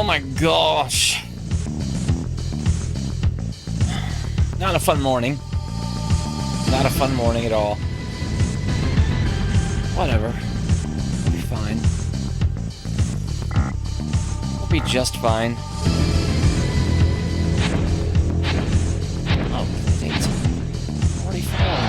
Oh my gosh. Not a fun morning. Not a fun morning at all. Whatever. We'll be fine. We'll be just fine. Oh, it's already falling.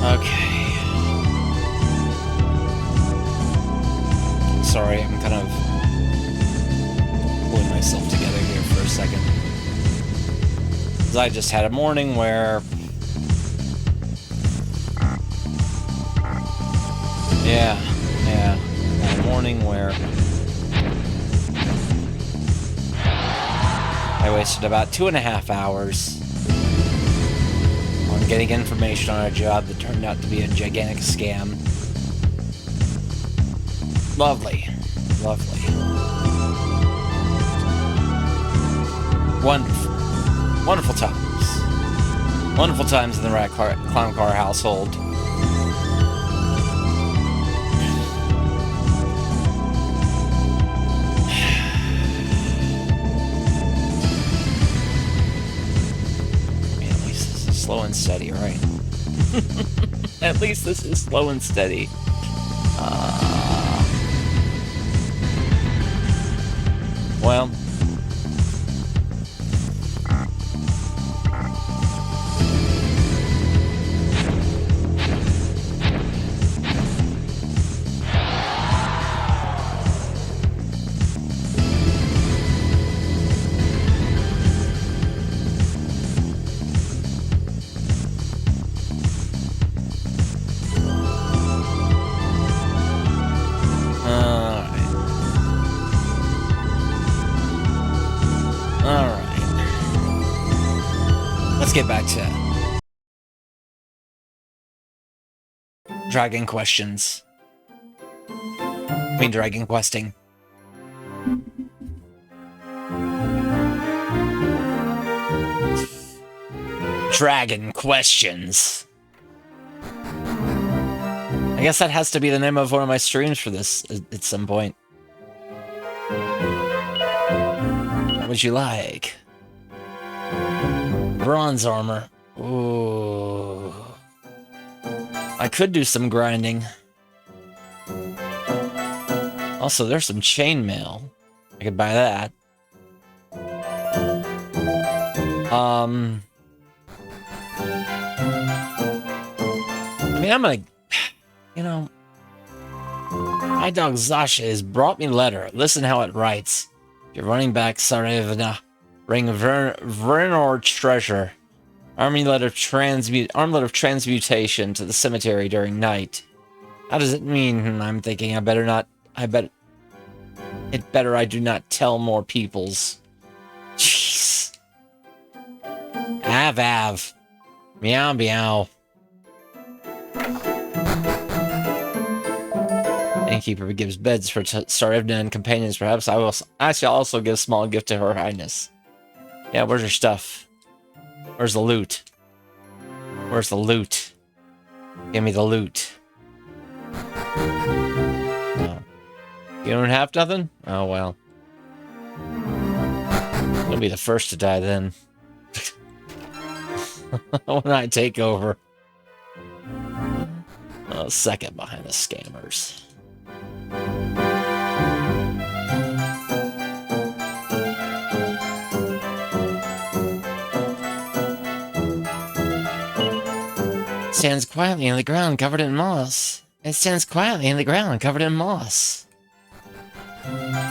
Okay. Sorry, I'm kind of pulling myself together here for a second. Because I just had a morning where... Yeah. Had a morning where... I wasted about 2.5 hours on getting information on a job that turned out to be a gigantic scam. Lovely. Lovely. Wonderful. Wonderful times. Wonderful times in the Clown Car household. Slow and steady, right? At least this is slow and steady. Well. Get back to dragon questions. I mean, dragon questing. Dragon questions. I guess that has to be the name of one of my streams for this at some point. What would you like? Bronze armor. Ooh. I could do some grinding. Also, there's some chainmail. I could buy that. I mean, I'm gonna... You know... My dog Zasha has brought me a letter. Listen how it writes. You're running back, Sarevna. Ring of Vernor treasure. Armlet of transmutation to the cemetery during night. How does it mean? I'm thinking I do not tell more peoples. Jeez. Av. Meow meow. Innkeeper gives beds for Sarevna and companions. Perhaps I shall also give a small gift to Her Highness. Yeah, where's your stuff? Where's the loot? Where's the loot? Give me the loot. Oh. You don't have nothing? Oh, well. You'll be the first to die then. When I take over. Oh, second behind the scammers. Stands quietly in the ground covered in moss. It stands quietly in the ground covered in moss. Oh.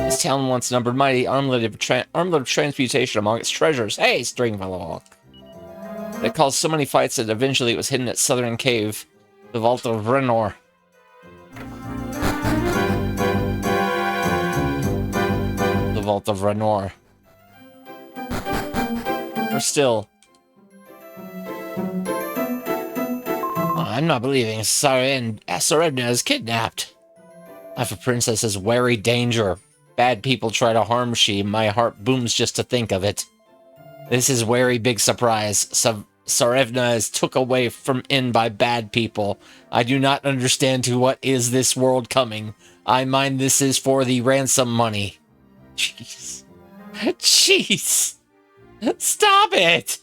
This town once numbered mighty armlet of transmutation among its treasures. Hey, Stringfellow. It caused so many fights that eventually it was hidden at Southern Cave, the Vault of Vernor. vault of Ranor. Or still... I'm not believing Sarevna is kidnapped. If a princess is wary danger, bad people try to harm she, my heart booms just to think of it. This is very big surprise. Sarevna is took away from in by bad people. I do not understand to what is this world coming. I mind this is for the ransom money. Jeez. Jeez. Stop it!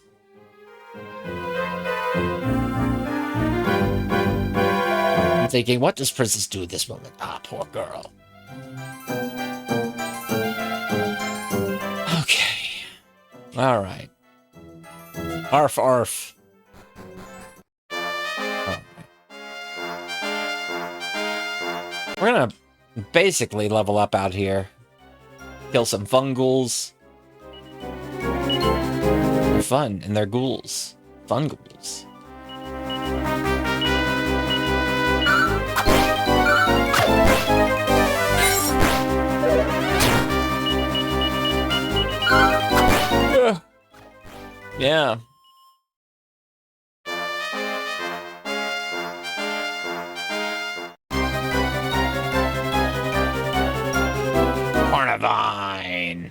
I'm thinking, what does Princess do at this moment? Ah, poor girl. Okay. Alright. Arf, arf. Right. We're gonna basically level up out here. Kill some fungals. They're fun, and they're ghouls. Fungals. Yeah. Carnivine.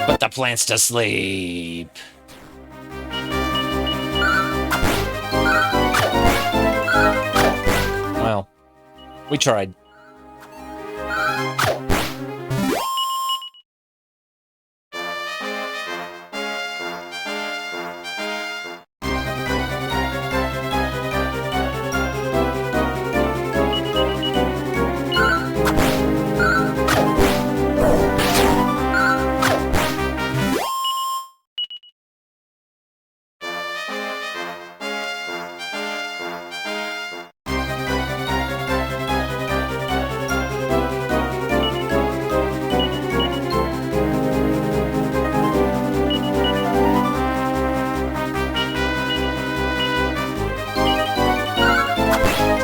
Put the plants to sleep. Well, we tried.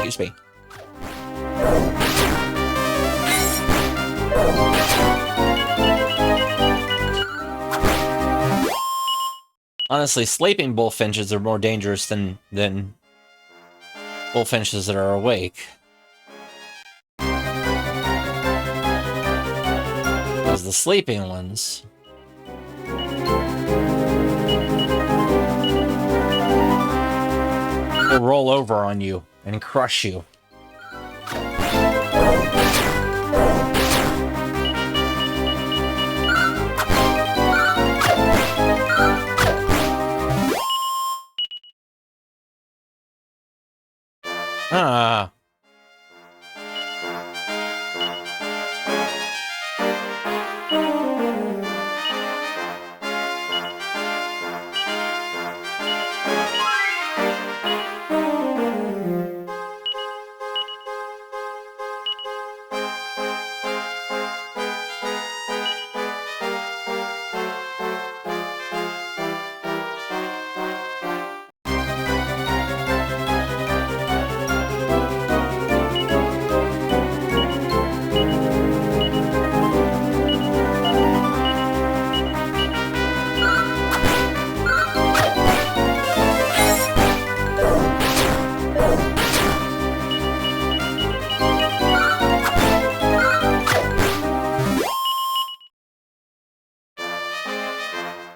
Excuse me. Honestly, sleeping bullfinches are more dangerous than bullfinches that are awake. Because the sleeping ones will roll over on you and crush you. Ah.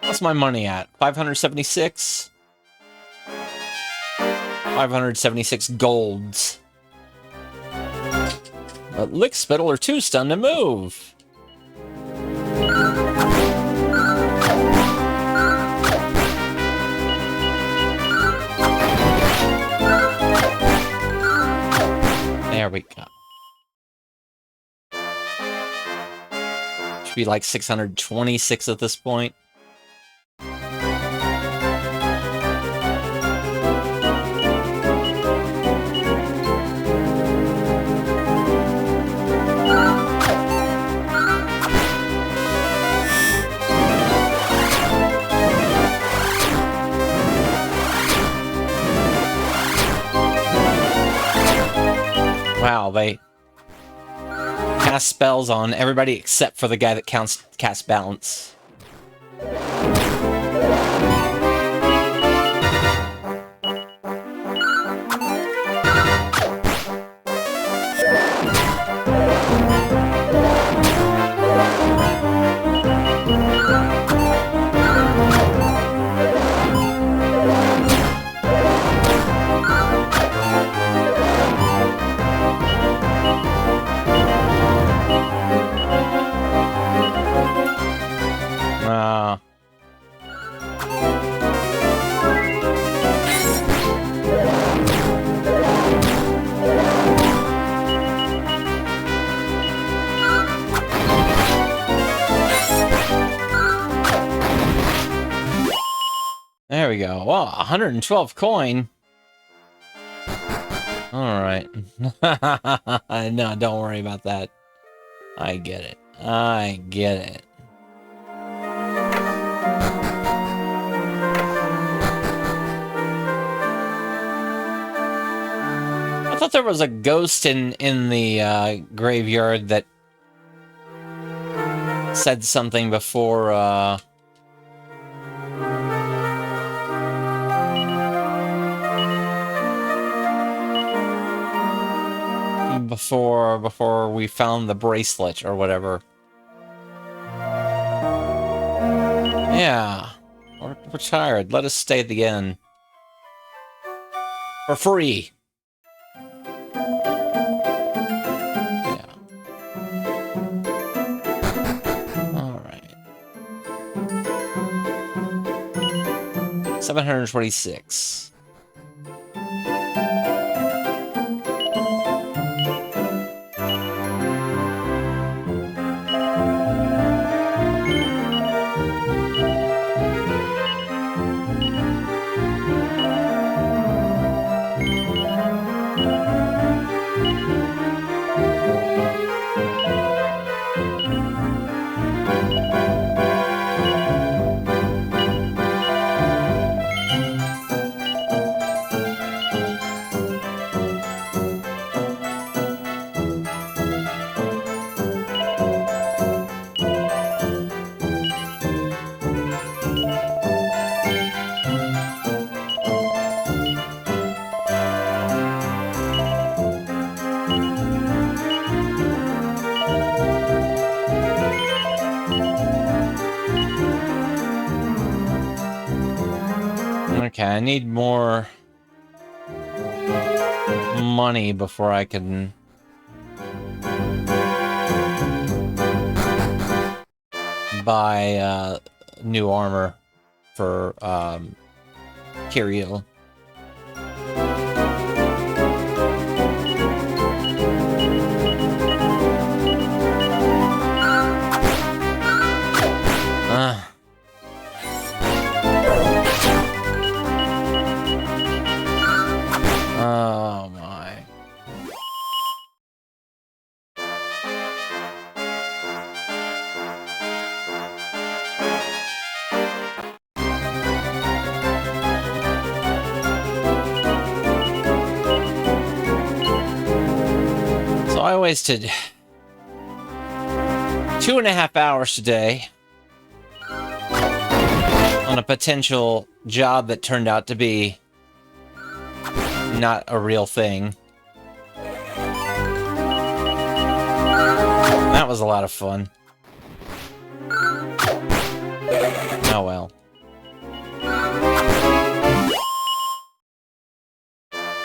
What's my money at? 576? 576 golds. But Lick Spittle are too stunned to move. There we go. Should be like 626 at this point. They cast spells on everybody except for the guy that casts balance. There we go. Wow, 112 coin. Alright. No, don't worry about that. I get it. I get it. I thought there was a ghost in the graveyard that said something before before we found the bracelet or whatever. Yeah. We're tired. Let us stay at the inn. For free. Yeah. Alright. 726. Okay, I need more money before I can buy new armor for Kirill. Oh my. So I wasted 2.5 hours today on a potential job that turned out to be not a real thing. That was a lot of fun. Oh well.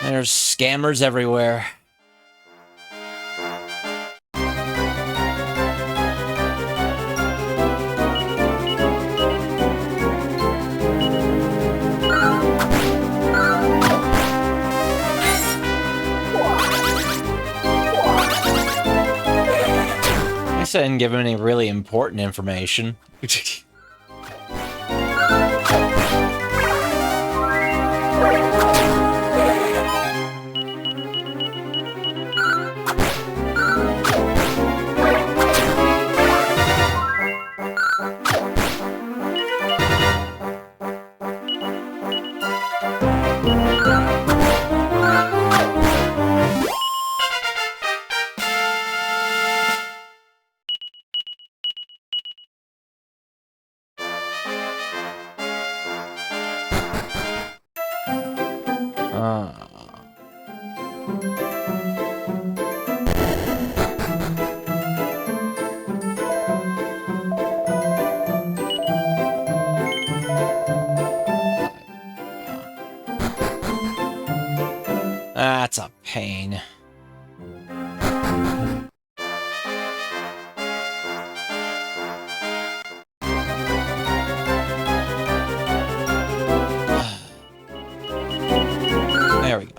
There's scammers everywhere. I didn't give him any really important information. That's a pain. There we go.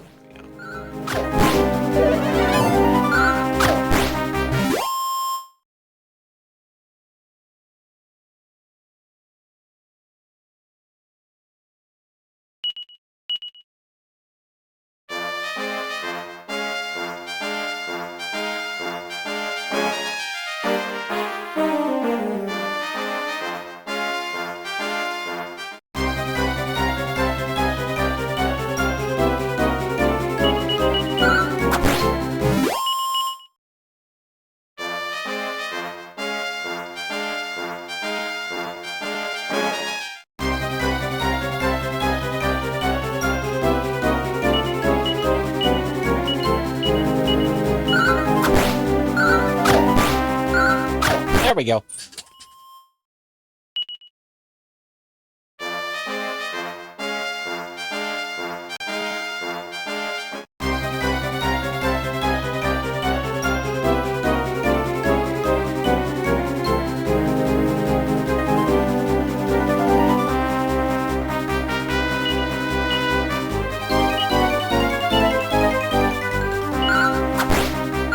There we go.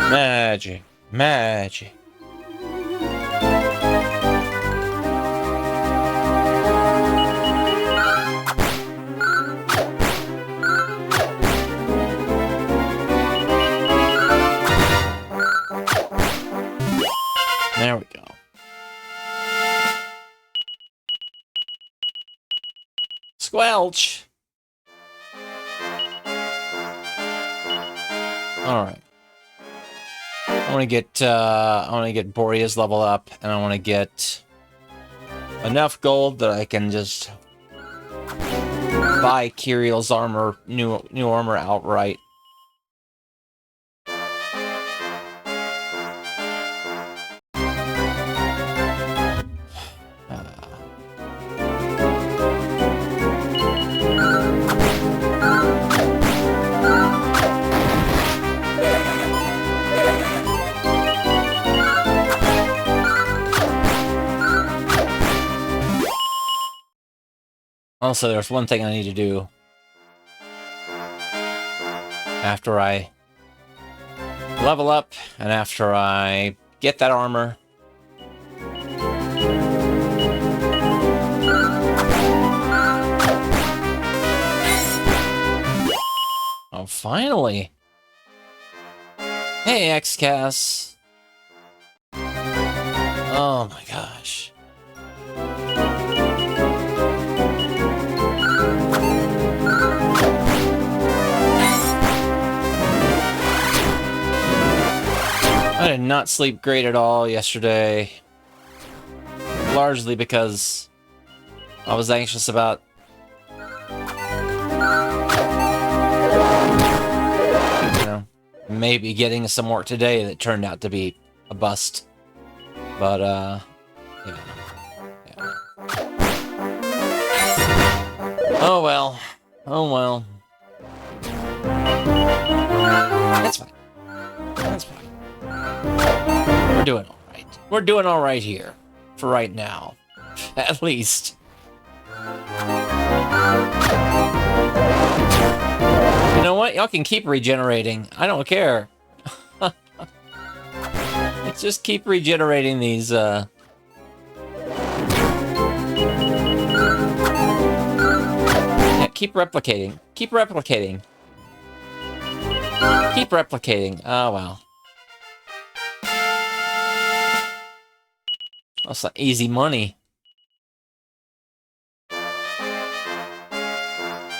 Magic. Magic. There we go. Squelch. All right. I want to get Borea's level up, and I want to get enough gold that I can just buy Kiriel's armor, new armor outright. Also, there's one thing I need to do after I level up and after I get that armor. Oh, finally. Hey, XCAS. Oh my gosh. I did not sleep great at all yesterday, largely because I was anxious about maybe getting some work today that turned out to be a bust. But, yeah. Oh well. Oh well. That's fine. That's fine. We're doing alright. We're doing alright here. For right now. At least. You know what? Y'all can keep regenerating. I don't care. Let's just keep regenerating these, Yeah, keep replicating. Keep replicating. Keep replicating. Oh, well. That's like easy money.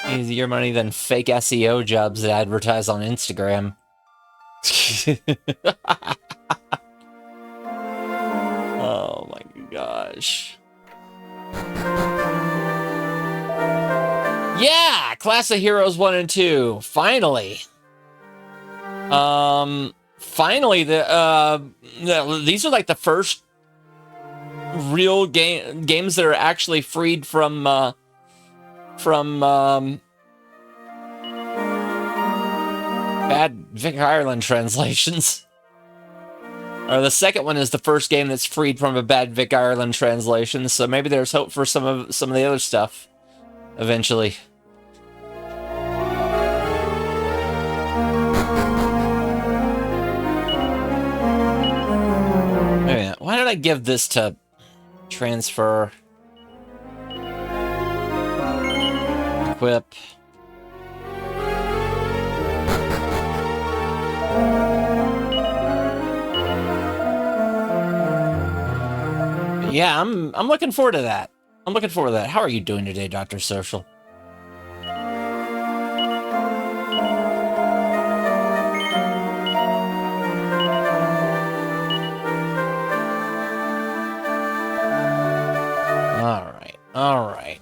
Easier money than fake SEO jobs that advertise on Instagram. Oh my gosh. Yeah! Class of Heroes 1 and 2. Finally. Finally, these are like the first real games that are actually freed from bad Vic Ireland translations. Or the second one is the first game that's freed from a bad Vic Ireland translation, so maybe there's hope for some of the other stuff eventually. Wait a minute, why did I give this to transfer? Equip. Yeah, I'm looking forward to that. I'm looking forward to that. How are you doing today, Dr. Social? All right.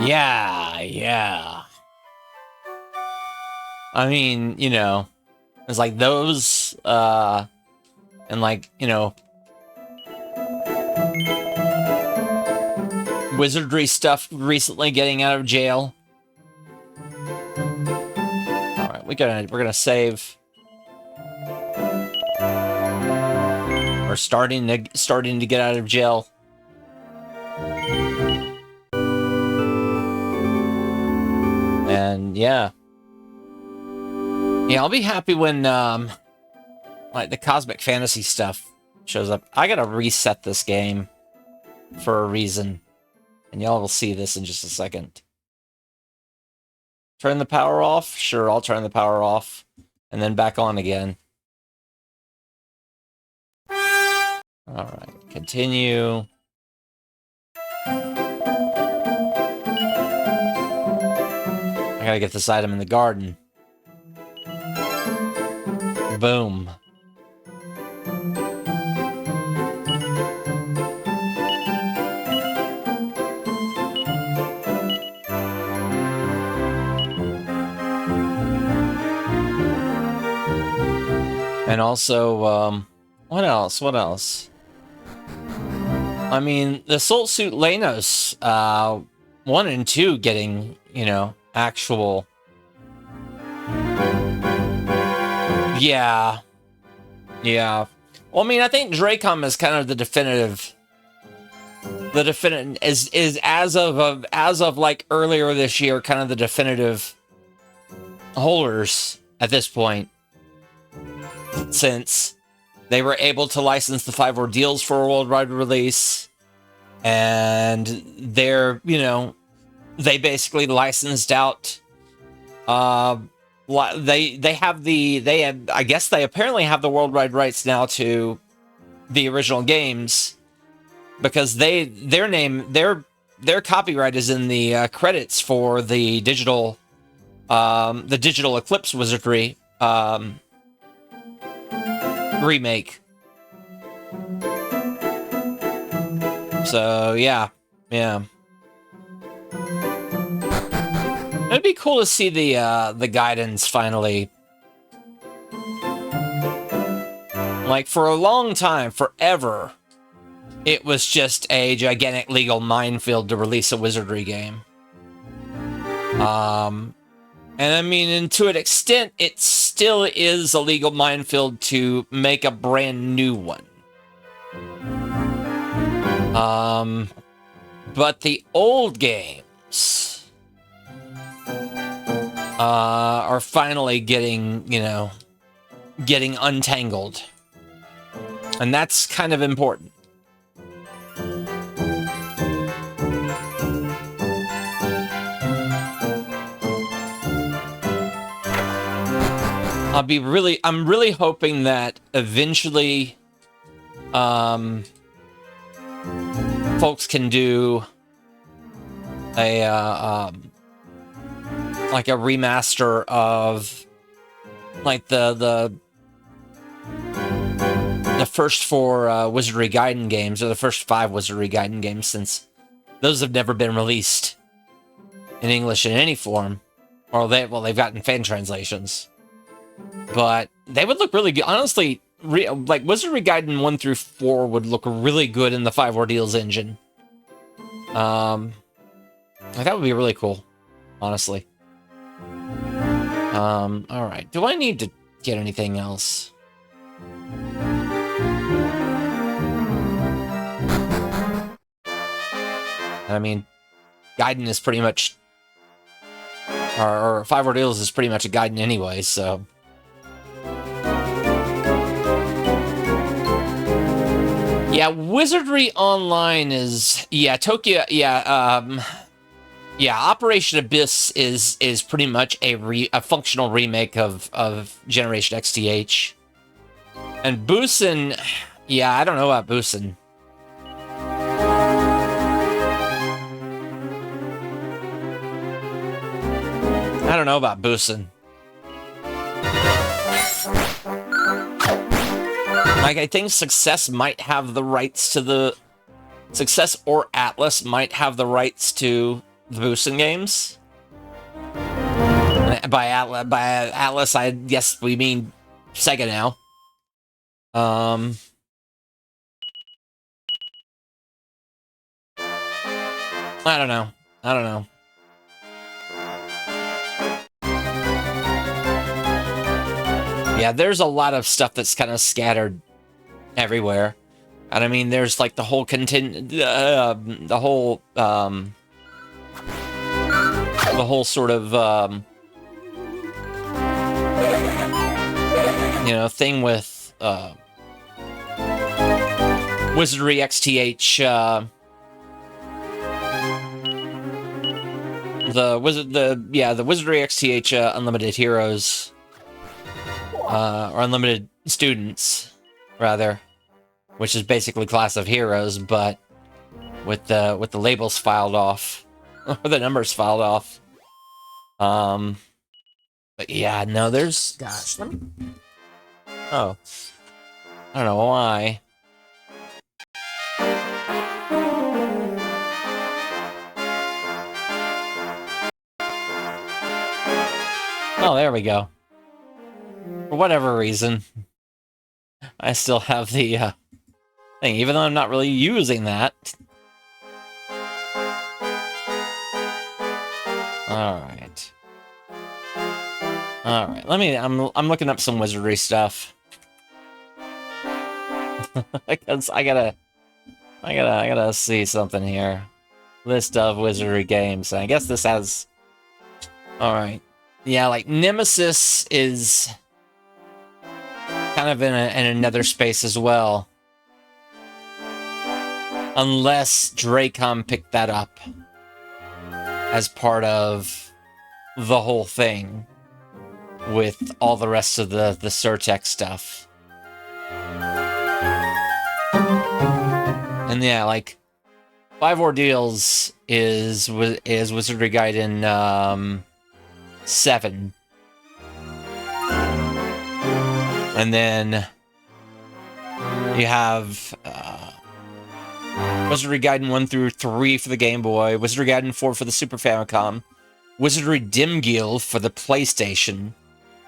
Yeah. I mean, you know, it's like those, and like, you know, wizardry stuff recently getting out of jail. All right, we're gonna save. We're starting to get out of jail. And yeah, I'll be happy when like the cosmic fantasy stuff shows up. I gotta reset this game for a reason, and y'all will see this in just a second. Turn the power off? Sure, I'll turn the power off, and then back on again. All right, continue. I gotta get this item in the garden. Boom. And also, what else? I mean, the Soul Suit Lanos, 1 and 2 getting, you know, actual... Yeah. Well, I mean, I think Dracom is kind of the definitive... is as of like earlier this year, kind of the definitive holders at this point. Since they were able to license the 5 ordeals for a worldwide release, and they're, you know, they basically licensed out. I guess they apparently have the worldwide rights now to the original games, because their copyright is in the credits for the digital Eclipse Wizardry remake. So yeah. It'd be cool to see the guidance finally. Like, for a long time, forever, it was just a gigantic legal minefield to release a wizardry game. And I mean, and to an extent, it still is a legal minefield to make a brand new one. But the old games are finally getting, you know, getting untangled. And that's kind of important. I'm really hoping that eventually folks can do a like a remaster of like the first 4 Wizardry Gaiden games, or the first 5 Wizardry Gaiden games, since those have never been released in English in any form, or they've gotten fan translations, but they would look really good. Honestly, like Wizardry Gaiden 1 through 4 would look really good in the 5 Ordeals engine. Like, that would be really cool, honestly. All right. Do I need to get anything else? I mean, Gaiden is pretty much, or 5 Ordeals is pretty much a Gaiden anyway, so. Yeah, Wizardry Online is, Tokyo, Operation Abyss is pretty much a functional remake of Generation XTH. And Busen, I don't know about Busen. I don't know about Busen. Like, I think Success might have the rights to the... Success or Atlas might have the rights to the Busen games. By Atlas, I guess we mean Sega now. I don't know. Yeah, there's a lot of stuff that's kind of scattered everywhere. And I mean, there's like the whole the whole sort of thing with Wizardry XTH, the Wizardry XTH Unlimited Heroes, or Unlimited Students, rather, which is basically Class of Heroes, but with the labels filed off, or the numbers filed off. But yeah, no, there's, gosh, let me. Oh, I don't know why. Oh, there we go. For whatever reason, I still have the thing, even though I'm not really using that. All right. I'm looking up some wizardry stuff. Because I gotta see something here. List of wizardry games. And I guess this has. All right. Yeah, like Nemesis is kind of in another space as well. Unless Dracom picked that up as part of the whole thing with all the rest of the Surtech stuff. And yeah, like 5 Ordeals is Wizardry Gaiden 7. And then you have Wizardry Gaiden 1 through 3 for the Game Boy, Wizardry Gaiden 4 for the Super Famicom, Wizardry Dimgil for the PlayStation,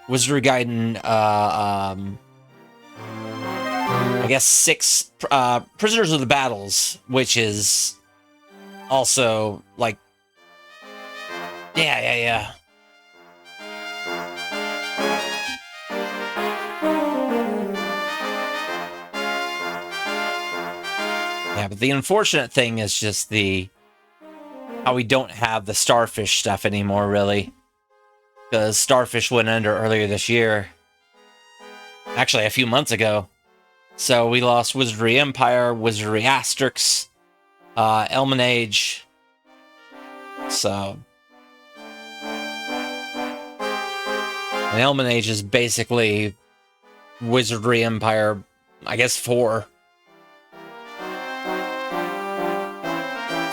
Wizardry Gaiden, I guess 6, Prisoners of the Battles, which is also, like, yeah. Yeah, but the unfortunate thing is just how we don't have the Starfish stuff anymore, really. Because Starfish went under earlier this year. Actually, a few months ago. So we lost Wizardry Empire, Wizardry Asterix, Elmanage. So. And Elmanage is basically Wizardry Empire, I guess, 4.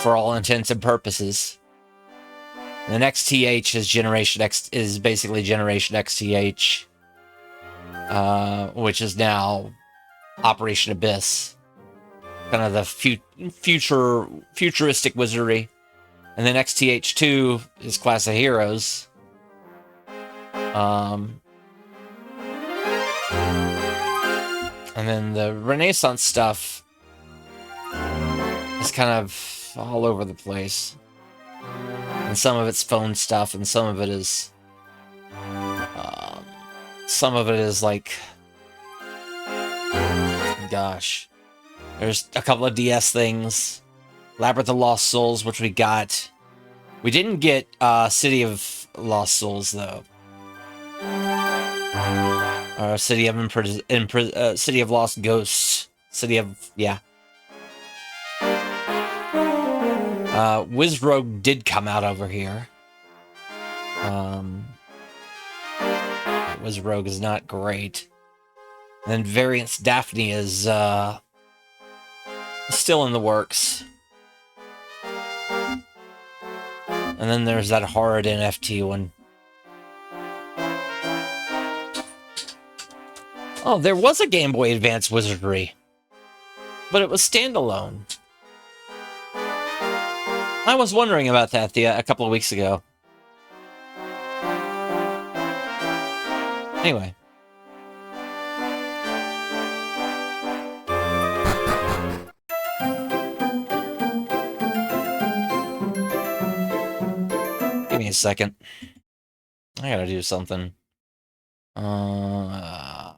For all intents and purposes. And XTH is basically Generation XTH. which is now Operation Abyss. Kind of the futuristic wizardry. And then XTH2 is Class of Heroes. And then the Renaissance stuff is kind of all over the place. And some of it's phone stuff, and some of it is like, gosh, there's a couple of DS things. Labyrinth of Lost Souls, which we got. We didn't get City of Lost Souls, though. Or City of City of Lost Ghosts. Yeah. Wizrogue did come out over here. Wizrogue is not great. And then Variance Daphne is still in the works. And then there's that horrid NFT one. Oh, there was a Game Boy Advance Wizardry. But it was standalone. I was wondering about that a couple of weeks ago. Anyway. Give me a second. I gotta do something. I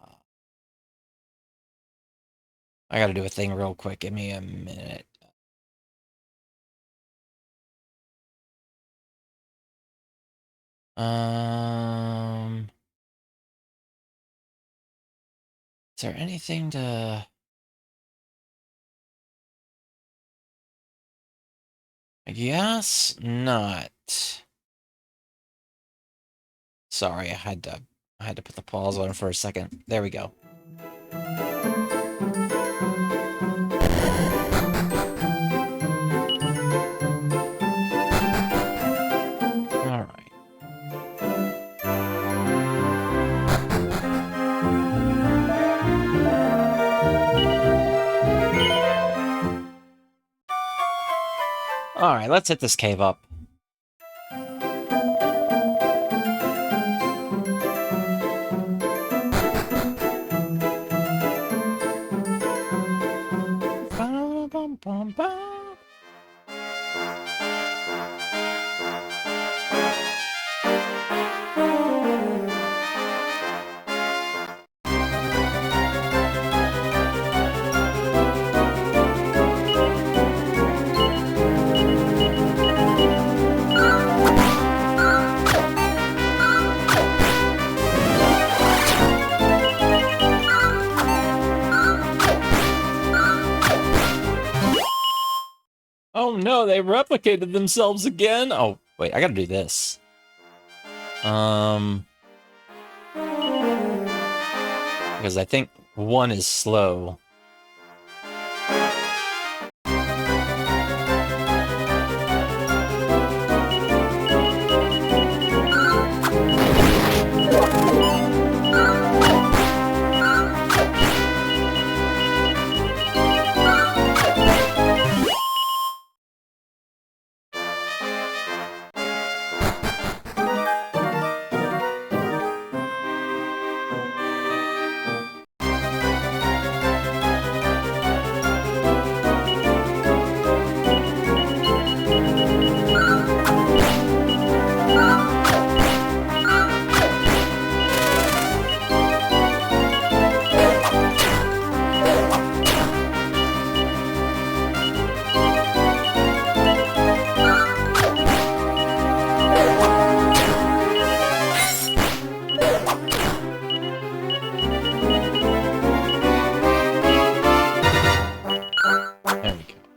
gotta do a thing real quick. Give me a minute. Is there anything to... I guess not. Sorry, I had to put the pause on for a second. There we go. All right. All right, let's hit this cave up. Oh no, they replicated themselves again. Oh, wait, I gotta do this. Because I think one is slow.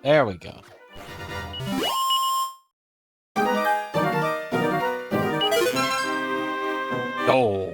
There we go. Gold.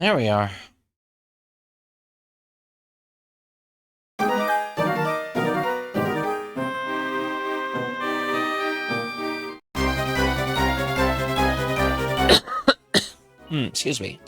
There we are. Excuse me.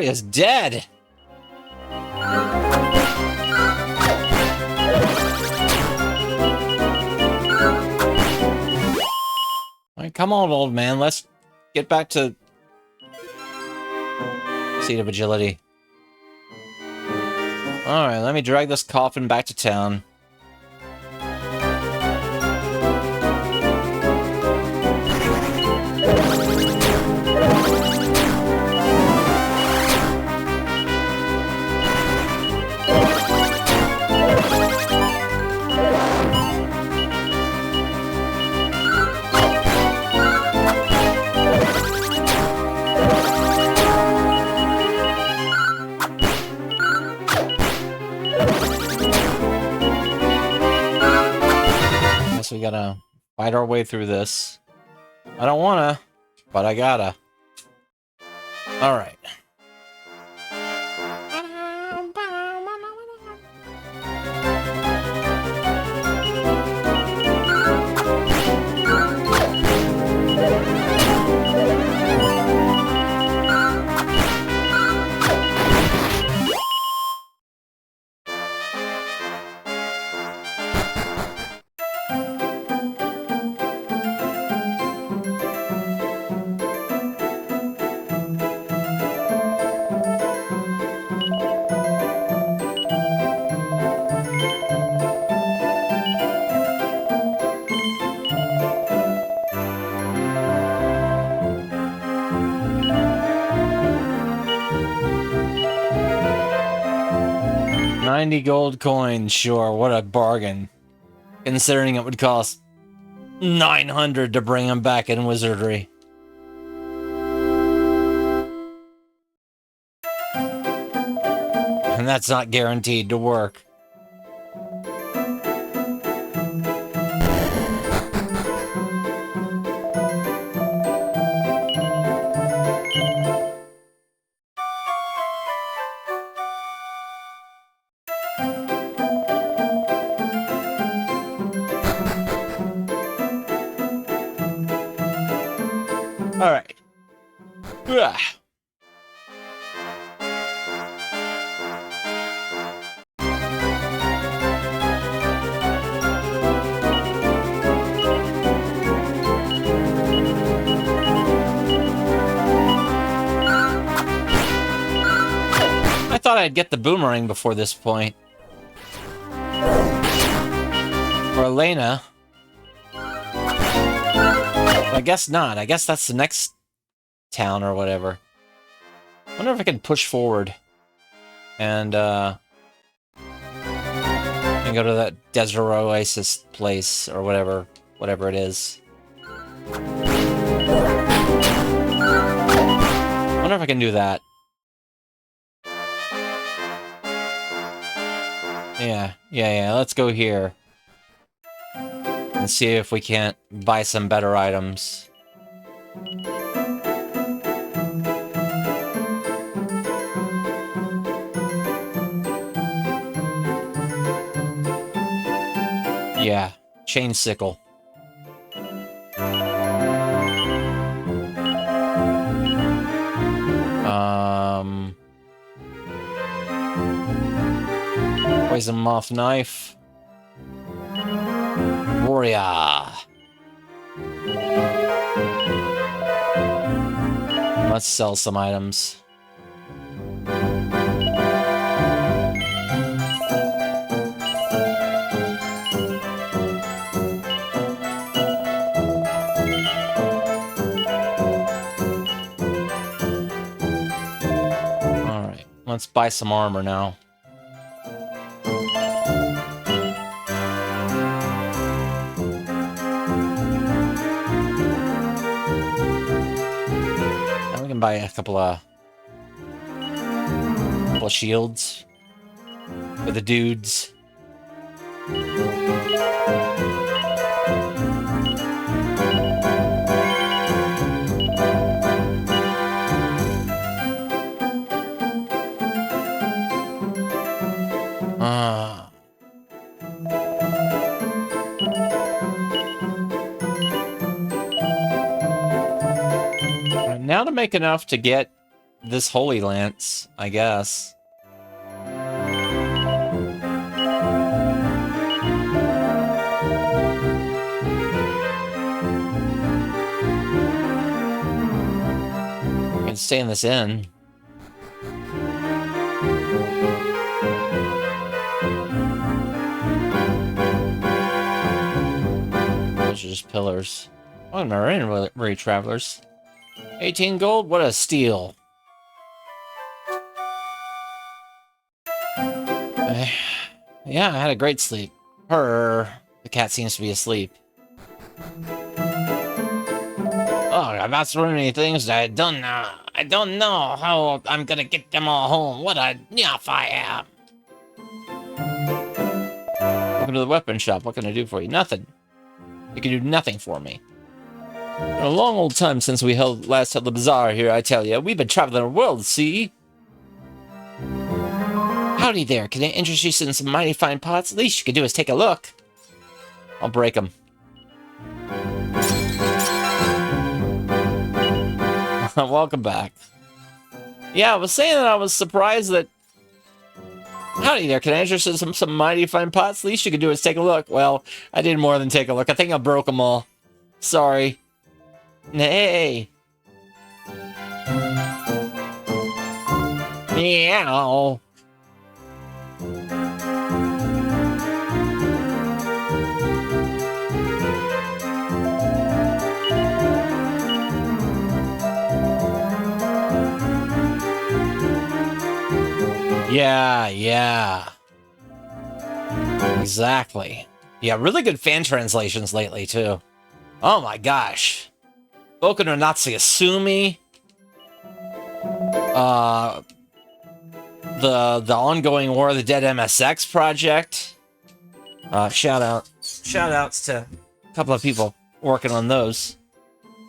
Is dead. Right, come on, old man. Let's get back to Seat of Agility. Alright, let me drag this coffin back to town. We gotta fight our way through this. I don't wanna, but I gotta. Alright. $90 gold coins, sure, what a bargain. Considering it would cost 900 to bring him back in wizardry. And that's not guaranteed to work. All right. Ugh. I thought I'd get the boomerang before this point. Or Elena. I guess not. I guess that's the next town or whatever. I wonder if I can push forward and go to that desert oasis place or whatever it is. I wonder if I can do that. Yeah, let's go here. And see if we can't buy some better items. Yeah, chain sickle. Poison moth knife. Warrior. Let's sell some items. Alright, let's buy some armor now. Now we can buy a couple of shields for the dudes. Now to make enough to get this Holy Lance, I guess. I can stay in this inn. Those are just pillars. Oh, Marine Travelers. 18 gold? What a steal. Yeah, I had a great sleep. The cat seems to be asleep. Oh, that's so many things I don't know. I don't know how I'm gonna get them all home. What a nyaf I am. Welcome to the weapon shop. What can I do for you? Nothing. You can do nothing for me. A long old time since we last held the bazaar here, I tell you. We've been traveling the world, see? Howdy there. Can I interest you in some mighty fine pots? Least you can do is take a look. I'll break them. Welcome back. Yeah, I was saying that I was surprised that... Howdy there. Can I interest you in some mighty fine pots? Least you can do is take a look. Well, I did more than take a look. I think I broke them all. Sorry. Hey. Meow. Yeah. Exactly. Yeah, really good fan translations lately, too. Oh my gosh. Boku no Natsugasumi. The ongoing War of the Dead MSX project. Shout-outs to a couple of people working on those.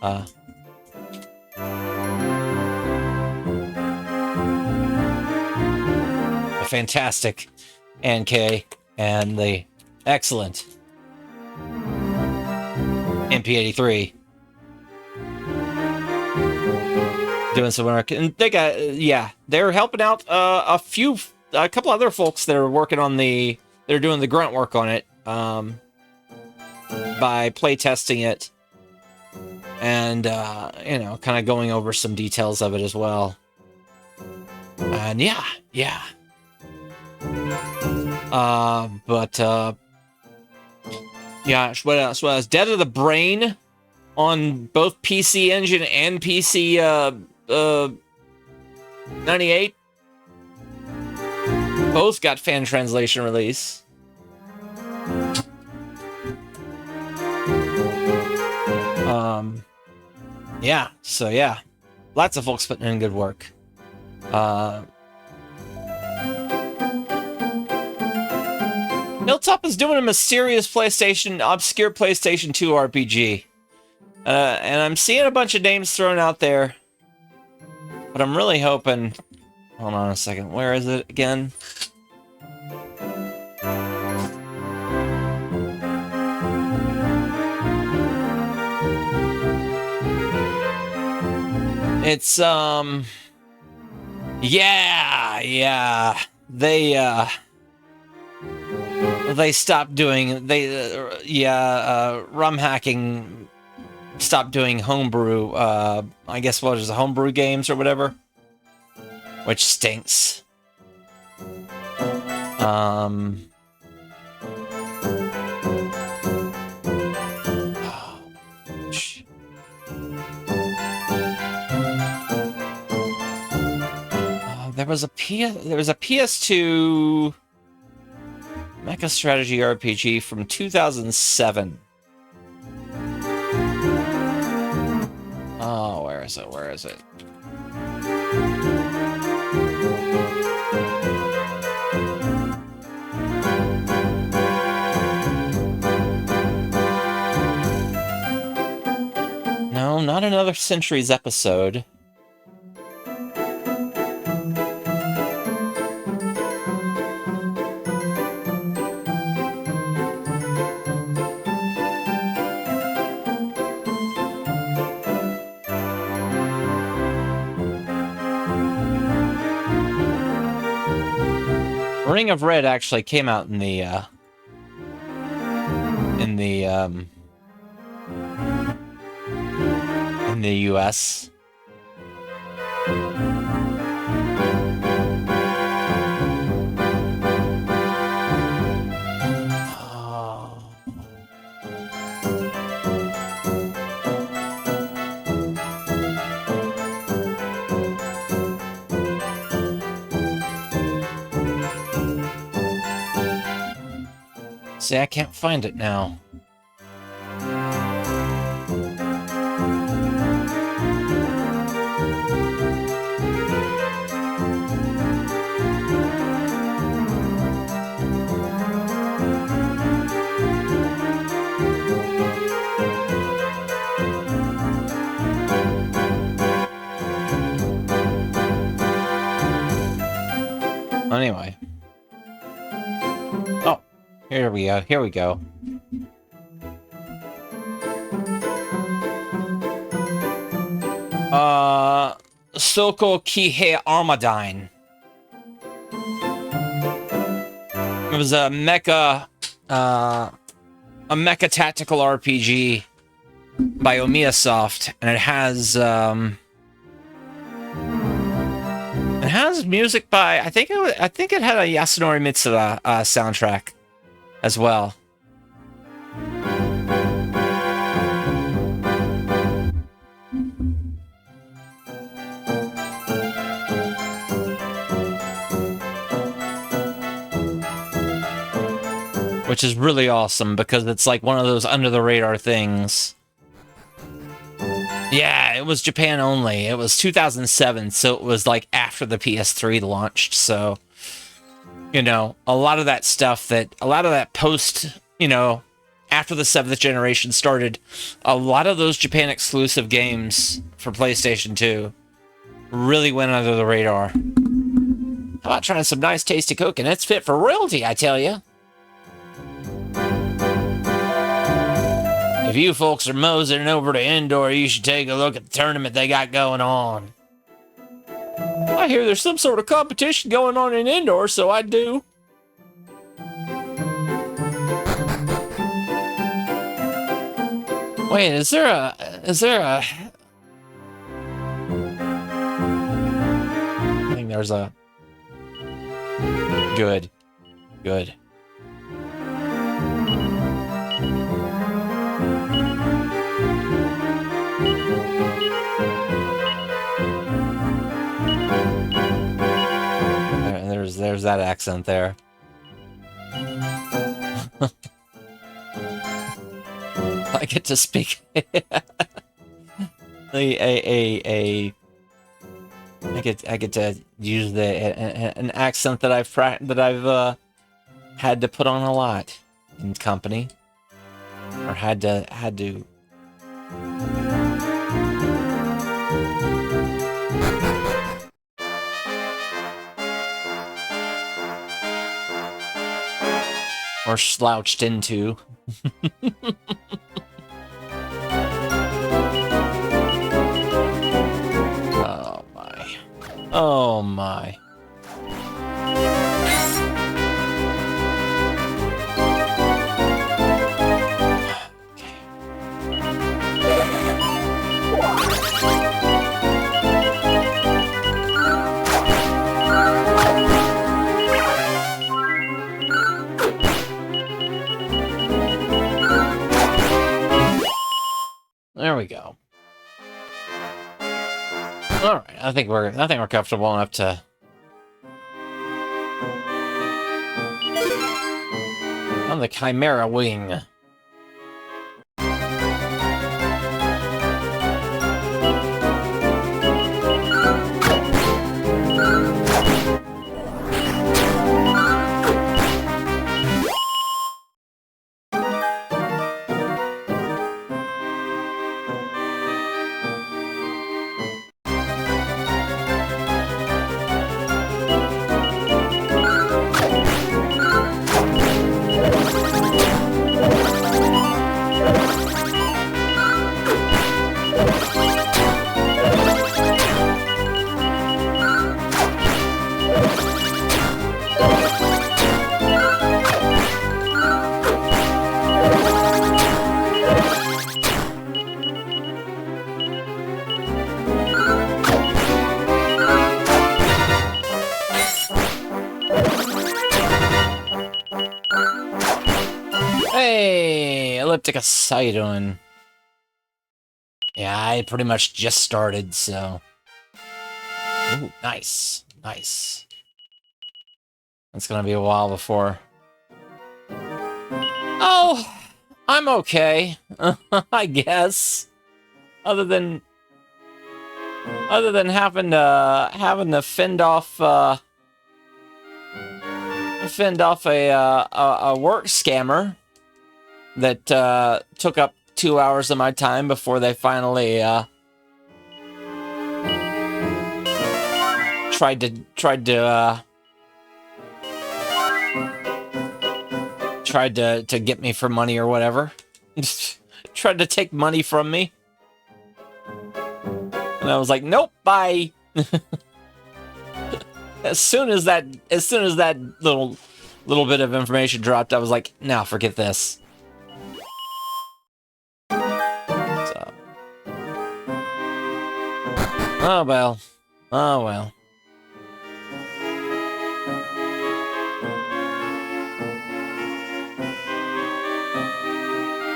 The fantastic NK and the excellent MP83. Doing some work, and they got they're helping out a couple other folks that are working on they're doing the grunt work on it by play testing it and kind of going over some details of it as well. And yeah. What else? Dead of the Brain on both PC Engine and PC 98. Both got fan translation release. Lots of folks putting in good work. Hilltop is doing a mysterious obscure PlayStation 2 RPG. And I'm seeing a bunch of names thrown out there. But I'm really hoping... Hold on a second. Where is it again? It's, Yeah. They stopped doing... rum hacking stopped doing homebrew, I guess what is it, homebrew games or whatever, which stinks. There was a PS2 Mecha Strategy RPG from 2007. Oh, where is it? Where is it? No, not another Centuries episode. Ring of Red actually came out in the US. See, I can't find it now. Anyway. Oh, here we go. Here we go. Soko Kihei Armadine. It was a mecha tactical RPG by Omiyasoft, and it has music by I think it had a Yasunori Mitsuda soundtrack as well. Which is really awesome because it's like one of those under the radar things. Yeah, it was Japan only. It was 2007, so it was like after the PS3 launched. So, you know, a lot of that post, you know, after the 7th generation started, a lot of those Japan exclusive games for PlayStation 2 really went under the radar. How about trying some nice tasty cooking? It's fit for royalty, I tell you. If you folks are moseying over to Indoor, you should take a look at the tournament they got going on. I hear there's some sort of competition going on in Indoor, so I do. Wait, is there a... I think there's a... Good. Good. There's that accent there. I get to speak I get to use an accent that I've had to put on a lot in company, or had to. Or slouched into. Oh my. Oh my. All right, I think we're comfortable enough to. On the Chimera wing. Hey, Ellipticus, how you doing? Yeah, I pretty much just started, so. Ooh, nice, nice. It's gonna be a while before. Oh, I'm okay, I guess. Other than having to fend off a work scammer that took up 2 hours of my time before they finally tried to get me for money or whatever. Tried to take money from me. And I was like, nope, bye. As soon as that little bit of information dropped, I was like, nah, forget this. So. Oh well. Oh well.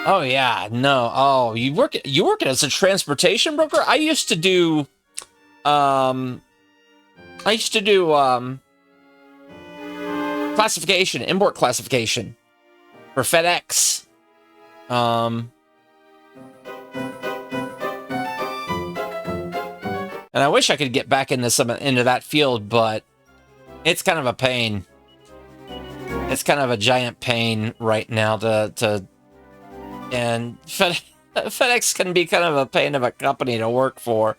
Oh yeah, no. Oh, you work as a transportation broker? I used to do classification, import classification for FedEx. And I wish I could get back into that field, but it's kind of a pain. It's kind of a giant pain right now and FedEx can be kind of a pain of a company to work for,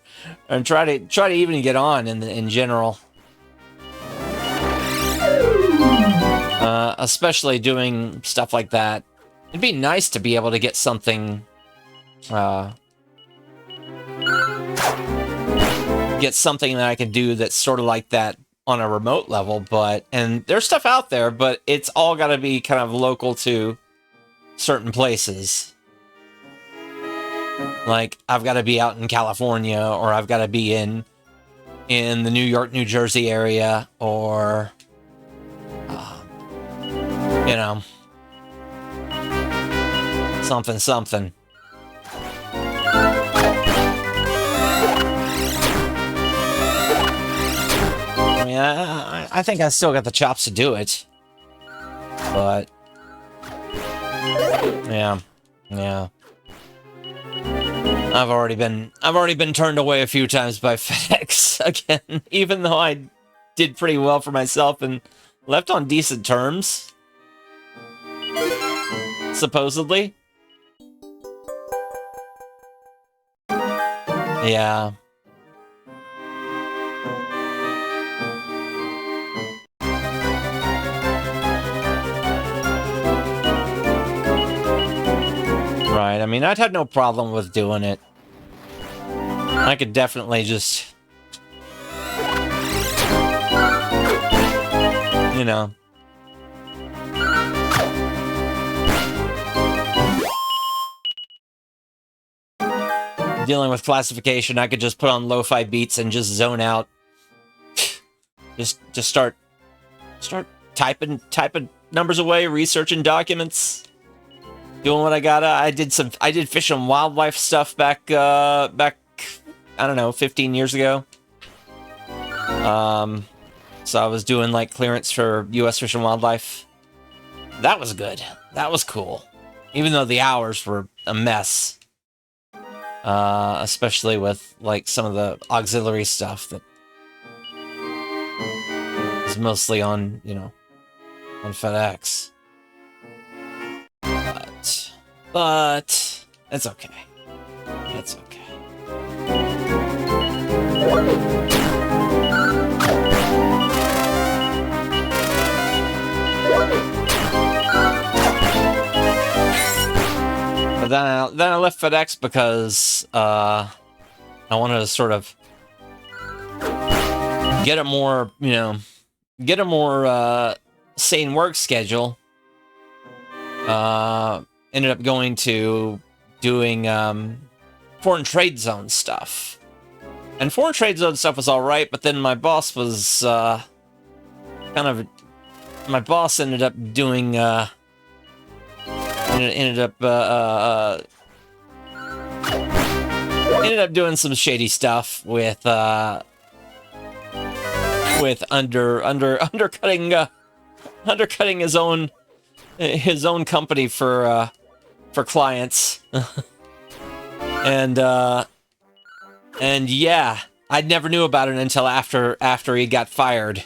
and try to even get on in general. Especially doing stuff like that. It'd be nice to be able to get something, that I can do that's sort of like that on a remote level, and there's stuff out there, but it's all got to be kind of local to certain places. Like, I've got to be out in California, or I've got to be in the New York, New Jersey area, or, you know, something. I mean, I think I still got the chops to do it, but yeah. I've already been turned away a few times by FedEx again, even though I did pretty well for myself and left on decent terms, supposedly. Yeah. Right, I mean, I'd have no problem with doing it. I could definitely just, you know. Dealing with classification, I could just put on lo-fi beats and just zone out. just start typing numbers away, researching documents. Doing what I gotta. I did fish and wildlife stuff back, I don't know, 15 years ago. So I was doing like clearance for U.S. Fish and Wildlife. That was good. That was cool. Even though the hours were a mess. Especially with like some of the auxiliary stuff that is mostly on, you know, on FedEx. But it's okay. It's okay. But then I left FedEx because I wanted to sort of get a more, you know, get a more sane work schedule. Ended up going to doing foreign trade zone stuff. And foreign trade zone stuff was all right, but then my boss was my boss ended up doing ended up doing some shady stuff with undercutting his own company for clients. And yeah, I never knew about it until after he got fired.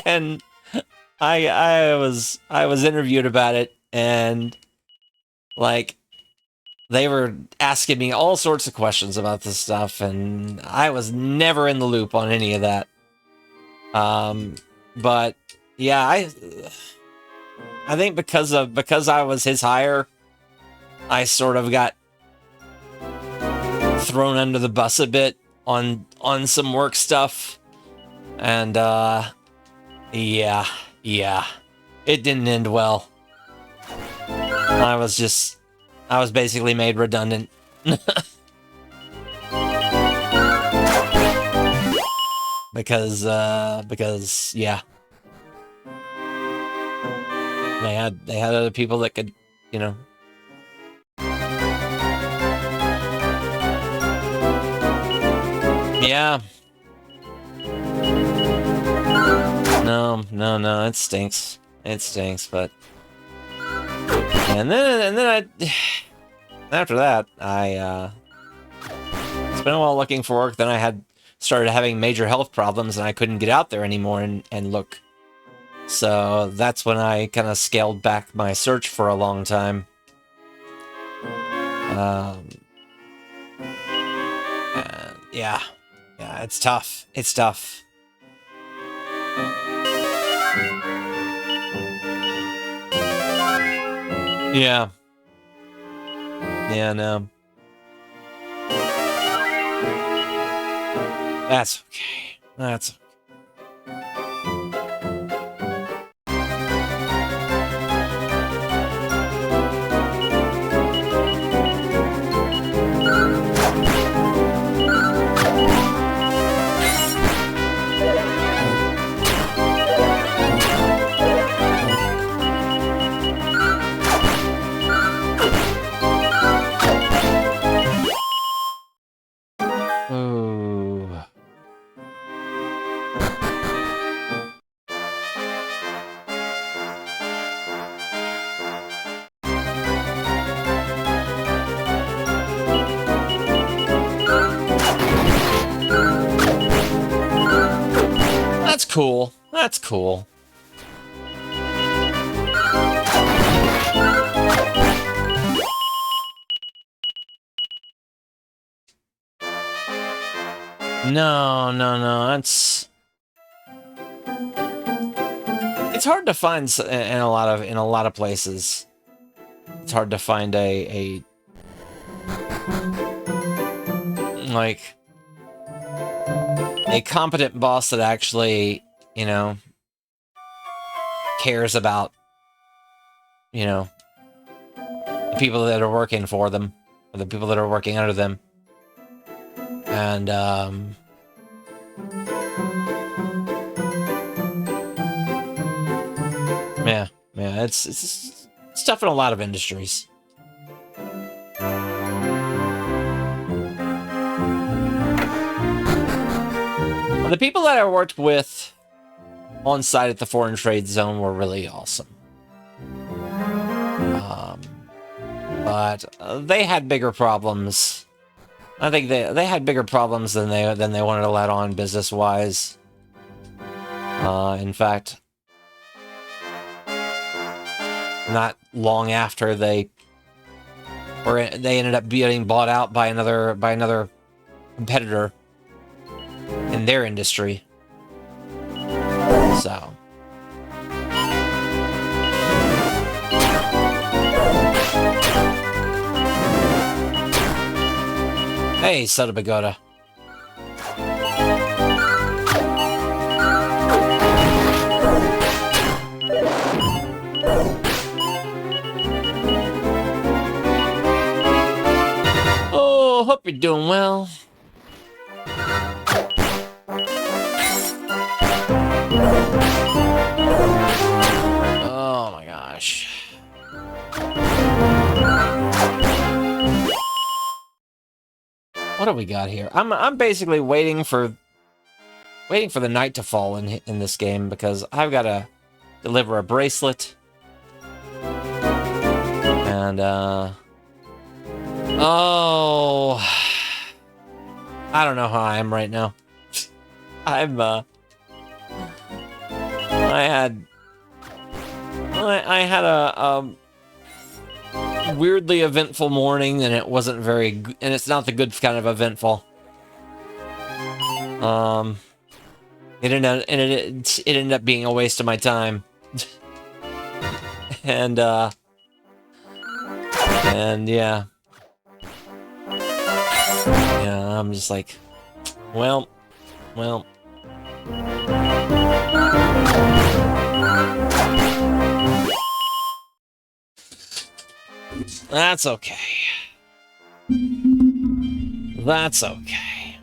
And I was interviewed about it, and like they were asking me all sorts of questions about this stuff, and I was never in the loop on any of that. But yeah, I think because I was his hire, I sort of got thrown under the bus a bit on some work stuff, and yeah, it didn't end well. I was basically made redundant. because yeah, they had other people that could, you know. Yeah. No, it stinks. It stinks, but and then I after that I spent a while looking for work. Then I started having major health problems, and I couldn't get out there anymore and look. So that's when I kind of scaled back my search for a long time. Yeah, it's tough. It's tough. Yeah. Yeah, no. That's okay. That's okay. That's cool. That's cool. No. It's hard to find in a lot of places. It's hard to find a like a competent boss that actually, you know, cares about, you know, the people that are working for them, or the people that are working under them. And yeah, it's tough in a lot of industries. The people that I worked with on site at the Foreign Trade Zone were really awesome. But they had bigger problems. I think they had bigger problems than they wanted to let on business-wise. In fact, not long after they ended up being bought out by another competitor in their industry. So. Hey, Soda Pagoda. Oh, hope you're doing well. Oh my gosh. What do we got here? I'm basically waiting for the night to fall in this game because I've got to deliver a bracelet. And oh, I don't know how I am right now. I had a weirdly eventful morning, and it wasn't very, and it's not the good kind of eventful. It ended up being a waste of my time, and yeah, I'm just like, well. That's okay. That's okay.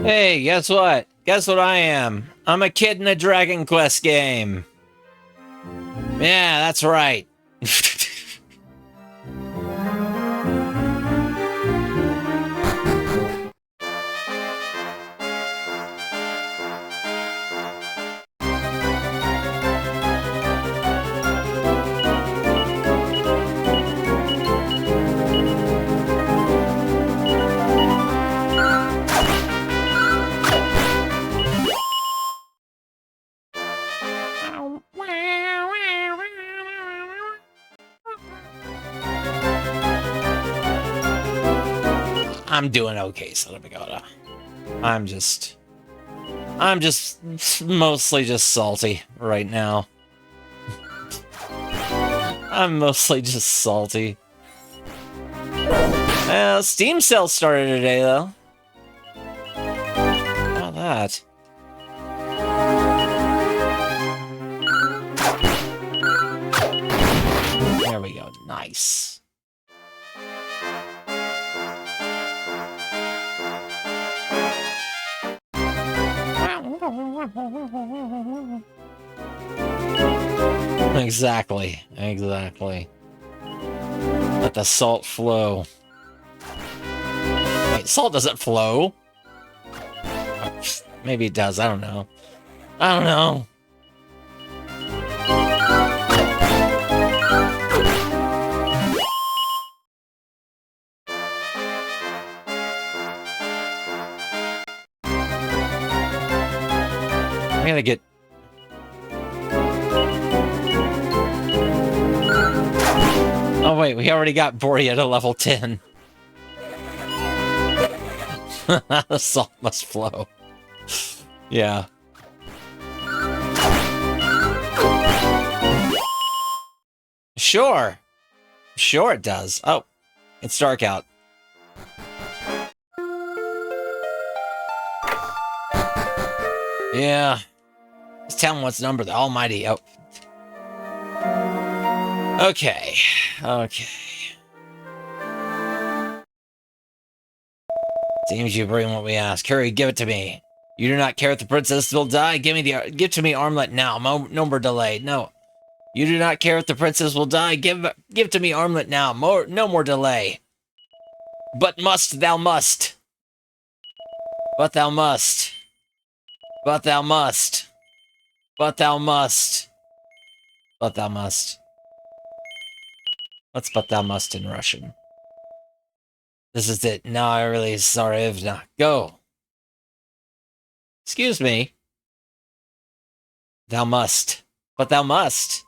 Hey, guess what? Guess what I am? I'm a kid in a Dragon Quest game. Yeah, that's right. I'm doing okay, Soda Pagoda. I'm just mostly just salty right now. I'm mostly just salty. Steam sale started today, though. How about that? There we go. Nice. Exactly. Let the salt flow. Wait, salt doesn't flow. Maybe it does. I don't know. I'm gonna get... Oh wait, we already got Boria to level 10. The salt must flow. Yeah. Sure. Sure it does. Oh, it's dark out. Yeah. This town wants to number the almighty. Oh. Okay. Okay. Seems you bring what we ask. Hurry, give it to me. You do not care if the princess will die? Give to me armlet now. No more delay. No. You do not care if the princess will die? Give to me armlet now. No more delay. But thou must. But thou must. But thou must. But thou must. But thou must. What's but thou must in Russian? This is it. Now I really Tsarevna. Go. Excuse me. Thou must. But thou must.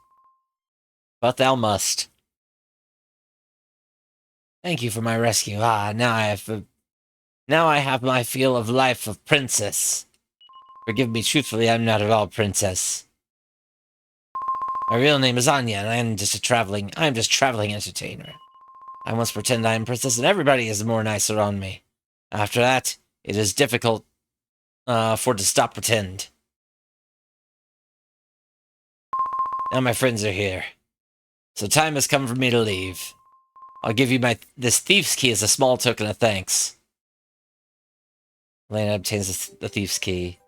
But thou must. Thank you for my rescue. Ah, now I have my feel of life of princess. Forgive me, truthfully, I'm not at all princess. My real name is Anya, and I am just traveling entertainer. I must pretend I am princess, and everybody is more nice around me. After that, it is difficult for to stop pretend. Now my friends are here, so time has come for me to leave. I'll give you this thief's key as a small token of thanks. Lena obtains the thief's key.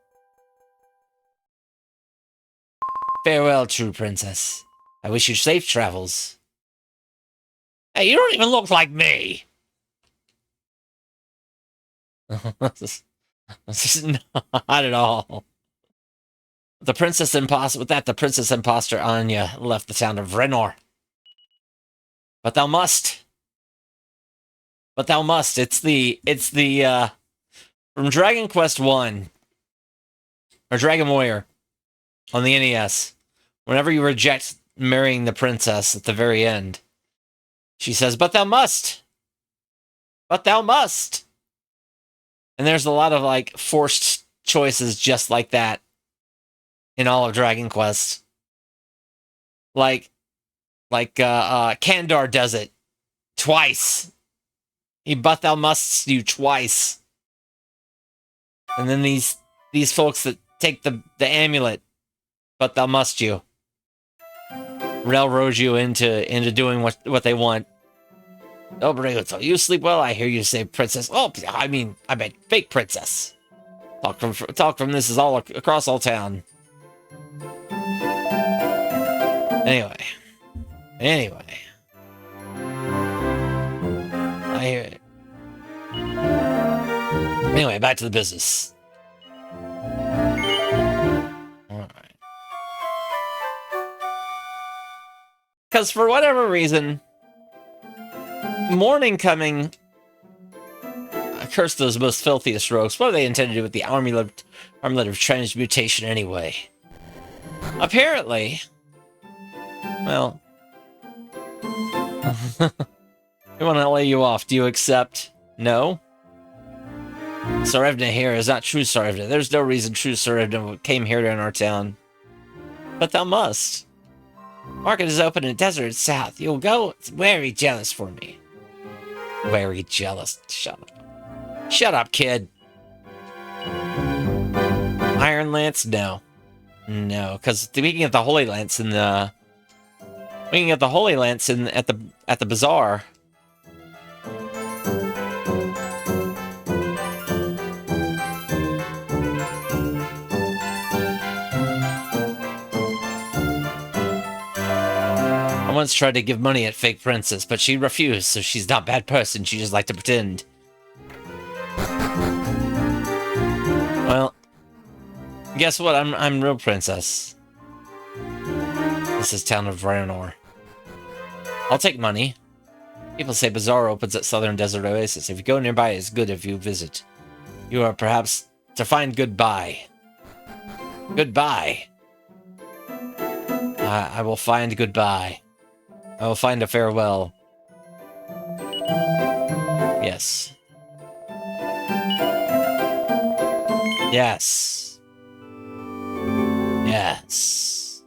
Farewell, true princess. I wish you safe travels. Hey, you don't even look like me! This is not at all. With that, the princess imposter Anya left the town of Renor. But thou must. But thou must. It's the from Dragon Quest 1 or Dragon Warrior on the NES. Whenever you reject marrying the princess at the very end, she says, "But thou must. But thou must." And there's a lot of like forced choices just like that in all of Dragon Quest. Like Kandar does it twice. He but thou musts you twice. And then these folks that take the amulet, but thou must you, railroad you into doing what they want. Oh, Brigoto, you sleep well? I hear you say princess. Oh, I meant fake princess. Talk from this is all across all town. Anyway. I hear it. Anyway, back to the business. Alright. Because for whatever reason, morning coming, curse those most filthiest rogues. What do they intend to do with the amulet of transmutation anyway? Apparently, well, we want to lay you off. Do you accept? No? Tsarevna here is not true Tsarevna. There's no reason true Tsarevna came here in our town. But thou must. Market is open in desert south. You'll go? It's very jealous for me. Very jealous. Shut up. Shut up, kid. Iron Lance? No. No, because speaking of the Holy Lance in the... Speaking of the Holy Lance at the bazaar... I once tried to give money at fake princess, but she refused, so she's not a bad person. She just liked to pretend. Well, guess what? I'm real princess. This is town of Ranor. I'll take money. People say bazaar opens at Southern Desert Oasis. If you go nearby, it's good if you visit. You are perhaps to find goodbye. Goodbye. I will find goodbye. I will find a farewell. Yes. Yes. Yes.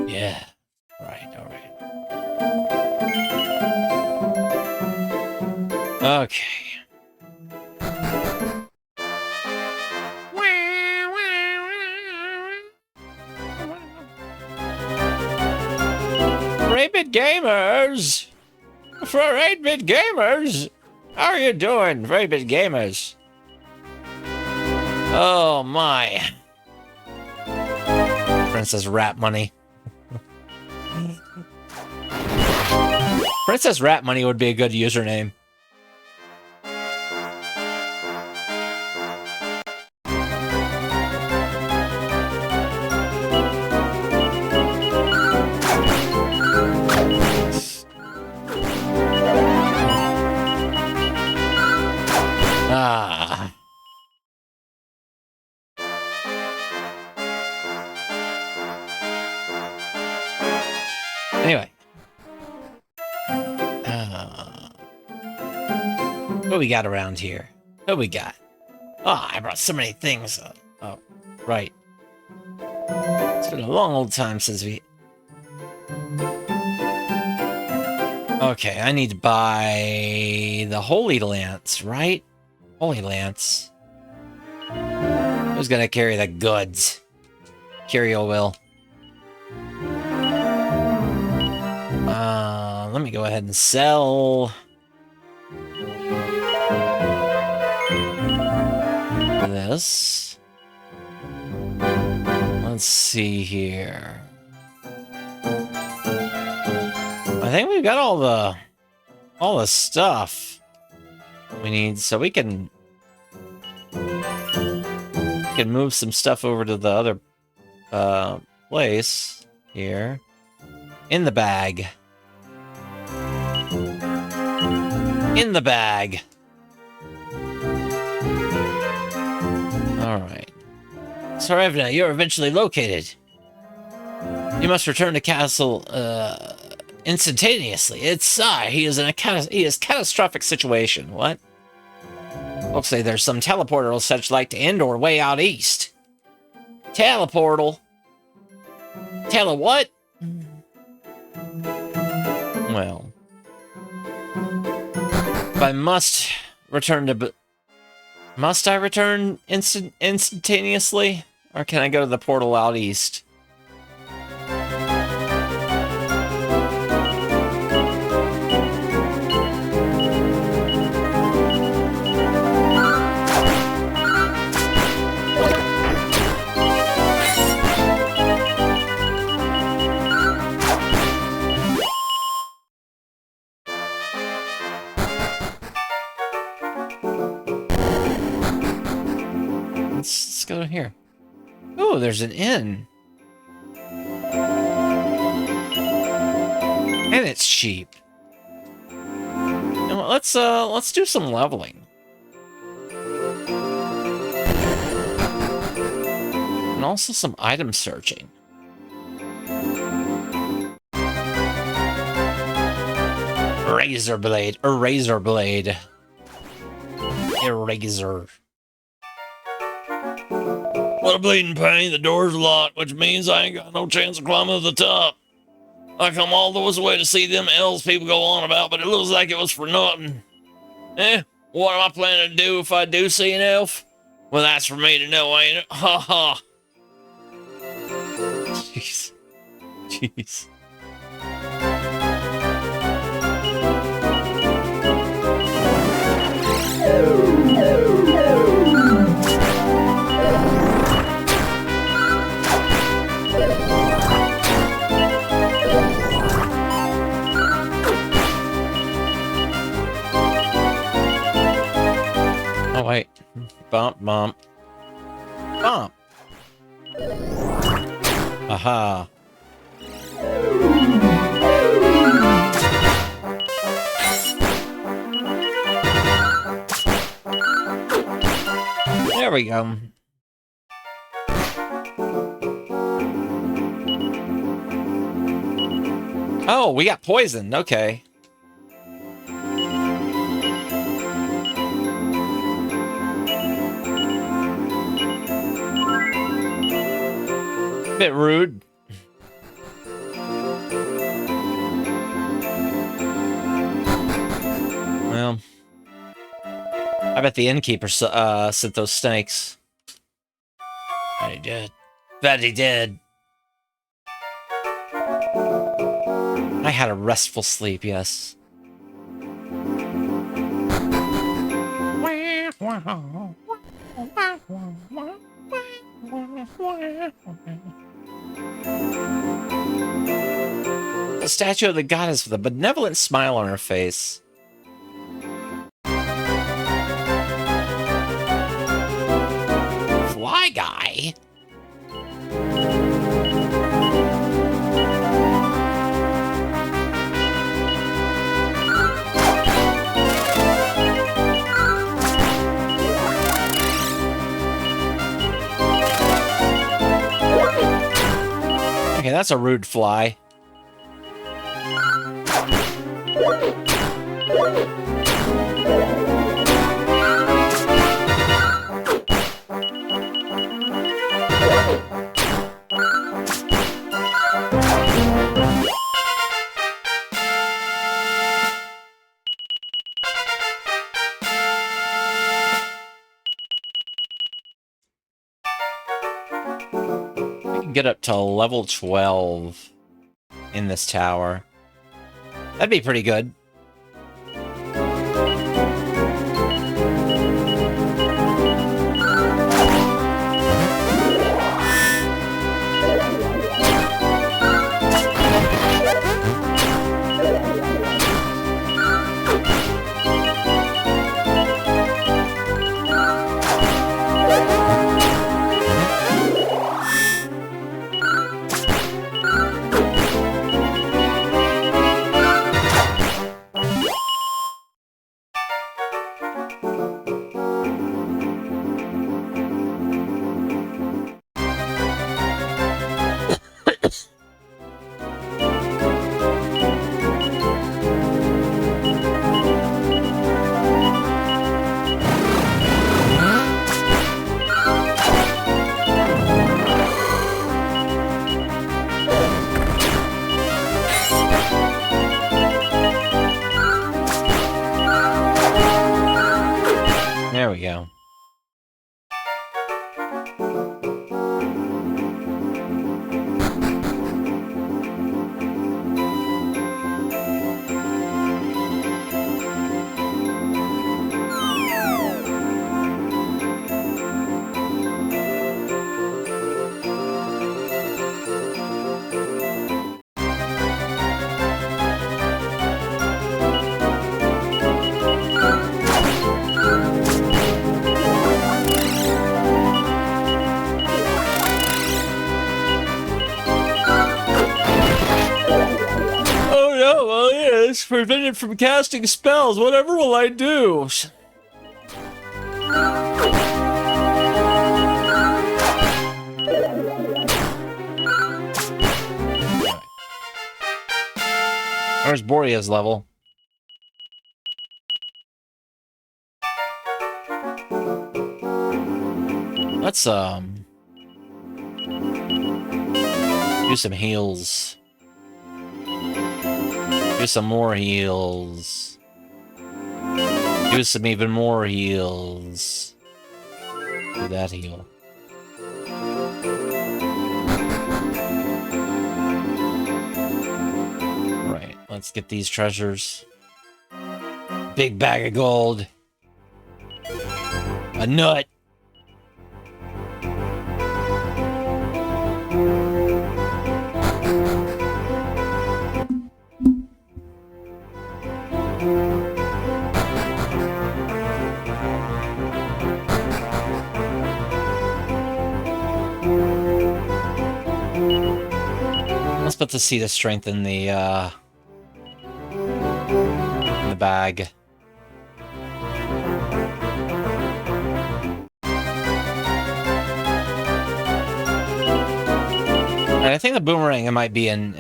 Yeah. Right, all right. Okay. For 8-bit gamers! For 8-bit gamers! How are you doing, for 8-bit gamers? Oh my. Princess Rat Money. Princess Rat Money would be a good username. Ah. Anyway. What we got around here? What we got? Oh, I brought so many things. Oh, right. It's been a long old time since we... Okay, I need to buy the Holy Lance, right? Holy Lance. Who's gonna carry the goods? Curio will. Let me go ahead and sell this. Let's see here. I think we've got all the stuff we need, so we can move some stuff over to the other place here. In the bag. In the bag. Alright. Tsarevna, you're eventually located. You must return to castle instantaneously. It's Sai. He is in a catastrophic situation. What? Looks like there's some teleportal such like to Endor way out east. Teleportal? Tele what? Well, if I must return to... Must I return instantaneously? Or can I go to the portal out east? Let's go here. Oh, there's an inn. And it's cheap. And let's do some leveling. And also some item searching. Razor blade. A razor blade. Eraser. What a bleeding pain. The door's locked, which means I ain't got no chance of climbing to the top. I come all those way to see them elves people go on about, but it looks like it was for nothing. What am I planning to do if I do see an elf? Well, that's for me to know, ain't it? Ha ha. Jeez. Jeez. Oh, wait. Bump, bump. Bump. Aha. There we go. Oh, we got poisoned. Okay. Bit rude. Well, I bet the innkeeper sent those snakes. Bet he did. Bet he did. I had a restful sleep, yes. The statue of the goddess with a benevolent smile on her face. Fly guy? Okay, that's a rude fly. Get up to level 12 in this tower. That'd be pretty good. There we go. Prevented from casting spells. Whatever will I do? Where's Boria's level? Let's do some heals. Do some more heals. Do some even more heals. Do that heal. Right, let's get these treasures. Big bag of gold. A nut. Let's put the seed of strength in the bag. And I think the boomerang might be in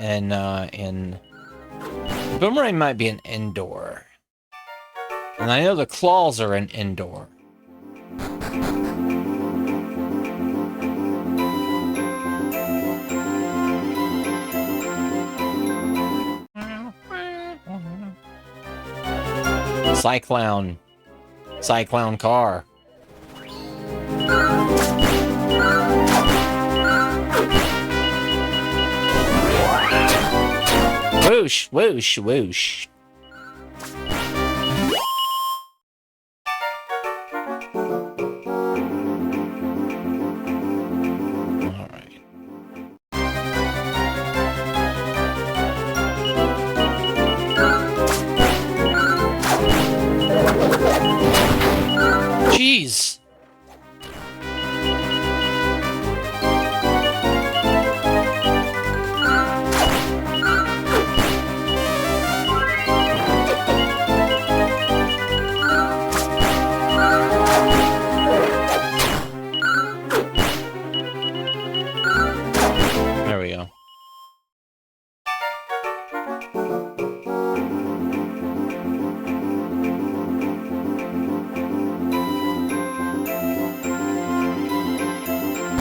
boomerang might be an indoor. And I know the claws are an indoor. Cyclone. Cyclone car. Whoosh, whoosh, whoosh. Alright. Jeez. There we go.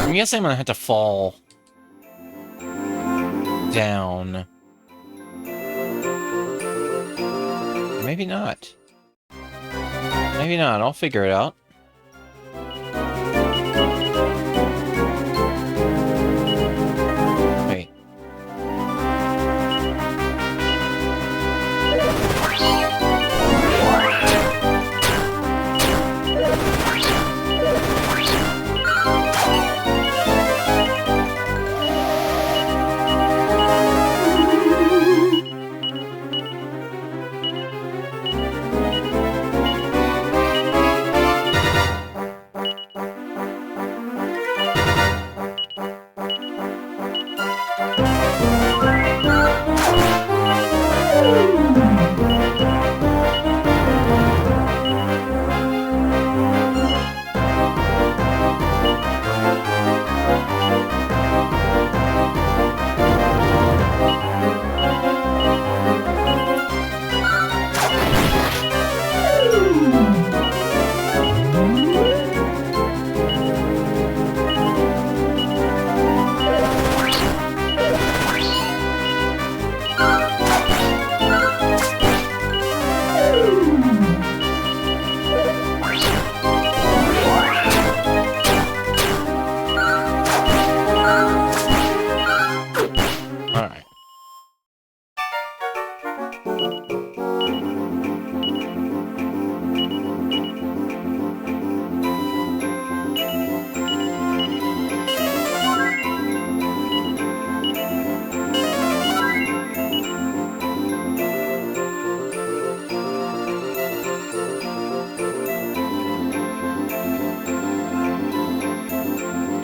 I guess I'm gonna have to fall down. Maybe not. Maybe not. I'll figure it out. Wait.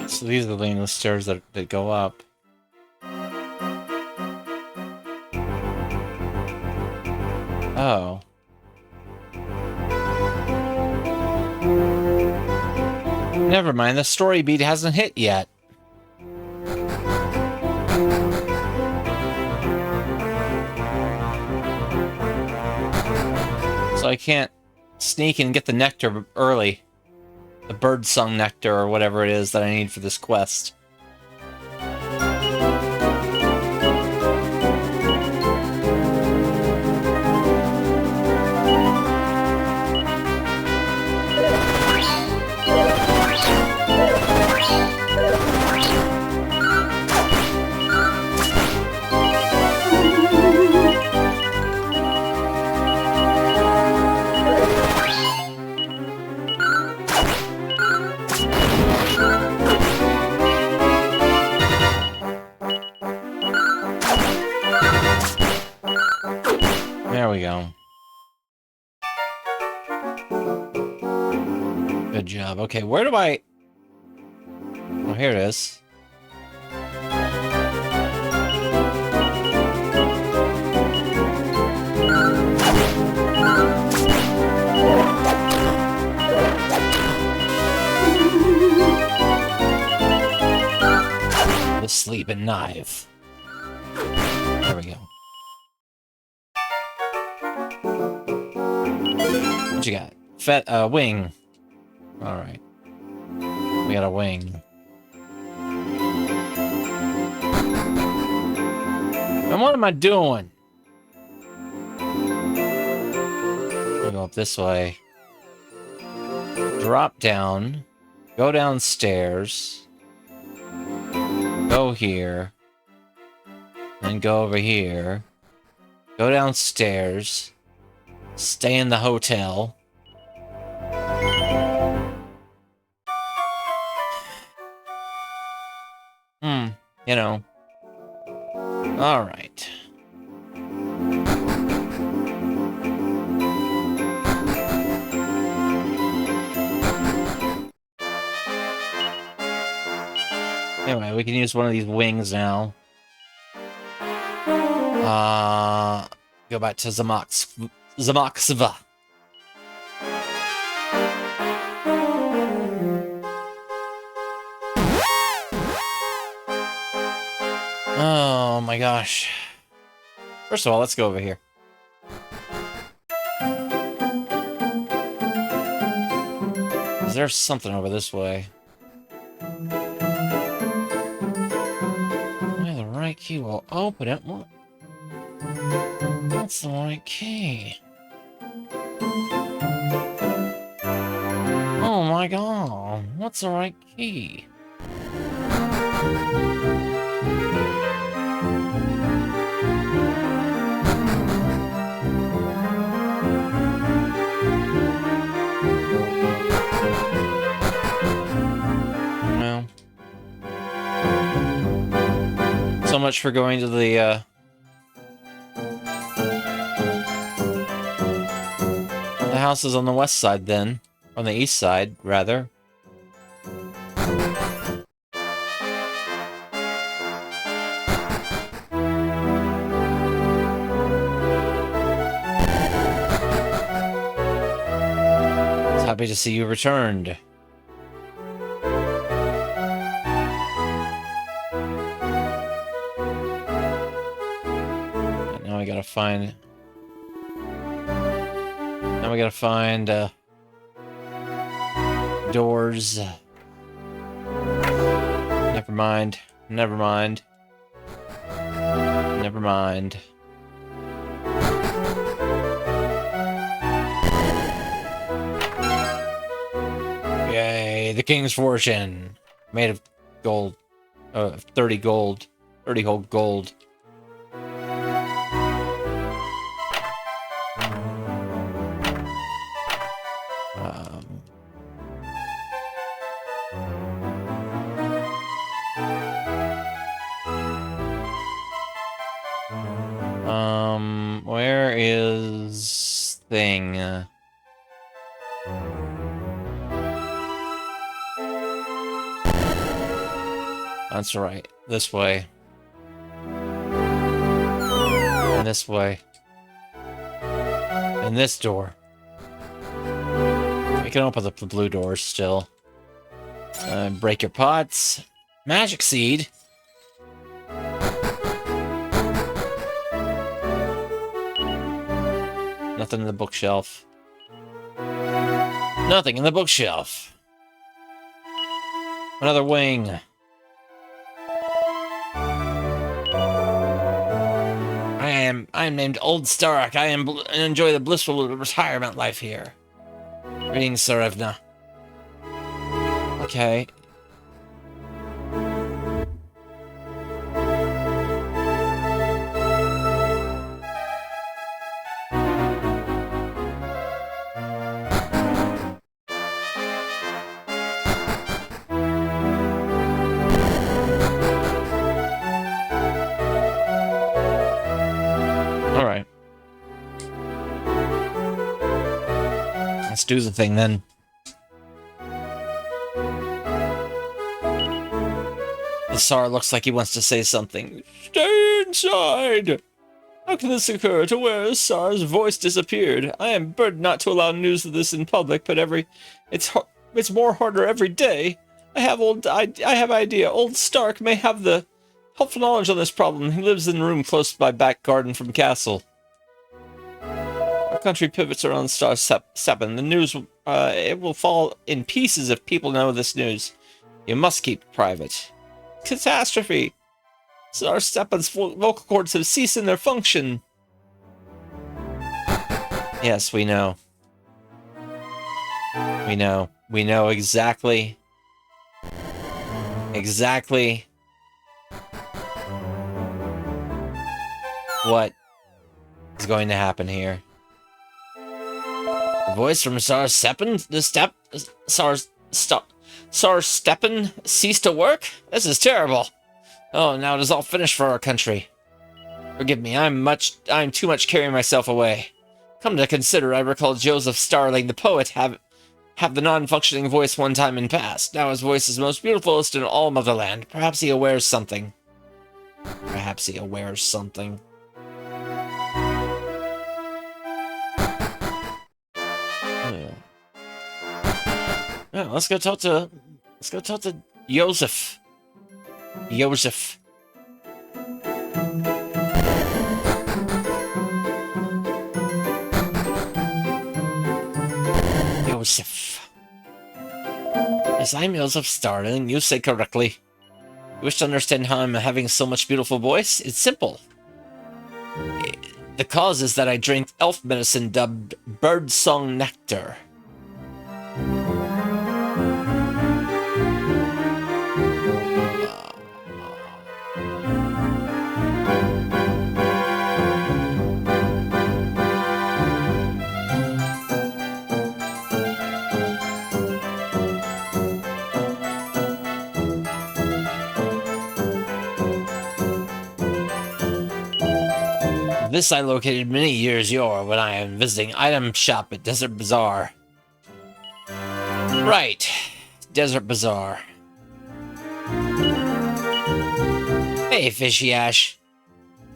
So these are the stairs that go up. Oh. Never mind, the story beat hasn't hit yet. So I can't sneak and get the nectar early. The bird-sung nectar, or whatever it is that I need for this quest. There we go. Good job. Okay, where do I... Oh, here it is. The sleeping knife. There we go. What you got? Wing. Alright. We got a wing. And what am I doing? Look at go up this way. Drop down. Go downstairs. Go here. Then go over here. Go downstairs. Stay in the hotel. You know. Alright. Anyway, we can use one of these wings now. Go back to Zamaksva. Oh my gosh. First of all, let's go over here. Is there something over this way? The right key will open it. What? That's the right key. Oh my god. What's the right key? So much for going to the houses on the west side then. On the east side, rather. Happy to see you returned. Now we gotta find... Now we gotta find, doors. Never mind. Never mind. Never mind. Yay, the king's fortune. Made of gold. 30 gold. 30 whole gold. Where is thing? That's right. This way. And this way. And this door. We can open up the blue doors still. Break your pots. Magic seed. Nothing in the bookshelf. Nothing in the bookshelf. Another wing. I am named Old Stark. I enjoy the blissful retirement life here. Greetings, Sarevna. Okay. Let's do the thing then. The Tsar looks like he wants to say something. Stay inside! How can this occur to where Tsar's voice disappeared? I am burdened not to allow news of this in public, but it's more harder every day. I have idea. Old Stark may have the helpful knowledge on this problem. He lives in a room close by back garden from castle. Our country pivots around Star 7. The news, it will fall in pieces if people know this news. You must keep it private. Catastrophe! Star Stepan's vocal cords have ceased in their function. Yes, we know. We know. We know exactly what is going to happen here. The voice from Sar Steppen ceased to work? This is terrible. Oh, now it is all finished for our country. Forgive me, I'm too much carrying myself away. Come to consider, I recall Joseph Starling, the poet, have the non-functioning voice one time in past. Now his voice is most beautifulest in all Motherland. Perhaps he awares something. Perhaps he awares something. Yeah, let's go talk to Joseph. Joseph. Yes, I'm Joseph Starling. You say correctly. You wish to understand how I'm having so much beautiful voice? It's simple. The cause is that I drink elf medicine dubbed birdsong nectar. This I located many years yore when I am visiting item shop at Desert Bazaar. Right, Desert Bazaar. Hey, Fishy Ash.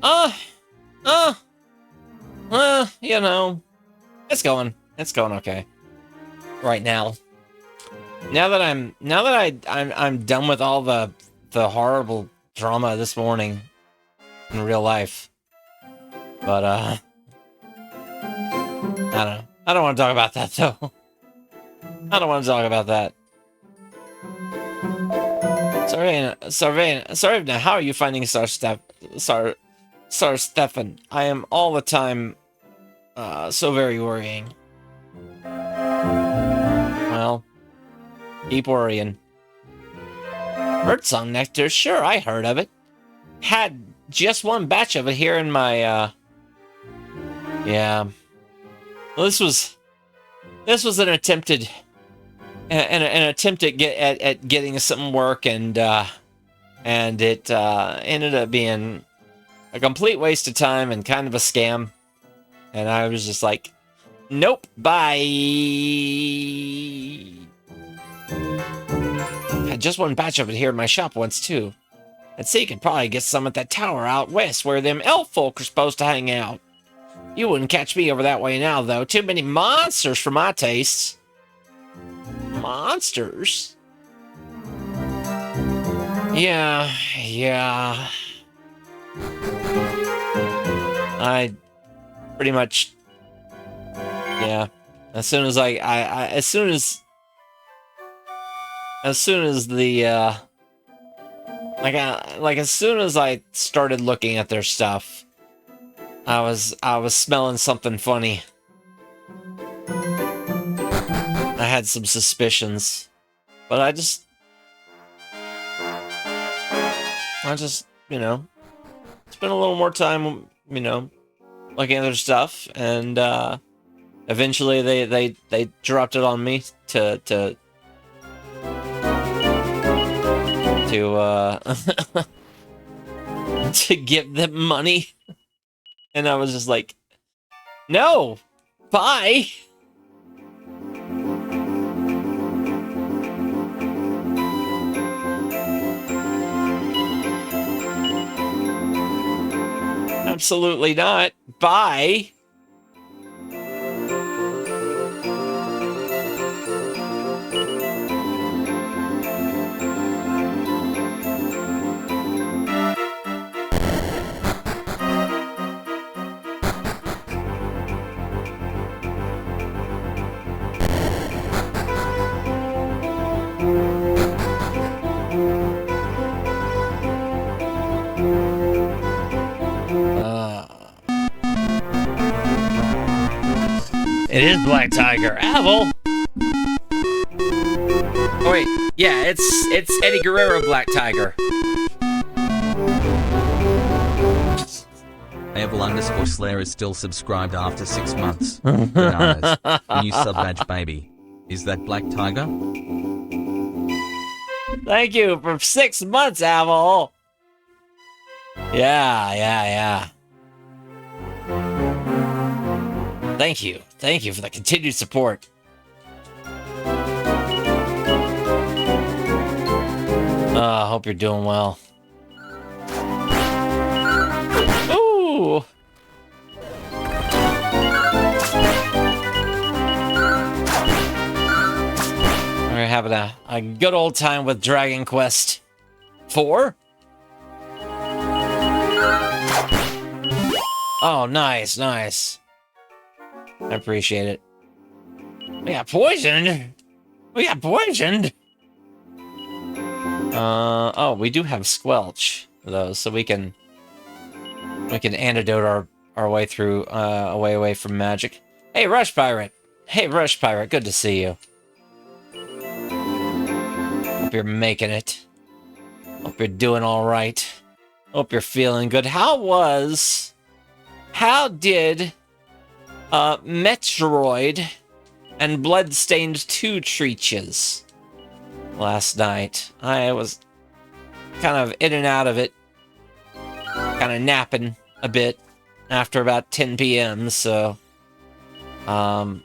You know, it's going okay. Right now. Now that I'm done with all the horrible drama this morning in real life. But, I don't know. I don't want to talk about that, though. I don't want to talk about that. Sarvena, how are you finding Sar Stefan? I am all the time, so very worrying. Well, keep worrying. Birdsong nectar? Sure, I heard of it. Had just one batch of it here in my, yeah. Well, this was an attempted at getting some work, and it ended up being a complete waste of time and kind of a scam. And I was just like, nope, bye. Had just one batch of it here in my shop once too. I'd say you could probably get some at that tower out west where them elf folk are supposed to hang out. You wouldn't catch me over that way now, though. Too many monsters for my tastes. Monsters? Yeah. I pretty much, yeah. As soon as as soon as I started looking at their stuff, I was smelling something funny. I had some suspicions, but I just, you know, spent a little more time, you know, looking at their stuff, and eventually they dropped it on me to to give them money. And I was just like, no, bye. Absolutely not. Bye. It is Black Tiger. Avel! Oh wait, yeah, it's Eddie Guerrero Black Tiger. Evel_Slayer is still subscribed after 6 months. Bananas. New sub badge, baby. Is that Black Tiger? Thank you for 6 months, Avel. Yeah. Thank you for the continued support. I hope you're doing well. Ooh. We're having a good old time with Dragon Quest 4. Oh, nice. I appreciate it. We got poisoned. Oh, we do have Squelch, though, so we can antidote our way through, away from magic. Hey, Rush Pirate, good to see you. Hope you're making it. Hope you're doing all right. Hope you're feeling good. How did Metroid and Bloodstained 2 treat yous last night? I was kind of in and out of it, kind of napping a bit after about 10 p.m. So, so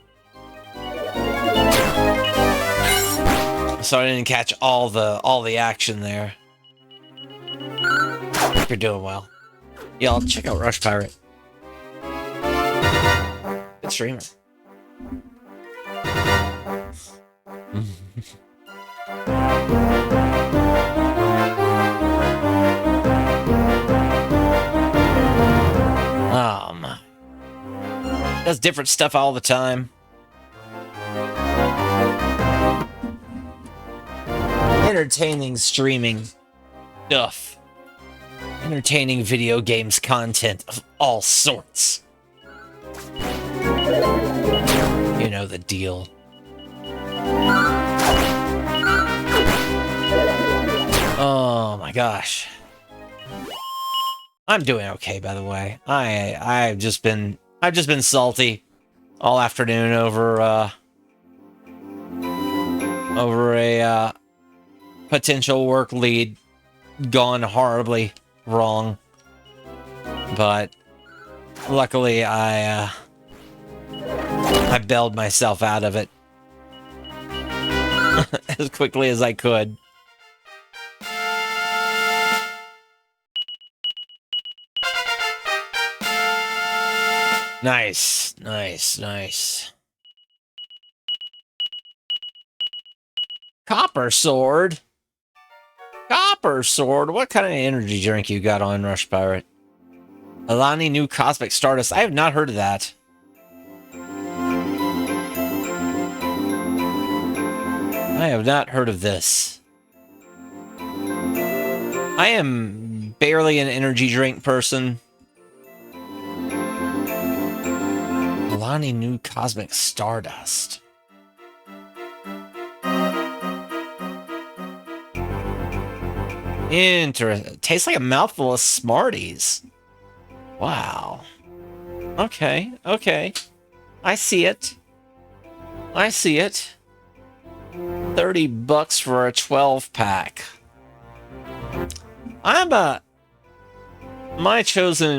I didn't catch all the action there. Hope you're doing well. Y'all check out Rush Pirate. Good streamer. Oh my. Does different stuff all the time. Entertaining streaming stuff. Entertaining video games content of all sorts. You know the deal. Oh my gosh. I'm doing okay, by the way. I've just been salty all afternoon over a potential work lead gone horribly wrong. But luckily I bailed myself out of it as quickly as I could. Nice. Copper Sword? What kind of energy drink you got on, Rush Pirate? Alani New Cosmic Stardust. I have not heard of that. I have not heard of this. I am barely an energy drink person. Alani New Cosmic Stardust. Interesting. Tastes like a mouthful of Smarties. Wow. Okay. I see it. $30 for a 12-pack.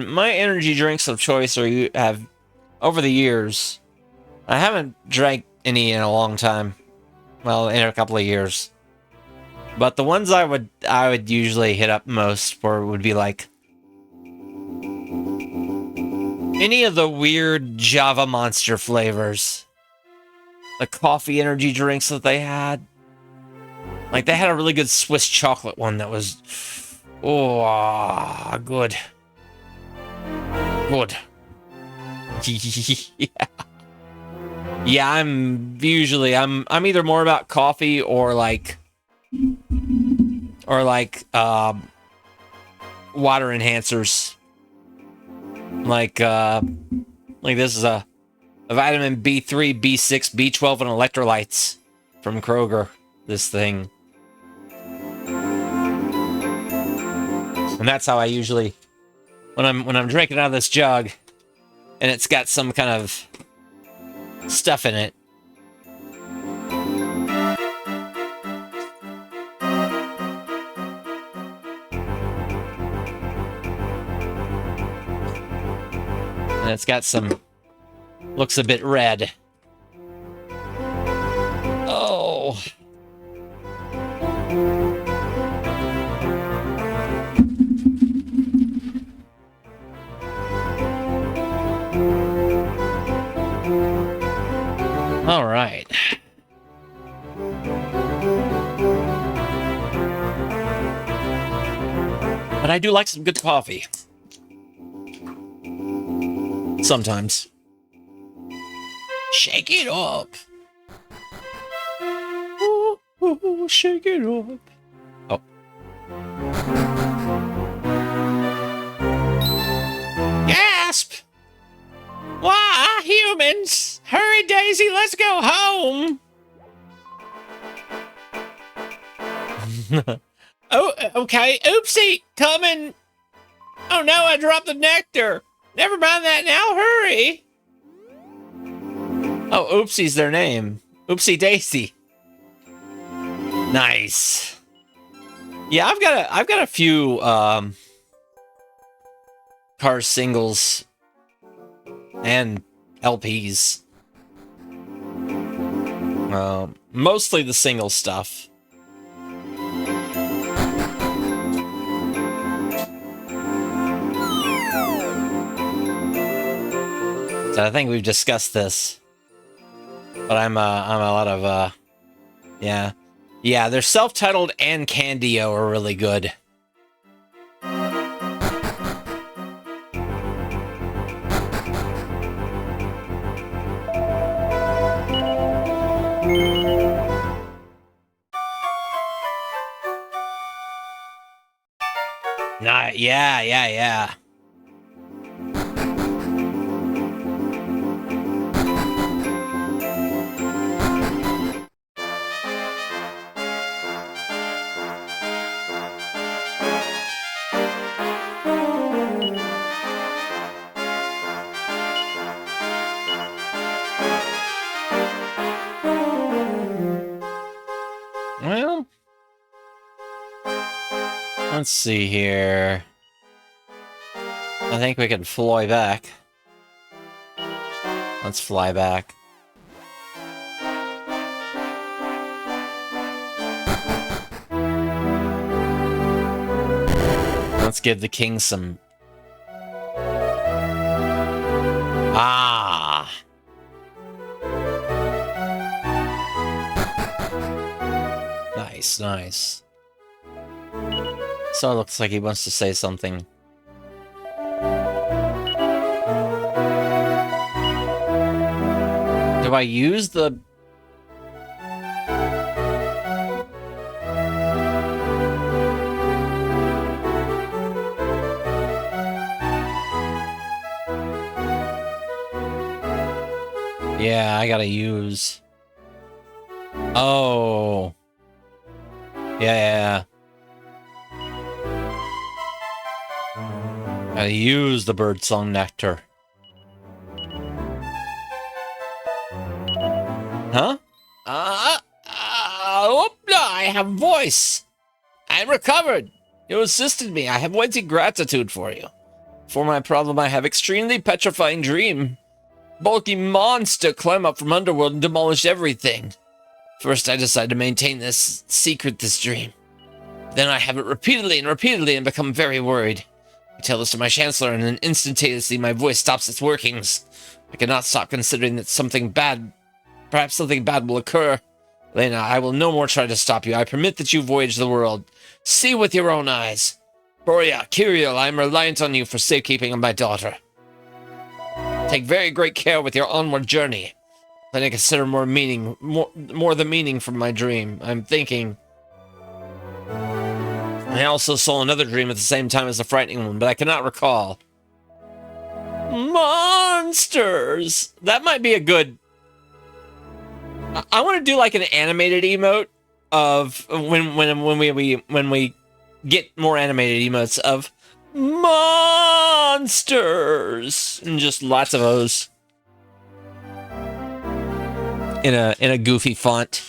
My energy drinks of choice have over the years. I haven't drank any in a long time. Well, in a couple of years. But the ones I would usually hit up most would be like any of the weird Java Monster flavors. The coffee energy drinks that they had. Like they had a really good Swiss chocolate one that was good. Yeah, I'm either more about coffee or like water enhancers. Like this is a vitamin B3, B6, B12, and electrolytes from Kroger. This thing. And that's how I usually, when I'm drinking out of this jug, and it's got some kind of stuff in it. And it's got some, looks a bit red. Oh. All right. But I do like some good coffee. Sometimes. Shake it up. Ooh, ooh, shake it up. Oh. Gasp! Why, humans? Hurry, Daisy, let's go home. Oh, okay. Oopsie, coming. Oh no, I dropped the nectar. Never mind that now, hurry. Oh, Oopsie's their name. Oopsie Daisy. Nice. Yeah, I've got a few Cars singles and LPs. Mostly the single stuff. So I think we've discussed this, but I'm a lot of yeah, they're self-titled and Candio are really good. Nah, yeah. Well, let's see here. I think we can fly back. Let's fly back. Let's give the king some... Ah! Nice. So it looks like he wants to say something. Do I use the... Yeah, I gotta use... Oh... Yeah. Gotta use the birdsong nectar. Huh? I have a voice. I'm recovered. You assisted me. I have waiting gratitude for you. For my problem, I have extremely petrifying dream. Bulky monster climb up from underworld and demolish everything. First, I decide to maintain this secret, this dream. Then I have it repeatedly and become very worried. I tell this to my chancellor, and then instantaneously my voice stops its workings. I cannot stop considering that perhaps something bad will occur. Lena, I will no more try to stop you. I permit that you voyage the world. See with your own eyes. Boria, Kiriel, I am reliant on you for safekeeping of my daughter. Take very great care with your onward journey. Then I consider more the meaning from my dream. I'm thinking... I also saw another dream at the same time as the frightening one, but I cannot recall. Monster! monsters. That might be a good. I want to do like an animated emote of when we get more animated emotes of monsters and just lots of those in a goofy font.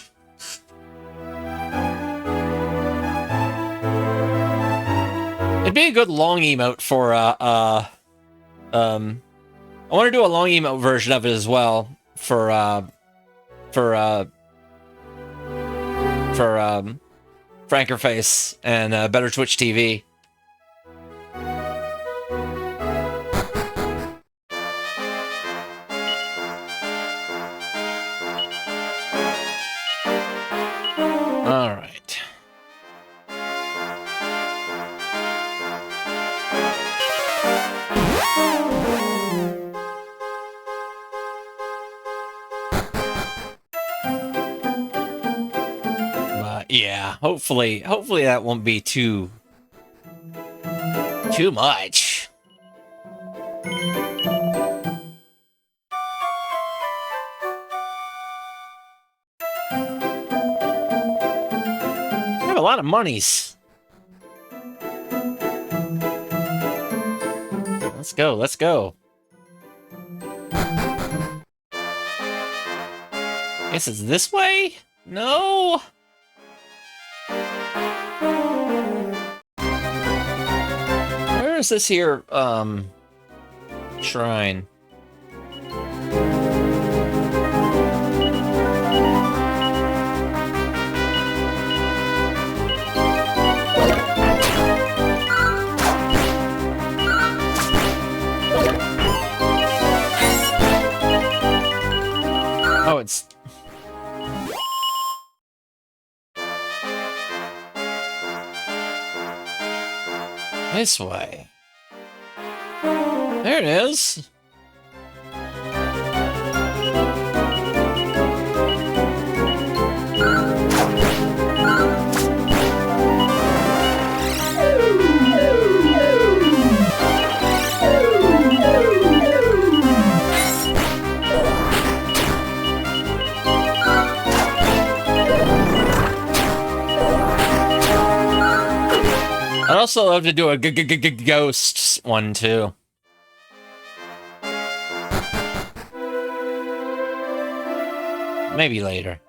It'd be a good long emote for I want to do a long emote version of it as well for Frankerface and Better Twitch TV. All right. Yeah, hopefully that won't be too much. I have a lot of monies. Let's go, let's go. Guess it's this way? No. Where is this here, shrine? Oh, it's... this way. There it is. I'd also love to do a ghost one too. Maybe later.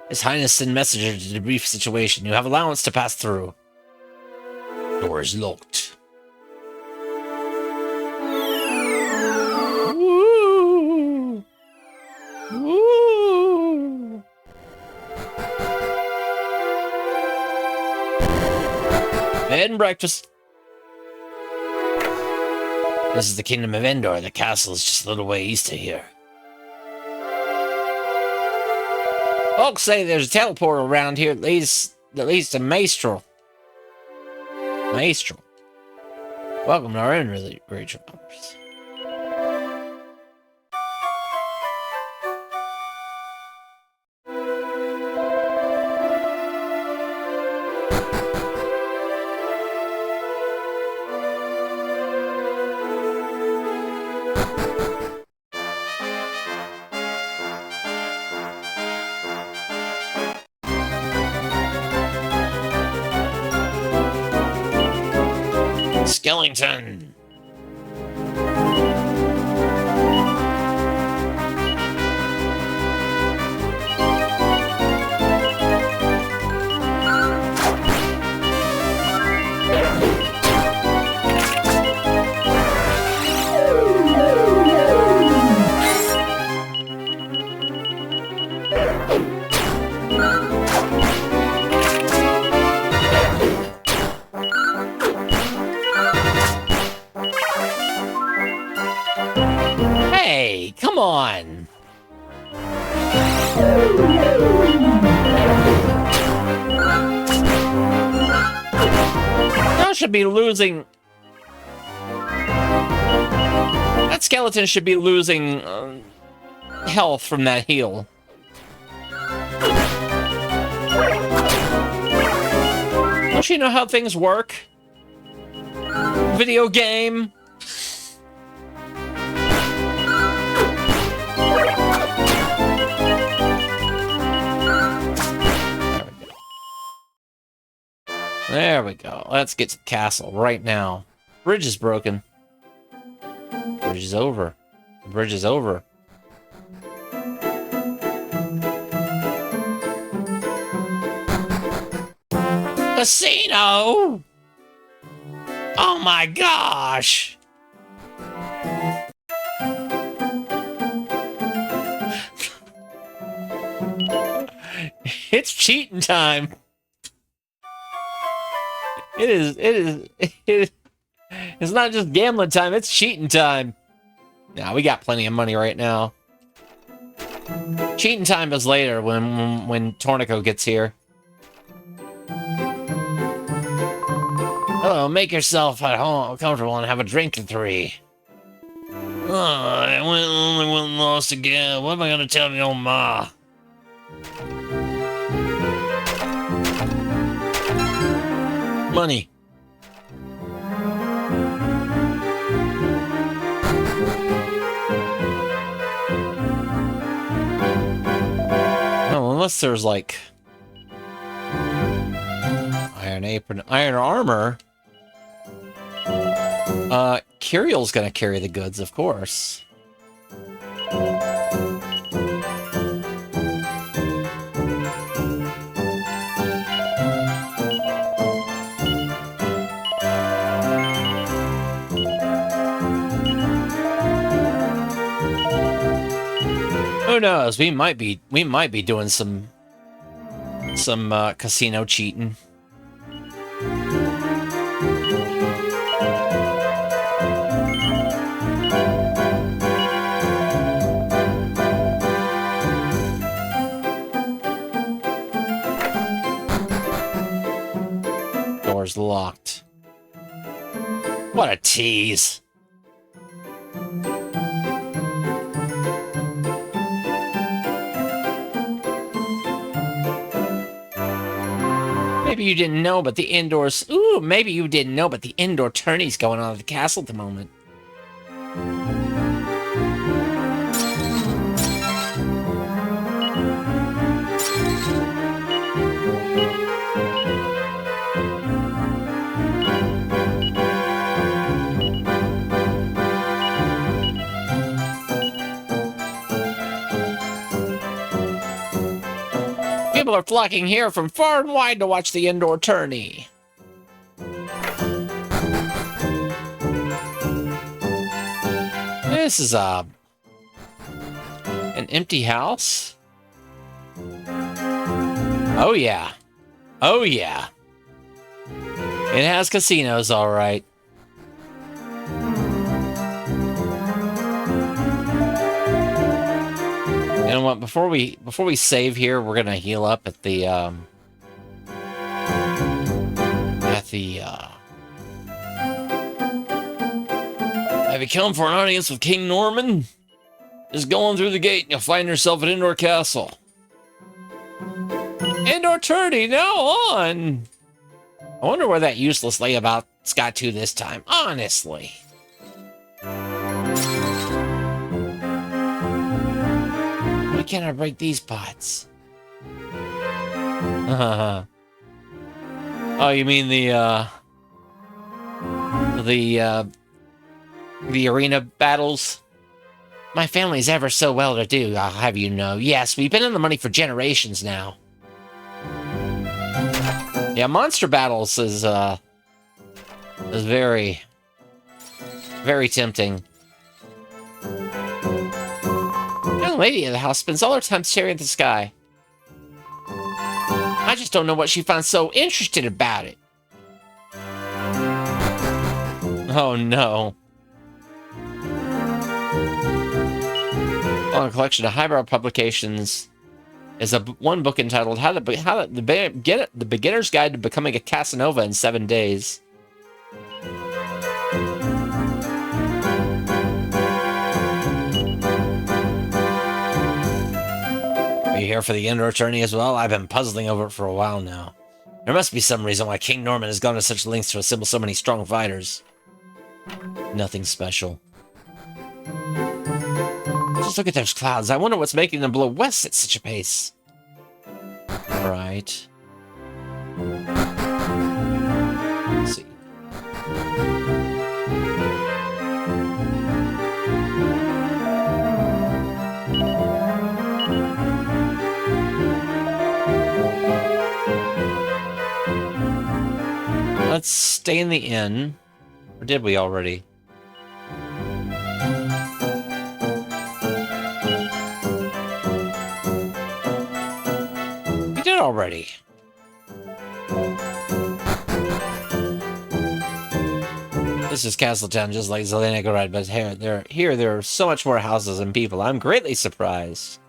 His Highness sent messenger to debrief situation. You have allowance to pass through. Door is locked. Woo! Woo! Bed and breakfast. This is the Kingdom of Endor. The castle is just a little way east of here. Folks say there's a teleporter around here that leads to Maestral. Maestral. Welcome to our own region. Skellington. Hey, come on. I should be losing. That skeleton should be losing health from that heal. Don't you know how things work? Video game. There we go. Let's get to the castle right now. Bridge is broken. Bridge is over. The bridge is over. Casino! Oh my gosh! It's cheating time. It's not just gambling time, it's cheating time. Nah, we got plenty of money right now. Cheating time is later when Tornico gets here. Hello, make yourself at home comfortable and have a drink or three. Oh, I only went and lost again. What am I gonna tell me, old ma? Money. Well, unless there's like iron apron, iron armor. Curiel's gonna carry the goods, of course. Who knows? We might be doing some casino cheating. Door's locked. What a tease. Maybe you didn't know, but the indoors... Ooh, maybe you didn't know, but the indoor tourney's going on at the castle at the moment. People are flocking here from far and wide to watch the indoor tourney. This is an empty house. Oh yeah. Oh yeah. It has casinos, all right. You know what? Before we save here, we're gonna heal up at the Have you come for an audience with King Norman? Just go on through the gate and you'll find yourself at Indoor Castle. Indoor tourney now on. I wonder where that useless layabout's got to this time. Honestly. Why can't I break these pots? Oh, you mean the arena battles? My family's ever so well to do, I'll have you know. Yes, we've been in the money for generations now. Yeah, monster battles is very, very tempting. The young lady of the house spends all her time staring at the sky. I just don't know what she found so interesting about it. Oh no. On a collection of highbrow publications is one book entitled The Beginner's Guide to Becoming a Casanova in 7 Days. Are you here for the indoor tourney as well? I've been puzzling over it for a while now. There must be some reason why King Norman has gone to such lengths to assemble so many strong fighters. Nothing special. Just look at those clouds. I wonder what's making them blow west at such a pace. Right. Let's see. Let's stay in the inn. Or did we already? We did already. This is Castletown, just like Zelenigorod, but here there are so much more houses and people. I'm greatly surprised.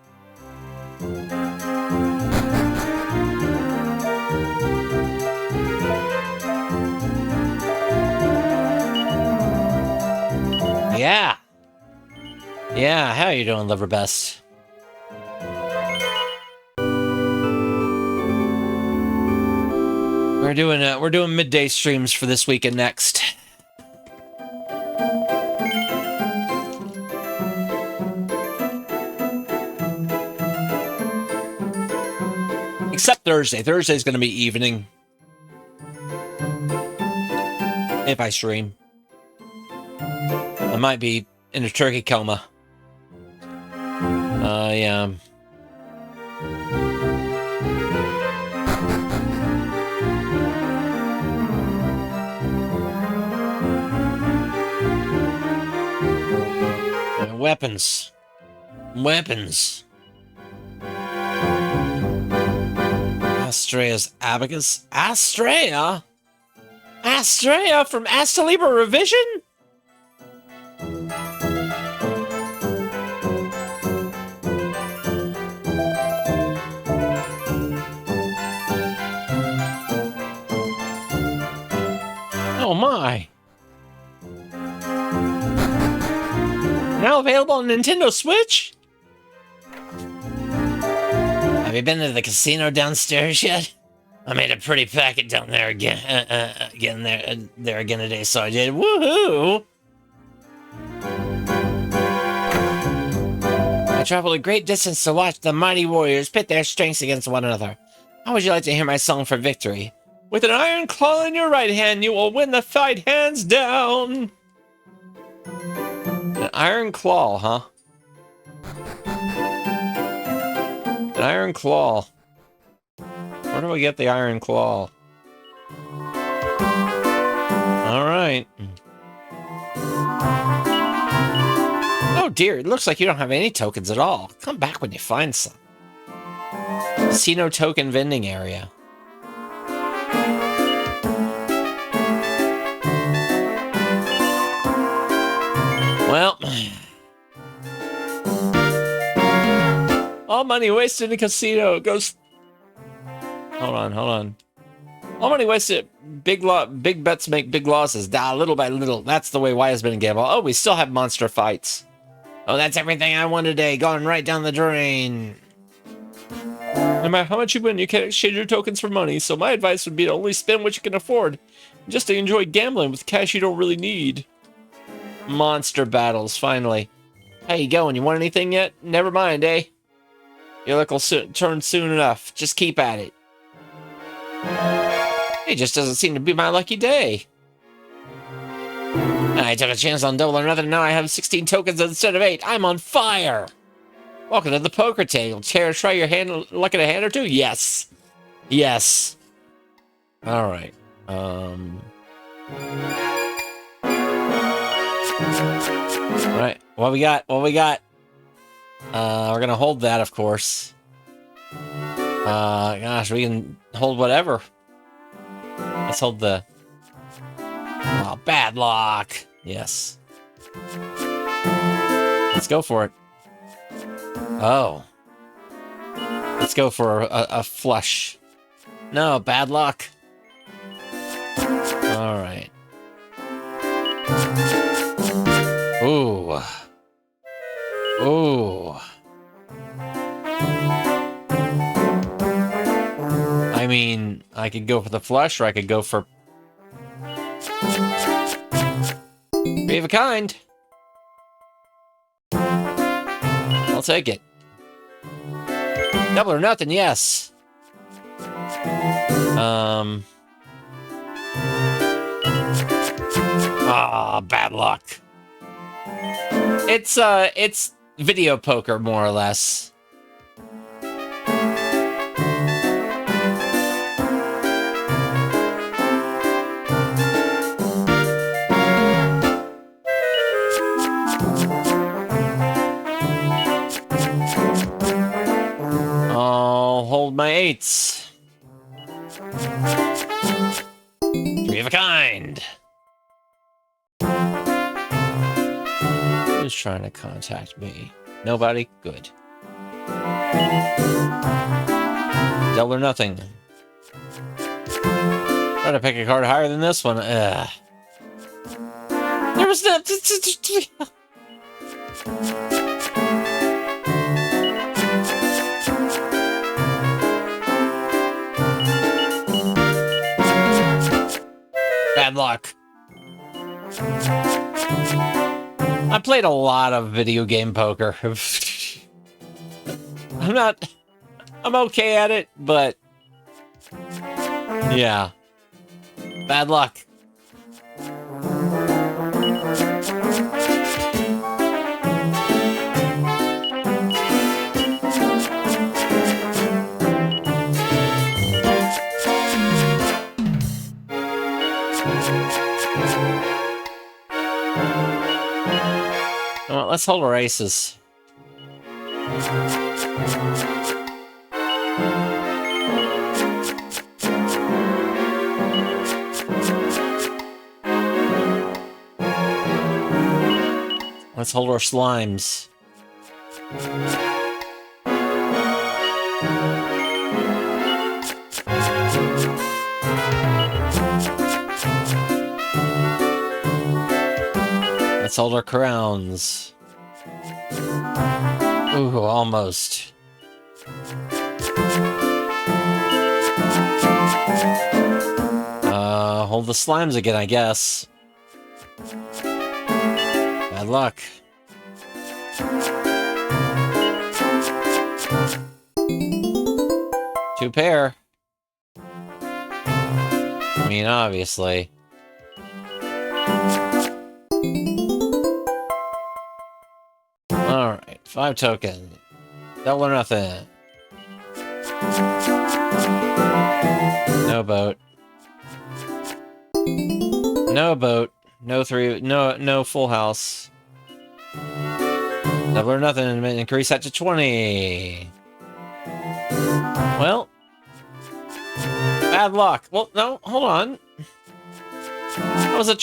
Yeah. Yeah, how are you doing, Liverbest? We're doing midday streams for this week and next. Except Thursday. Thursday's going to be evening. If I stream. I might be in a turkey coma. Yeah. Weapons. Weapons. Astrea's abacus. Astrea? Astrea from Astalibra Revision? Oh my. Now available on Nintendo Switch? Have you been to the casino downstairs yet? I made a pretty packet down there again there again today, so I did. Woohoo! I traveled a great distance to watch the mighty warriors pit their strengths against one another. How would you like to hear my song for victory? With an iron claw in your right hand, you will win the fight hands down. An iron claw, huh? An iron claw. Where do we get the iron claw? Alright. Oh dear, it looks like you don't have any tokens at all. Come back when you find some. See no token vending area. Well, all money wasted in a casino goes. Hold on. All money wasted. Big bets make big losses. Little by little. That's the way Why has been a gamble. Oh, we still have monster fights. Oh, that's everything I won today. Gone right down the drain. No matter how much you win, you can't exchange your tokens for money. So my advice would be to only spend what you can afford, just to enjoy gambling with cash you don't really need. Monster battles, finally. How you going? You want anything yet? Never mind, eh? Your luck will turn soon enough. Just keep at it. It just doesn't seem to be my lucky day. I took a chance on double or nothing. Now I have 16 tokens instead of 8. I'm on fire. Welcome to the poker table. Care to try your luck in a hand or two? Yes. Yes. All right. Alright, what we got? We're gonna hold that, of course. Gosh, we can hold whatever. Let's hold the... Oh, bad luck! Yes. Let's go for it. Oh. Let's go for a flush. No, bad luck. Alright. Ooh. Ooh. I mean, I could go for the flush, or I could go for... Three of a kind. I'll take it. Double or nothing, yes. Ah, bad luck. It's video poker, more or less. I'll hold my 8s. 3 of a kind. Who's trying to contact me? Nobody? Good. Double or nothing. Try to pick a card higher than this one. Ugh. There was no... Bad luck. I played a lot of video game poker. I'm okay at it, but yeah. Bad luck. Well, let's hold our aces. Let's hold our slimes. Let's hold our crowns. Ooh, almost. Hold the slimes again, I guess. Bad luck. Two pair. I mean, obviously. Alright, 5 tokens. Double or nothing. No boat. No boat. No 3. No full house. Double or nothing. Increase that to 20. Well. Bad luck. Well, no, hold on. That was a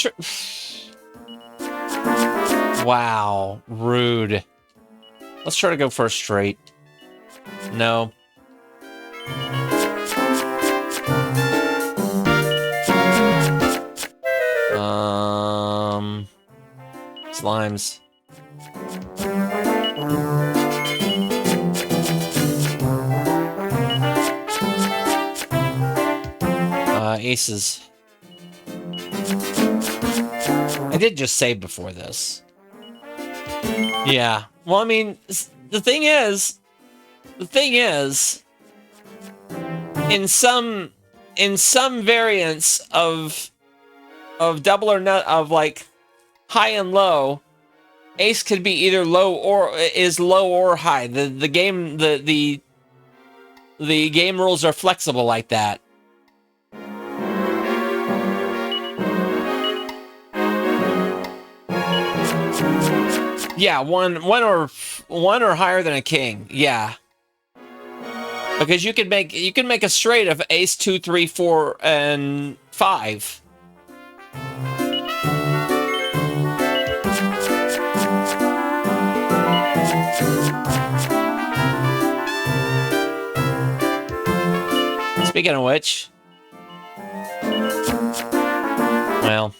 wow. Rude. Let's try to go for a straight. No. Slimes. Aces. I did just save before this. Yeah. Well, I mean, the thing is, in some variants of double or not, of like high and low, ace could be either low or high. The game rules are flexible like that. Yeah, one or higher than a king. Yeah, because you can make a straight of ace 2, 3, 4, and 5. Speaking of which, well.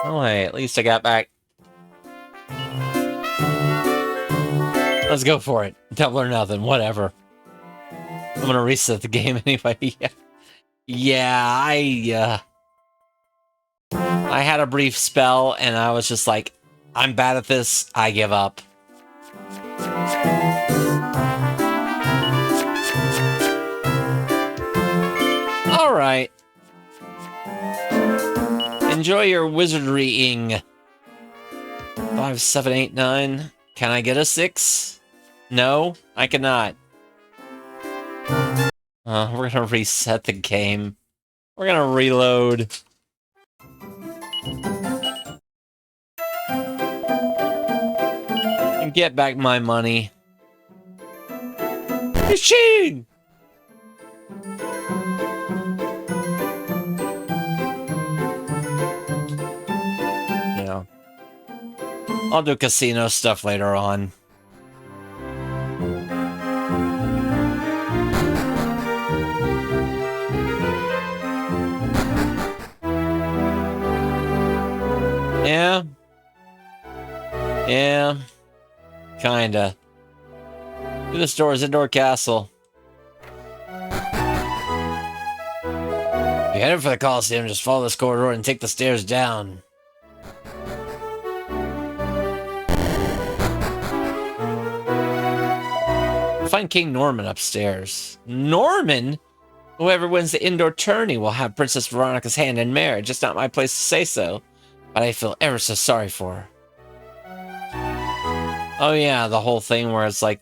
Oh, hey, at least I got back. Let's go for it. Double or nothing, whatever. I'm gonna reset the game anyway. Yeah, I had a brief spell and I was just like, I'm bad at this, I give up. Alright. Enjoy your wizardry-ing. 5, 7, 8, 9. Can I get a 6? No, I cannot. We're gonna reset the game. We're gonna reload. And get back my money. It's cheating! Yeah. I'll do casino stuff later on. Yeah. Yeah. Kinda. To the store's indoor castle. If you're headed for the Coliseum, just follow this corridor and take the stairs down. Find King Norman upstairs. Norman? Whoever wins the indoor tourney will have Princess Veronica's hand in marriage. It's not my place to say so, but I feel ever so sorry for her. Oh yeah, the whole thing where it's like,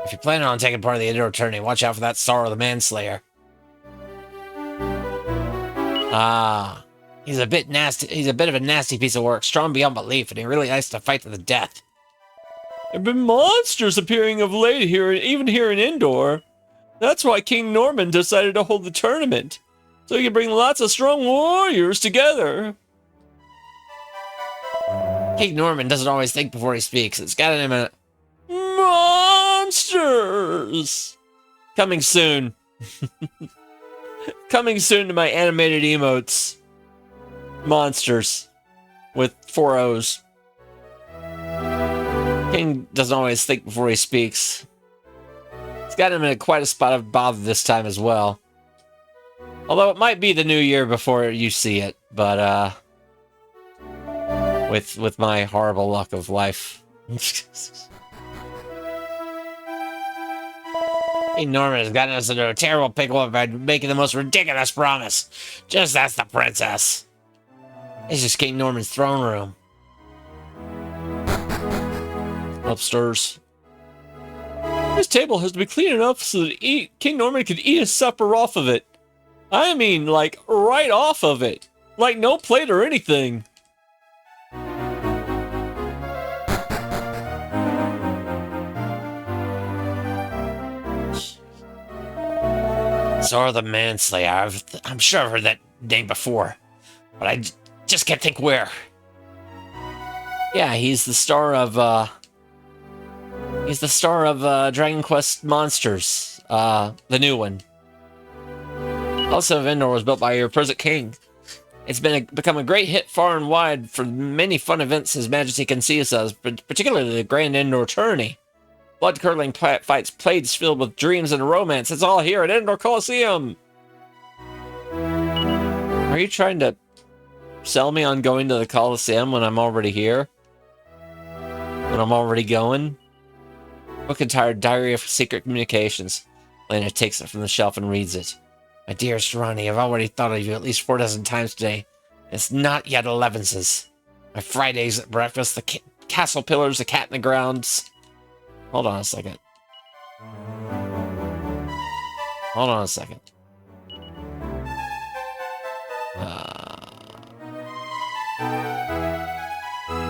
if you're planning on taking part of the indoor tourney, watch out for that Sorrow the Manslayer. Ah, he's a bit nasty. He's a bit of a nasty piece of work, strong beyond belief, and he really likes to fight to the death. There have been monsters appearing of late here, even here in Indoor. That's why King Norman decided to hold the tournament, so he can bring lots of strong warriors together. King Norman doesn't always think before he speaks. It's got him a monsters coming soon. Coming soon to my animated emotes. Monsters with 4 O's. King doesn't always think before he speaks. It's got him in quite a spot of bother this time as well. Although it might be the new year before you see it, but with my horrible luck of life. King Norman has gotten us into a terrible pickle by making the most ridiculous promise. Just ask the princess. This is King Norman's throne room. Upstairs. This table has to be clean enough so that King Norman could eat his supper off of it. I mean, like, right off of it. Like, no plate or anything. Sorrow the Manslayer. I'm sure I've heard that name before, but I just can't think where. Yeah, he's the star of Dragon Quest Monsters, the new one. Also, Vendor was built by your present king. It's become a great hit far and wide for many fun events His Majesty conceives of, particularly the Grand Indoor Tourney. Blood-curdling fights, plays filled with dreams and romance. It's all here at Indoor Coliseum. Are you trying to sell me on going to the Coliseum when I'm already here? When I'm already going? Book entire Diary of Secret Communications. Lena takes it from the shelf and reads it. My dearest Ronnie, I've already thought of you at least 4 dozen times today. It's not yet 11's. My Fridays at breakfast, the castle pillars, the cat in the grounds. Hold on a second. Hold on a second.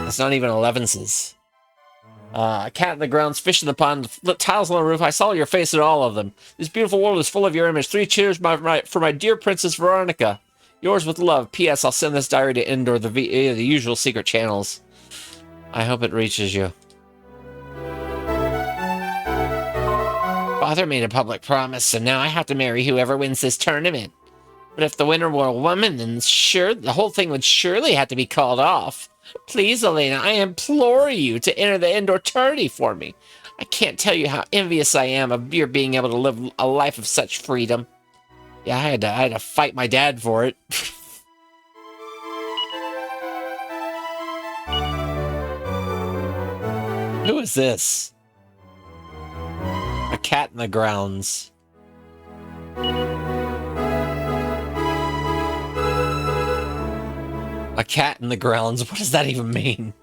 It's not even 11's. Cat in the grounds, fish in the pond, tiles on the roof. I saw your face in all of them. This beautiful world is full of your image. 3 cheers for my dear Princess Veronica. Yours with love. P.S. I'll send this diary to Indoor, the usual secret channels. I hope it reaches you. Father made a public promise, so now I have to marry whoever wins this tournament. But if the winner were a woman, then sure, the whole thing would surely have to be called off. Please, Elena, I implore you to enter the indoor tourney for me. I can't tell you how envious I am of your being able to live a life of such freedom. Yeah, I had to fight my dad for it. Who is this? A cat in the grounds. A cat in the grounds? What does that even mean?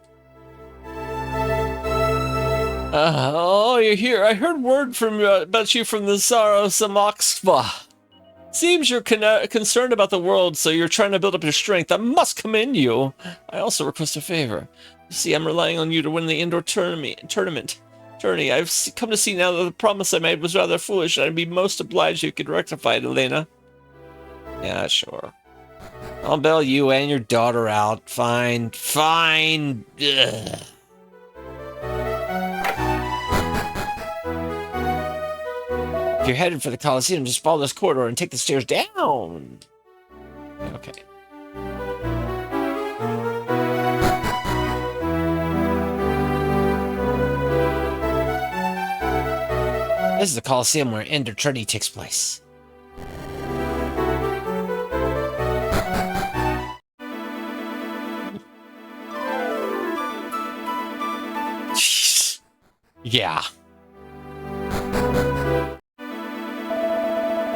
Oh, you're here. I heard word from about you from the Tsar of Samoskva. Seems you're concerned about the world, so you're trying to build up your strength. I must commend you. I also request a favor. You see, I'm relying on you to win the indoor tournament. I've come to see now that the promise I made was rather foolish, and I'd be most obliged if you could rectify it, Elena. Yeah, sure. I'll bail you and your daughter out. Fine. Fine. Ugh. If you're headed for the Coliseum, just follow this corridor and take the stairs down. Okay. This is the Coliseum where Ender Trinity takes place. Yeah.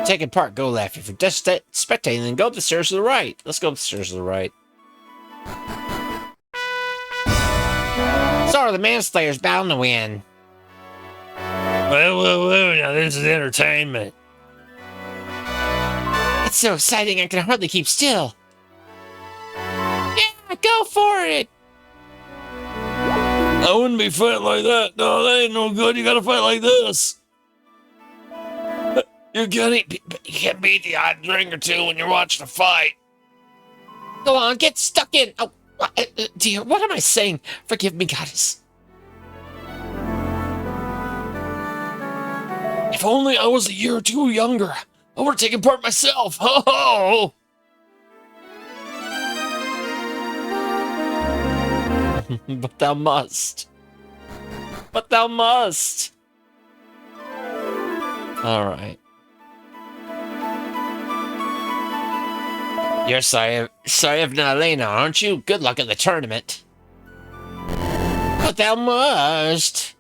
Taking part, go left. If you're just spectating, then go up the stairs to the right. Let's go up the stairs to the right. Sorry, the Manslayer's bound to win. Whoa, now this is entertainment. It's so exciting I can hardly keep still. Yeah, go for it! I wouldn't be fighting like that. No, that ain't no good. You gotta fight like this. You can't beat the odd drink or two when you're watching a fight. Go on, get stuck in. Oh, dear, what am I saying? Forgive me, goddess. If only I was a year or two younger, I would have taken part myself. Ho ho! But thou must. But thou must. All right. You're Tsarevna Elena, aren't you? Good luck at the tournament. But thou must.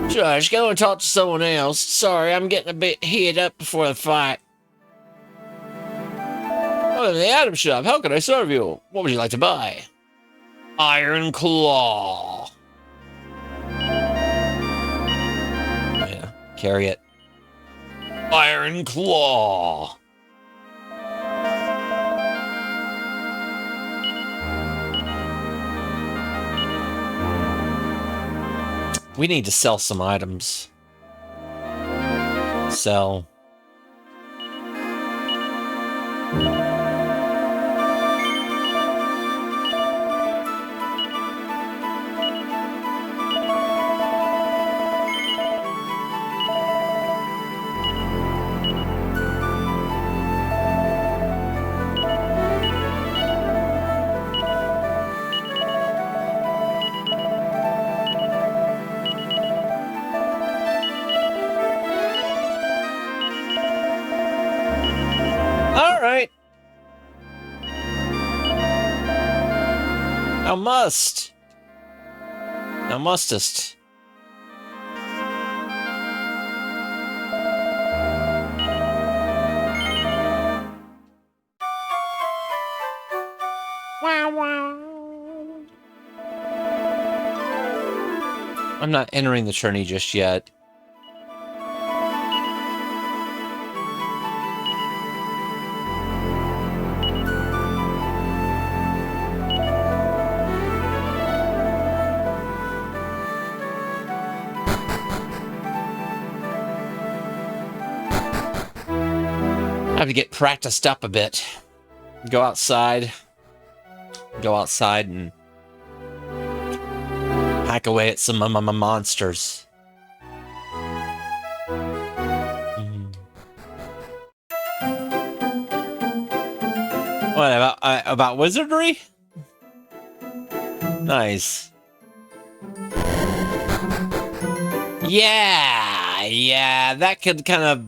Josh, go and talk to someone else. Sorry, I'm getting a bit heated up before the fight. Oh, the item shop. How can I serve you? What would you like to buy? Iron Claw. Yeah, carry it. Iron Claw. We need to sell some items. Sell. Thou must. Thou mustest. I'm not entering the tourney just yet. I have to get practiced up a bit. Go outside and hack away at some monsters. What about wizardry? Yeah, that could kind of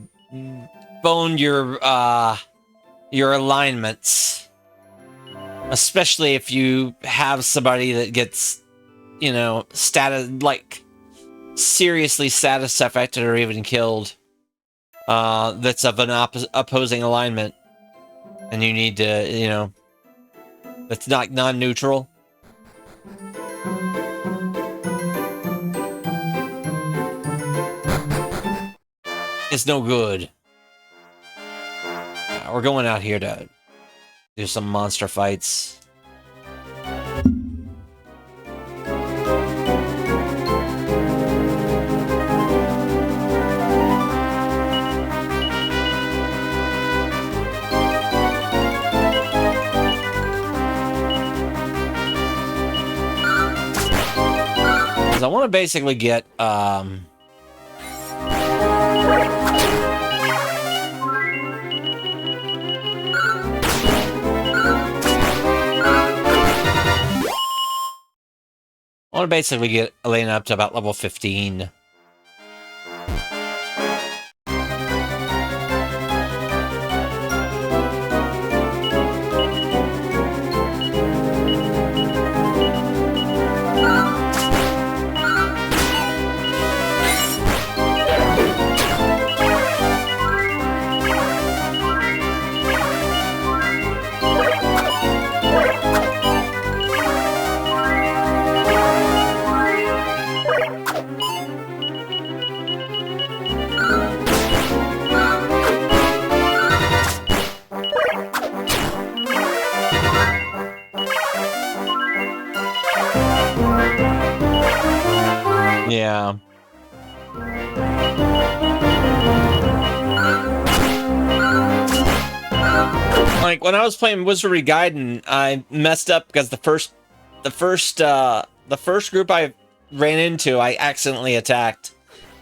bone your alignments, especially if you have somebody that gets, you know, status, like seriously status affected or even killed, that's of an opposing alignment, and you need to, you know, that's not non-neutral. It's no good. We're going out here to do some monster fights. Because I want to basically get, I want to basically get Elena up to about level 15. Yeah. Like when I was playing Wizardry Gaiden, I messed up because the first group I ran into, I accidentally attacked,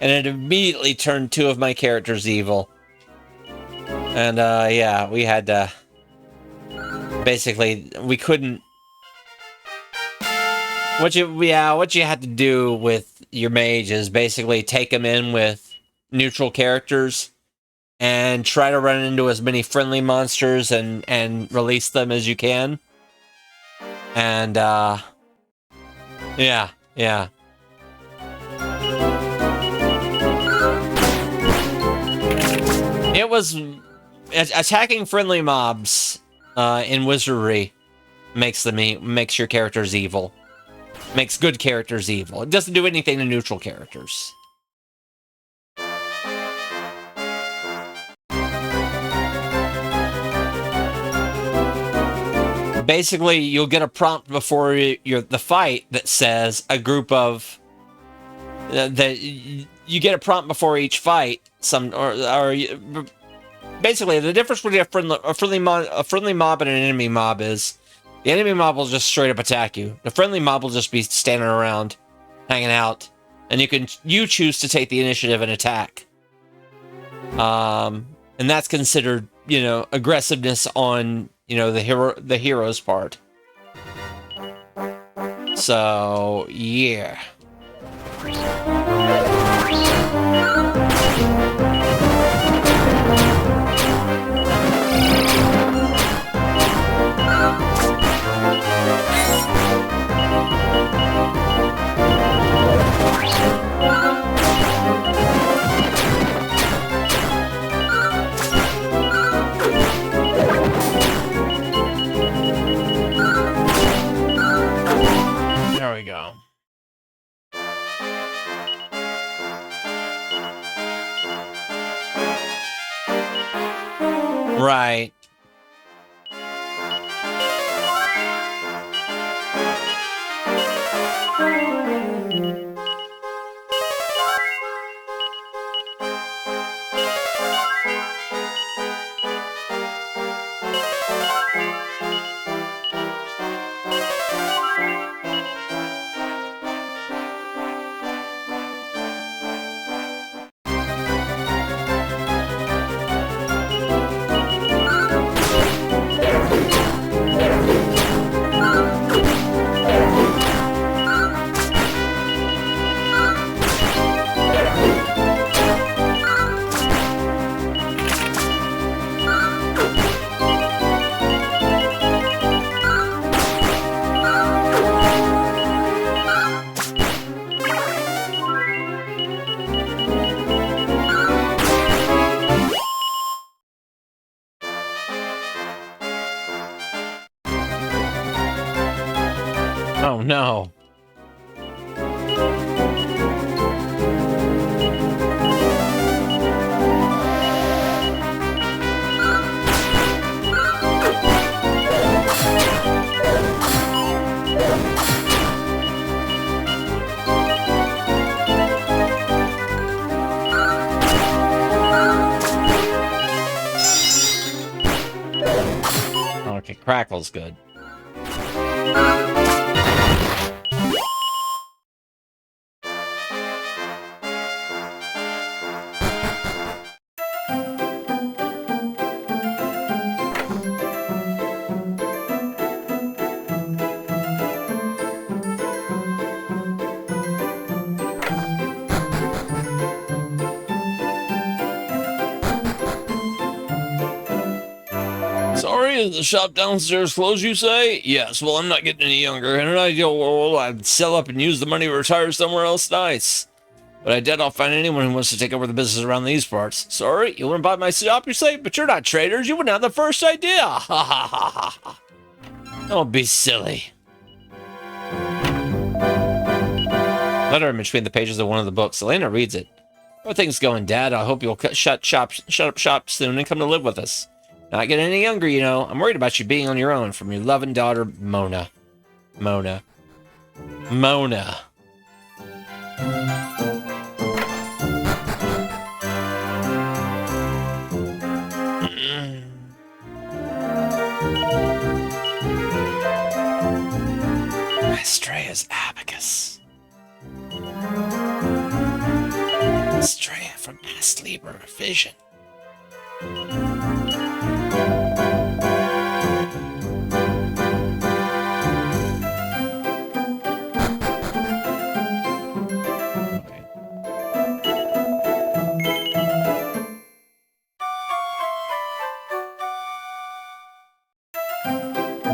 and it immediately turned two of my characters evil. And yeah, we had to basically, we couldn't. What you had to do with your mage is basically take them in with neutral characters and try to run into as many friendly monsters and release them as you can. And yeah. It was attacking friendly mobs in Wizardry makes your characters evil. Makes good characters evil. It doesn't do anything to neutral characters. Basically, you'll get a prompt before the fight that says a group of you get a prompt before each fight. Basically the difference between a friendly mob and an enemy mob is the enemy mob will just straight up attack you. The friendly mob will just be standing around, hanging out, and you choose to take the initiative and attack. And that's considered, you know, aggressiveness on, you know, the hero's part. So yeah. There we go. Right. Oh no. Okay, Crackle's good. Sorry, is the shop downstairs closed, you say? Yes, well, I'm not getting any younger. In an ideal world, I'd sell up and use the money to retire somewhere else nice. But I doubt I'll find anyone who wants to take over the business around these parts. Sorry, you wouldn't buy my shop, you say? But you're not traders. You wouldn't have the first idea. Ha ha ha ha ha. Don't be silly. Letter in between the pages of one of the books. Elena reads it. How are things going, Dad? I hope you'll shut up shop soon and come to live with us. Not getting any younger, you know. I'm worried about you being on your own. From your loving daughter, Mona. Mona. Mona. Estrella's abacus. Estrella from Past Libra Vision.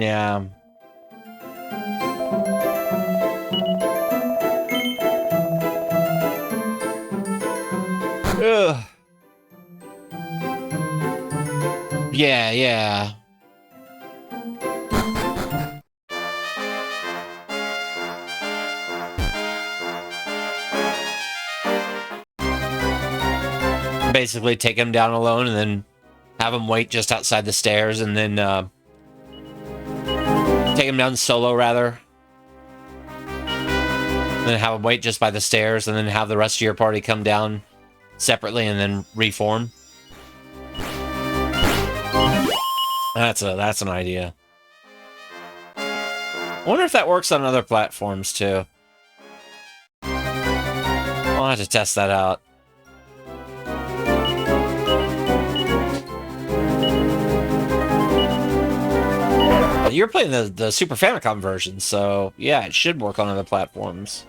Yeah. Ugh. Yeah. Basically take him down alone and then have him wait just outside the stairs and then take him down solo, rather. And then have him wait just by the stairs and then have the rest of your party come down separately and then reform. That's an idea. I wonder if that works on other platforms too. I'll have to test that out. You're playing the Super Famicom version, so yeah, it should work on other platforms.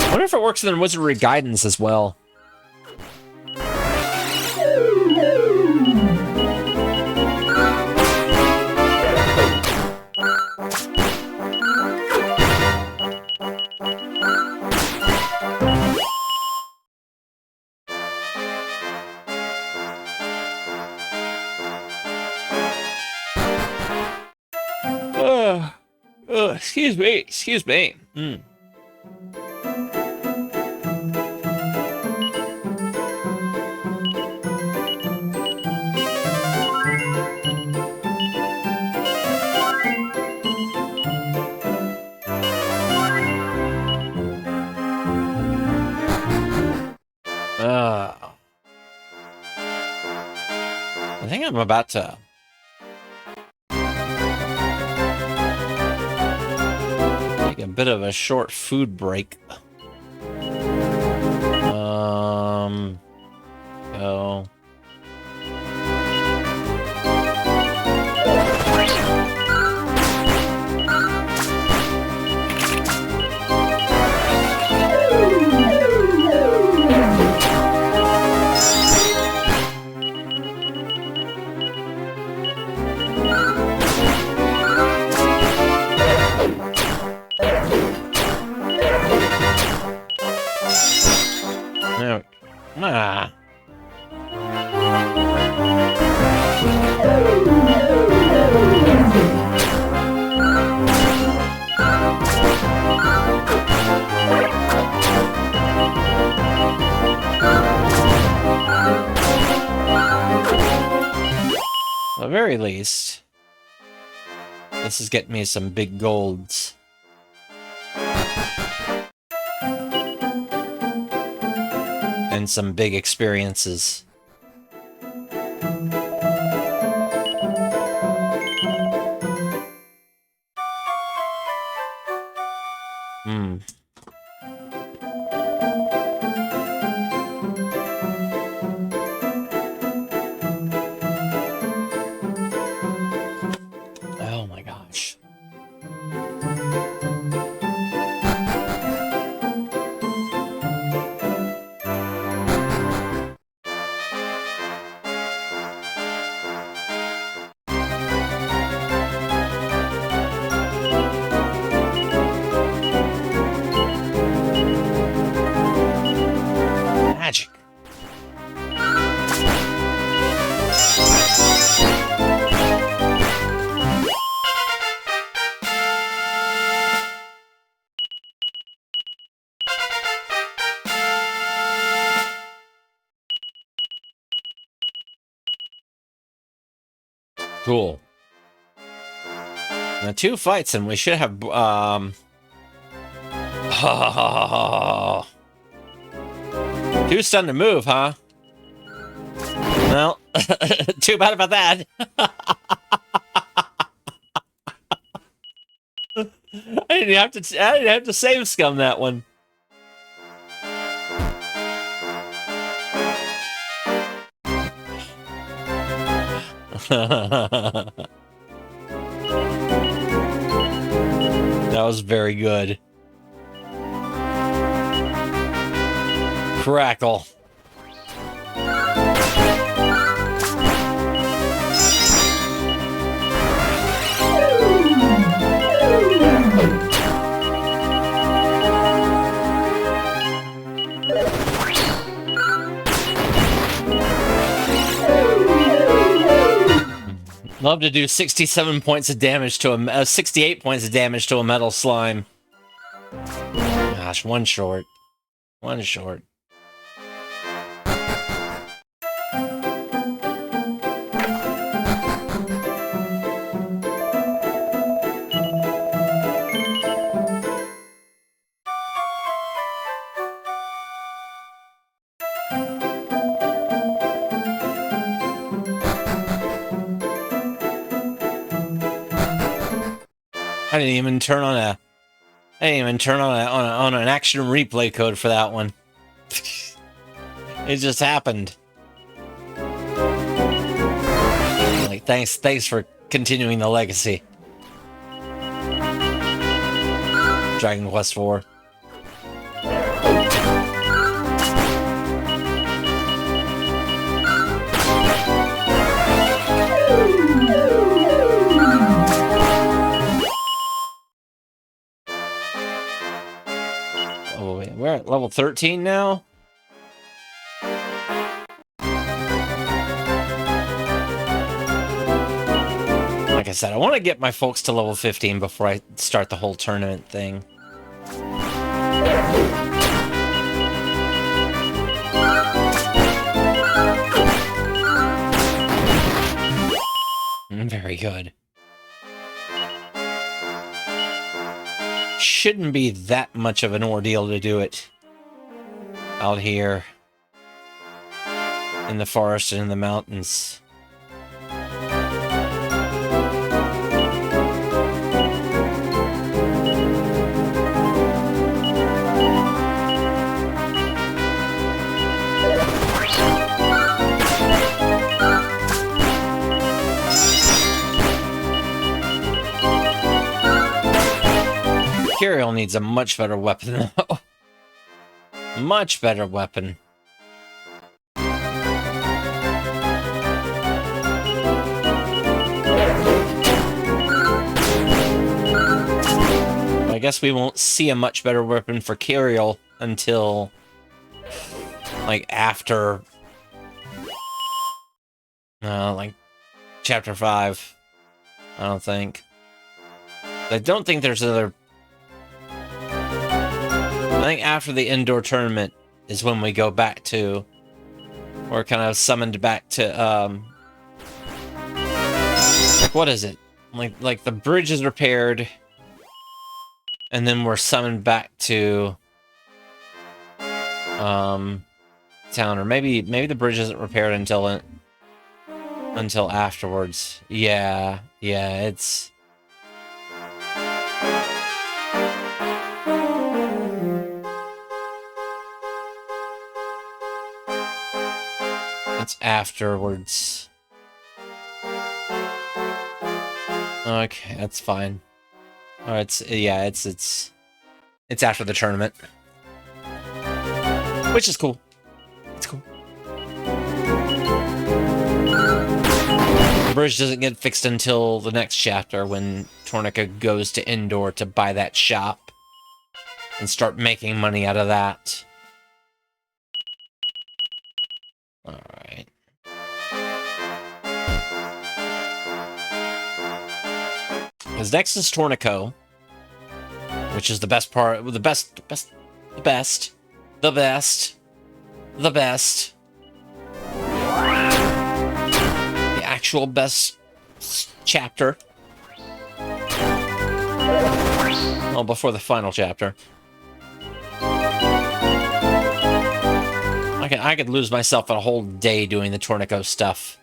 I wonder if it works in Wizardry Guidance as well. Excuse me. I think I'm about to take a bit of a short food break. Go. At the very least, this is getting me some big golds. And some big experiences. Oh my gosh. Magic. Cool. Now 2 fights and we should have too stunned to move, huh? Well, too bad about that. I didn't have to save scum that one. That was very good. Crackle. Love to do 67 points of damage to a 68 points of damage to a metal slime. Gosh, one short. One short. I didn't even turn on an action replay code for that one. It just happened. Like, thanks for continuing the legacy. Dragon Quest IV. Oh wait, we're at level 13 now? Like I said, I want to get my folks to level 15 before I start the whole tournament thing. Very good. Shouldn't be that much of an ordeal to do it out here in the forest and in the mountains. Kirill needs a much better weapon, though. Much better weapon. I guess we won't see a much better weapon for Kirill until, like, after Like chapter 5. I don't think. I don't think there's another. I think after the indoor tournament is when we go back to. We're kind of summoned back to like, what is it? Like the bridge is repaired, and then we're summoned back to town, or maybe the bridge isn't repaired until afterwards. Yeah, it's afterwards. Okay, that's fine. Oh, it's after the tournament, which is cool. It's cool. The bridge doesn't get fixed until the next chapter when Tornica goes to Indoor to buy that shop and start making money out of that. Alright. Because next is Tornico, which is the best part, the best. The actual best chapter. Well, before the final chapter. I could lose myself a whole day doing the Tornico stuff.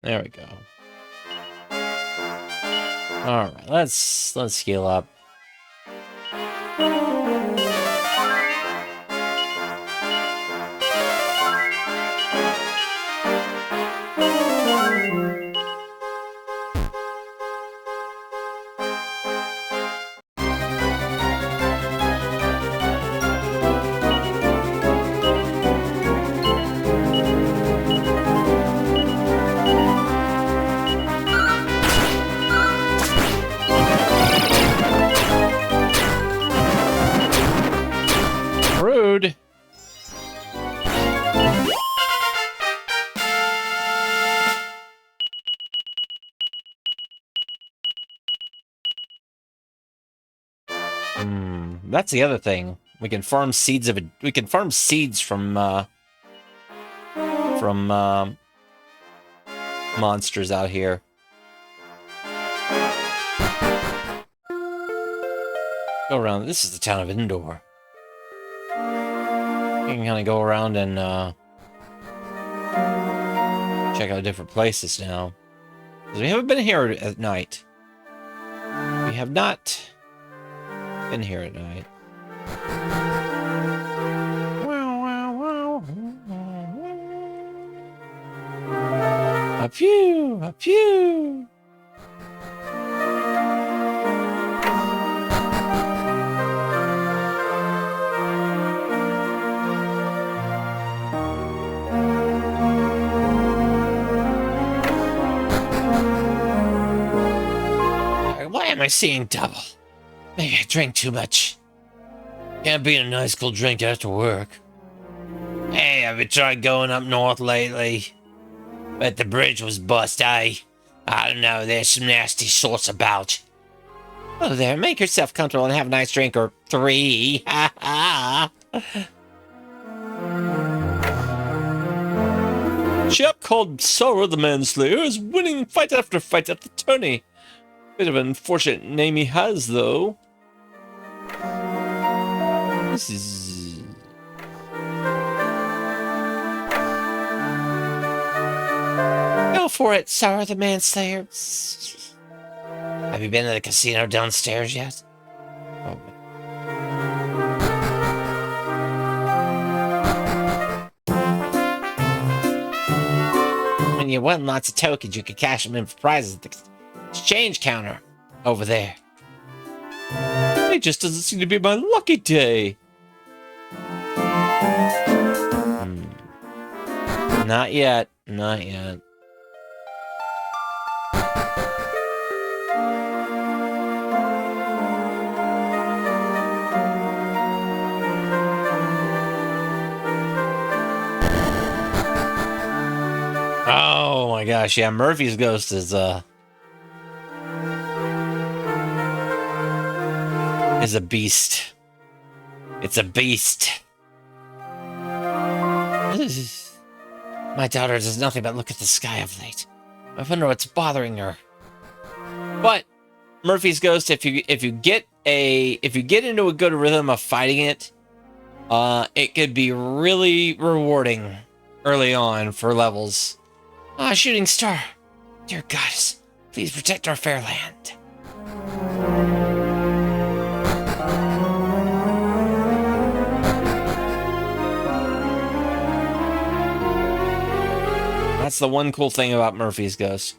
There we go. Alright, let's heal up. Rude. That's the other thing. We can farm seeds from monsters out here. Go around. This is the town of Indoor. You can kind of go around and check out different places now. Because we haven't been here at night. We have not been here at night. A pew! A pew! Why am I seeing double? Maybe I drank too much. Can't beat a nice cold drink after work. Hey, have you tried going up north lately? Bet the bridge was bust, eh? I don't know, there's some nasty sorts about. Oh there, make yourself comfortable and have a nice drink or 3. Ha ha! called Sorrow the Manslayer is winning fight after fight at the tourney. Bit of an unfortunate name he has, though. This is... Go for it, Sorrow the Manslayer. Have you been to the casino downstairs yet? Oh. When you won lots of tokens, you could cash them in for prizes at the exchange counter over there. It just doesn't seem to be my lucky day. Not yet. Not yet. Oh my gosh, yeah, Murphy's ghost is a beast. It's a beast. My daughter does nothing but look at the sky of late. I wonder what's bothering her. But Murphy's ghost, if you get into a good rhythm of fighting it, it could be really rewarding early on for levels. Ah, shooting star. Dear goddess, please protect our fair land. That's the one cool thing about Murphy's ghost.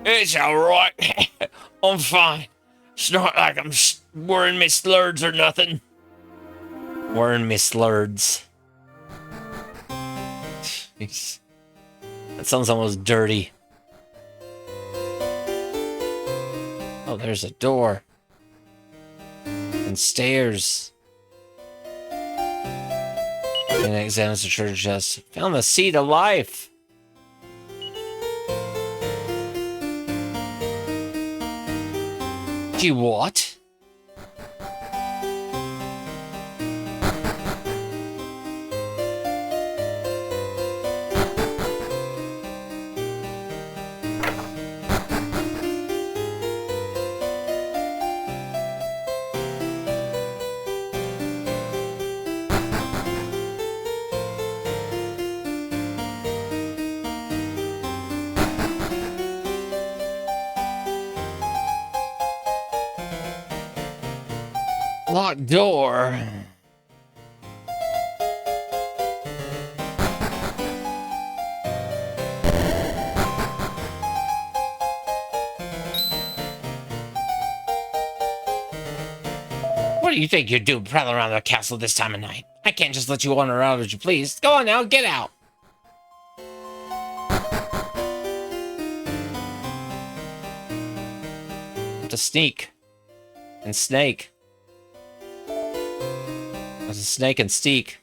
It's alright. I'm fine. It's not like I'm wearing me slurs or nothing. Wearing me slurs. Jeez. That sounds almost dirty. Oh, there's a door. And stairs. And examines the treasure chest. Found the seed of life. Gee, what? Locked door. What do you think you're doing prowling around the castle this time of night? I can't just let you wander around as you please. Go on now, get out. To sneak. And snake. There's a snake and steak.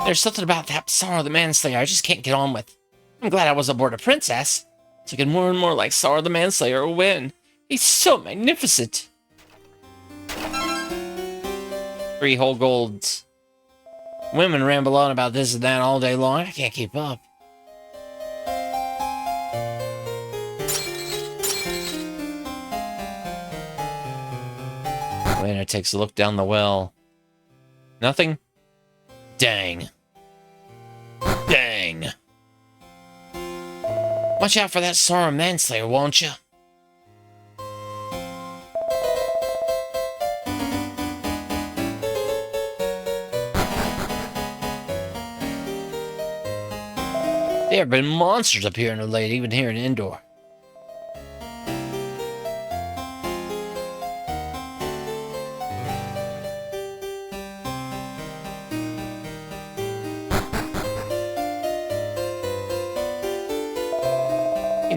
There's something about that Sorrow the Manslayer I just can't get on with. I'm glad I was aboard a princess. It's looking more and more like Sorrow the Manslayer will win. He's so magnificent. 3 whole golds. Women ramble on about this and that all day long. I can't keep up. Lena takes a look down the well. Nothing? Dang. Dang. Watch out for that Sorrow Manslayer, won't you? There have been monsters up here in the lake, even here in Endor.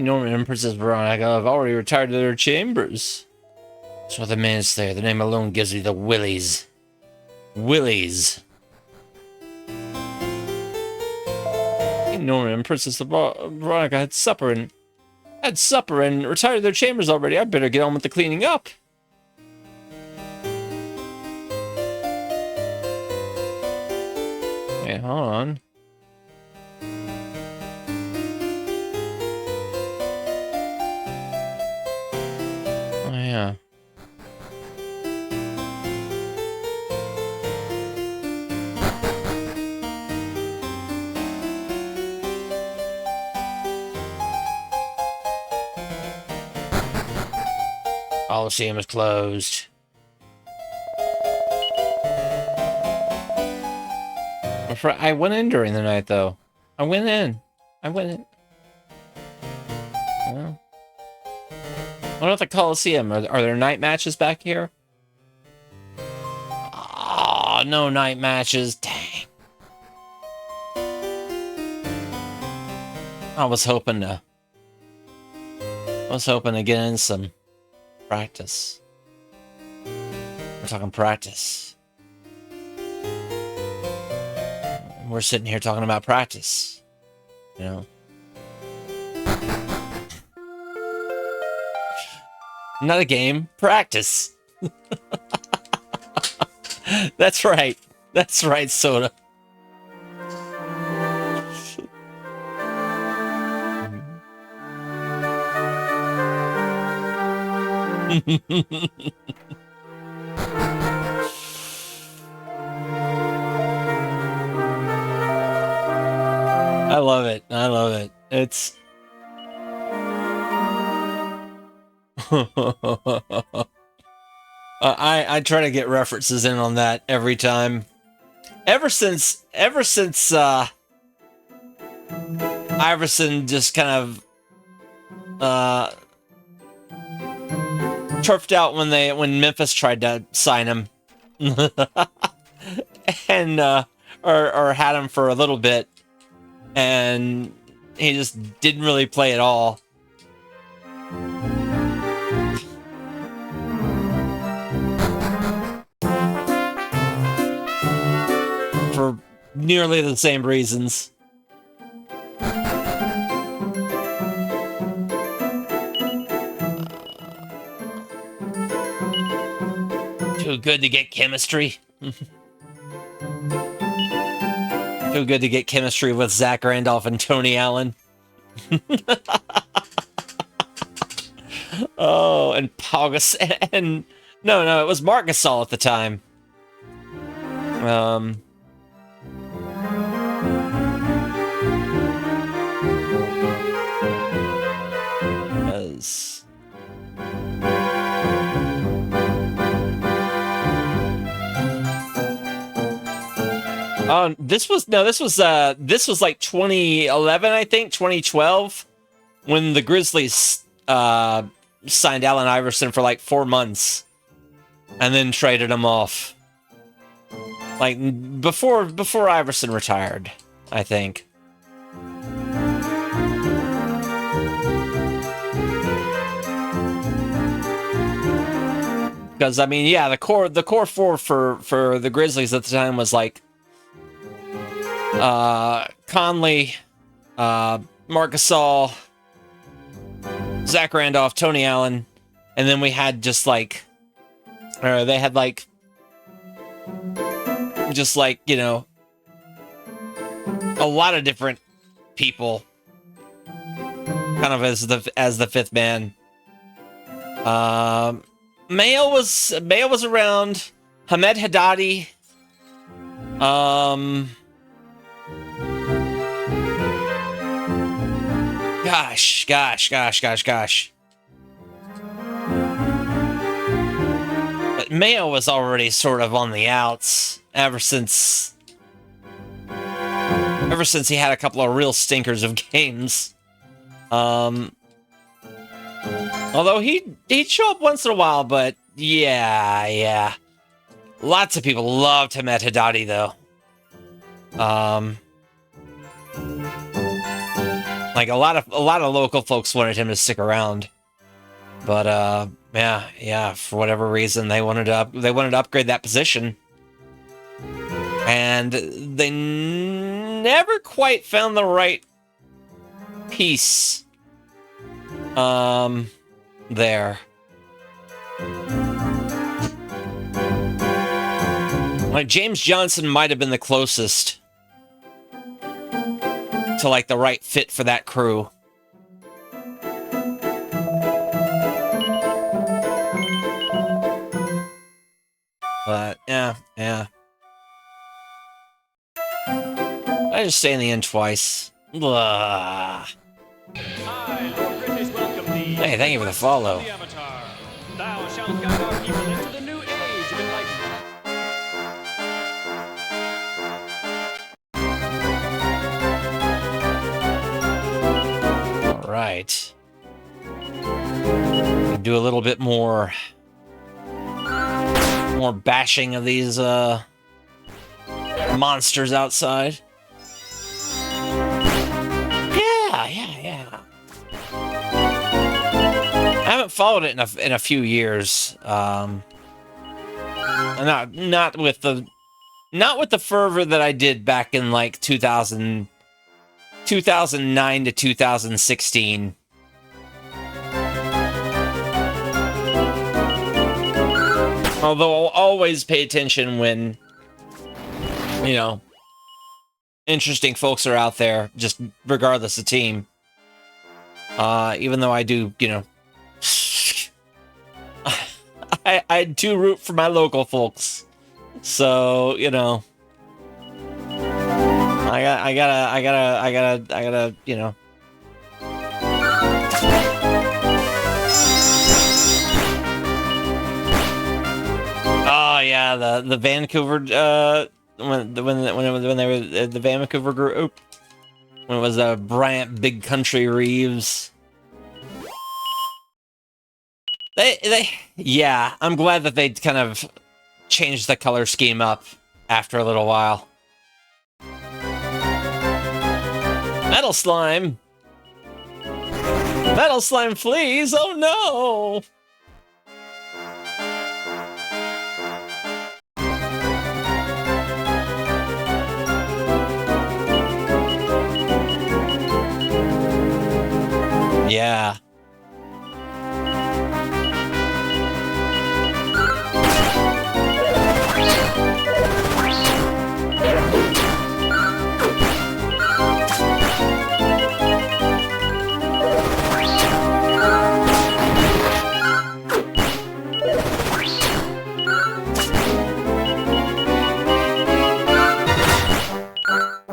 Norman and Princess Veronica have already retired to their chambers. So the Manslayer, the name alone gives me the willies. Willies. Norman and Princess Veronica had supper and retired to their chambers already. I better get on with the cleaning up. Okay, hold on. Oh, yeah. Coliseum is closed. I went in during the night, though. I went in. Well, what about the Coliseum? Are there night matches back here? Oh, no night matches. Dang. I was hoping to get in some practice. We're talking practice. We're sitting here talking about practice. You know? Not a game. Practice. That's right. That's right, Soda. I love it. I love it. It's... I try to get references in on that every time. Ever since Iverson just kind of turfed out when Memphis tried to sign him. And or had him for a little bit, and he just didn't really play at all. For nearly the same reasons. Too good to get chemistry. Too good to get chemistry with Zach Randolph and Tony Allen. Oh, and Paugus and no, it was Marc Gasol at the time. This was like 2011, I think, 2012, when the Grizzlies signed Allen Iverson for like 4 months, and then traded him off. Like before Iverson retired, I think. Because I mean, yeah, the core four for the Grizzlies at the time was like Conley, Marc Gasol, Zach Randolph, Tony Allen, and then we had just like, they had like, just like, you know, a lot of different people, kind of as the fifth man. Mayo was around. Hamed Haddadi. Gosh. But Mayo was already sort of on the outs ever since he had a couple of real stinkers of games. Although he'd show up once in a while, but yeah. Lots of people loved Hamed Haddadi, though. Like a lot of local folks wanted him to stick around, but yeah, for whatever reason they wanted to upgrade that position, and they never quite found the right piece. There. Like James Johnson might have been the closest to like the right fit for that crew. But yeah. I just stay in the end twice. Blah. Hey, thank you for the follow. Thou shalt guide our people into the new age of enlightenment. All right. Do a little bit more bashing of these monsters outside. Yeah. I haven't followed it in a few years. Not with the fervor that I did back in like 2009 to 2016. Although I'll always pay attention when, interesting folks are out there, just regardless of team. Even though I do, I do root for my local folks. So, I gotta, Oh yeah, the Vancouver when they were the Vancouver group, when it was Bryant Big Country Reeves. Yeah, I'm glad that they kind of changed the color scheme up after a little while. Metal slime fleas. Oh no. Yeah.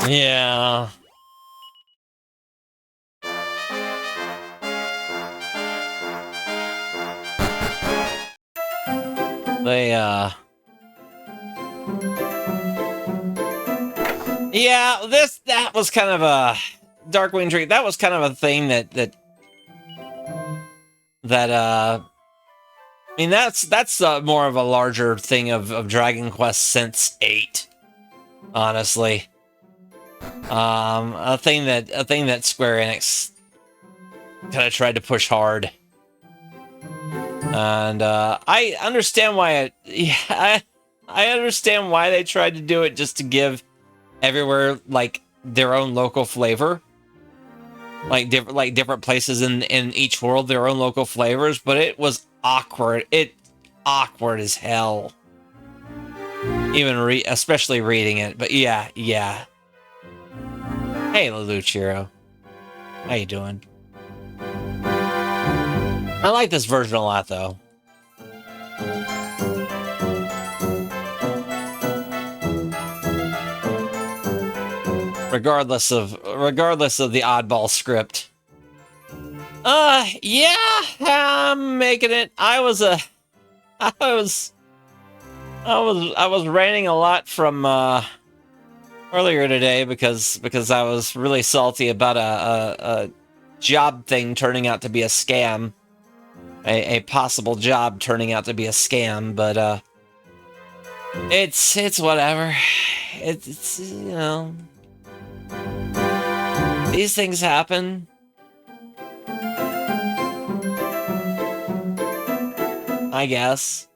Yeah. Yeah, that was kind of a Darkwing Drake. That was kind of a thing that I mean, that's more of a larger thing of Dragon Quest since 8, honestly. A thing that Square Enix kind of tried to push hard. And I understand why I understand why they tried to do it, just to give everywhere like their own local flavor, like different places in each world their own local flavors. But it was awkward. Awkward as hell. Even especially reading it. But yeah. Hey, Leluchiro, how you doing? I like this version a lot, though. Regardless of the oddball script. Yeah, I'm making it. I was ranting a lot from earlier today because I was really salty about a job thing turning out to be a scam. A possible job turning out to be a scam, but it's whatever. It's these things happen. I guess.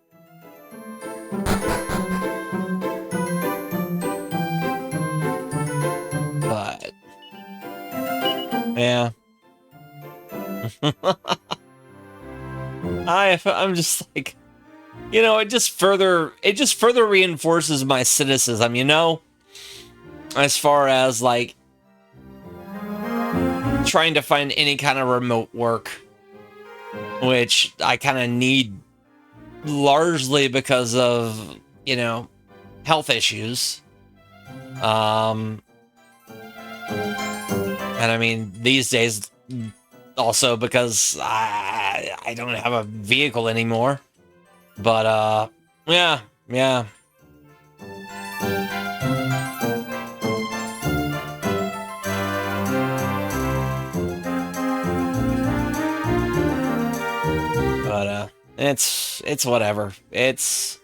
But yeah. I'm just like, it just further reinforces my cynicism, as far as like trying to find any kind of remote work, which I kind of need largely because of, you know, health issues. And I mean, these days, also because I don't have a vehicle anymore. But, yeah. But, it's whatever. It's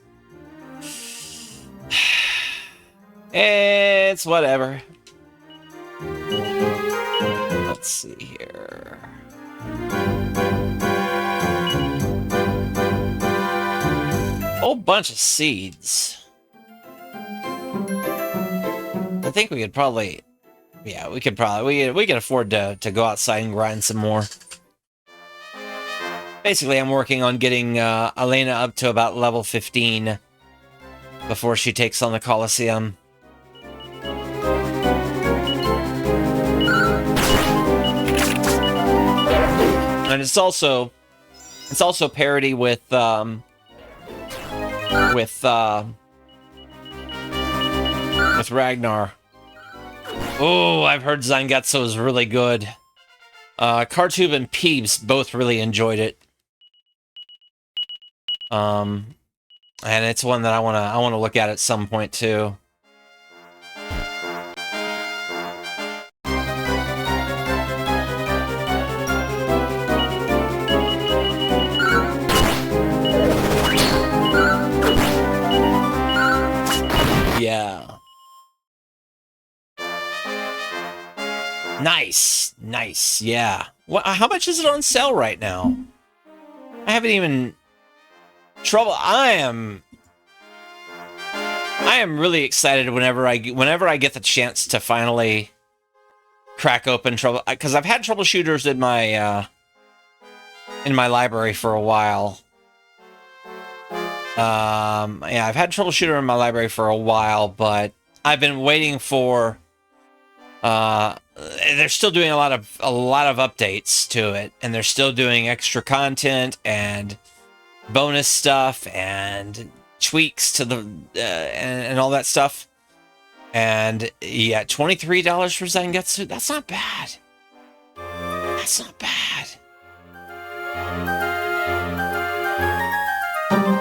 whatever. Let's see here. Whole bunch of seeds. I think we could probably, yeah, we could afford to go outside and grind some more. Basically, I'm working on getting Elena up to about level 15 before she takes on the Colosseum. And it's also parity with Ragnar. Oh, I've heard Zangetsu is really good. Kartub and Peebs both really enjoyed it. And it's one that I wanna look at some point too. Yeah. Nice, yeah. How much is it on sale right now? I haven't even... Trouble... I am really excited whenever I get the chance to finally crack open Trouble... Because I've had troubleshooters in my library for a while. Yeah, I've had Troubleshooter in my library for a while, but I've been waiting for... they're still doing a lot of updates to it, and they're still doing extra content and bonus stuff and tweaks to the and all that stuff. And yeah, $23 for Zangetsu. That's not bad. That's not bad.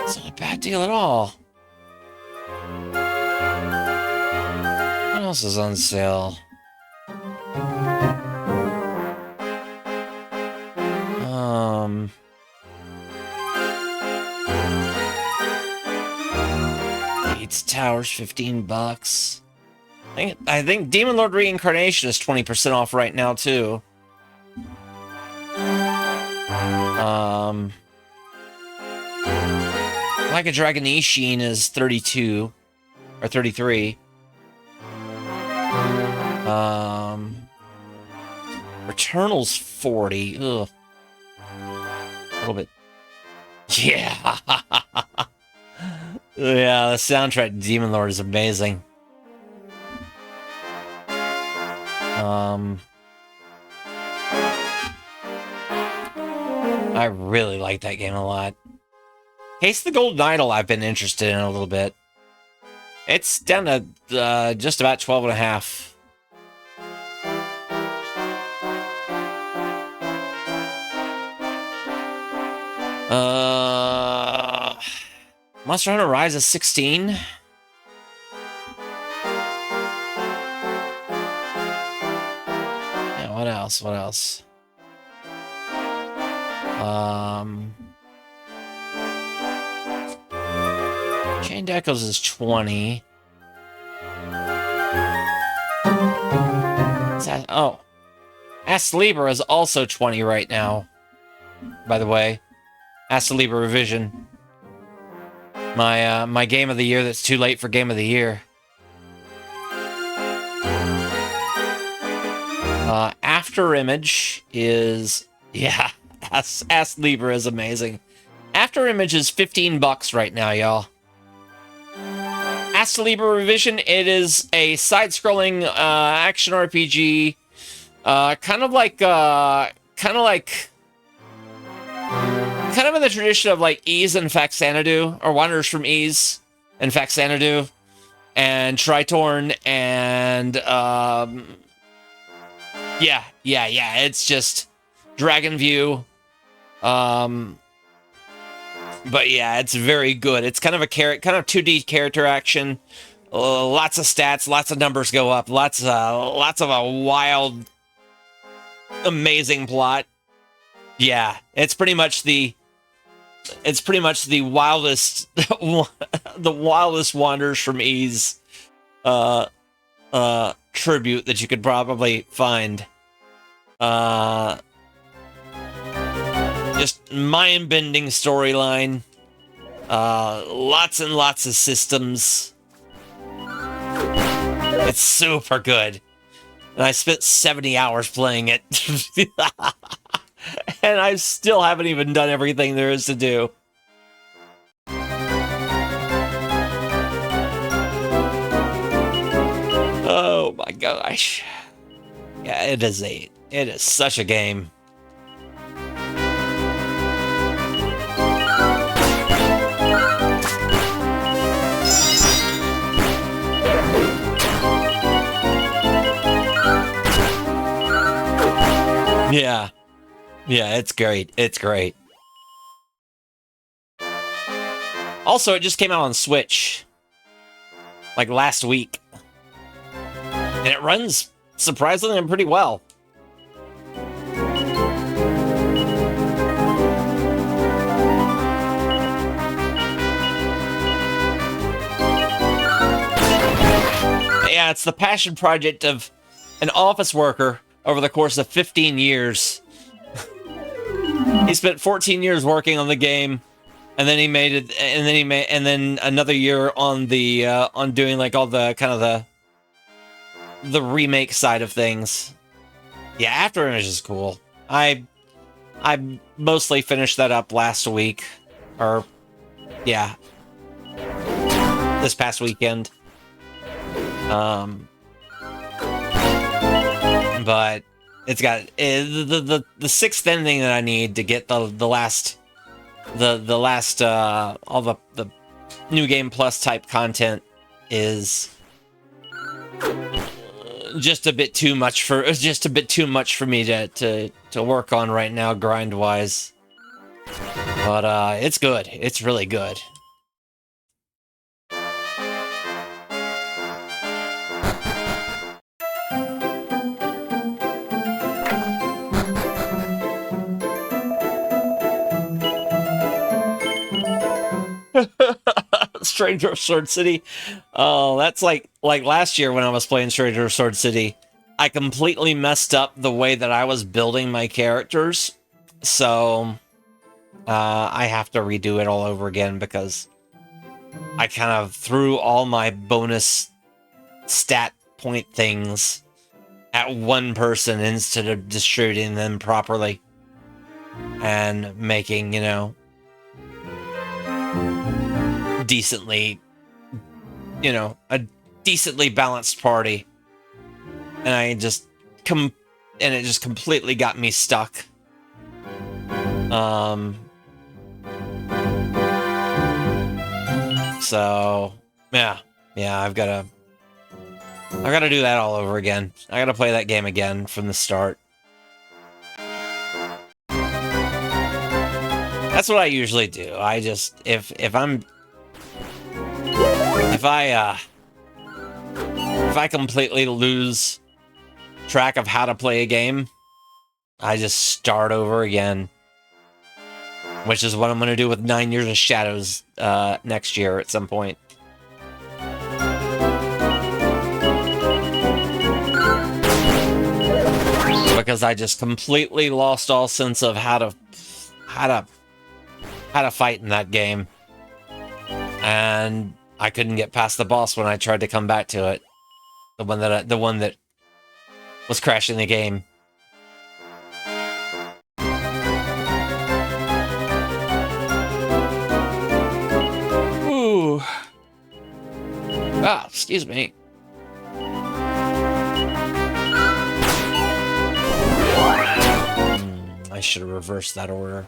It's not a bad deal at all. What else is on sale? Gates Towers, $15. I think Demon Lord Reincarnation is 20% off right now too. Like a Dragon Ishin is 32 or 33. Returnal's 40. Ugh. A little bit. Yeah. Yeah, the soundtrack to Demon Lord is amazing. I really like that game a lot. Case the Golden Idol I've been interested in a little bit. It's down to just about 12.5. Monster Hunter Rise is 16. Yeah, what else? What else? Chained Echoes is 20. Oh. Ask Libra is also 20 right now. By the way. Ask Libra Revision. My game of the year that's too late for game of the year. After Image is... Yeah. Ask Libra is amazing. After Image is $15 right now, y'all. Ask Libra Revision, it is a side-scrolling action RPG Kind of like, kind of in the tradition of like Ys and Faxanadu, or Wanderers from Ys and Faxanadu, and Tritorn, and yeah, it's just Dragon View. But yeah, it's very good. It's kind of a kind of 2D character action. Lots of stats, lots of numbers go up, lots of a wild, amazing plot. Yeah, it's pretty much the wildest, the wildest Wanderers from Ys tribute that you could probably find. Just mind-bending storyline. Lots and lots of systems. It's super good. And I spent 70 hours playing it. And I still haven't even done everything there is to do. Oh my gosh. Yeah, it is such a game. Yeah. Yeah, it's great. It's great. Also, it just came out on Switch. Like last week. And it runs surprisingly pretty well. Yeah, it's the passion project of an office worker over the course of 15 years. He spent 14 years working on the game, and then he made it, and then another year on the on doing like all the kind of the remake side of things. Yeah, Afterimage is cool. I mostly finished that up last week, or yeah, this past weekend. But it's got the sixth ending that I need to get the last all the new game plus type content is just a bit too much for me to work on right now, grind wise. But it's good. It's really good. Stranger of Sword City. Oh, that's like last year when I was playing Stranger of Sword City. I completely messed up the way that I was building my characters. So I have to redo it all over again because I kind of threw all my bonus stat point things at one person instead of distributing them properly and making, you know, decently, you know, a decently balanced party. And I just it just completely got me stuck. So yeah, I've got to do that all over again. I got to play that game again from the start. That's what I usually do. I just if I completely lose track of how to play a game, I just start over again. Which is what I'm going to do with 9 Years of Shadows next year at some point. Because I just completely lost all sense of how to fight in that game. And I couldn't get past the boss when I tried to come back to it. The one that was crashing the game. Ooh. Ah, excuse me. I should have reversed that order.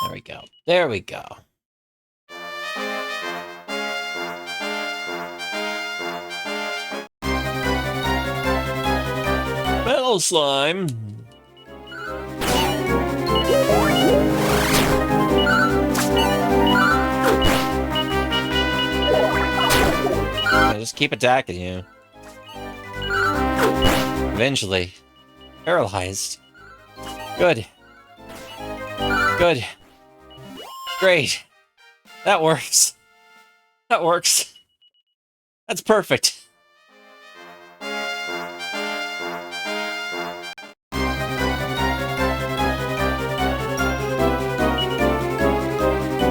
There we go. There we go. Metal slime. Just keep attacking you. Eventually. Paralyzed. Good. Good. Great. That works. That works. That's perfect.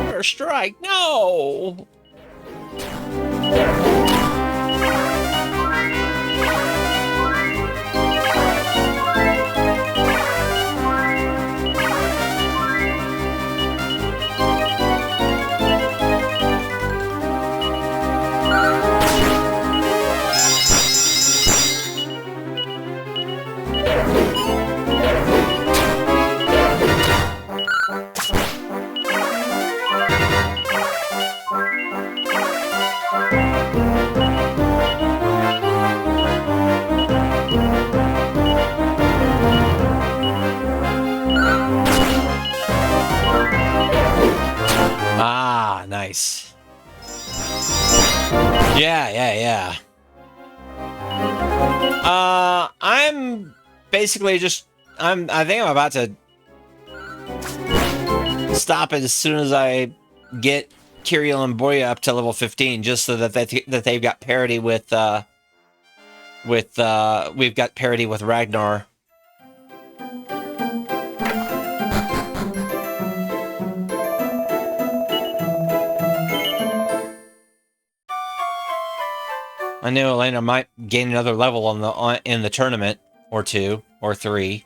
First strike. No. Ah, nice. Yeah. I'm basically just I think I'm about to stop it as soon as I get Kirill and Boya up to level 15, just so that they've got parity with we've got parity with Ragnar. I knew Elena might gain another level in the tournament, or 2, or 3.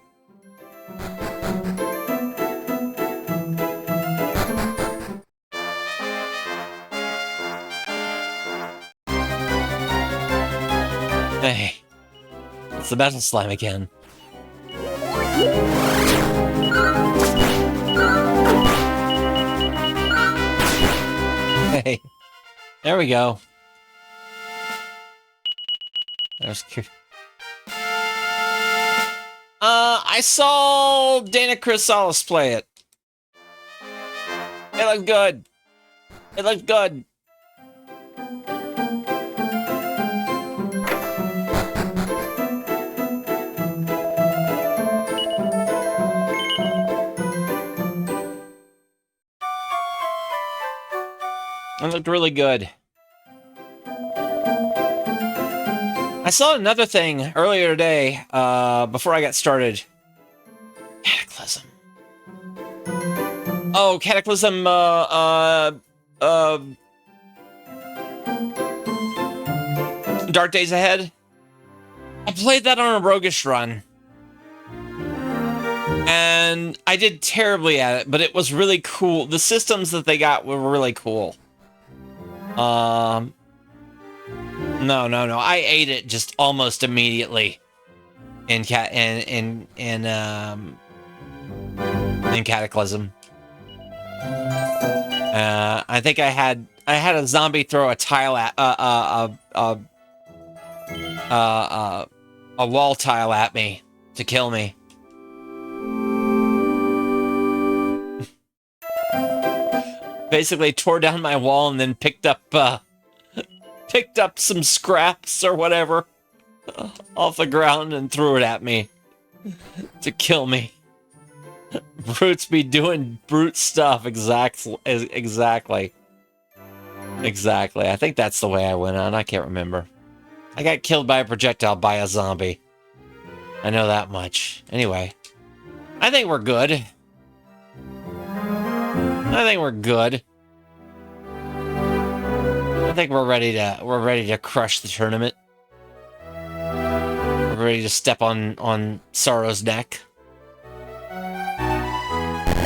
Hey, it's the metal slime again. Hey, there we go. That's cute. I saw Dana Chrysalis play it. It looked good. It looked good. It looked really good. I saw another thing earlier today, before I got started. Cataclysm. Oh, Cataclysm, Dark Days Ahead. I played that on a roguish run. And I did terribly at it, but it was really cool. The systems that they got were really cool. No. I ate it just almost immediately in Cataclysm. I think I had a zombie throw a tile at a wall tile at me to kill me. Basically tore down my wall and then picked up some scraps or whatever off the ground and threw it at me to kill me. Brutes be doing brute stuff. Exactly. I think that's the way I went on. I can't remember. I got killed by a projectile by a zombie. I know that much. Anyway, I think we're good. I think we're ready to crush the tournament. We're ready to step on Sorrow's neck.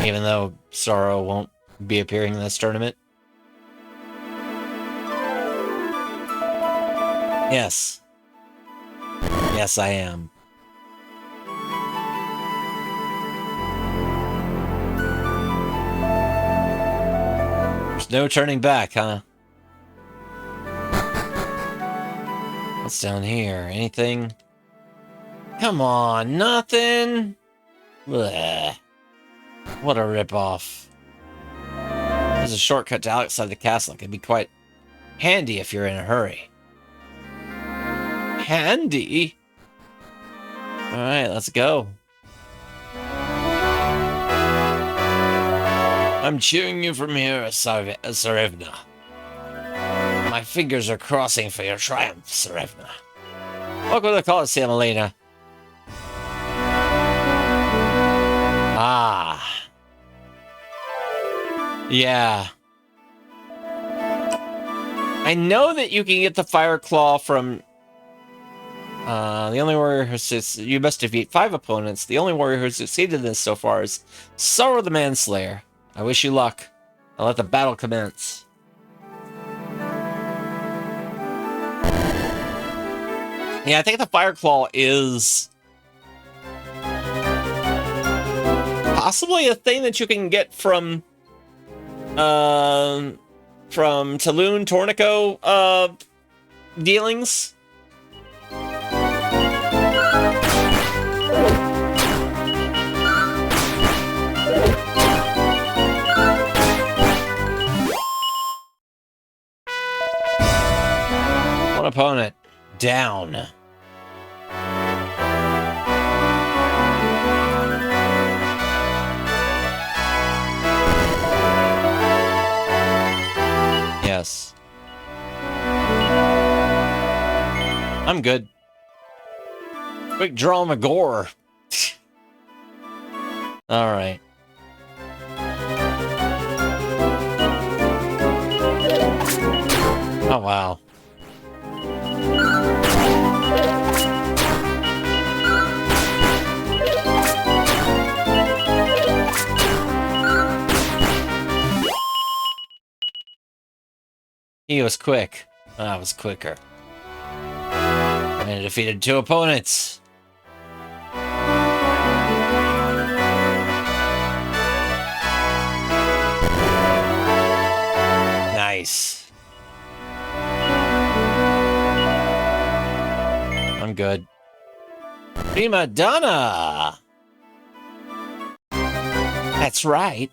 Even though Sorrow won't be appearing in this tournament. Yes. Yes, I am. There's no turning back, huh? What's down here? Anything? Come on, nothing? Blech. What a ripoff. There's a shortcut to outside the castle. It could be quite handy if you're in a hurry. Handy? Alright, let's go. I'm cheering you from here, Sarevna. My fingers are crossing for your triumph, Sarevna. Welcome to the Colosseum, Elena. Ah. Yeah. I know that you can get the Fire Claw from... the only warrior who you must defeat 5 opponents. The only warrior who succeeded in this so far is Sorrow the Manslayer. I wish you luck. I'll let the battle commence. Yeah, I think the Fire Claw is possibly a thing that you can get from Taloon Tornico dealings. One opponent down. Yes. I'm good. Quick draw McGore. All right. Oh, wow. He was quick. I was quicker. And I defeated 2 opponents. Nice. I'm good. Prima Donna! That's right.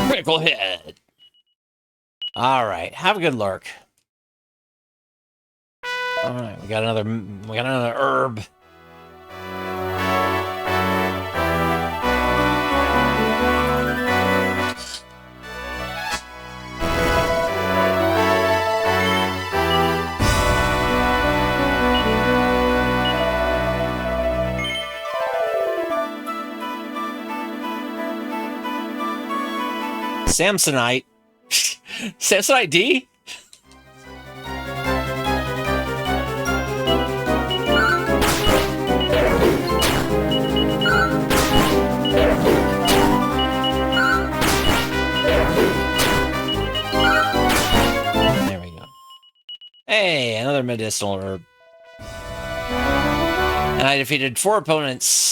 Critical hit. All right, have a good lurk. All right, we got another herb. Samsonite. Samsonite D? There we go. Hey, another medicinal herb. And I defeated 4 opponents.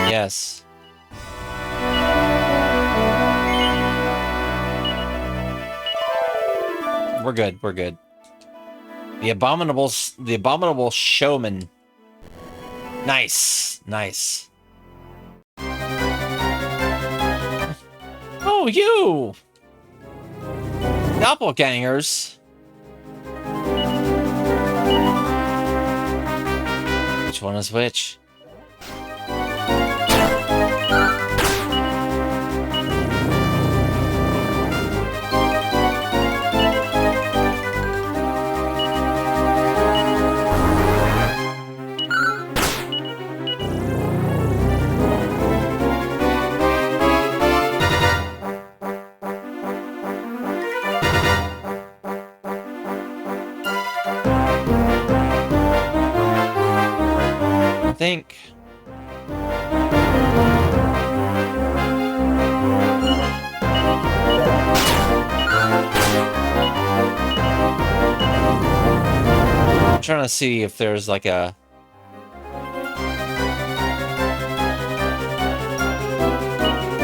Yes. We're good. We're good. The abominable showman. Nice. Nice. Oh, you! Doppelgangers. Which one is which? think. I'm trying to see if there's like a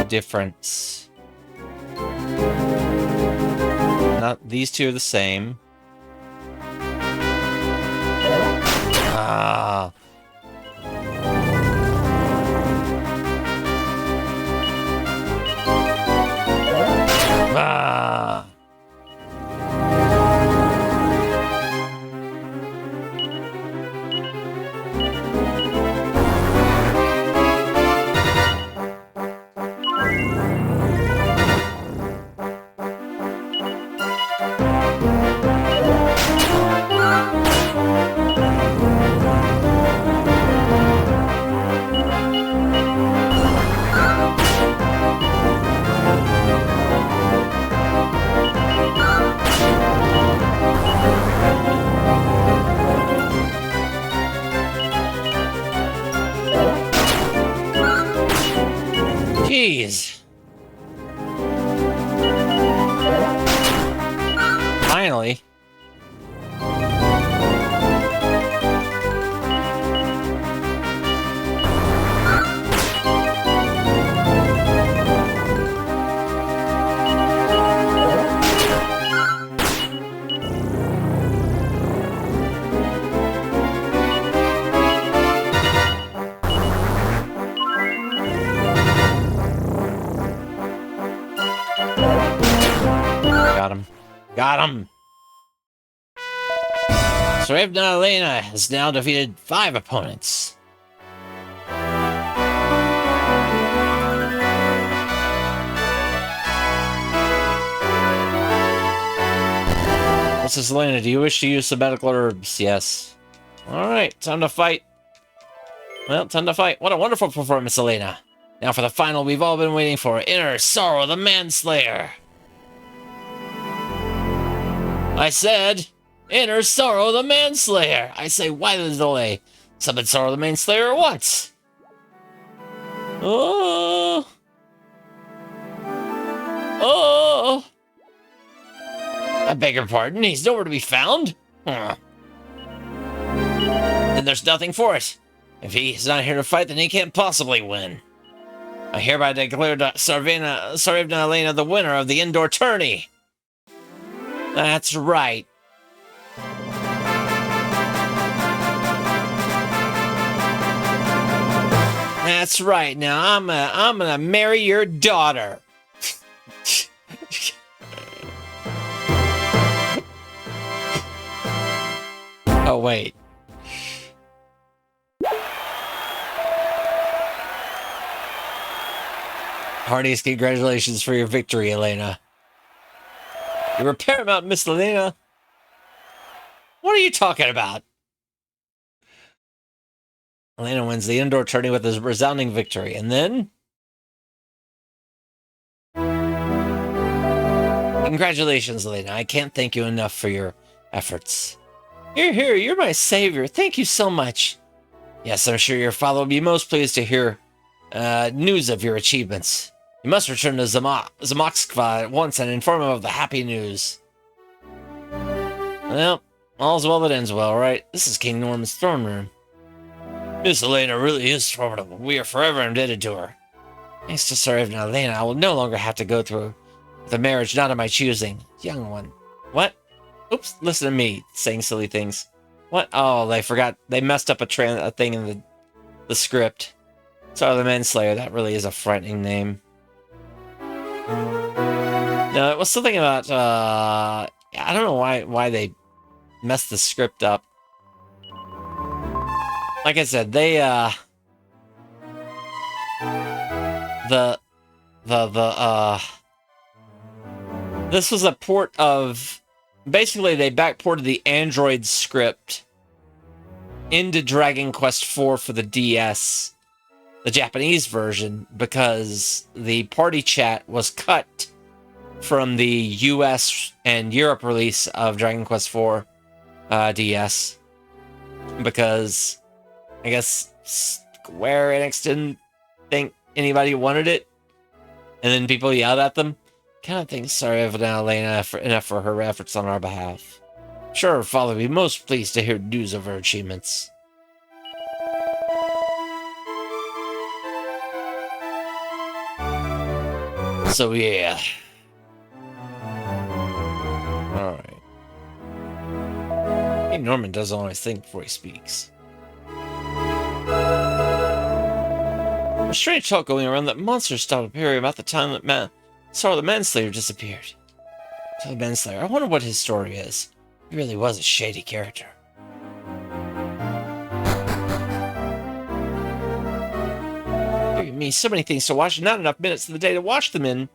difference. Not these two are the same. Ah. Ah. Jeez. Finally. Got him. Got him! Tsarevna Elena has now defeated 5 opponents. Princess Elena, do you wish to use some medical herbs? Yes. Alright, time to fight. Well, time to fight. What a wonderful performance, Elena. Now for the final we've all been waiting for. Inner Sorrow, the Manslayer. I said, Inner Sorrow, the Manslayer. I say, why the delay? Summon Sorrow, the Manslayer, or what? Oh. Oh. I beg your pardon, he's nowhere to be found? Huh. Then there's nothing for it. If he's not here to fight, then he can't possibly win. I hereby declare Tsarevna Elena the winner of the indoor tourney. That's right. That's right. Now I'm gonna marry your daughter. Oh wait. Heartiest congratulations for your victory, Elena. You were paramount, Miss Elena. What are you talking about? Elena wins the indoor tourney with a resounding victory, and then... Congratulations, Elena. I can't thank you enough for your efforts. Here, you're my savior. Thank you so much. Yes, I'm sure your father will be most pleased to hear news of your achievements. You must return to Zamoskva at once and inform him of the happy news. Well, all's well that ends well, right? This is King Norman's throne room. Miss Elena really is formidable. We are forever indebted to her. Thanks to Tsarevna Elena, I will no longer have to go through the marriage not of my choosing. Young one. What? Oops, listen to me saying silly things. What? Oh, they forgot. They messed up a thing in the script. Sorry, the Manslayer. That really is a frightening name. No, it was something about, I don't know why they messed the script up. Like I said, they, this was a port of, basically they backported the Android script into Dragon Quest IV for the DS, the Japanese version, because the party chat was cut from the US and Europe release of Dragon Quest IV DS, because I guess Square Enix didn't think anybody wanted it, and then people yelled at them. Cannot thank Sarevna Elena enough for her efforts on our behalf. Sure, her father would be most pleased to hear news of her achievements. So yeah. Alright. Hey, Norman doesn't always think before he speaks. A strange talk going around that monsters stopped appearing about the time that Sora the Manslayer disappeared. Sora the Manslayer, I wonder what his story is. He really was a shady character. Giving me so many things to watch and not enough minutes of the day to watch them in.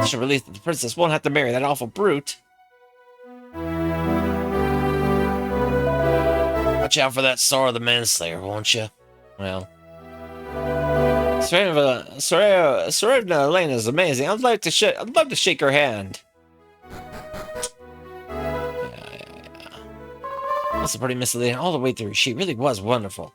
Such a relief that the princess won't have to marry that awful brute. Watch out for that Sora the Manslayer, won't you? Well, Sarevna Elena is amazing. I'd love to shake her hand. Yeah. That's a pretty Miss Elena all the way through. She really was wonderful.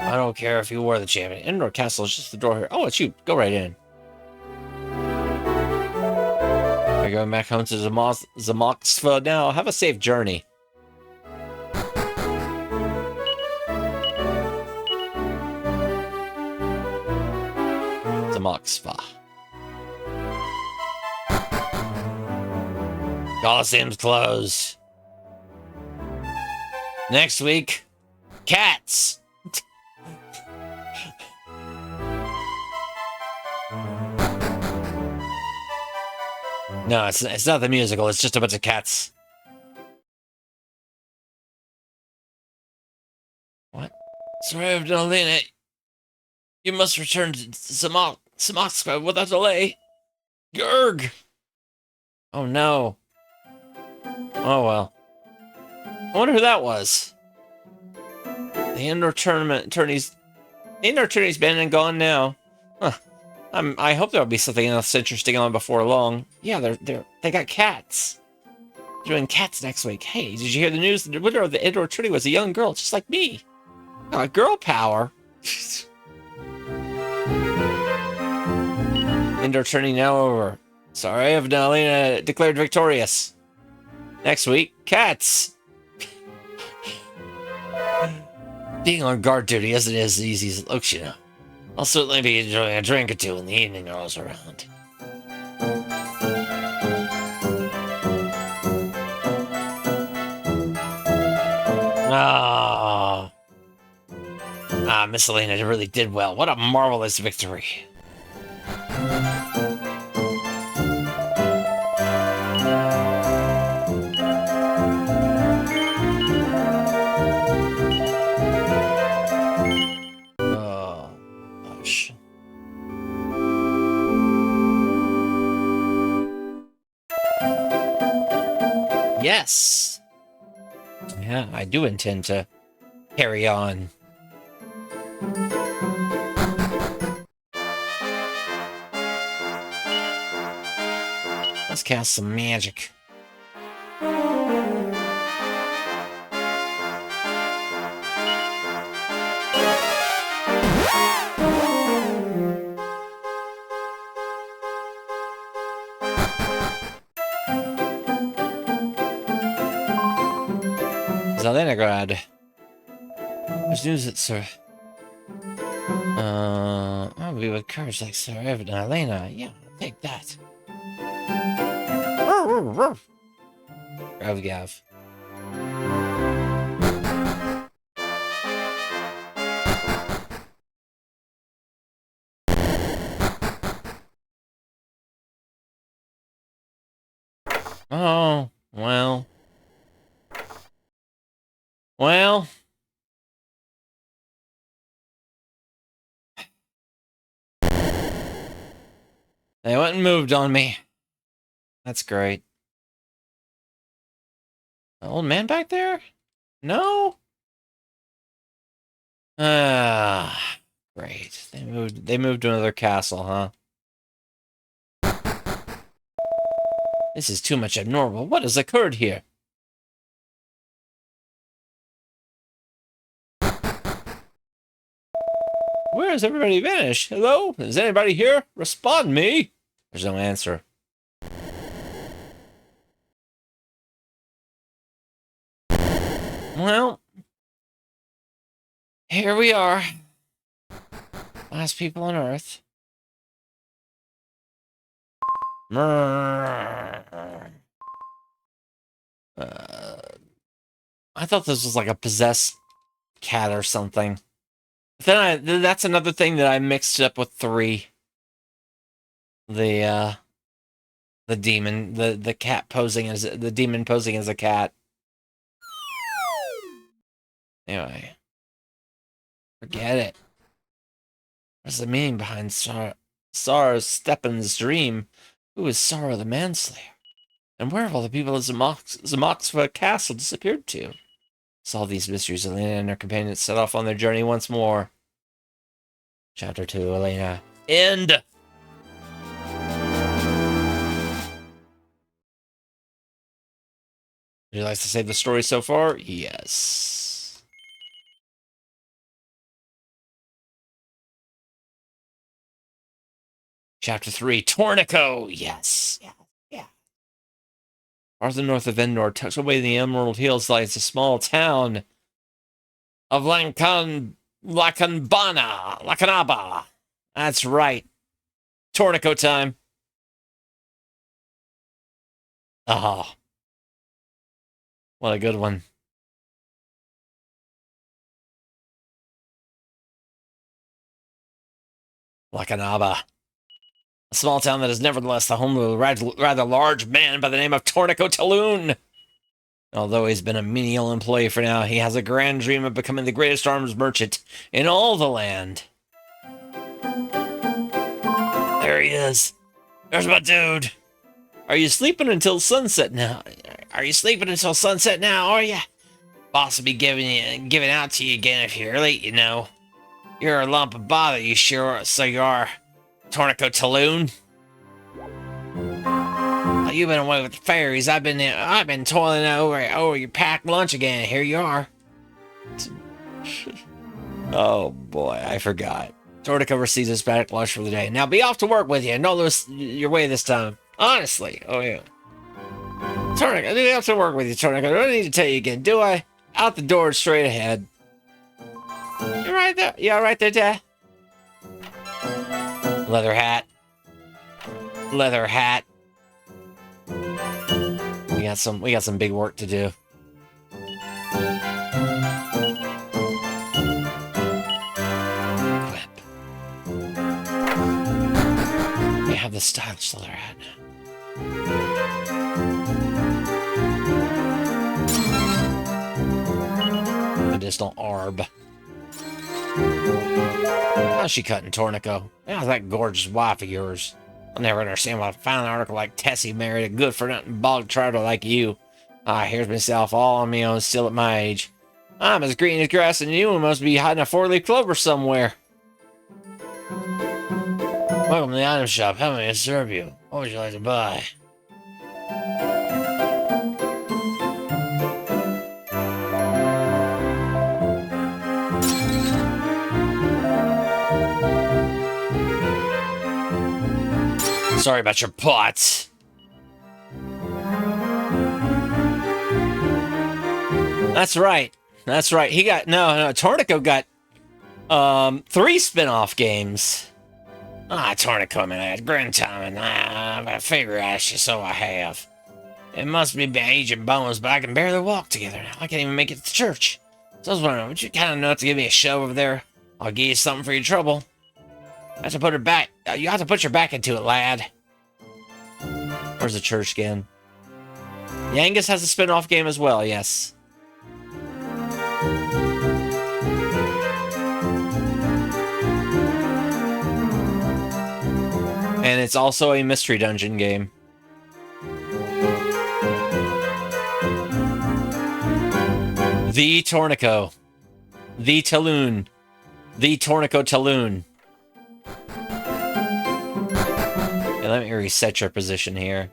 I don't care if you were the champion. Indoor Castle is just the door here. Oh, it's you. Go right in. We're going back home to Zamoxva now. Have a safe journey. Zamoxva. Coliseum's closed. Next week, cats. No, it's not the musical. It's just a bunch of cats. What? Sorry, Elena. You must return to Samoxpa without delay. Gurg! Oh no. Oh well. I wonder who that was. The indoor tourney's been and gone now. Huh. I hope there'll be something else interesting on before long. Yeah, they got cats. They're doing cats next week. Hey, did you hear the news? The winner of the indoor tourney was a young girl, just like me. Girl power. Indoor tourney now over. Sorry, I've Elena declared victorious. Next week, cats. Being on guard duty isn't as easy as it looks, you know. I'll certainly be enjoying a drink or two when the evening rolls around. Miss Elena really did well. What a marvelous victory. Oh, gosh. Yes. Yeah, I do intend to carry on. Let's cast some magic. Zelenograd. There's news that Sir. I'll be with courage like Sir Evan and Elena. Yeah, I'll take that. Gav. Oh, well. Well. They went and moved on me. That's great. An old man back there? No? Ah, great. They moved to another castle, huh? This is too much abnormal. What has occurred here? Where has everybody vanished? Hello? Is anybody here? Respond me! There's no answer. Well, here we are. Last people on Earth. I thought this was like a possessed cat or something. Then that's another thing that I mixed up with 3. The demon, the cat posing as the demon posing as a cat. Anyway, forget it. What's the meaning behind Sar Stepan's dream? Who is Sara the Manslayer? And where have all the people of Zamoxva Castle disappeared to? Solve these mysteries, Elena and her companions set off on their journey once more. Chapter 2, Elena. End! Would you like to save the story so far? Yes. Chapter 3, Tornico! Yes. Yeah. Farther north of Endor, tucked away in the Emerald Hills, lies a small town of Lacanaba. That's right. Tornico time. Oh. What a good one. Lacanaba. A small town that is nevertheless the home of a rather large man by the name of Tornico Taloon. Although he's been a menial employee for now, he has a grand dream of becoming the greatest arms merchant in all the land. There he is. There's my dude. Are you sleeping until sunset now? Are you ya? Boss will be giving out to you again if you're late, you know. You're a lump of bother, you sure, so you are. Tornico Taloon. Oh, you've been away with the fairies. I've been toiling over your packed lunch again. Here you are. Oh boy, I forgot. Tornico receives his packed lunch for the day. Now be off to work with you and don't lose your way this time. Honestly. Oh yeah. Tornico, be off to work with you, Tornico. I don't need to tell you again, do I? Out the door, straight ahead. You're right there. Yeah, right there, Dad. Leather hat. We got some big work to do. Whip. We have the stylish leather hat now. Medicinal arb. How's she cutting, Tornico? How's that gorgeous wife of yours? I'll never understand why I found an article like Tessie married a good-for-nothing bog trotter like you. Here's myself all on me own still at my age. I'm as green as grass and you must be hiding a 4-leaf clover somewhere. Welcome to the item shop. How may I serve you? What would you like to buy? Sorry about your pots. That's right. He got no. Tornico got 3 spin-off games. Tornico, man, I had a grand time, and I figure I should, so I have. It must be age and bones, but I can barely walk together now. I can't even make it to church. So I was wondering, would you kind of know to give me a shove over there? I'll give you something for your trouble. I have to put her back. You have to put your back into it, lad. Where's the church again? The Angus has a spin-off game as well, yes. And it's also a mystery dungeon game. The Tornico. The Taloon. The Tornico Taloon. Okay, let me reset your position here.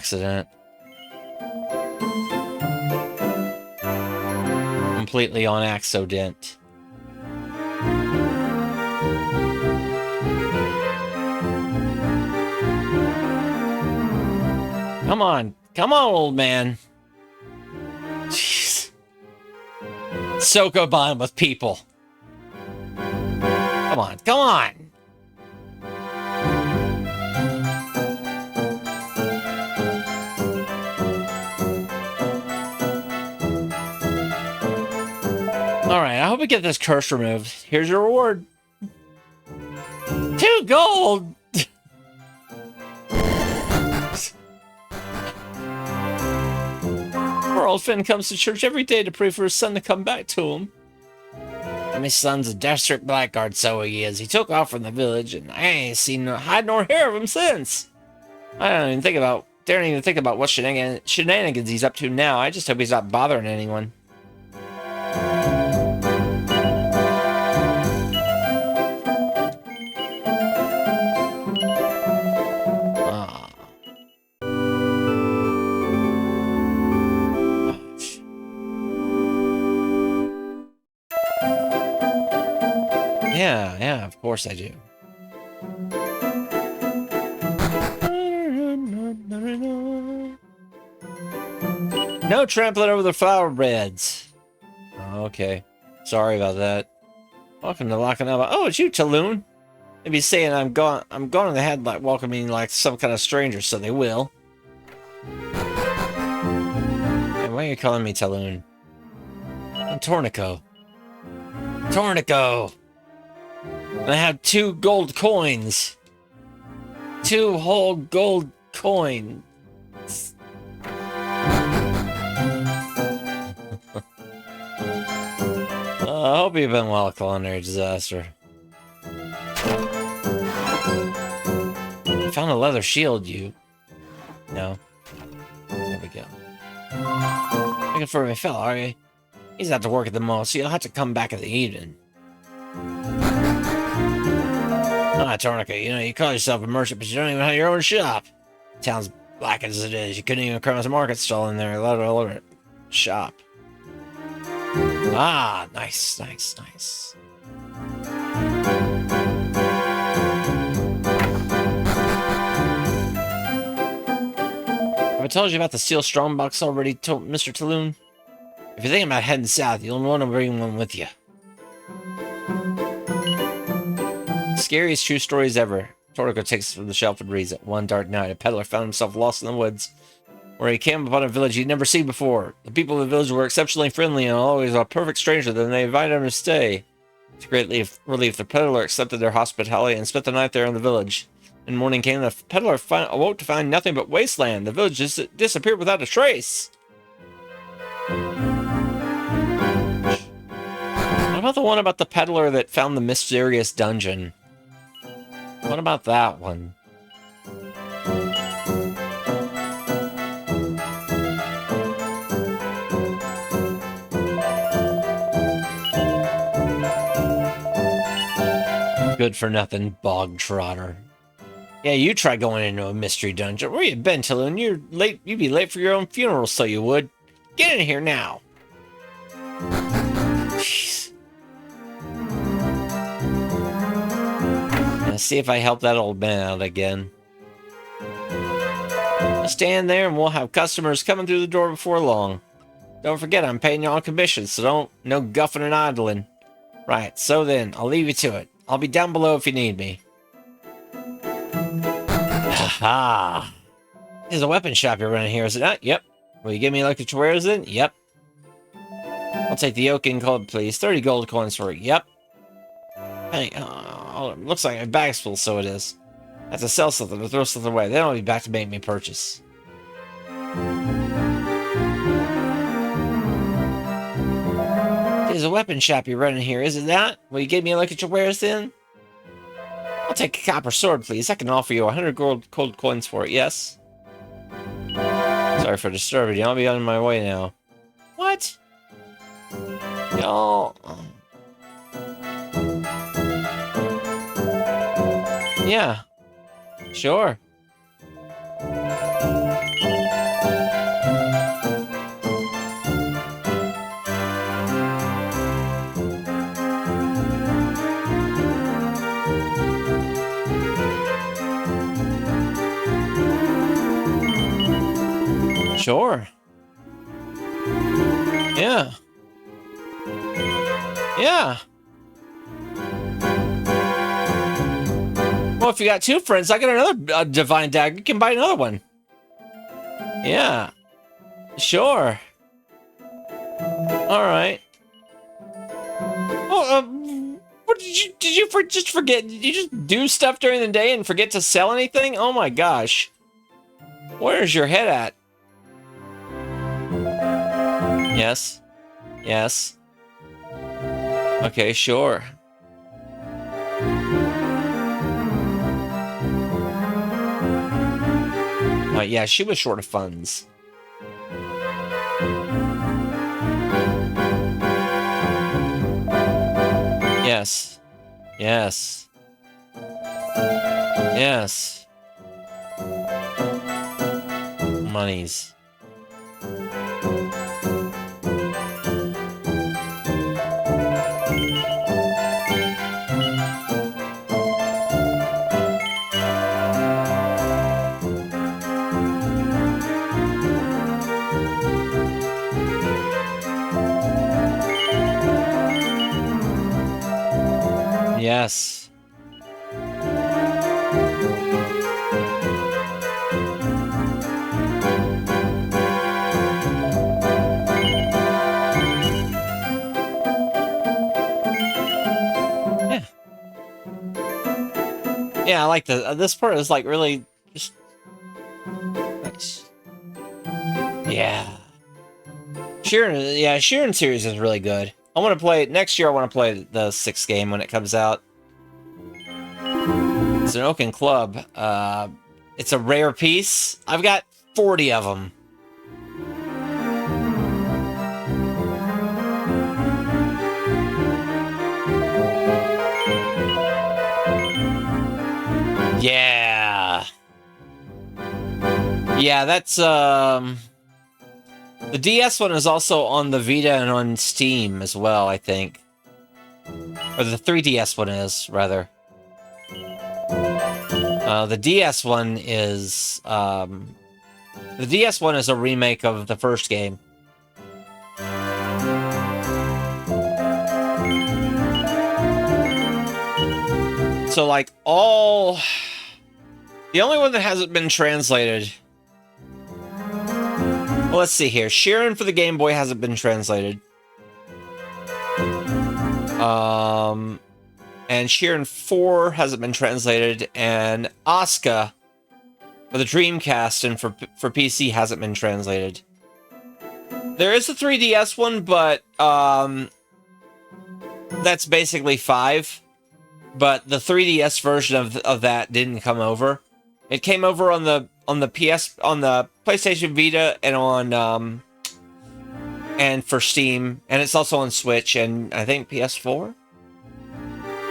accident. Completely on accident. Come on. Come on, old man. Jeez. So combined with people. Come on. Come on. Alright, I hope we get this curse removed. Here's your reward. 2 gold! Poor old Finn comes to church every day to pray for his son to come back to him. My son's a desperate blackguard, so he is. He took off from the village, and I ain't seen no hide nor hair of him since. I don't even think about, daren't even think about what shenanigans he's up to now. I just hope he's not bothering anyone. Yeah, of course I do. No trampling over the flower beds. Okay. Sorry about that. Welcome to Lakanaba. Oh, it's you, Taloon. Maybe saying I'm gone in the head like welcoming like some kind of stranger, so they will. Hey, why are you calling me Taloon? I'm Tornico. Tornico! And I have 2 gold coins. 2 whole gold coins. I hope you've been well, culinary disaster. I found a leather shield, you. No. There we go. Looking for my fella, are you? He's out to work at the mall, so you'll have to come back in the evening. Ah, Tornica, you know, you call yourself a merchant, but you don't even have your own shop. Town's black as it is. You couldn't even cram a market stall in there, let alone a shop. Ah, nice. Have I told you about the steel strongbox already, Mr. Taloon? If you're thinking about heading south, you'll want to bring one with you. Scariest true stories ever. Toriko takes it from the shelf and reads it. One dark night, a peddler found himself lost in the woods, where he came upon a village he'd never seen before. The people of the village were exceptionally friendly and always a perfect stranger, then they invited him to stay. To great relief, the peddler accepted their hospitality and spent the night there in the village. When morning came, the peddler awoke to find nothing but wasteland. The village just disappeared without a trace. What about the one about the peddler that found the mysterious dungeon? What about that one? Good for nothing, bog trotter. Yeah, you try going into a mystery dungeon. Where you been, Taloon? You're late. You'd be late for your own funeral, so you would. Get in here now. Jeez. Let's see if I help that old man out again. Stand there and we'll have customers coming through the door before long. Don't forget, I'm paying you on commission, so no guffing and idling. Right, so then, I'll leave you to it. I'll be down below if you need me. Aha! There's a weapon shop you're running here, is it not? Yep. Will you give me a look at your wares then? Yep. I'll take the oak and gold, please. 30 gold coins for it. Yep. Hey, oh, it looks like my bag's full, so it is. I have to sell something or throw something away. Then I'll be back to make me purchase. There's a weapon shop you're running here, is it not? Will you give me a look at your wares then? I'll take a copper sword, please. I can offer you 100 gold coins for it, yes? Sorry for disturbing you. I'll be on my way now. What? Y'all... Yeah. Sure. Sure. Yeah. Yeah. Well, if you got 2 friends, I got another divine dagger. You can buy another one. Yeah. Sure. All right. Oh, what did you just forget? Did you just do stuff during the day and forget to sell anything? Oh my gosh. Where's your head at? Yes. Yes. Okay, sure. Yeah, she was short of funds. Yes. Yes. Yes. Monies. Yes. Yeah. Yeah, I like this part is like really just nice. Yeah. Sheeran series is really good. I want to play it next year. I want to play the 6th game when it comes out. It's an Oaken Club. It's a rare piece. I've got 40 of them. Yeah. Yeah, that's the DS one is also on the Vita and on Steam as well, I think. Or the 3DS one is, rather. The DS one is a remake of the first game. So like the only one that hasn't been translated. Well, let's see here. Sheeran for the Game Boy hasn't been translated. And Sheeran 4 hasn't been translated, and Asuka for the Dreamcast and for PC hasn't been translated. There is a 3DS one, but that's basically 5. But the 3DS version of that didn't come over. It came over on the PlayStation Vita and on and for Steam, and it's also on Switch and I think PS4.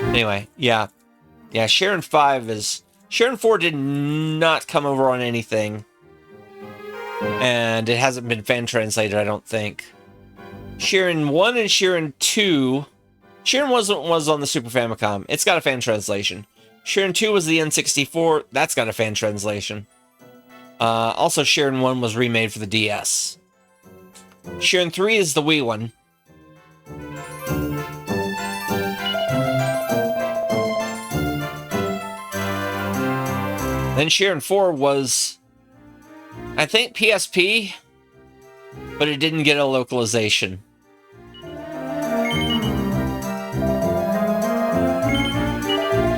Anyway, yeah. Sheeran 4 did not come over on anything, and it hasn't been fan translated, I don't think. Sheeran 1 and Sheeran 2. Sheeran was on the Super Famicom. It's got a fan translation. Sheeran 2 was the N64. That's got a fan translation. Also, Sheeran 1 was remade for the DS. Sheeran 3 is the Wii one. Then Sheeran 4 was, I think, PSP, but it didn't get a localization.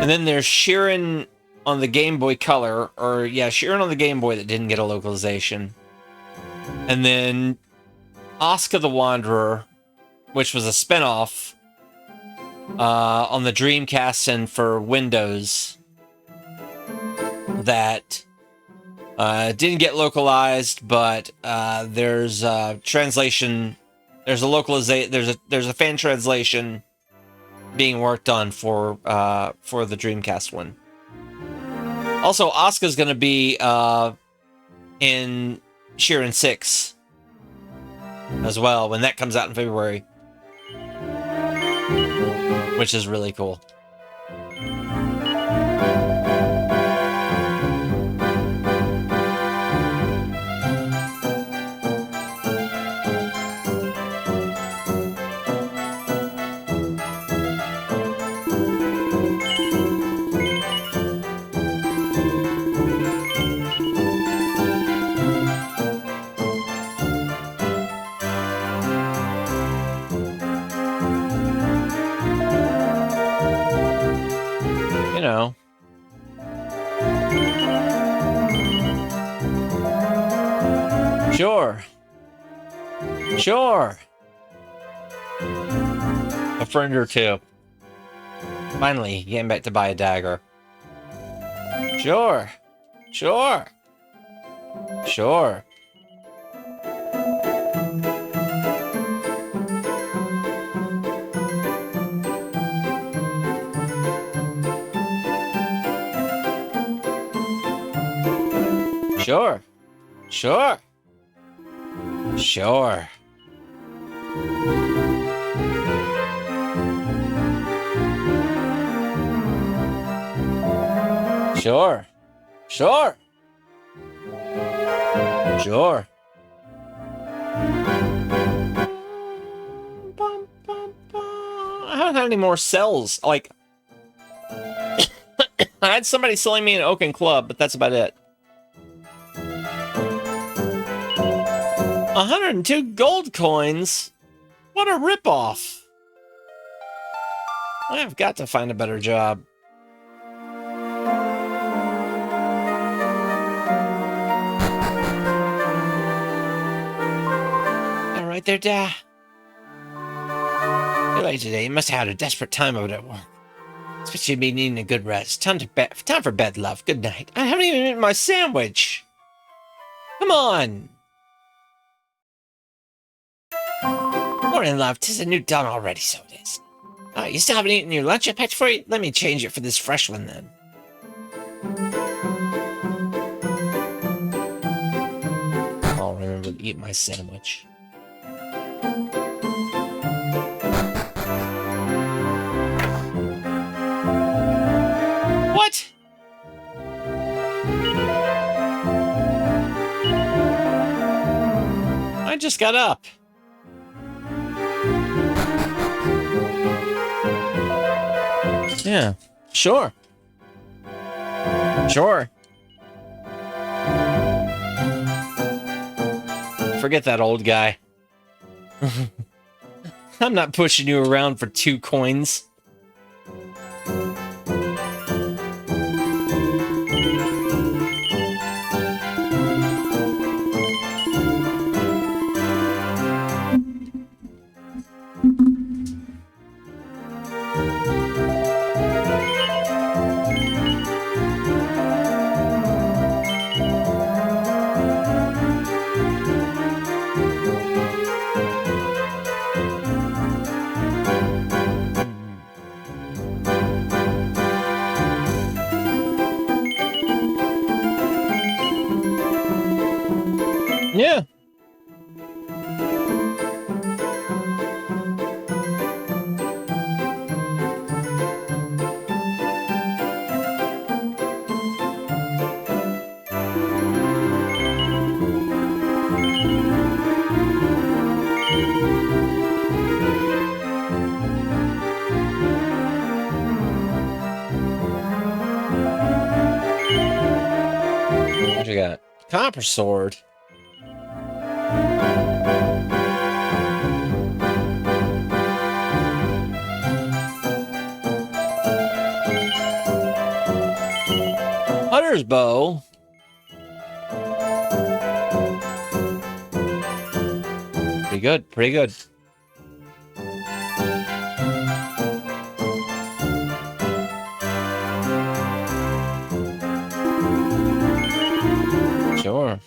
And then there's Sheeran on the Game Boy Color, Sheeran on the Game Boy that didn't get a localization. And then Asuka the Wanderer, which was a spinoff on the Dreamcast and for Windows that didn't get localized, but there's a translation, there's a fan translation being worked on for the Dreamcast one. Also, Asuka's going to be in Sheeran 6 as well when that comes out in February, which is really cool. know. Sure. Sure. A friend or two. Finally, getting back to buy a dagger. Sure. Sure. Sure. Sure. Sure. Sure. Sure. Sure. Sure. I don't have any more cells. Like, I had somebody selling me an oaken club, but that's about it. 102 gold coins? What a ripoff. I've got to find a better job. All right there, Da. You're late today. You must have had a desperate time of it at work. Especially me needing a good rest. Time for bed, love. Good night. I haven't even eaten my sandwich. Come on. Morning, love. 'Tis a new dawn already, so it is. Oh, you still haven't eaten your lunch I packed for you? Let me change it for this fresh one, then. I'll remember to eat my sandwich. What? I just got up. Yeah, sure. Sure. Forget that old guy. I'm not pushing you around for 2 coins. Yeah. What you got? Copper sword. Hunter's bow. Pretty good, pretty good. Sure.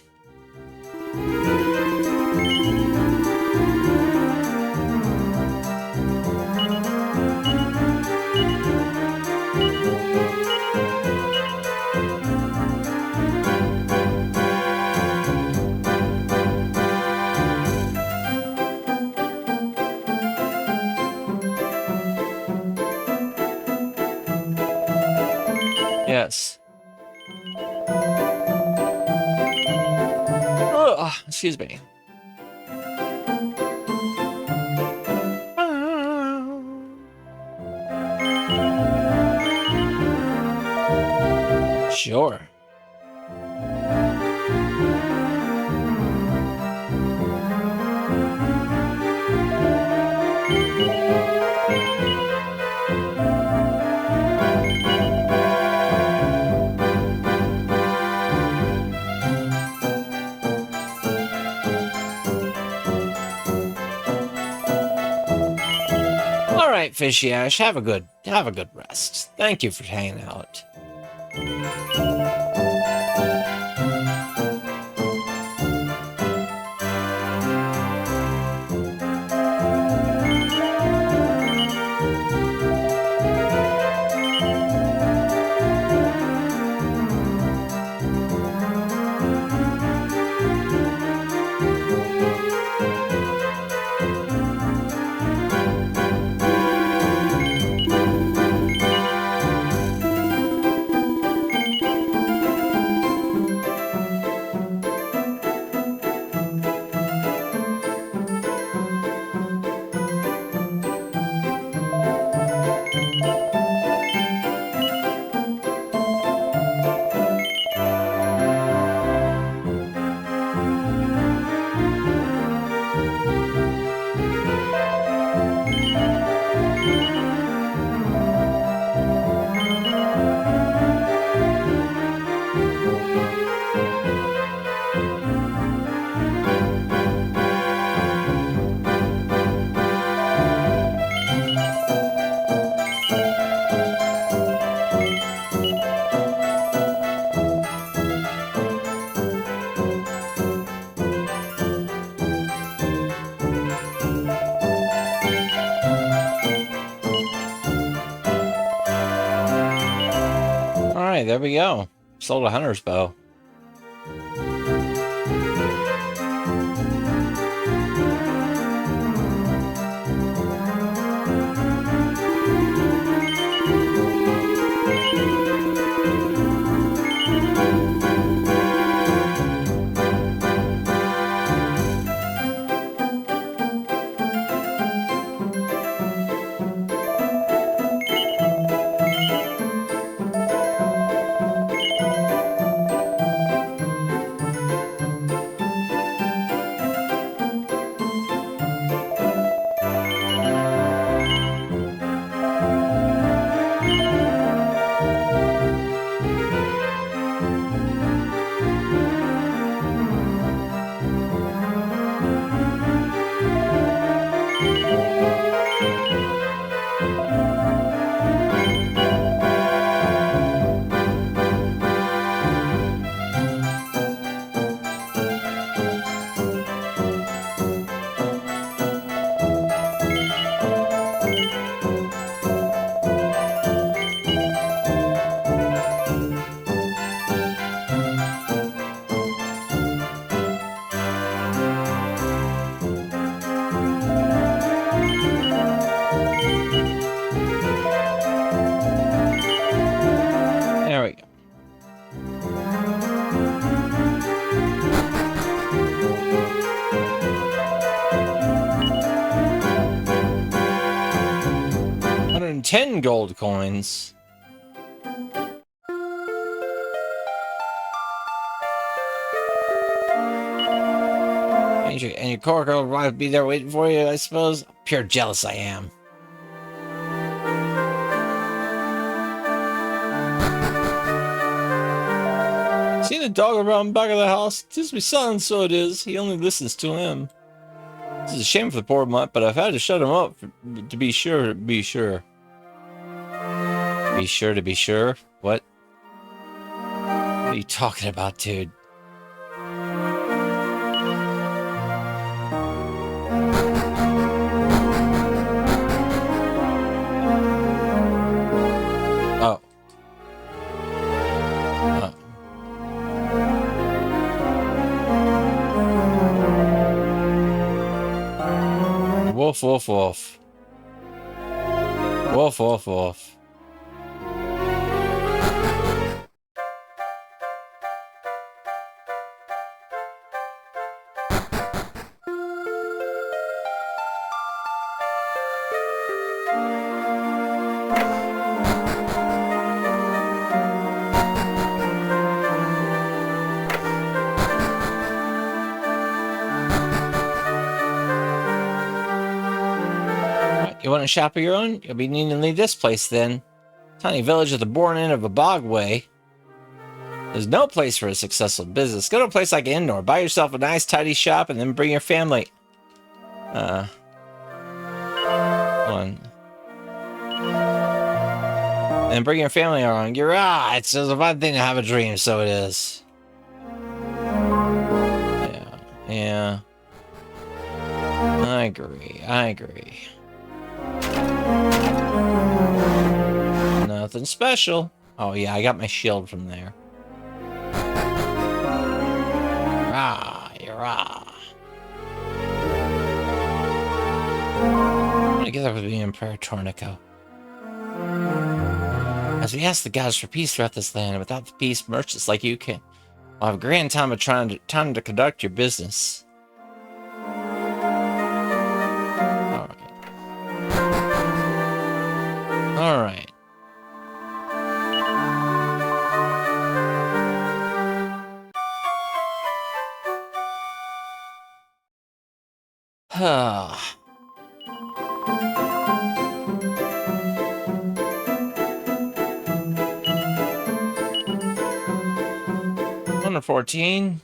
Yes. Ugh, excuse me. Sure. All right, Fishy Ash, have a good rest. Thank you for hanging out. All right, there we go. Sold a hunter's bow. There we go. $110 gold coins. And your core girl will be there waiting for you, I suppose. Pure jealous I am. See the dog around back of the house? 'Tis my son, so it is. He only listens to him. This is a shame for the poor mutt, but I've had to shut him up to be sure. Be sure to be sure? What? What are you talking about, dude? Oh. Woof, woof, woof. Woof, woof, woof. You want a shop of your own? You'll be needing to leave this place then. Tiny village at the born end of a bogway. There's no place for a successful business. Go to a place like Indoor. Buy yourself a nice, tidy shop, and then bring your family. Hold on. And bring your family along. You're right. It's a fun thing to have a dream, so it is. Yeah. I agree. Nothing special. Oh, yeah, I got my shield from there. You're together with me, Emperor Tornico. As we ask the gods for peace throughout this land, without the peace, merchants like you can will have a grand time of time to conduct your business. All right. Number 14.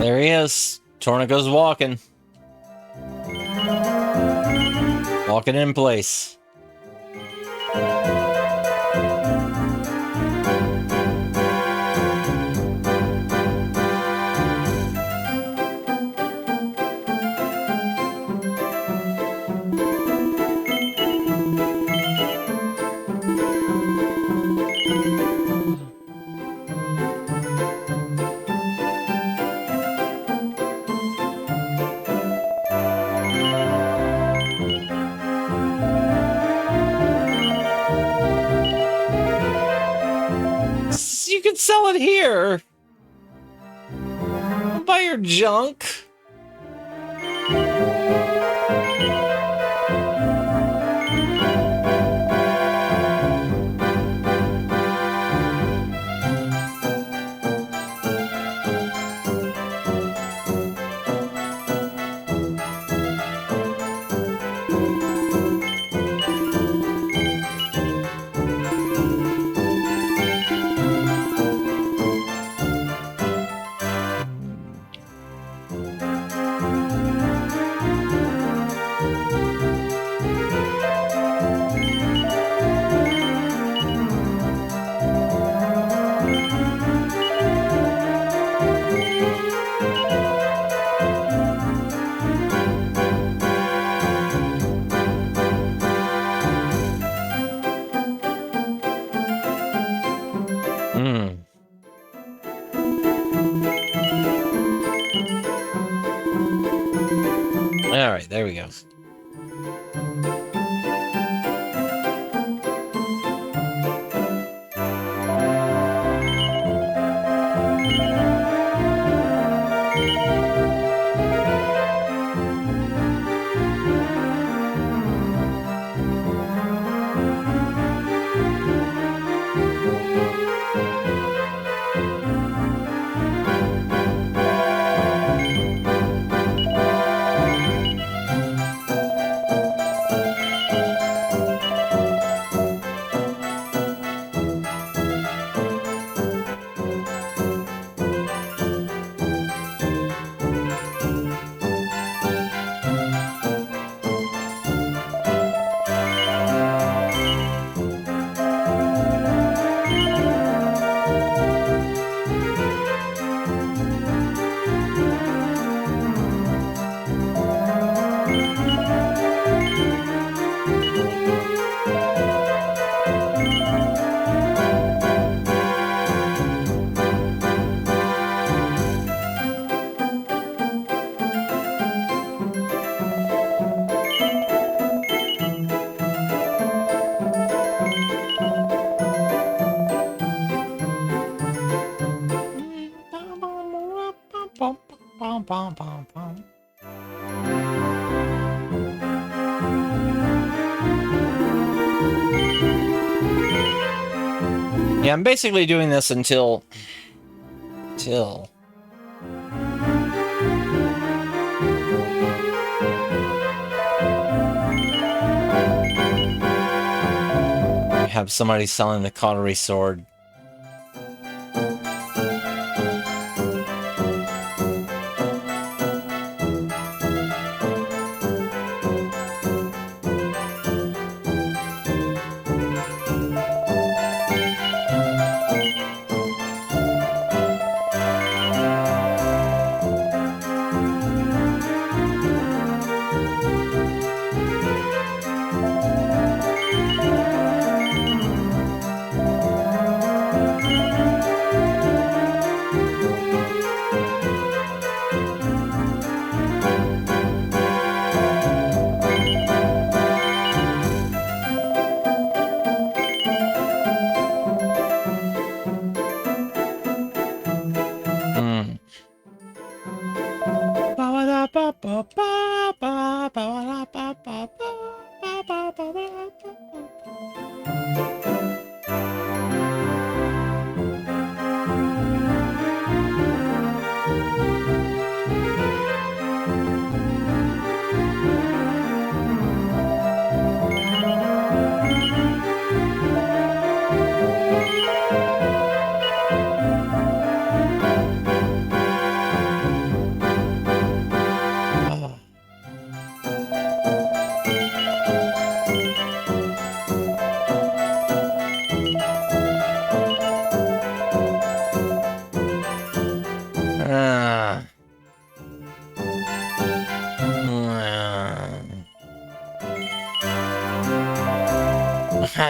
There he is. Tornico's walking. Walking in place. You can sell it here. I'll buy your junk. All right, there we go. bum, bum, bum. Yeah, I'm basically doing this until I have somebody selling the cautery sword.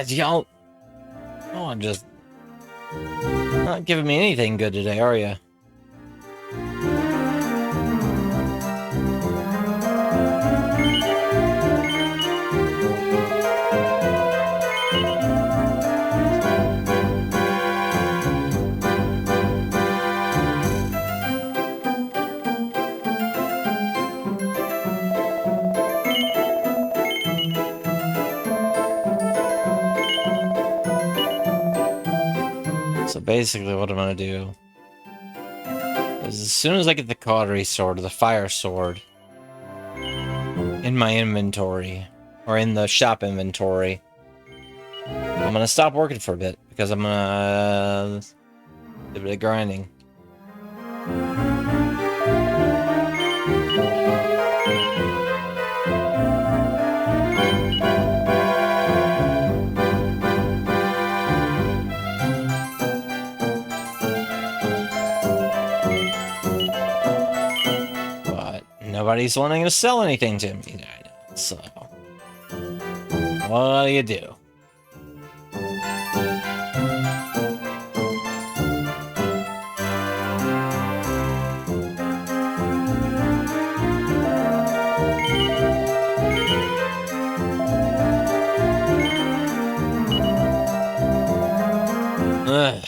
Y'all, oh, just not giving me anything good today, are you? So basically what I'm gonna do is as soon as I get the cautery sword or the fire sword in my inventory, or in the shop inventory, I'm gonna stop working for a bit, because I'm gonna do a bit of grinding. Nobody's wanting to sell anything to me right now, so what do you do? Ugh.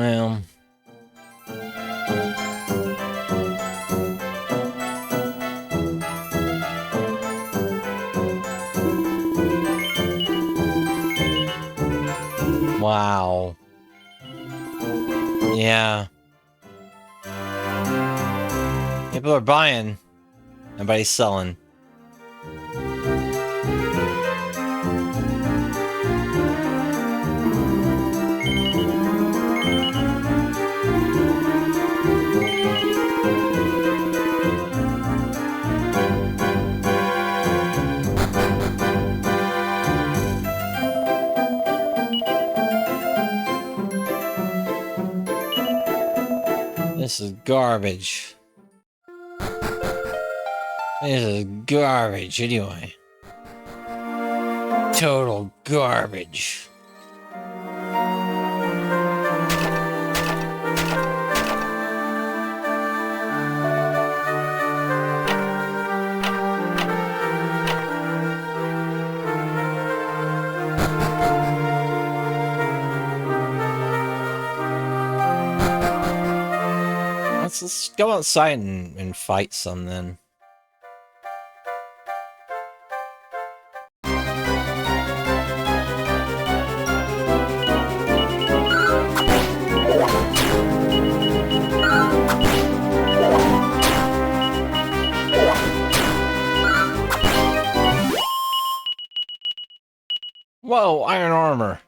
Well, wow. Yeah. People are buying. Nobody's selling. This is garbage. This is garbage anyway. Total garbage. Let's go outside and fight some then. Whoa, iron armor.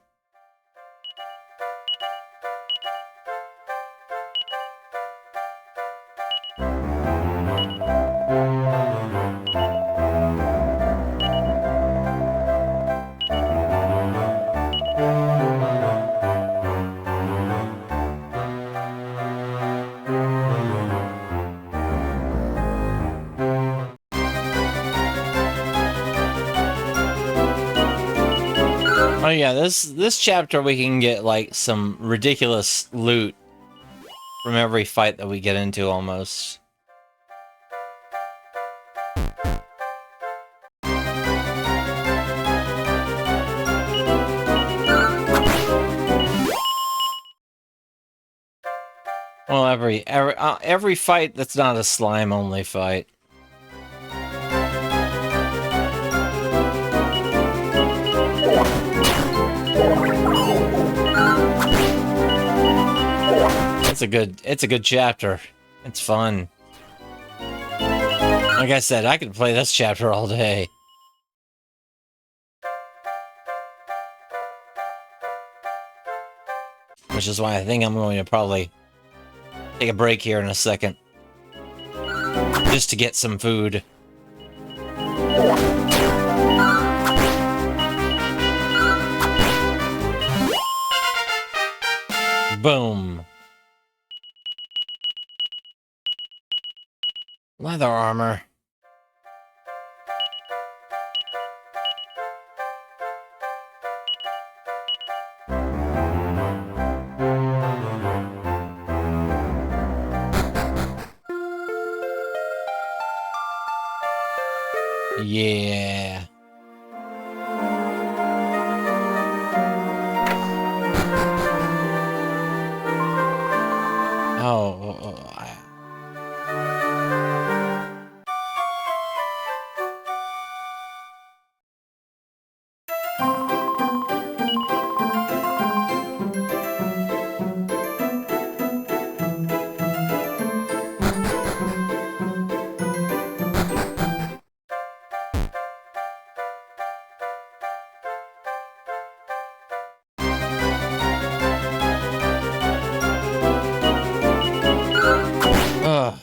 Oh yeah, this chapter we can get like some ridiculous loot from every fight that we get into almost. Well, every fight that's not a slime only fight. It's a good chapter. It's fun. Like I said, I could play this chapter all day. Which is why I think I'm going to probably take a break here in a second. Just to get some food. Boom. Leather armor. Yeah. Ugh.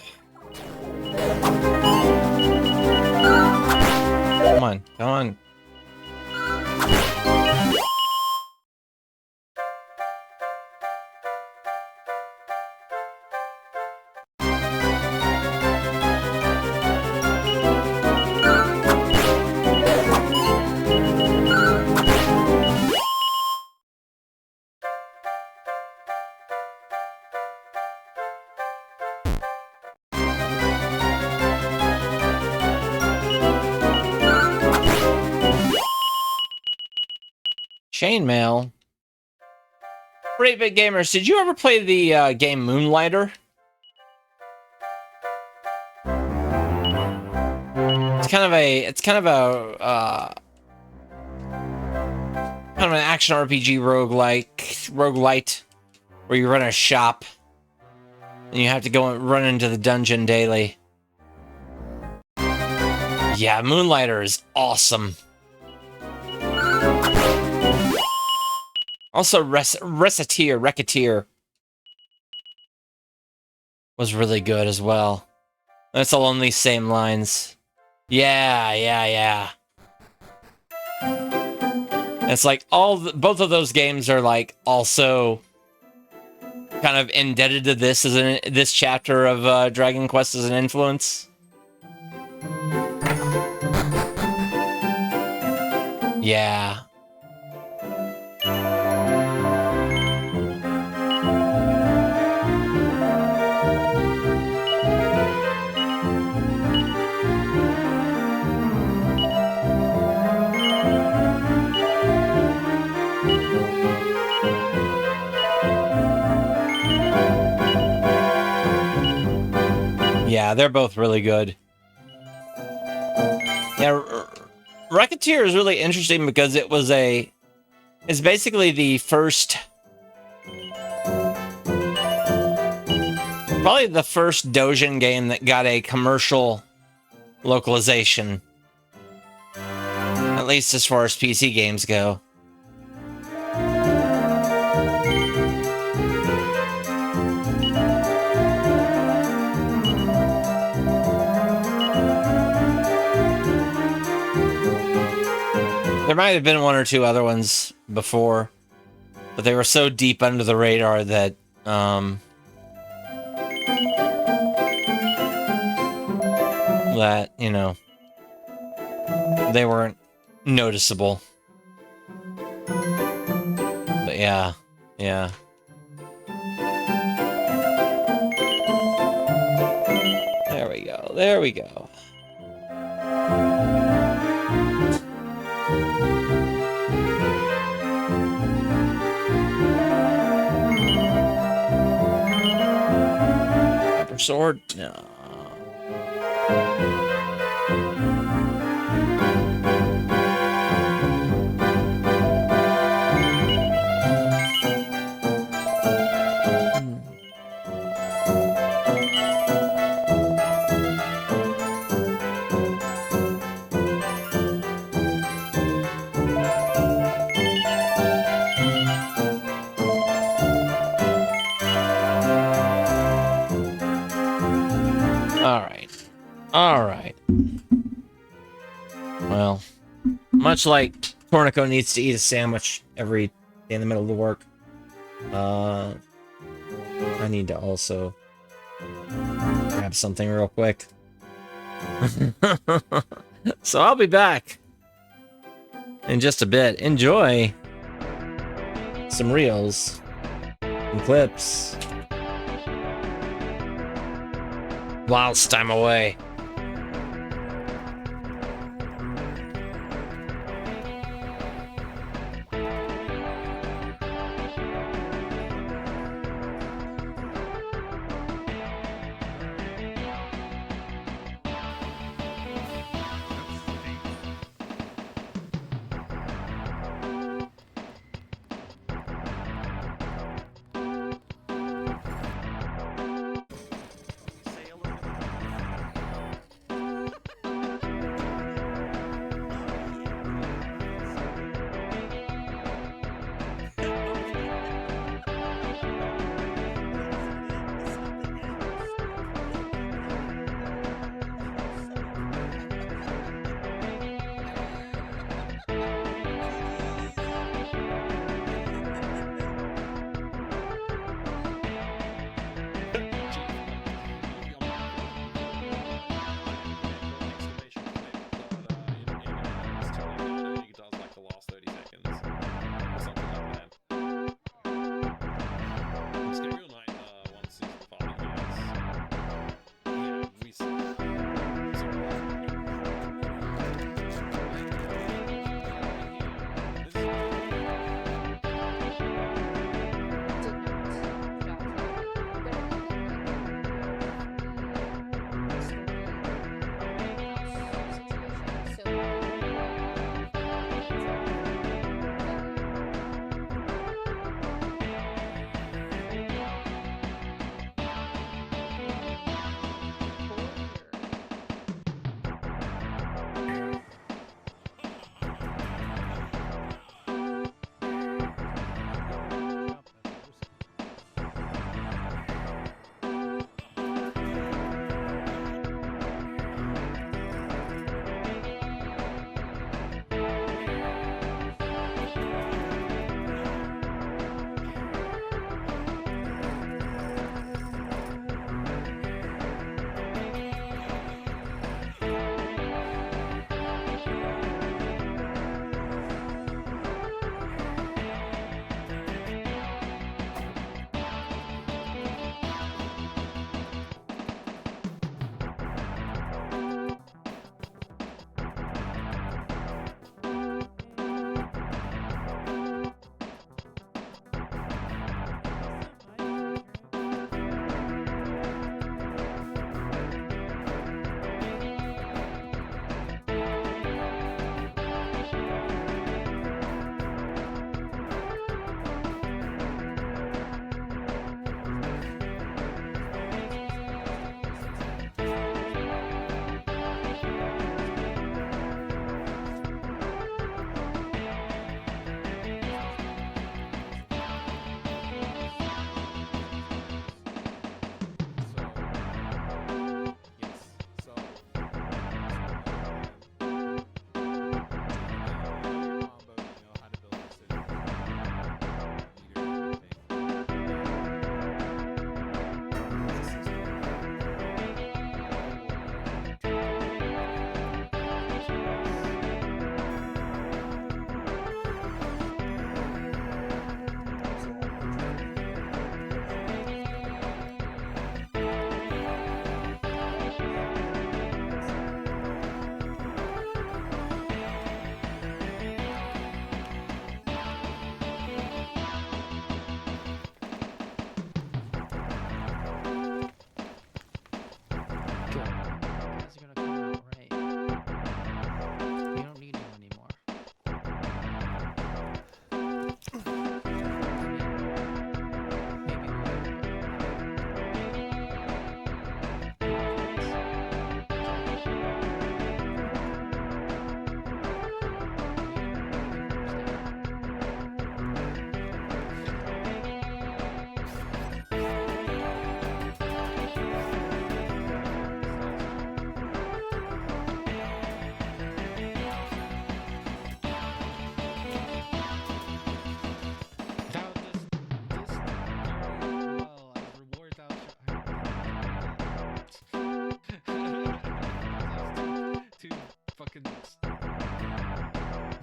Come on, come on. Chainmail. For 8-bit gamers, did you ever play the game Moonlighter? It's kind of an action RPG roguelite, where you run a shop and you have to go and run into the dungeon daily. Yeah, Moonlighter is awesome. Also, Racketeer was really good as well. It's all on these same lines. Yeah. It's like both of those games are like also kind of indebted to this as this chapter of Dragon Quest as an influence. Yeah. Yeah, they're both really good. Yeah, Rocketeer is really interesting because it's basically the first, probably the first Dojin game that got a commercial localization, at least as far as PC games go. There might have been one or two other ones before, but they were so deep under the radar that you know, they weren't noticeable. But yeah. There we go. Sword? No. All right. Well, much like Tornico needs to eat a sandwich every day in the middle of the work, I need to also grab something real quick. So I'll be back in just a bit. Enjoy some reels and clips whilst I'm away.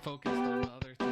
focused on the other thing.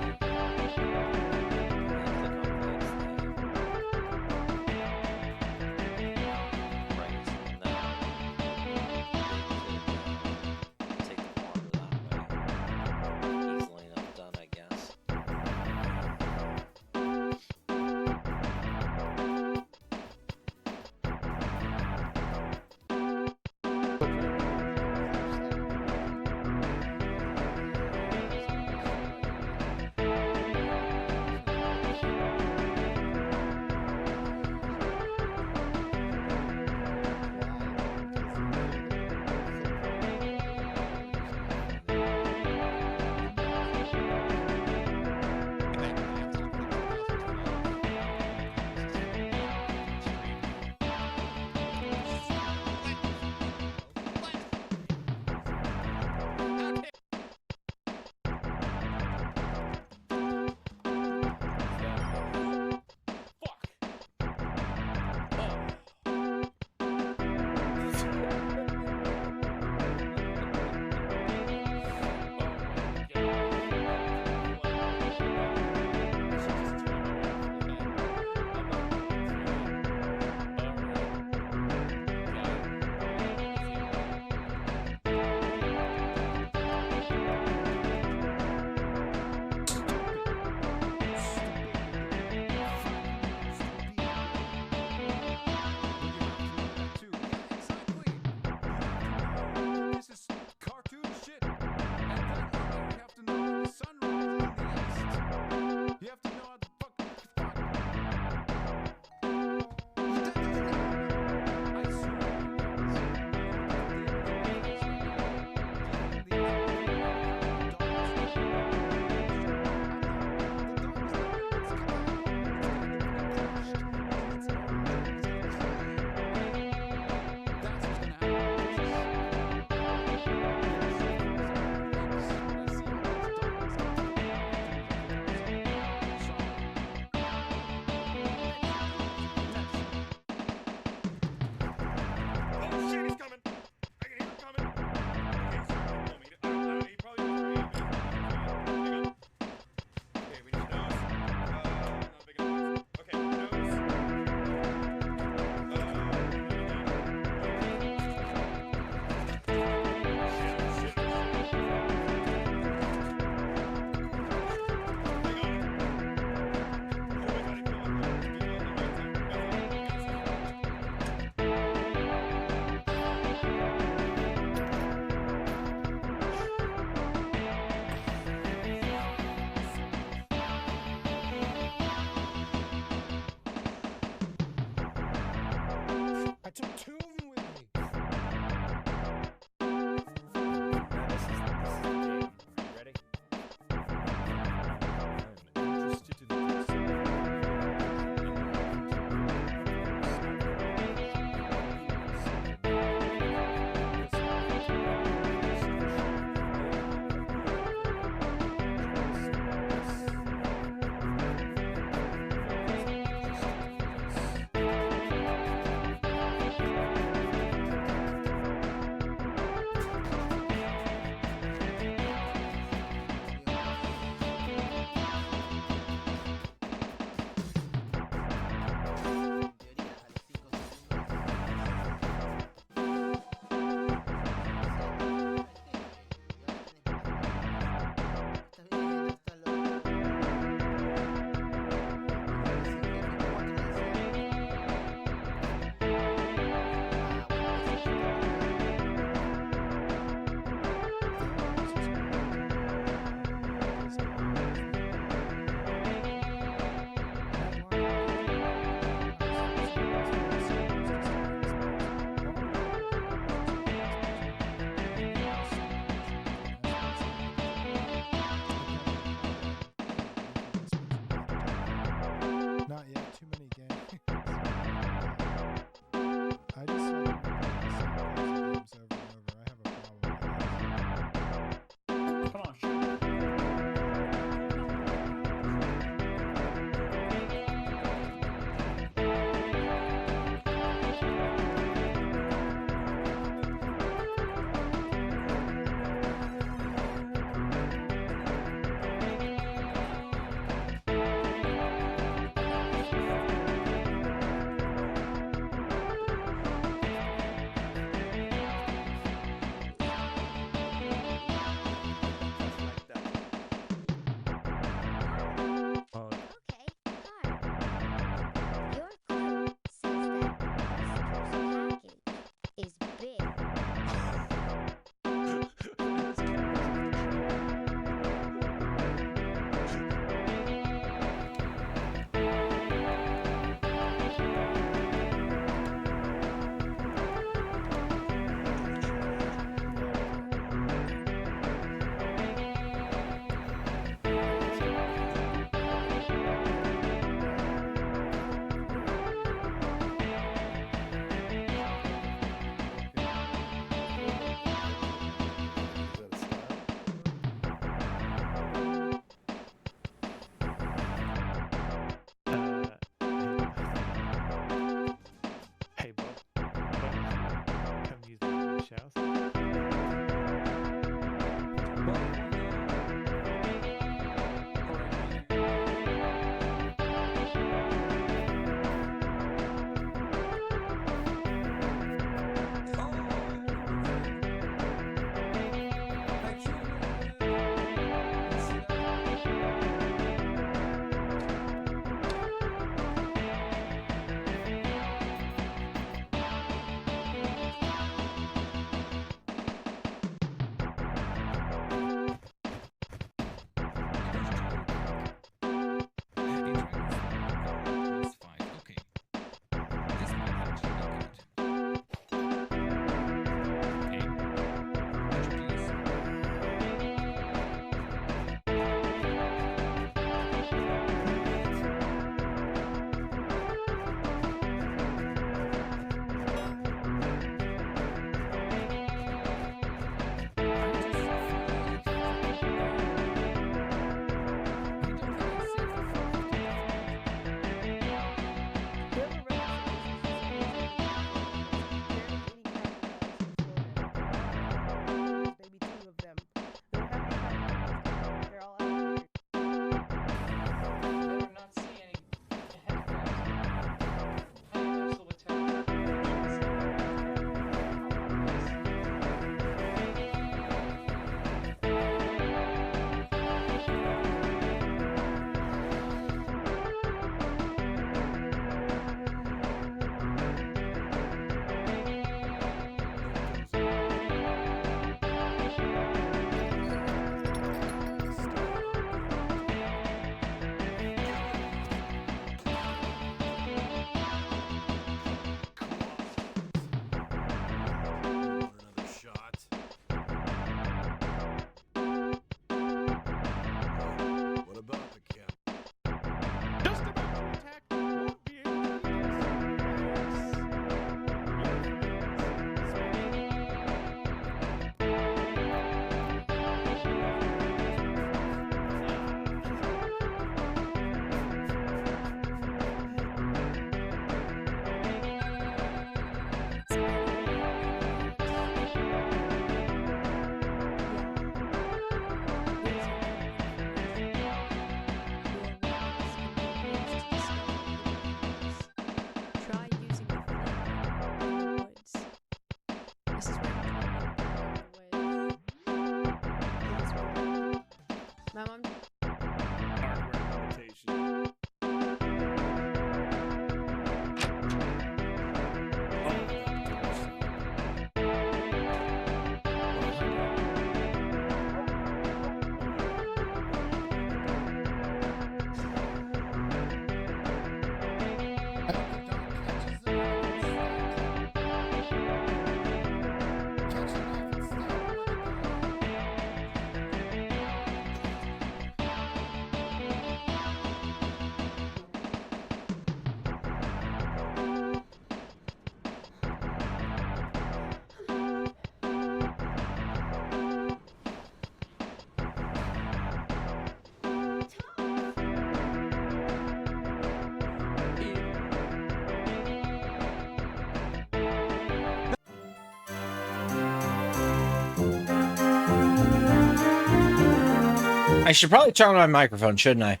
I should probably turn on my microphone, shouldn't I?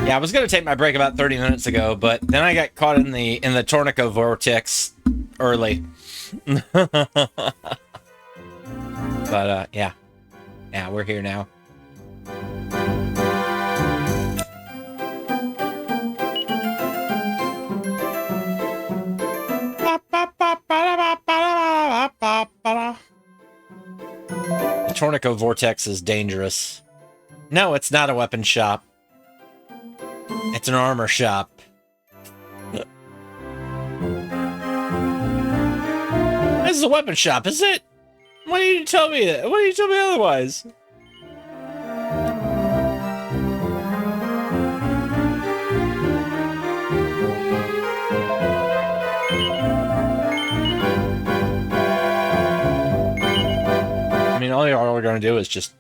Yeah, I was gonna take my break about 30 minutes ago, but then I got caught in the Tornico vortex early. But yeah, we're here now. The Tornico vortex is dangerous. No, it's not a weapon shop. It's an armor shop. This is a weapon shop, is it? Why did you tell me that? Why did you tell me otherwise? I mean, all you're gonna do is just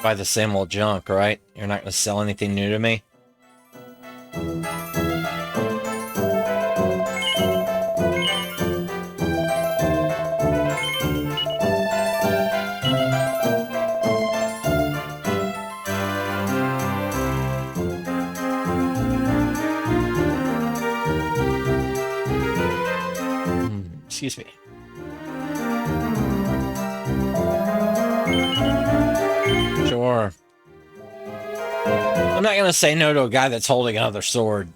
buy the same old junk, right? You're not gonna sell anything new to me? Excuse me. Sure. I'm not gonna say no to a guy that's holding another sword.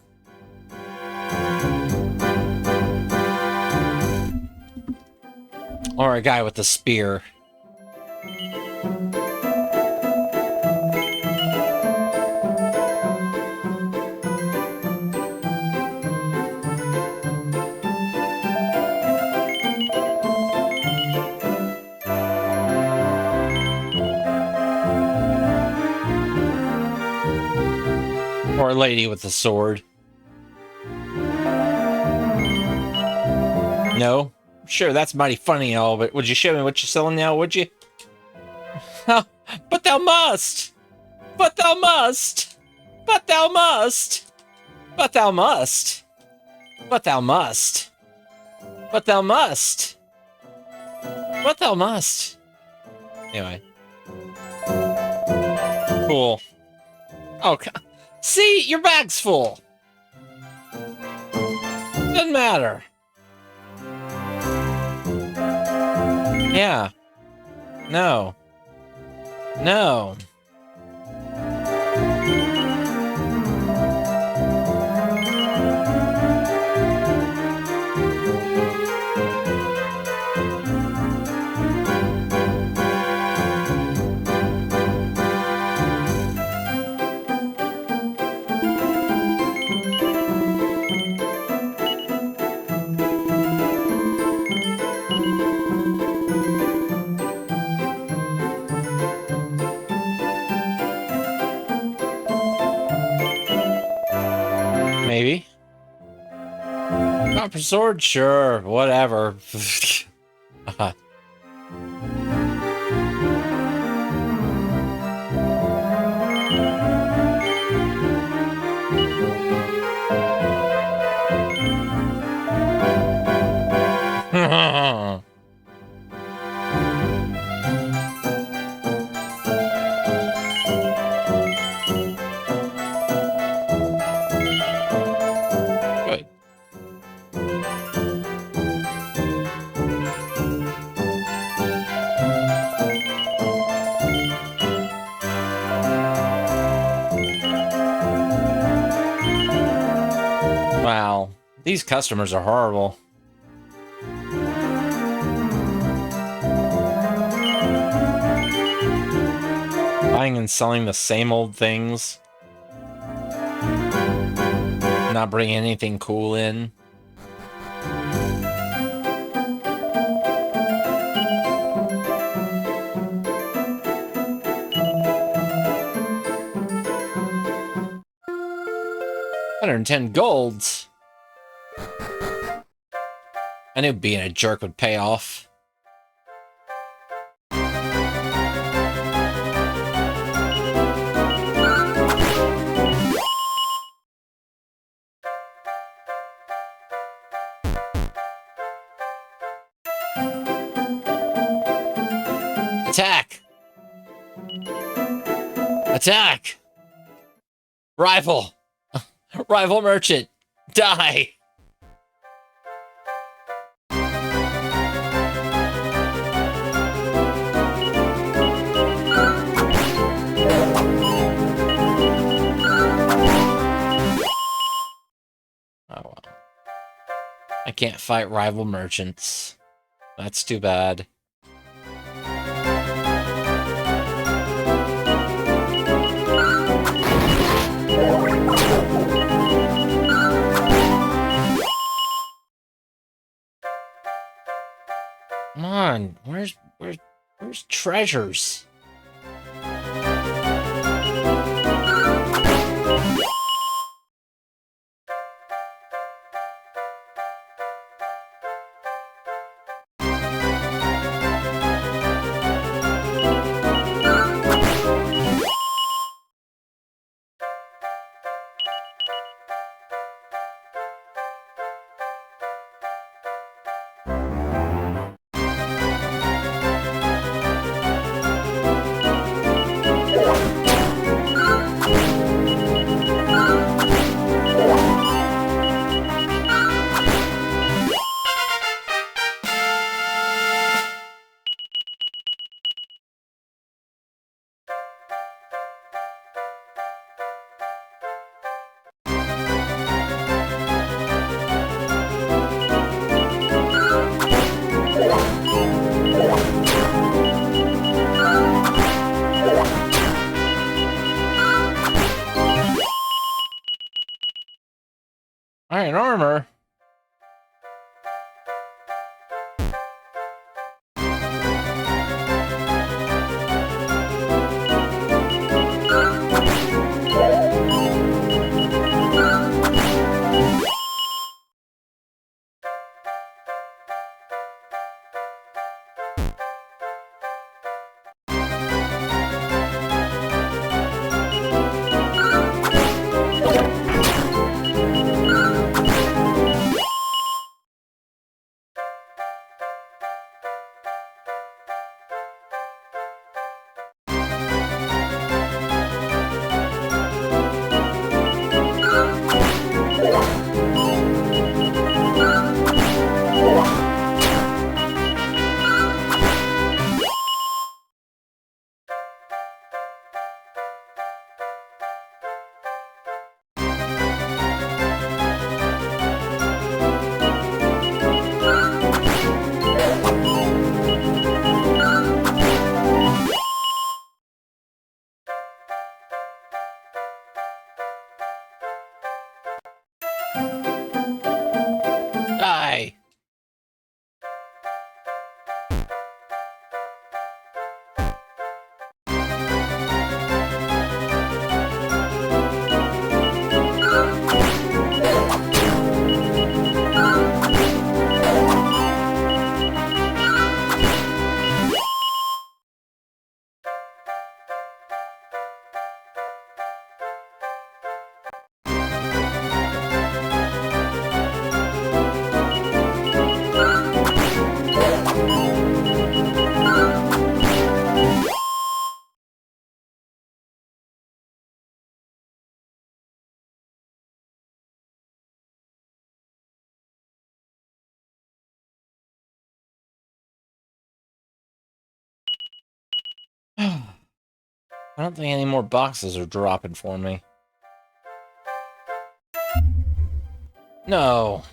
Or a guy with a spear. Or a lady with a sword. No? Sure, that's mighty funny and all, but would you show me what you're selling now, would you? But thou must! But thou must! But thou must! But thou must! But thou must! But thou must! But thou must! Anyway. Cool. Oh, see? Your bag's full! Doesn't matter. Yeah. No. No. Maybe. Copper sword? Sure, whatever. Good. Wow, these customers are horrible. Buying and selling the same old things. Not bringing anything cool in. $110 golds. I knew being a jerk would pay off. Attack! Attack! Rival! Rival merchant! Die! Oh well. I can't fight rival merchants. That's too bad. Come on, where's treasures? Iron armor? Die! I don't think any more boxes are dropping for me. No.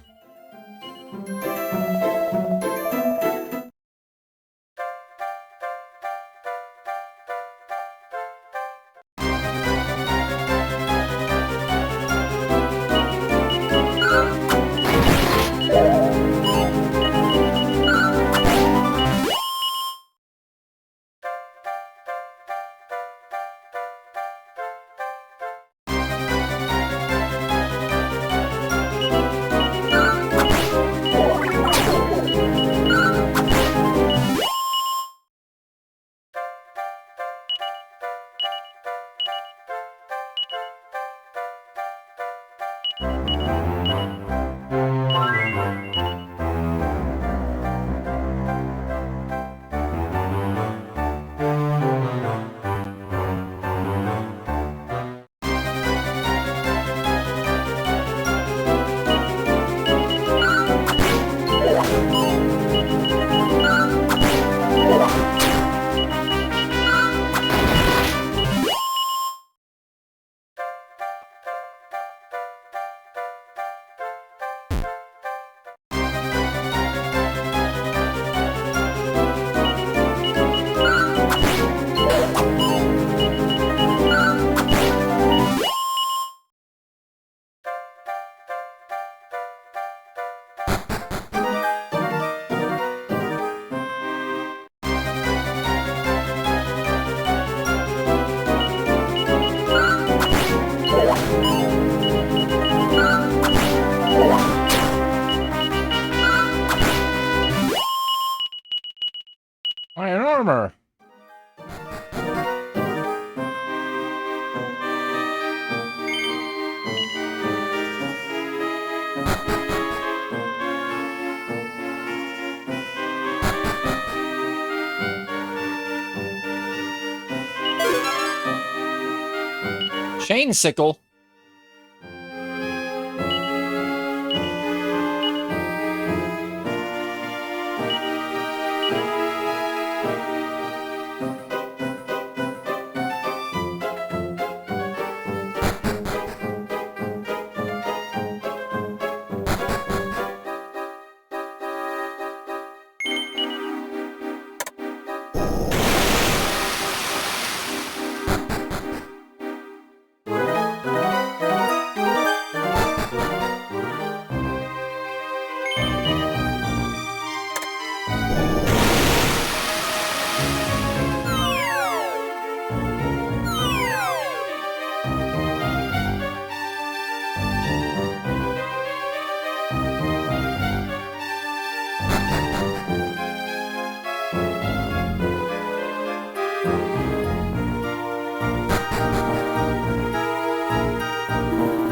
Chain sickle.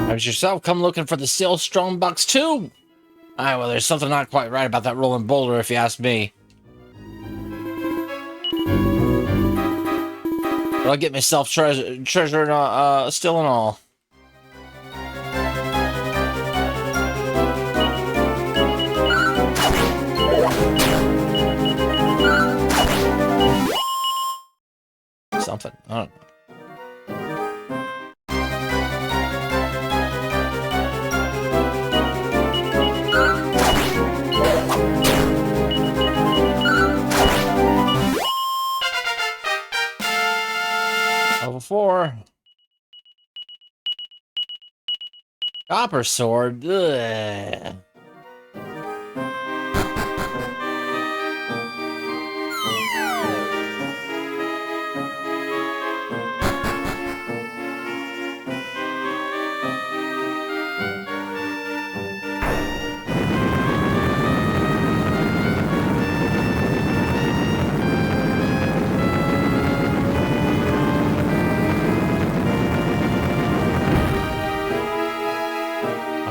As yourself come looking for the Steel Strong Box too. Ah, well, there's something not quite right about that rolling boulder, if you ask me. But I'll get myself treasure and still and all. Something. I don't know. Level 4. Copper sword. Ugh.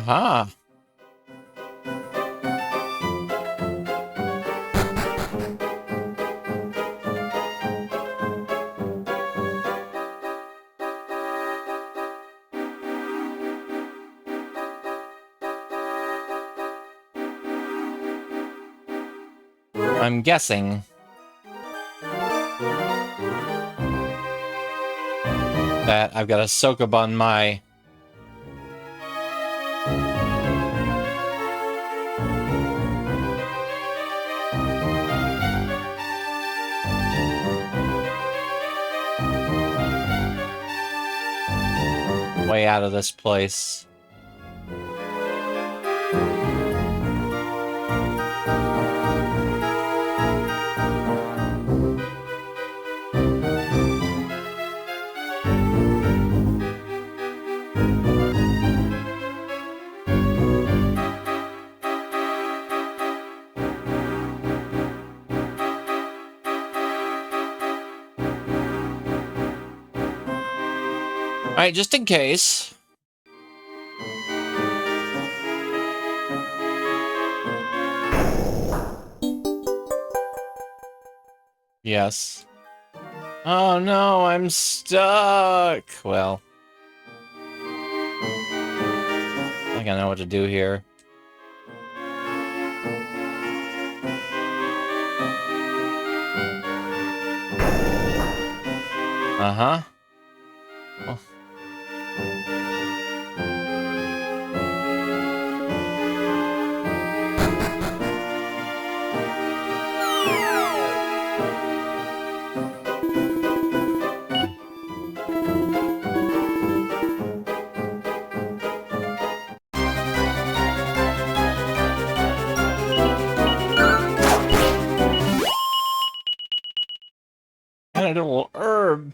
Aha. I'm guessing that I've got to soak up on my way out of this place. Alright, just in case. Yes. Oh no, I'm stuck. Well, I think I know what to do here. Uh-huh. Oh. And a little herb.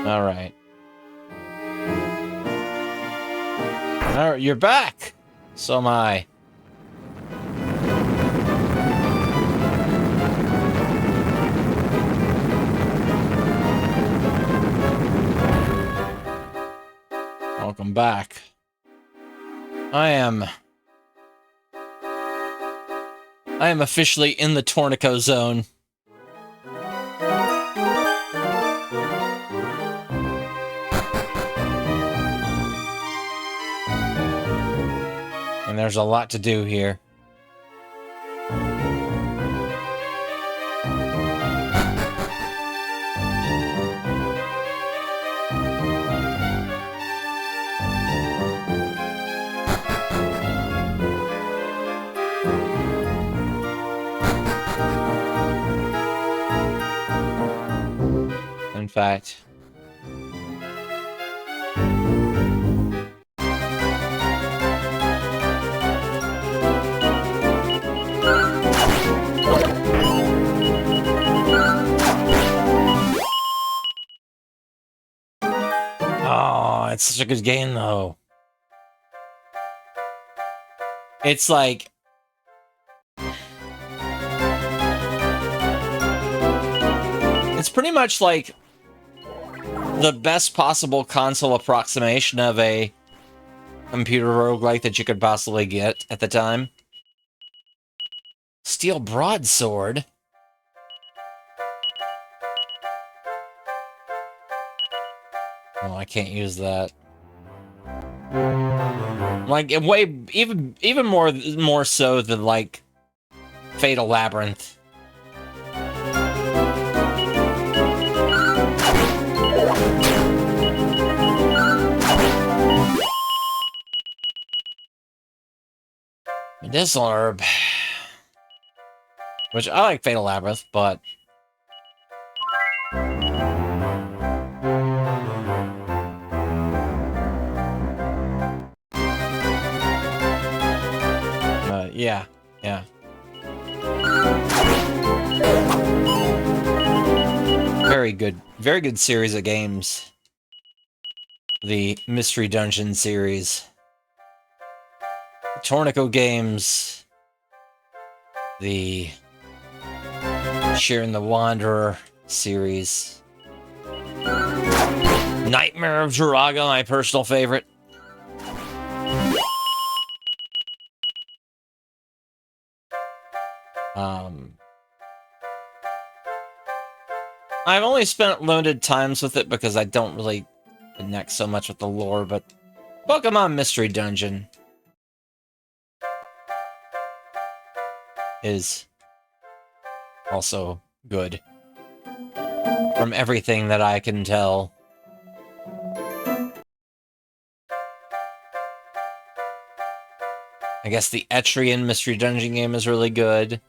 All right. All right, you're back. So am I. back. I am officially in the Tornico zone. And there's a lot to do here. In fact, oh, it's such a good game though. It's like it's pretty much like the best possible console approximation of a computer roguelike that you could possibly get at the time. Steel Broadsword? Oh, I can't use that. Like, way even more so than like Fatal Labyrinth. Medicinal herb. Which I like Fatal Labyrinth, but yeah. Very good series of games. The Mystery Dungeon series. The Tornico games. The Sharon the Wanderer series. Nightmare of Jiraga, my personal favorite. I've only spent limited times with it because I don't really connect so much with the lore, but Pokemon Mystery Dungeon is also good. From everything that I can tell. I guess the Etrian Mystery Dungeon game is really good.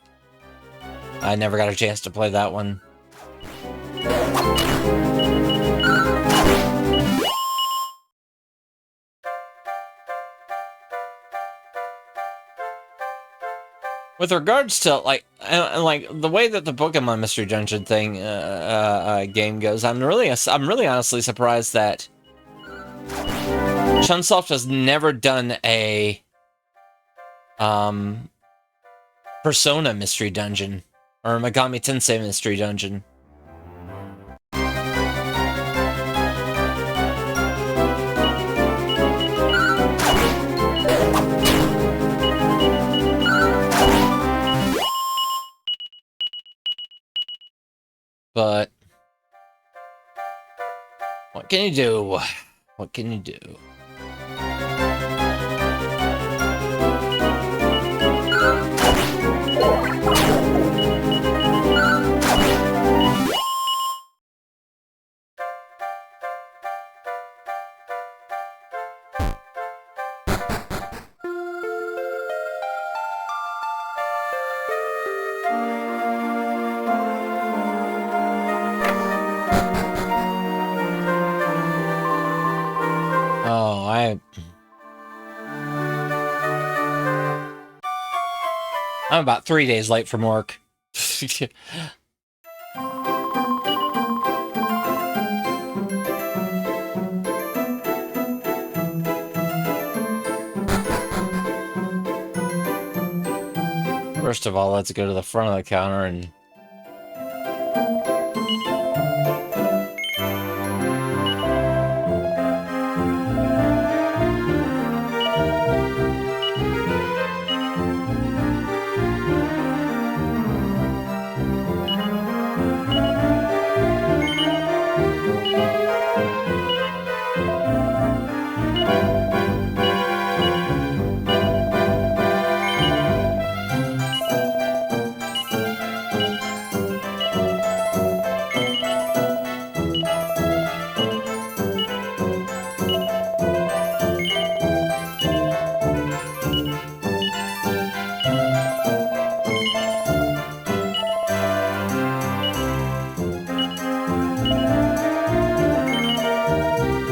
I never got a chance to play that one. With regards to like the way that the Pokemon Mystery Dungeon thing game goes, I'm really honestly surprised that Chunsoft has never done a Persona Mystery Dungeon or Megami Tensei Mystery Dungeon. But what can you do? What can you do? I'm about 3 days late from work. First of all, let's go to the front of the counter and...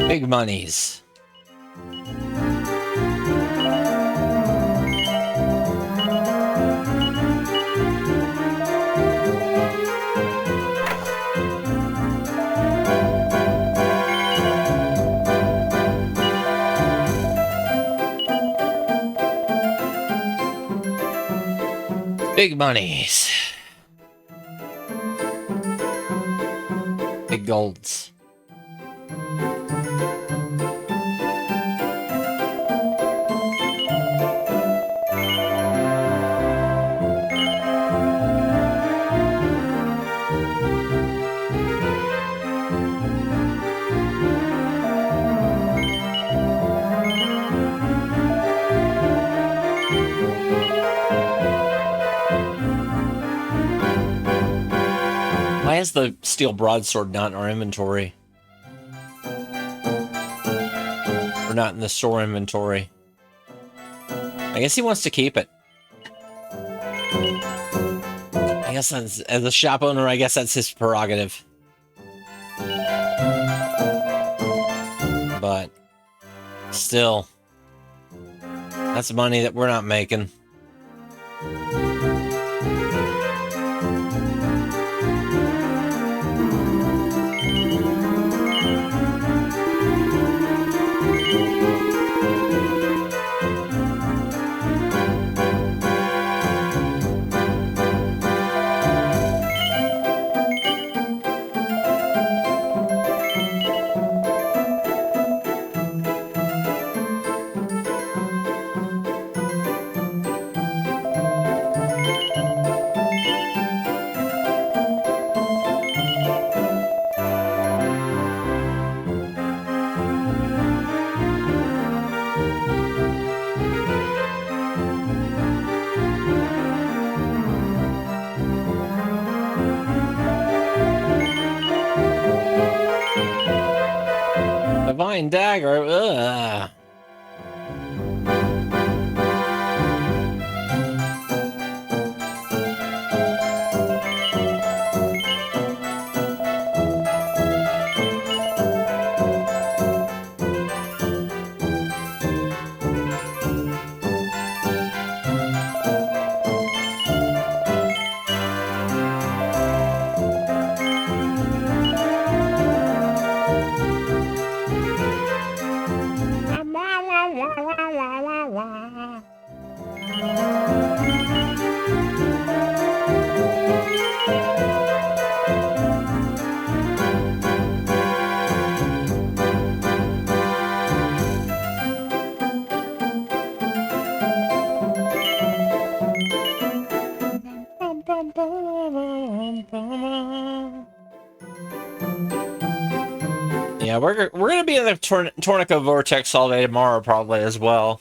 Big monies. Big monies. Big golds. Why is the steel broadsword not in our inventory? Or not in the store inventory? I guess he wants to keep it. I guess that's, as a shop owner, I guess that's his prerogative. But still, that's money that we're not making. Divine dagger. Ugh. Yeah, we're gonna be in the Tornica Vortex all day tomorrow, probably as well.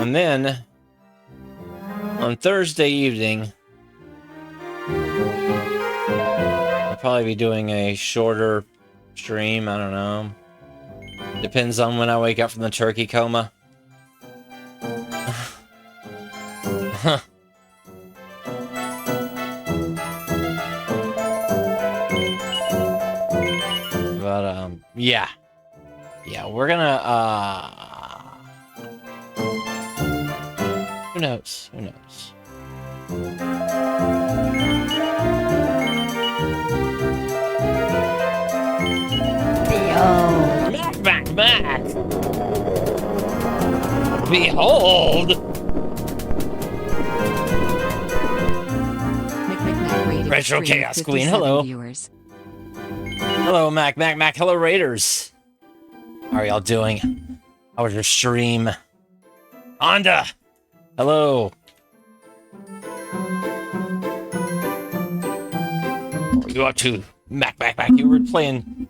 And then on Thursday evening, I'll probably be doing a shorter stream. I don't know. Depends on when I wake up from the turkey coma. But yeah, we're gonna who knows? Behold, back. Behold. Retro Chaos Queen, hello. Viewers. Hello, Mac. Hello, Raiders. How are y'all doing? How was your stream? Honda, hello. What are you up to, Mac? You were playing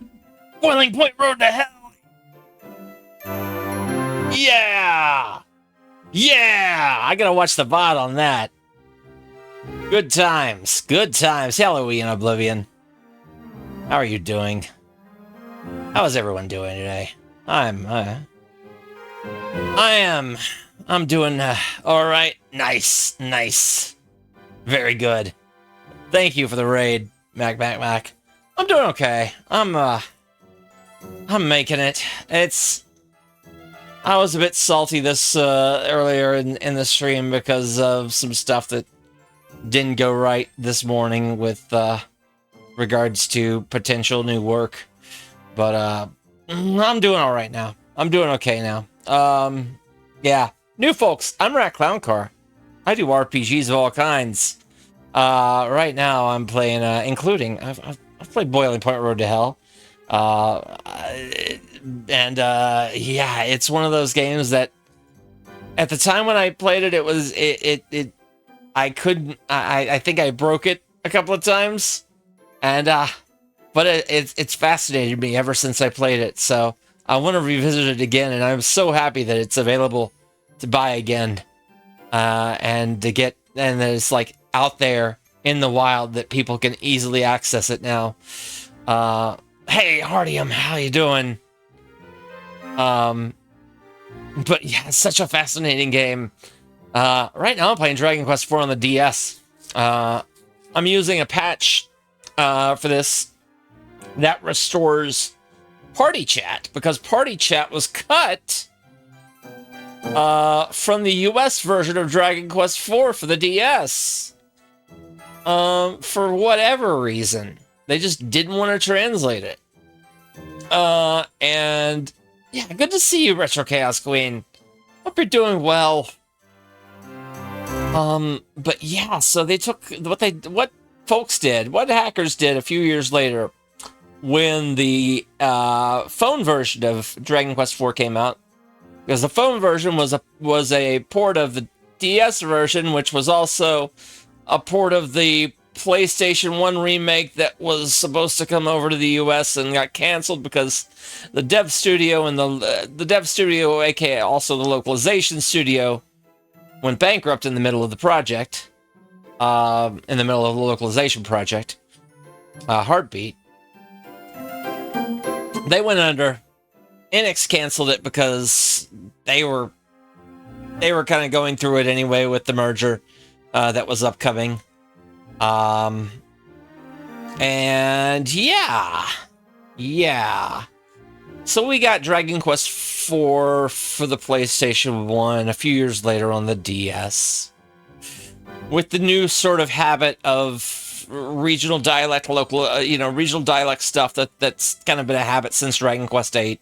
Boiling Point Road to Hell. Yeah! I gotta watch the VOD on that. Good times. Hello, Ian Oblivion. How are you doing? How is everyone doing today? I'm I'm doing all right. Nice, nice, very good. Thank you for the raid, Mac. I'm doing okay. I'm making it. I was a bit salty this earlier in the stream because of some stuff that didn't go right this morning with regards to potential new work. But I'm doing all right now. I'm doing okay now. Yeah. New folks, I'm Rat Clown Car. I do RPGs of all kinds. Right now I'm playing, including I've played Boiling Point Road to Hell. Yeah, it's one of those games that at the time when I played it, I couldn't. I think I broke it a couple of times, and but it's fascinated me ever since I played it. So I want to revisit it again, and I'm so happy that it's available to buy again, and that it's like out there in the wild that people can easily access it now. Hey Hardium, how you doing? But yeah, it's such a fascinating game. Right now I'm playing Dragon Quest IV on the DS. I'm using a patch for this that restores party chat, because party chat was cut from the US version of Dragon Quest IV for the DS. For whatever reason. They just didn't want to translate it. And yeah, good to see you, Retro Chaos Queen. Hope you're doing well. But yeah, so they took what hackers did a few years later when the phone version of Dragon Quest IV came out, because the phone version was a port of the DS version, which was also a port of the PlayStation 1 remake that was supposed to come over to the US and got canceled because the dev studio and the dev studio, aka also the localization studio, went bankrupt in the middle of the project, in the middle of the localization project. Heartbeat. They went under. Enix canceled it because they were kind of going through it anyway with the merger that was upcoming. And yeah. So we got Dragon Quest IV for the PlayStation 1 a few years later on the DS, with the new sort of habit of regional dialect, regional dialect stuff that's kind of been a habit since Dragon Quest VIII.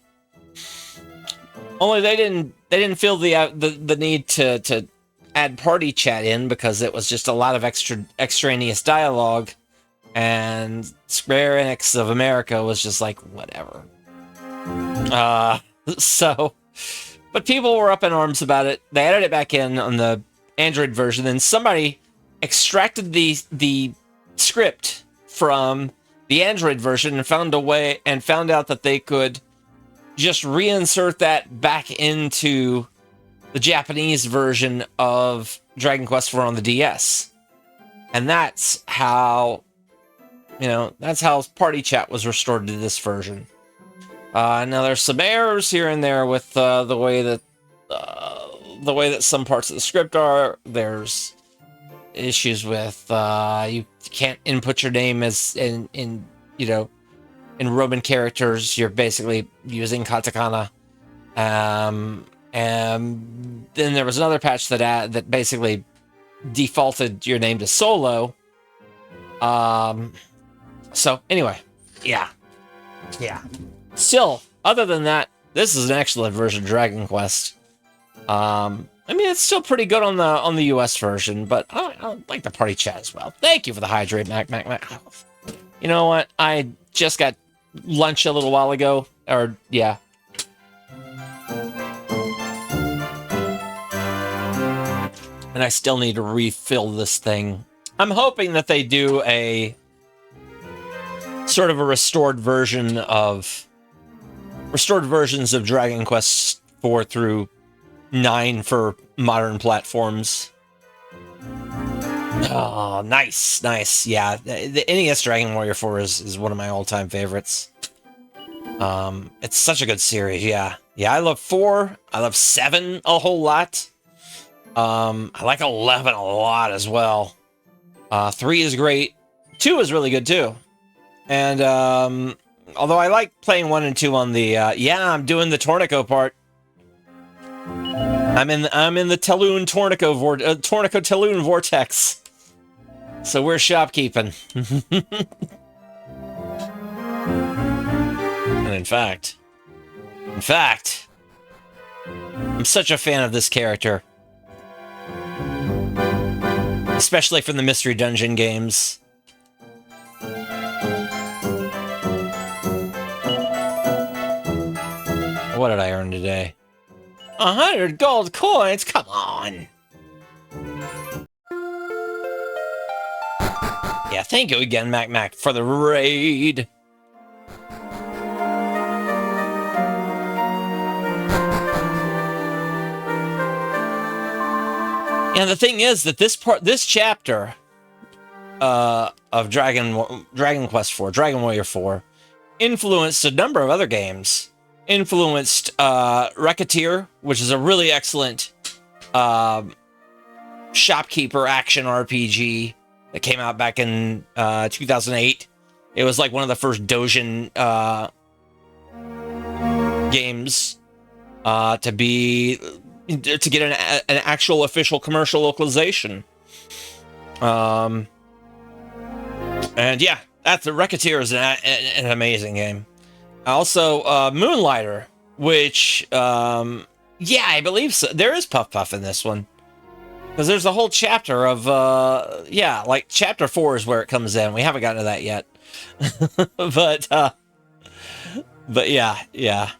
Only they didn't feel the need to add party chat in, because it was just a lot of extraneous dialogue, and Square Enix of America was just like, whatever. But people were up in arms about it. They added it back in on the Android version, and somebody extracted the script from the Android version and found out that they could just reinsert that back into the Japanese version of Dragon Quest IV on the DS. And that's how party chat was restored to this version. Now there's some errors here and there with the way that some parts of the script are. There's issues with you can't input your name as in Roman characters. You're basically using katakana. And then there was another patch that basically defaulted your name to solo. So anyway, yeah. Still, other than that, this is an excellent version of Dragon Quest. I mean, it's still pretty good on the US version, but I like the party chat as well. Thank you for the hydrate, Mac. You know what? I just got lunch a little while ago, or yeah. And I still need to refill this thing. I'm hoping that they do a sort of a restored versions of Dragon Quest 4 through 9 for modern platforms. Oh, nice. Yeah, the NES Dragon Warrior 4 is one of my all-time favorites. It's such a good series, yeah. Yeah, I love 4. I love 7 a whole lot. I like 11 a lot as well. 3 is great. 2 is really good too. And although I like playing 1 and 2 on the I'm doing the Tornico part. I'm in the Teloon Tornico Tornico Teloon vortex. So we're shopkeeping. And in fact, I'm such a fan of this character. Especially from the Mystery Dungeon games. What did I earn today? 100 gold coins? Come on! Yeah, thank you again, Mac, for the raid. And the thing is that this chapter of Dragon Quest IV, Dragon Warrior 4, influenced a number of other games. Influenced Racketeer, which is a really excellent shopkeeper action RPG that came out back in 2008. It was like one of the first Dojin games to get an actual official commercial localization. And yeah, that's the Racketeer is an amazing game. Also, Moonlighter, which I believe so. There is Puff in this one. Because there's a whole chapter of, like chapter 4 is where it comes in. We haven't gotten to that yet. but yeah.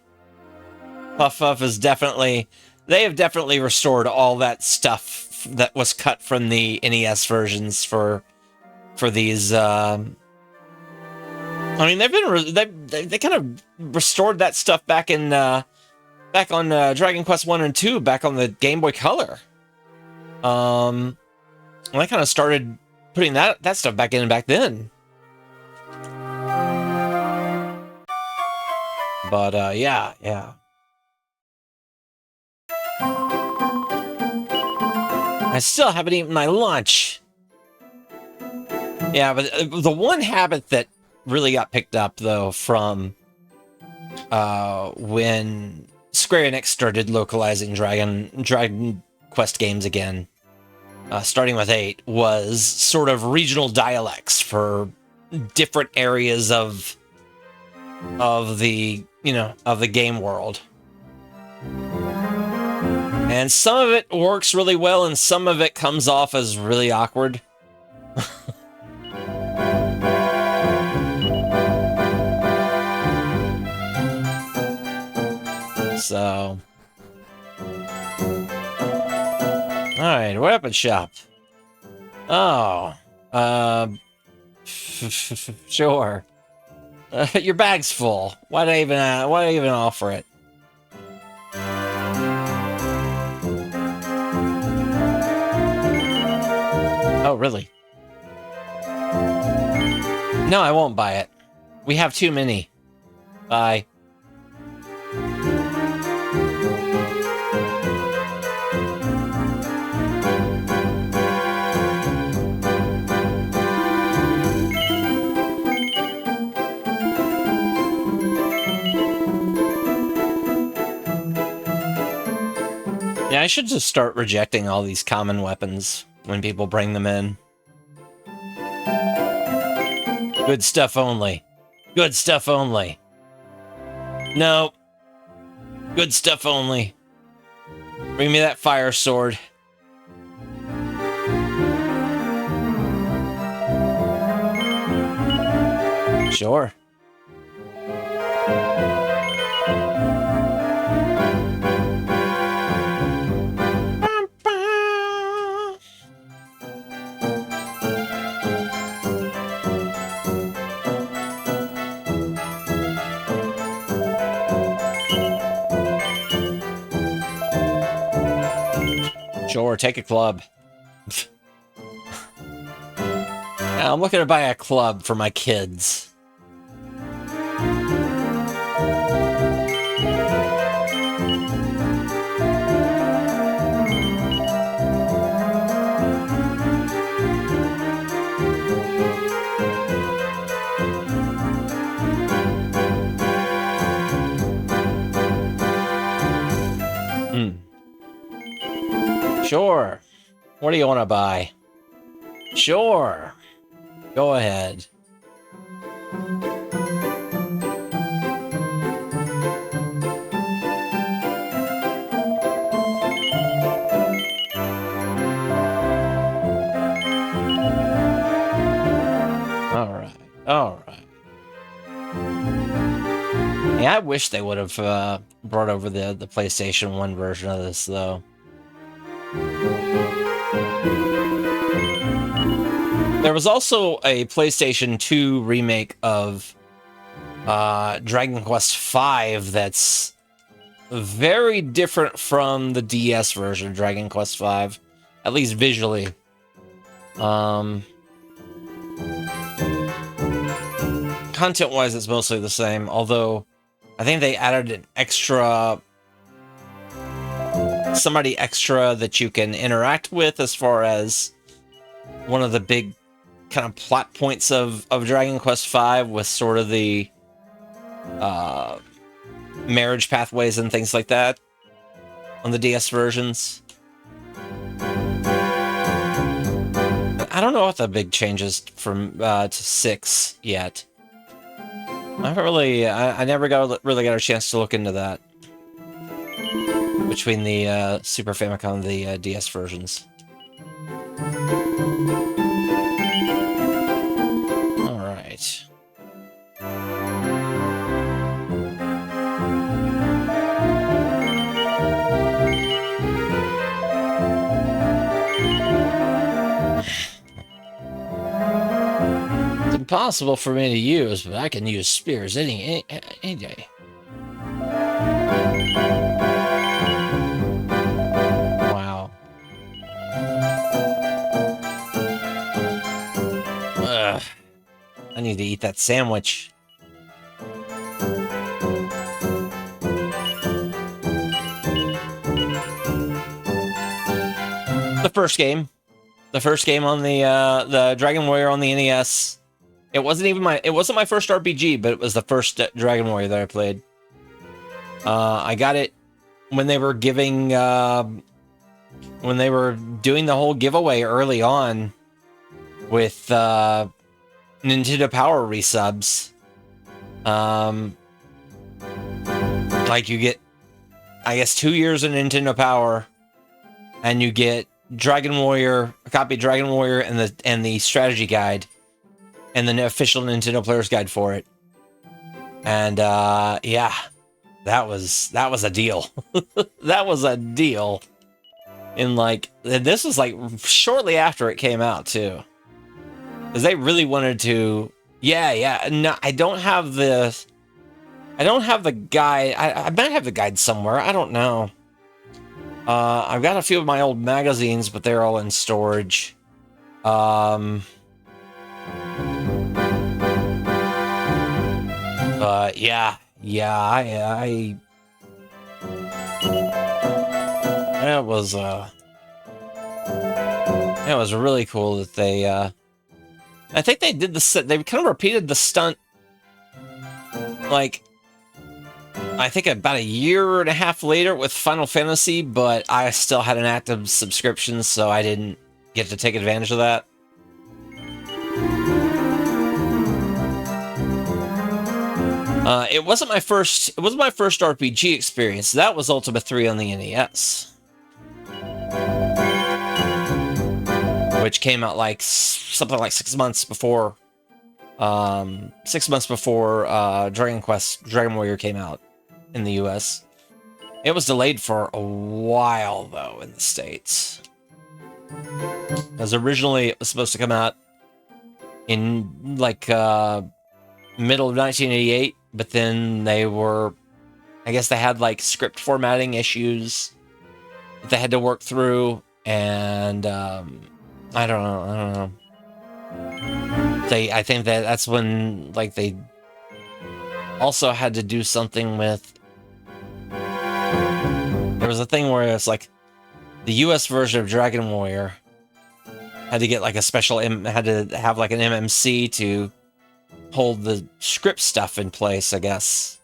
Puff is definitely, they have definitely restored all that stuff that was cut from the NES versions for these, I mean, they kind of restored that stuff back on Dragon Quest 1 and 2, back on the Game Boy Color. And I kind of started putting that stuff back in back then. But yeah. I still haven't eaten my lunch. Yeah, but the one habit that really got picked up though from when Square Enix started localizing Dragon Quest games again, starting with 8, was sort of regional dialects for different areas of the game world. And some of it works really well, and some of it comes off as really awkward. So, alright, weapon shop. Oh, sure. Your bag's full. Why do I even offer it? Oh, really? No, I won't buy it. We have too many. Bye. Yeah, I should just start rejecting all these common weapons when people bring them in. Good stuff only. Good stuff only. No. Good stuff only. Bring me that fire sword. Sure. Sure, take a club. Yeah, I'm looking to buy a club for my kids. Sure. What do you want to buy? Sure. Go ahead. Alright. Alright. Yeah, I wish they would have brought over the PlayStation 1 version of this, though. There was also a PlayStation 2 remake of Dragon Quest V that's very different from the DS version of Dragon Quest V, at least visually. Content-wise, it's mostly the same, although I think they added an extra... somebody extra that you can interact with as far as one of the big kind of plot points of Dragon Quest V with sort of the marriage pathways and things like that on the DS versions. I don't know what the big changes from to 6 yet. I haven't really, I never really got a chance to look into that between the Super Famicom and the DS versions. All right. It's impossible for me to use, but I can use spears any day. Wow. Ugh. I need to eat that sandwich. The first game on the Dragon Warrior on the NES. It wasn't my first RPG, but it was the first Dragon Warrior that I played. I got it when they were giving when they were doing the whole giveaway early on with Nintendo Power resubs. Like you get, I guess, 2 years of Nintendo Power, and you get Dragon Warrior, a copy of Dragon Warrior, and the strategy guide, and the official Nintendo Player's Guide for it. And yeah, that was a deal. That was a deal. In like, this was like shortly after it came out too, because they really wanted to. Yeah. No, I don't have the guide. I might have the guide somewhere. I don't know. I've got a few of my old magazines, but they're all in storage. Yeah, I it was really cool that they, I think they did they kind of repeated the stunt, like, I think about 1.5 years later with Final Fantasy, but I still had an active subscription, so I didn't get to take advantage of that. It wasn't my first RPG experience. That was Ultima 3 on the NES, which came out like something like 6 months before. 6 months before Dragon Warrior came out in the US. It was delayed for a while though in the States, because originally it was supposed to come out in like middle of 1988, but then they were, I guess they had like script formatting issues that they had to work through, and I don't know. I think that's when like they also had to do something with, there was a thing where it's like the US version of Dragon Warrior had to get like a special had to have like an MMC to hold the script stuff in place, I guess,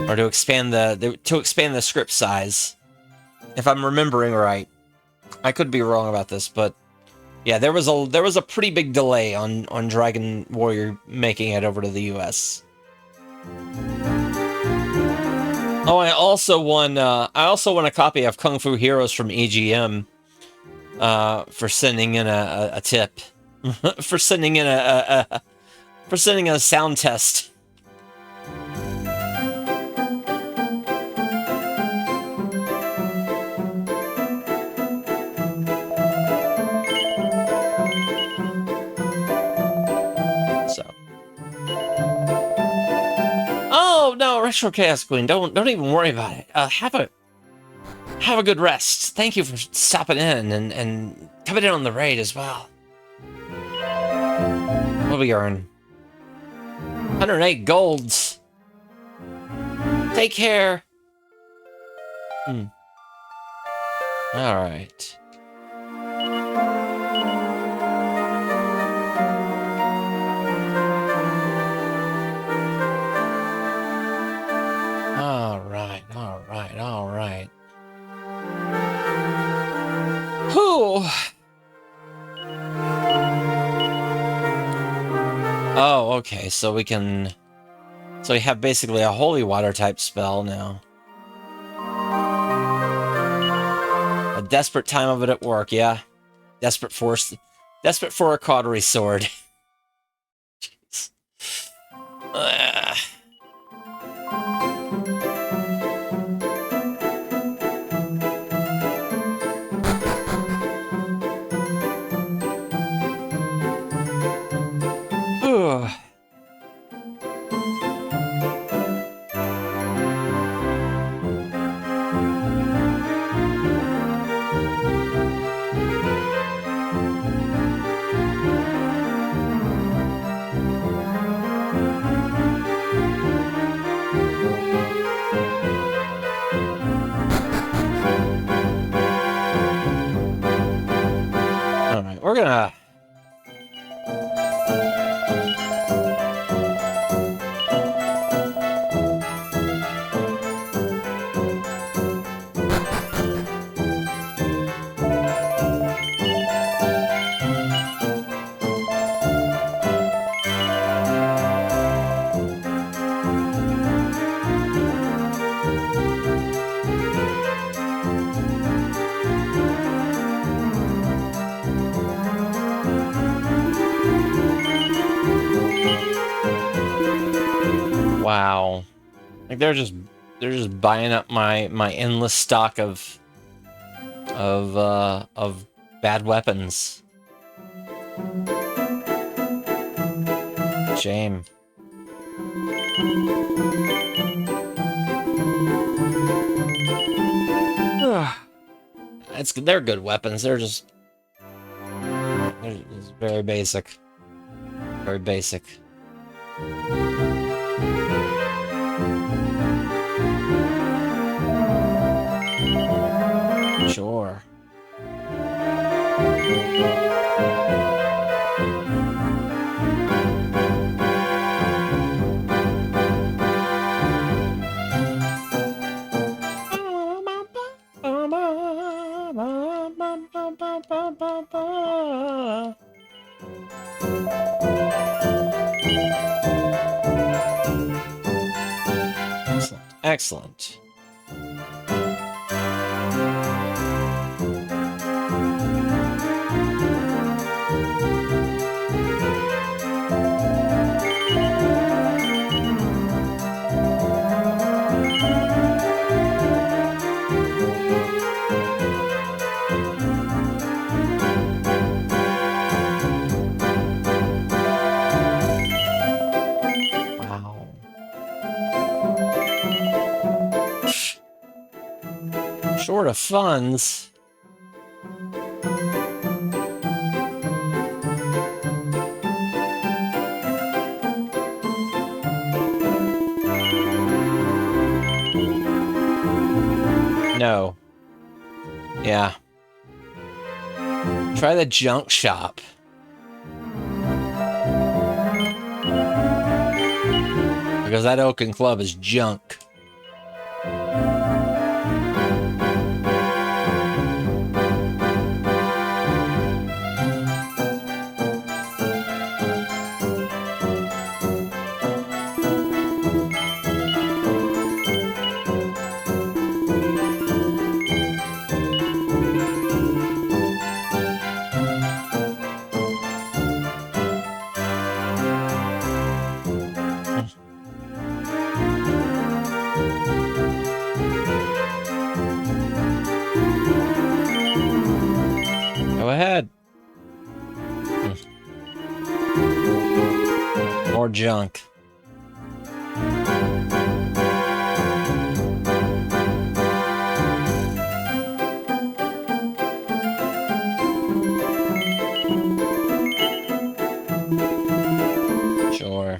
or to expand the script size. if I'm remembering right. I could be wrong about this, but yeah, there was a pretty big delay on Dragon Warrior making it over to the US. Oh, I also won a copy of Kung Fu Heroes from EGM for sending in a tip. For sending in a sound test. So. Oh no, Retro Chaos Queen, don't even worry about it. Have a good rest. Thank you for stopping in and coming in on the raid as well. What we earn? 108 golds. Take care. All right. All right. Whew. Oh, okay. So we have basically a holy water type spell now. A desperate time of it at work, yeah. Desperate for a cautery sword. Jeez. All right, we're gonna. Wow, like they're just buying up my endless stock of bad weapons. Shame. They're good weapons. They're just very basic. Very basic. Sure. Excellent. Wow. Short of funds. No. Yeah. Try the junk shop. Because that Oaken Club is junk. junk. Sure.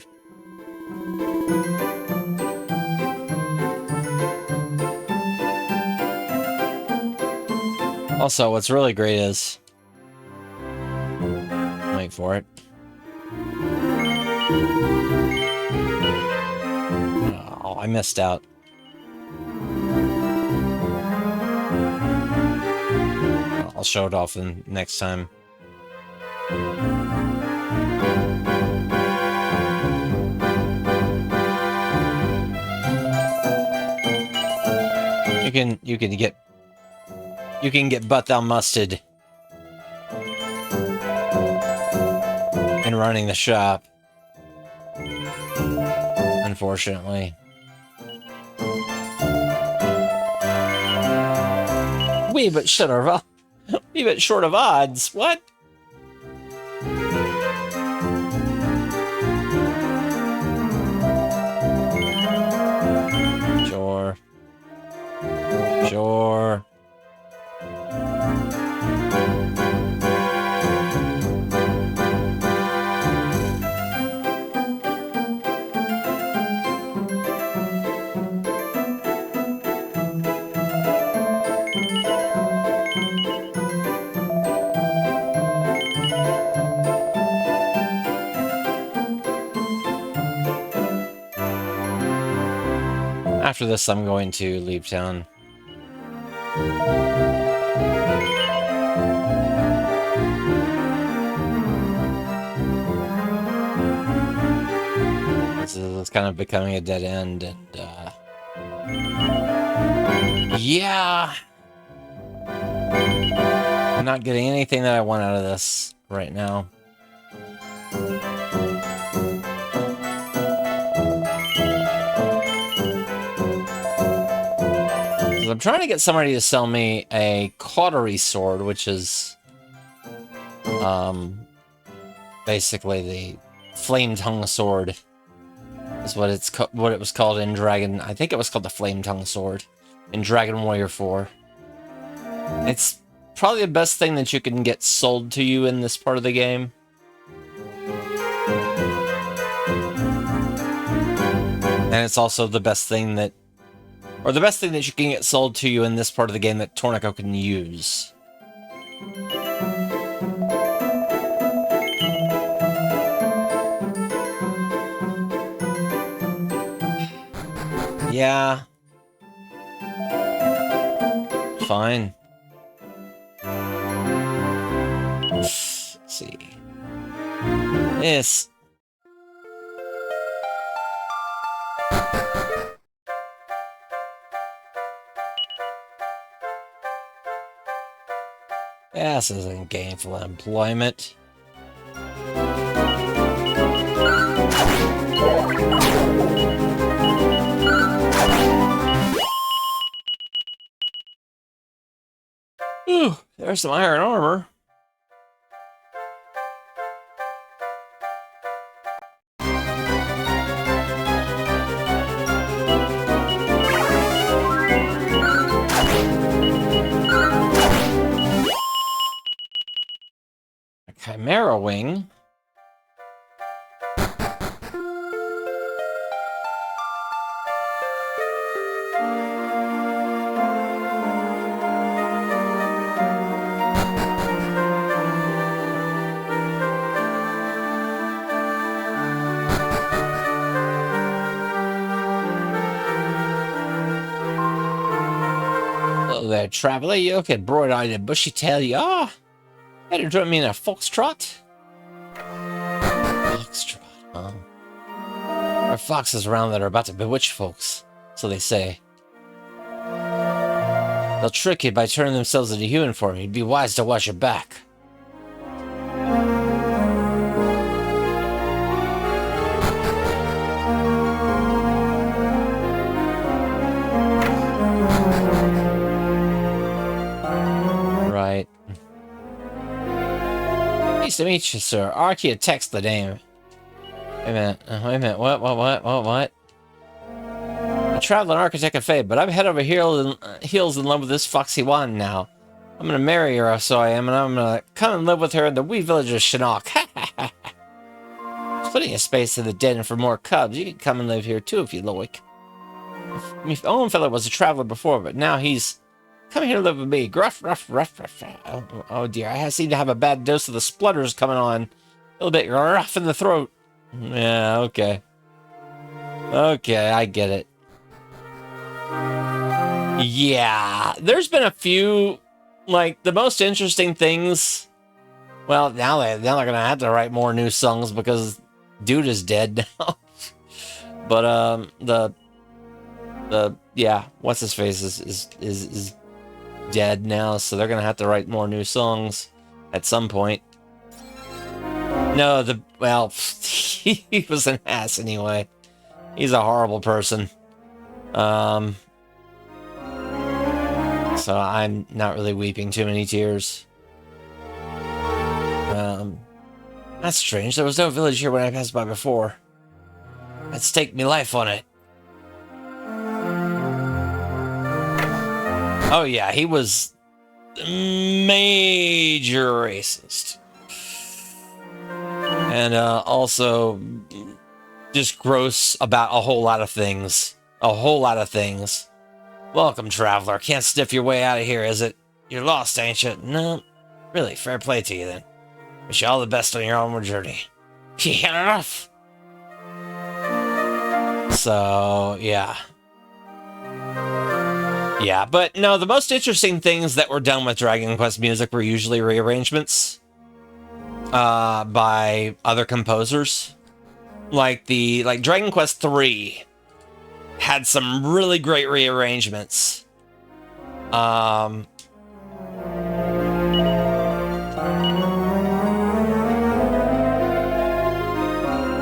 Also, what's really great is... Wait for it. Oh, I missed out. I'll show it off in next time. You can get butt thou musted in running the shop. Unfortunately. Wee bit short of odds. What? Sure. Sure. After this, I'm going to leave town. This is kind of becoming a dead end, and yeah, I'm not getting anything that I want out of this right now. I'm trying to get somebody to sell me a cautery sword, which is basically the flame tongue sword. Is what it was called in Dragon. I think it was called the flame tongue sword in Dragon Warrior 4. It's probably the best thing that you can get sold to you in this part of the game. And it's also the best thing that, or the best thing that you can get sold to you in this part of the game that Torneko can use. Yeah. Fine. Let's see. This. This isn't gainful employment. Ooh, there's some iron armor. A Chimera wing. Hello there, traveler. You look at broad-eyed and bushy-tailed you are. Had to join me in a foxtrot? Foxtrot, huh? There are foxes around that are about to bewitch folks, so they say. They'll trick you by turning themselves into human form. You'd be wise to watch your back. Right. Nice to meet you, sir. Archaea text the name. Wait a minute. Wait a minute. What? A traveling architect of fate, but I'm head over heels in love with this foxy wand now. I'm gonna marry her, so I am, and I'm gonna come and live with her in the wee village of Shinnok. There's plenty of space in the den for more cubs. You can come and live here too if you like. My own fellow was a traveler before, but now he's coming here to live with me. Gruff, rough, rough, rough. Oh dear, I seem to have a bad dose of the splutters coming on. A little bit rough in the throat. Yeah, okay. Okay, I get it. Yeah, there's been a few, like, the most interesting things. Well, now they're gonna have to write more new songs because dude is dead now. But yeah, what's his face is dead now, so they're gonna have to write more new songs at some point. No, well, he was an ass anyway. He's a horrible person. So I'm not really weeping too many tears. That's strange. There was no village here when I passed by before. I'd stake me life on it. Oh yeah, he was major racist. And also just gross about a whole lot of things. A whole lot of things. Welcome, traveler. Can't sniff your way out of here, is it? You're lost, ain't you? No. Really, fair play to you, then. Wish you all the best on your onward journey. Yeah, enough! So, yeah. Yeah, but no, the most interesting things that were done with Dragon Quest music were usually rearrangements by other composers. Like Dragon Quest 3 had some really great rearrangements.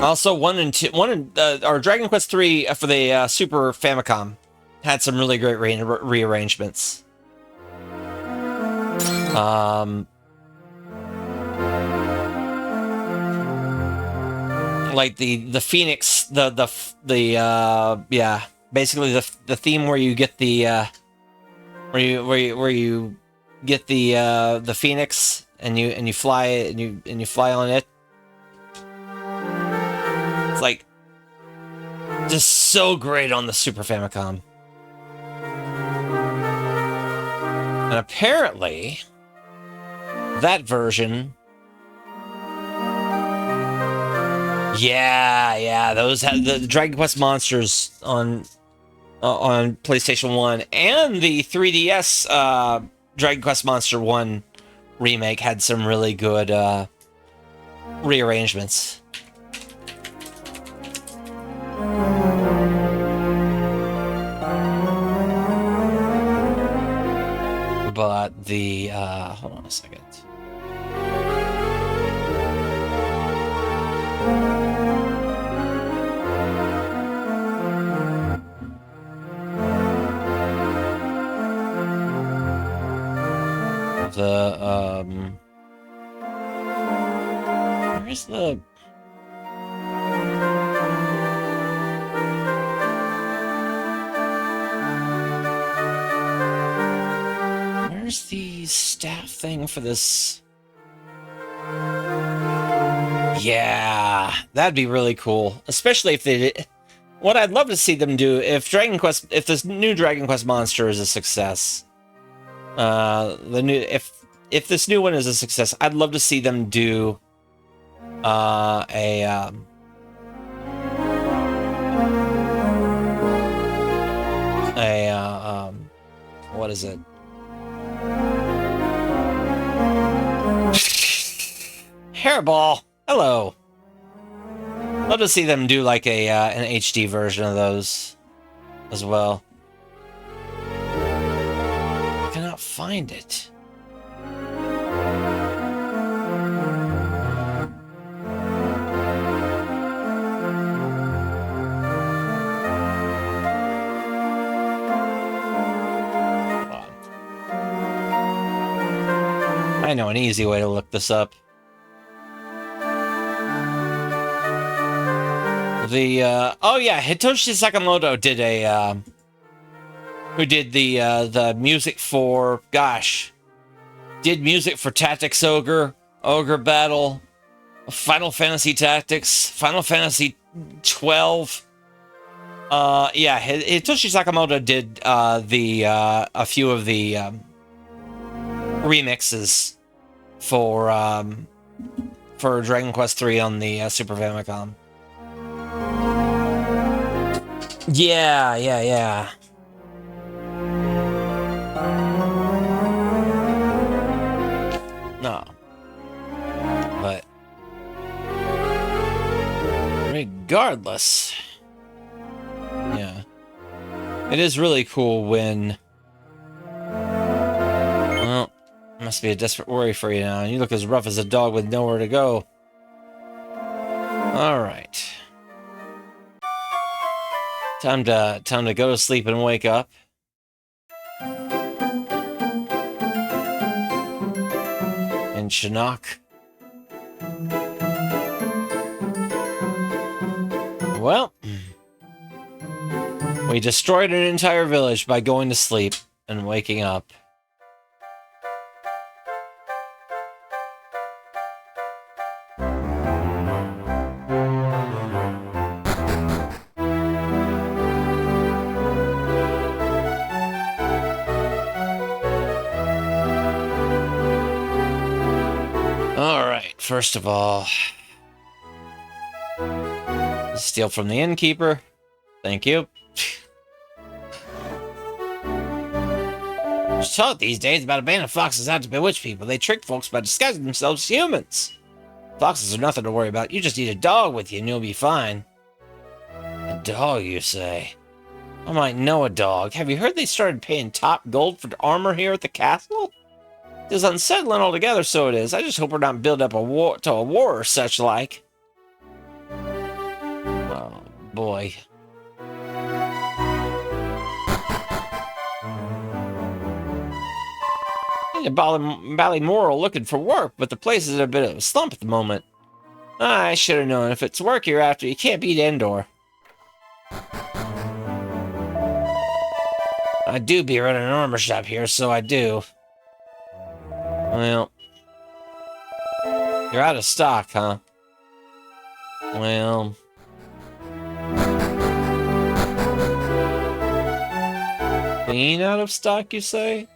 Also, or Dragon Quest 3 for the Super Famicom had some really great rearrangements. Like the Phoenix, yeah, basically the theme where you get the where you get the Phoenix and you fly it and you fly on it. It's like just so great on the Super Famicom. And apparently that version, yeah, those had the Dragon Quest monsters on PlayStation 1 and the 3DS Dragon Quest Monster 1 remake had some really good rearrangements. But the hold on a second. Where's the staff thing for this? Yeah, that'd be really cool, especially if they did. What I'd love to see them do if this new Dragon Quest monster is a success, if this new one is a success, I'd love to see them do what is it? Hairball. Hello. Love to see them do like an HD version of those as well. I cannot find it. I know an easy way to look this up. the oh yeah, Hitoshi Sakamoto did a who did the music for did music for Tactics Ogre, Ogre Battle, Final Fantasy Tactics, Final Fantasy 12. Yeah, Hitoshi Sakamoto did a few of the remixes for Dragon Quest III on the Super Famicom. Yeah. No. But regardless, yeah. It is really cool when, well, it must be a desperate worry for you now. You look as rough as a dog with nowhere to go. All right. Time to go to sleep and wake up. In Shinnok. Well, we destroyed an entire village by going to sleep and waking up. Alright, first of all, steal from the innkeeper. Thank you. There's talk these days about a band of foxes out to bewitch people. They trick folks by disguising themselves as humans. Foxes are nothing to worry about. You just need a dog with you and you'll be fine. A dog, you say? I might know a dog. Have you heard they started paying top gold for armor here at the castle? It is unsettling altogether, so it is. I just hope we're not building up a war or such like. Oh, boy. Ballymoral looking for work, but the place is in a bit of a slump at the moment. I should have known. If it's work you're after, you can't beat Endor. I do be running an armor shop here, so I do. Well, you're out of stock, huh? Well, clean out of stock, you say?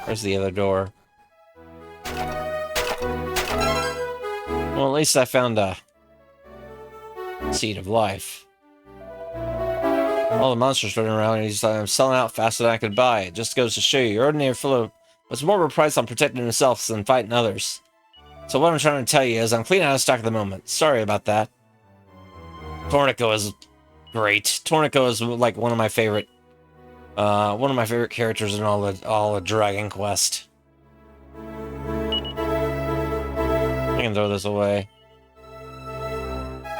Where's the other door? Well, at least I found a seed of life. All the monsters running around, and I'm selling out faster than I could buy. It just goes to show you, your ordinary fellow puts more of a price on protecting himself than fighting others. So what I'm trying to tell you is I'm clean out of stock at the moment. Sorry about that. Tornico is great. Tornico is like one of my favorite characters in all of Dragon Quest. I can throw this away.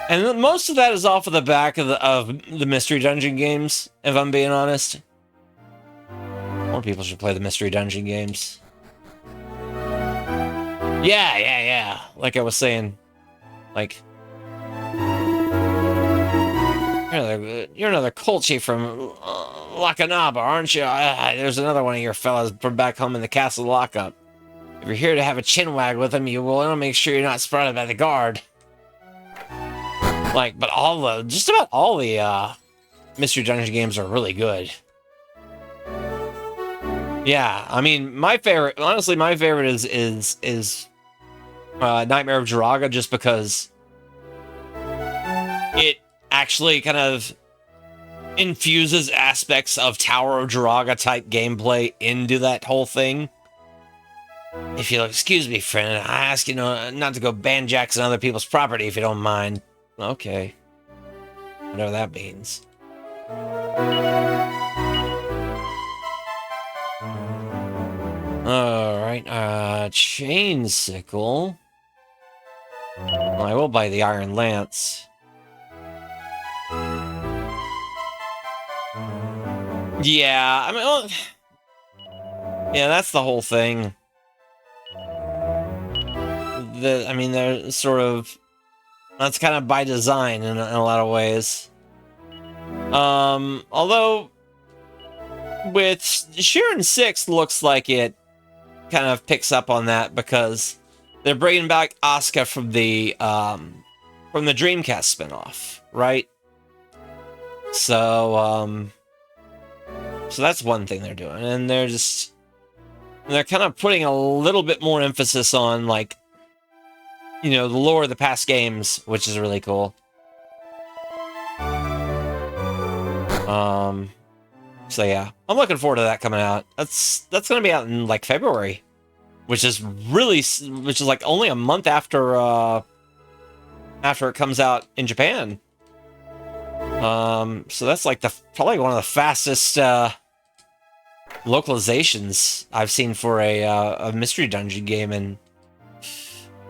And most of that is off of the back of the Mystery Dungeon games, if I'm being honest. More people should play the Mystery Dungeon games. Yeah. Like I was saying, like, you're another cult chief from Lakanaba, aren't you? There's another one of your fellas from back home in the castle lockup. If you're here to have a chinwag with him, you will want to make sure you're not spotted by the guard. Like, but just about all the Mystery Dungeon games are really good. Yeah, I mean, my favorite is Nightmare of Jiraga, just because it actually kind of infuses aspects of Tower of Jiraga type gameplay into that whole thing. If you'll excuse me, friend, I ask you not to go banjacks on other people's property if you don't mind. Okay. Whatever that means. Alright, chain sickle. Well, I will buy the iron lance. Yeah, I mean, well, yeah, that's the whole thing. I mean, they're sort of, that's kind of by design in a lot of ways. Although with Sheeran 6 looks like it kind of picks up on that because they're bringing back Asuka from the Dreamcast spinoff, right? So so that's one thing they're doing, and they're kind of putting a little bit more emphasis on, like, you know, the lore of the past games, which is really cool. So yeah, I'm looking forward to that coming out. That's gonna be out in like February, which is like only a month after it comes out in Japan. So that's like probably one of the fastest localizations I've seen for a mystery dungeon game in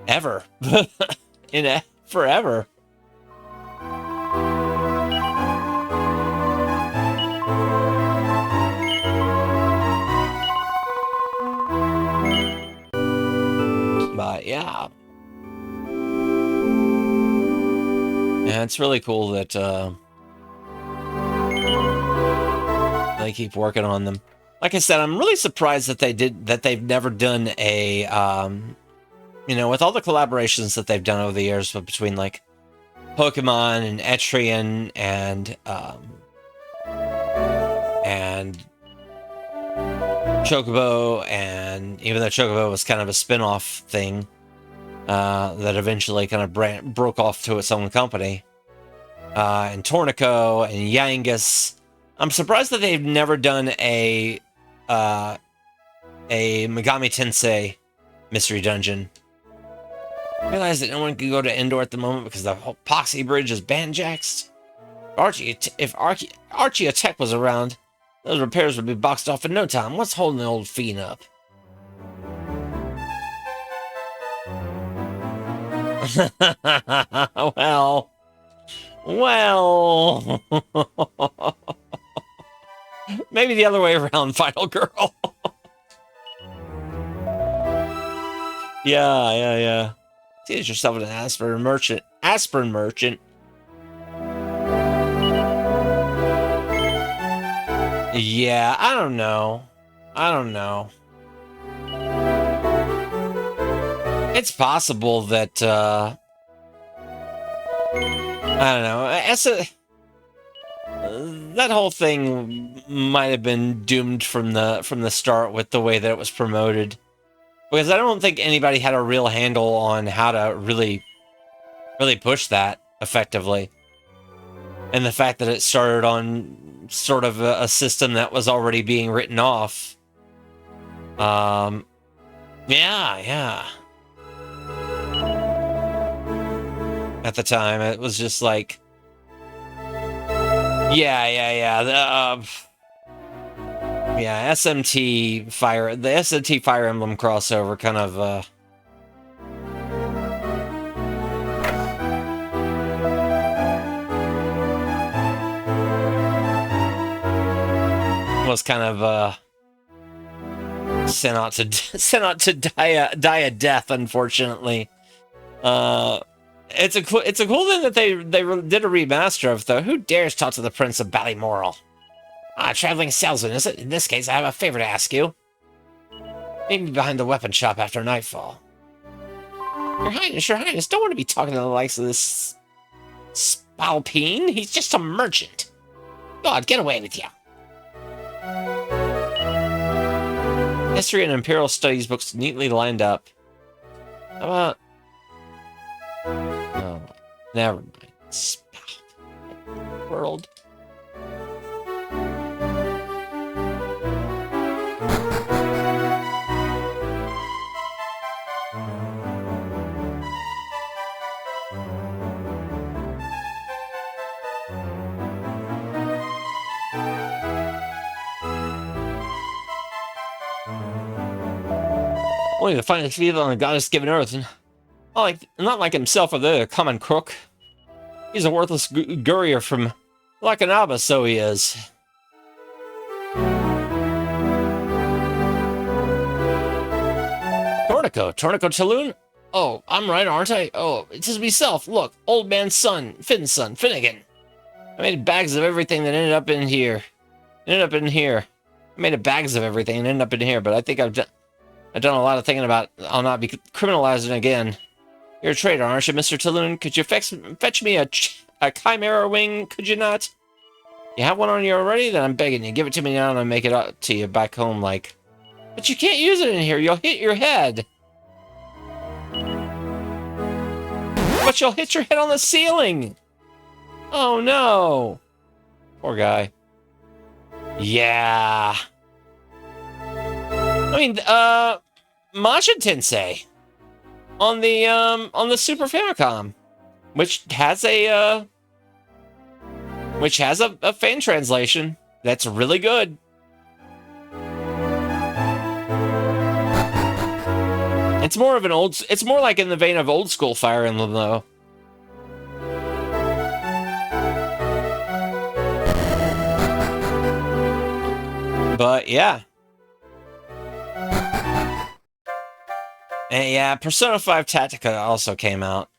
ever. Forever. But yeah. Yeah, it's really cool that they keep working on them. Like I said, I'm really surprised that they've never done a you know, with all the collaborations that they've done over the years between like Pokemon and Etrian and Chocobo, and even though Chocobo was kind of a spin-off thing that eventually kind of broke off to its own company, and Tornico and Yangus, I'm surprised that they've never done a Megami Tensei mystery dungeon. I realize that no one can go to Endor at the moment because the whole Poxy Bridge is banjaxed. If Archie Tech was around, those repairs would be boxed off in no time. What's holding the old fiend up? well. Maybe the other way around, Final Girl. Yeah. See yourself an aspirin merchant. Yeah, I don't know. It's possible that I don't know. That whole thing might have been doomed from the start with the way that it was promoted. Because I don't think anybody had a real handle on how to really push that effectively. And the fact that it started on sort of a system that was already being written off. Yeah. At the time, it was just like, SMT Fire Emblem crossover kind of was kind of sent out to die a death, unfortunately. It's a cool thing that they did a remaster of, though. Who dares talk to the Prince of Ballymoral? Traveling salesman, is it? In this case, I have a favor to ask you. Meet me behind the weapon shop after nightfall. Your Highness, don't want to be talking to the likes of this Spalpeen. He's just a merchant. God, get away with you. History and Imperial Studies books neatly lined up. How about... Oh, never mind. World. Only the finest feeling on the goddess-given earth, and not like himself or the common crook. He's a worthless gurrier from Lakanaba, so he is. Tornico Taloon? Oh, I'm right, aren't I? Oh, it is myself. Look, old man's son, Finn's son, Finnegan. I made bags of everything that ended up in here. I made bags of everything and ended up in here, but I think I've done a lot of thinking about I'll not be criminalizing again. You're a traitor, aren't you, Mr. Talon? Could you fetch me a chimera wing, could you not? You have one on you already? Then I'm begging you, give it to me now and I'll make it up to you back home, like. But you can't use it in here, you'll hit your head. But you'll hit your head on the ceiling! Oh no! Poor guy. Yeah. I mean, Majin Tensei on the Super Famicom, which has a fan translation that's really good. It's more of it's more like in the vein of old school Fire Emblem though. But yeah. And yeah, Persona 5 Tactica also came out.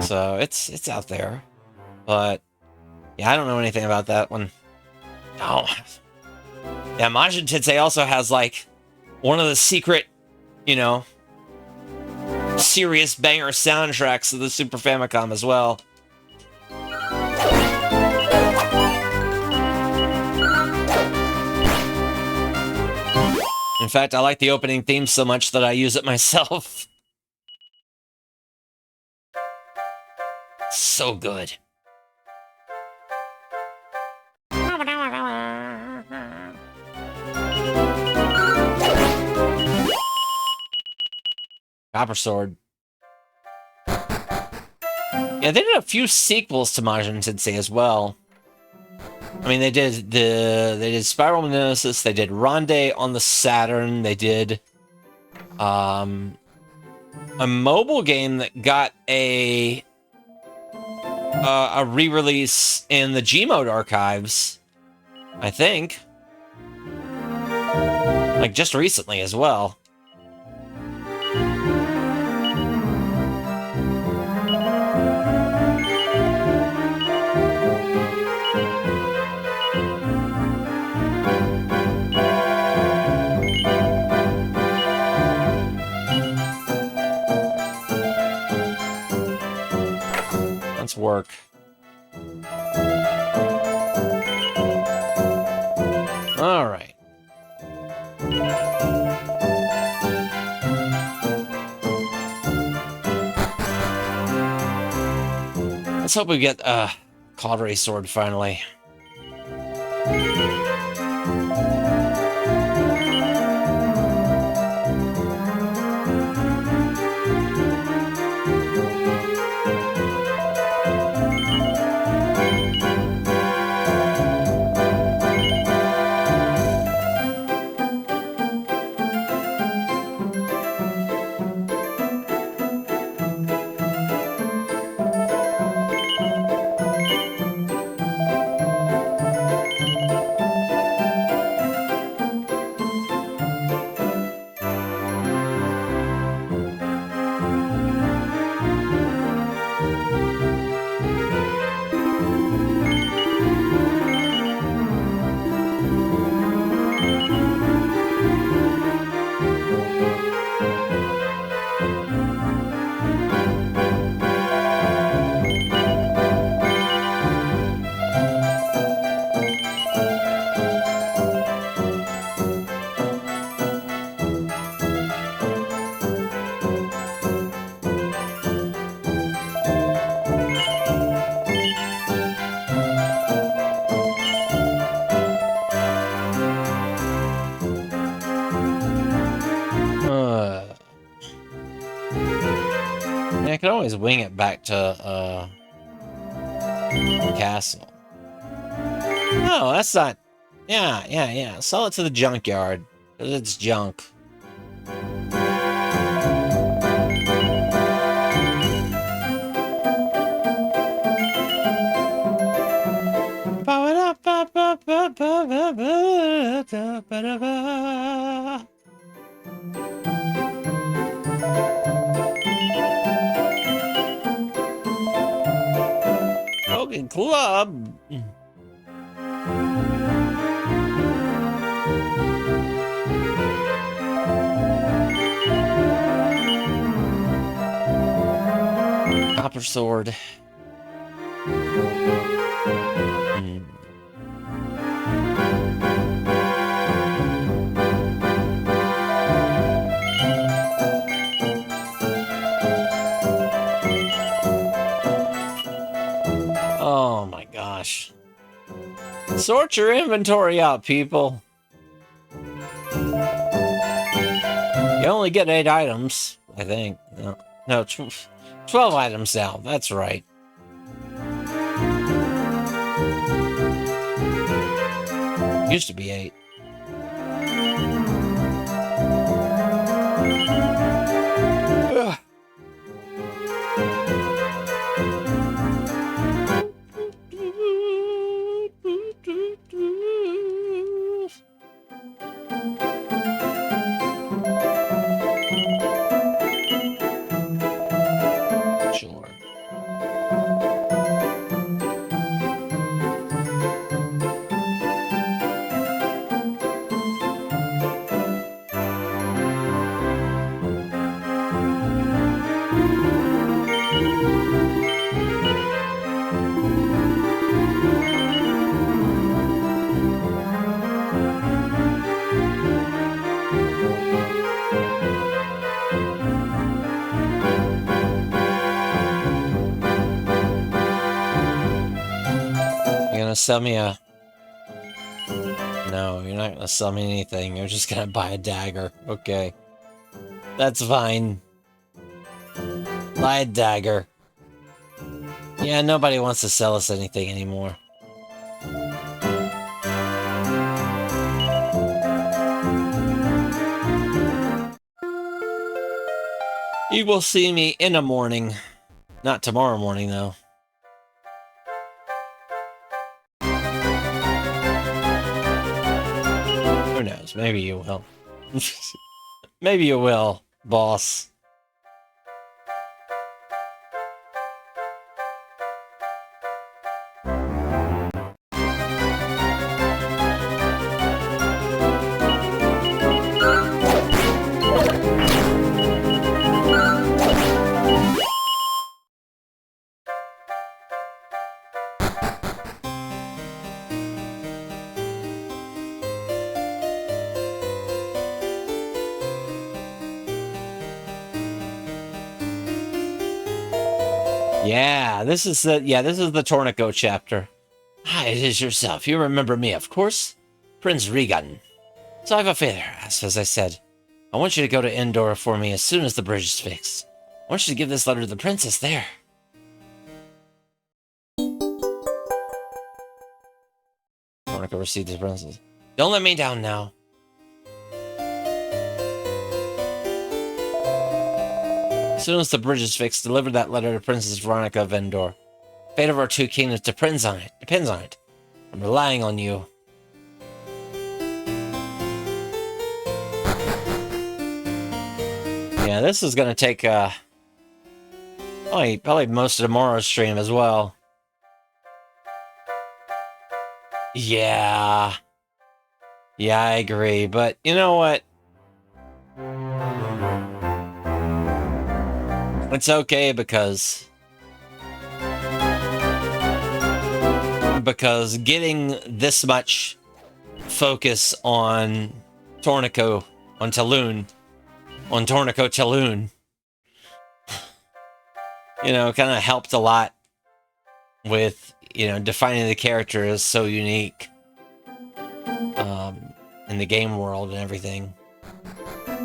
So it's out there. But yeah, I don't know anything about that one. Oh. Yeah, Majin Tensei also has like one of the secret, you know, serious banger soundtracks of the Super Famicom as well. In fact, I like the opening theme so much that I use it myself. So good. Copper Sword. Yeah, they did a few sequels to Majin Tensei as well. I mean, they did Spiral Nemesis, they did Ronde on the Saturn, they did a mobile game that got a re-release in the Gmode archives, I think. Like just recently as well. Let's work. All right. Let's hope we get a Cautery Sword finally. Yeah, I can always wing it back to castle. No, that's not. Yeah. Sell it to the junkyard. 'Cause it's junk. smoking club. Copper sword. Hmm. Oh my gosh. Sort your inventory out, people. You only get 8 items, I think. No, 12 items now. That's right. Used to be 8. Ugh. Sure. You're gonna sell me a... No, you're not gonna sell me anything. You're just gonna buy a dagger. Okay. That's fine. Buy a dagger. Yeah, nobody wants to sell us anything anymore. You will see me in the morning. Not tomorrow morning, though. Who knows? Maybe you will. Maybe you will, boss. This is the Tornico chapter. Hi, it is yourself. You remember me, of course? Prince Regan. So I have a favor, as I said. I want you to go to Endor for me as soon as the bridge is fixed. I want you to give this letter to the princess there. Tornico received the princess. Don't let me down now. As soon as the bridge is fixed, deliver that letter to Princess Veronica of Endor. The fate of our 2 kingdoms depends on it. I'm relying on you. Yeah, this is gonna take probably most of tomorrow's stream as well. Yeah, I agree, but you know what? It's okay because getting this much focus on Tornico, on Talun, you know, kind of helped a lot with, you know, defining the character as so unique in the game world and everything,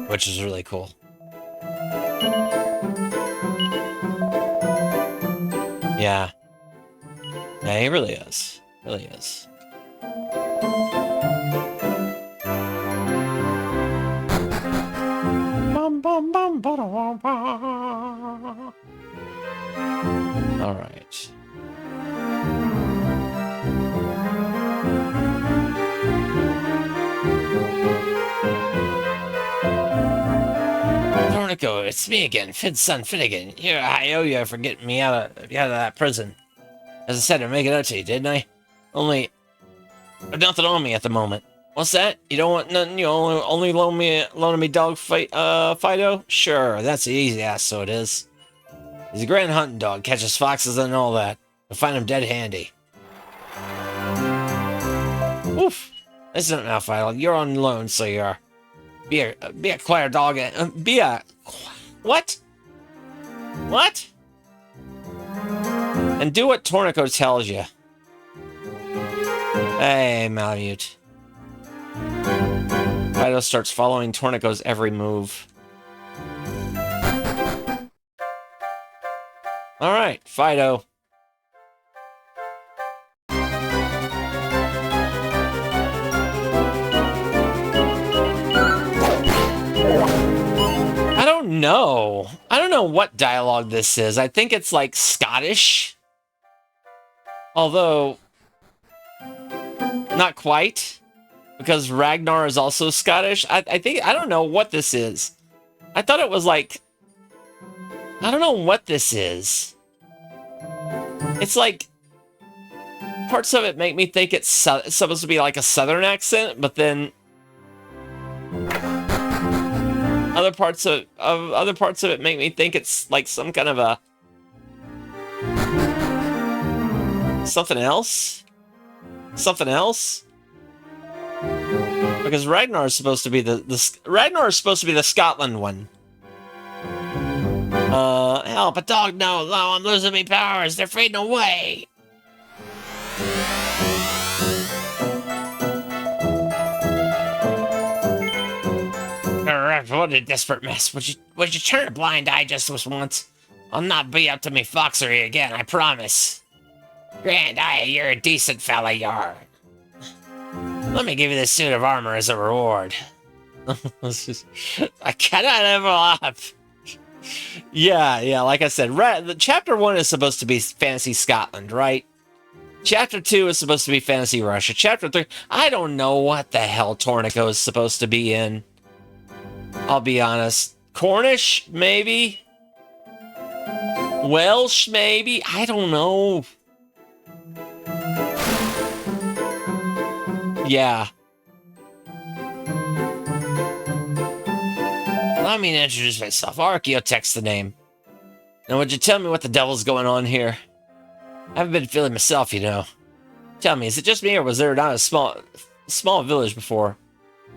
which is really cool. Yeah. Yeah, he really is. Really is. All right. Tornico, it's me again, Fid's son Finnegan. Here, I owe you for getting me out of that prison. As I said, I'd make it up to you, didn't I? Only, there's nothing on me at the moment. What's that? You don't want nothing? You only loaning me dog Fido? Sure, that's the easy ass, so it is. He's a grand hunting dog, catches foxes and all that. You'll find him dead handy. Oof. Listen now, Fido. You're on loan, so you are. Be a quiet dog. What? What? And do what Tornico tells you. Hey, Malamute. Fido starts following Tornico's every move. Alright, Fido. I don't know. I don't know what dialogue this is. I think it's like Scottish. Although, not quite. Because Ragnar is also Scottish. I don't know what this is. I thought it was like... I don't know what this is. It's like... Parts of it make me think it's supposed to be like a southern accent, but then... Other parts of it make me think it's like some kind of a... Something else? Something else? Because Ragnar is supposed to be Ragnar is supposed to be the Scotland one. Help, a dog, no, I'm losing me powers, they're fading away. What a desperate mess. Would you turn a blind eye just this once? I'll not be up to me foxery again, I promise. Grand Eye, you're a decent fella, you are. Let me give you this suit of armor as a reward. I cannot level up. Yeah, like I said, the chapter 1 is supposed to be Fantasy Scotland, right? Chapter 2 is supposed to be Fantasy Russia. Chapter 3, I don't know what the hell Tornico is supposed to be in. I'll be honest. Cornish, maybe? Welsh, maybe? I don't know. Yeah. Allow me to introduce myself. Archaeotech's the name. Now, would you tell me what the devil's going on here? I haven't been feeling myself, you know. Tell me, is it just me, or was there not a small village before?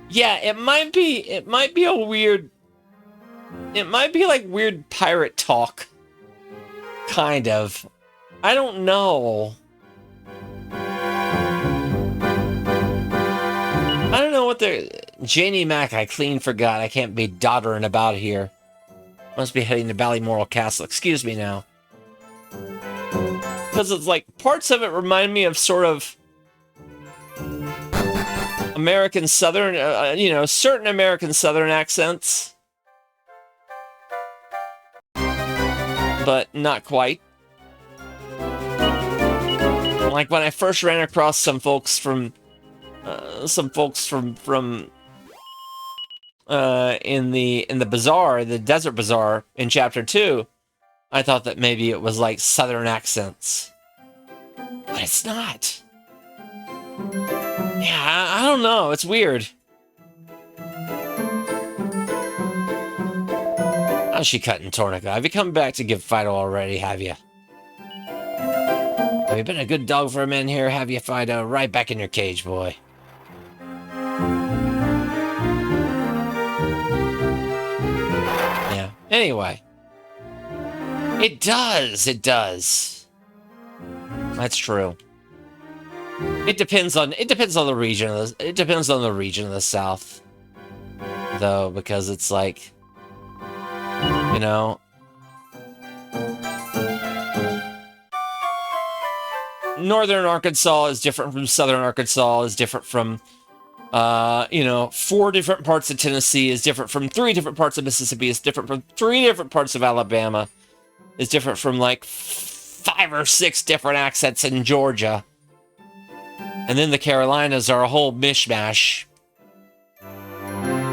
Yeah, it might be a weird... It might be like weird pirate talk. Kind of. I don't know. I don't know what they're... Janie Mac, I clean forgot. I can't be doddering about here. Must be heading to Ballymoral Castle. Excuse me now. Because it's like, parts of it remind me of sort of... American Southern, you know, certain American Southern accents. But not quite. Like when I first ran across some folks from in the bazaar, the desert bazaar in chapter 2, I thought that maybe it was like Southern accents. But it's not. Yeah, I don't know. It's weird. How's she cutting, Tornica? Have you come back to give Fido already, have you? Have you been a good dog for a man here, have you, Fido? Right back in your cage, boy. Yeah. Anyway. It does. It does. That's true. It depends on the region of the, it depends on the region of the South, though, because it's like, you know, Northern Arkansas is different from Southern Arkansas, is different from, you know, 4 different parts of Tennessee, is different from 3 different parts of Mississippi, is different from 3 different parts of Alabama, is different from like 5 or 6 different accents in Georgia. And then the Carolinas are a whole mishmash.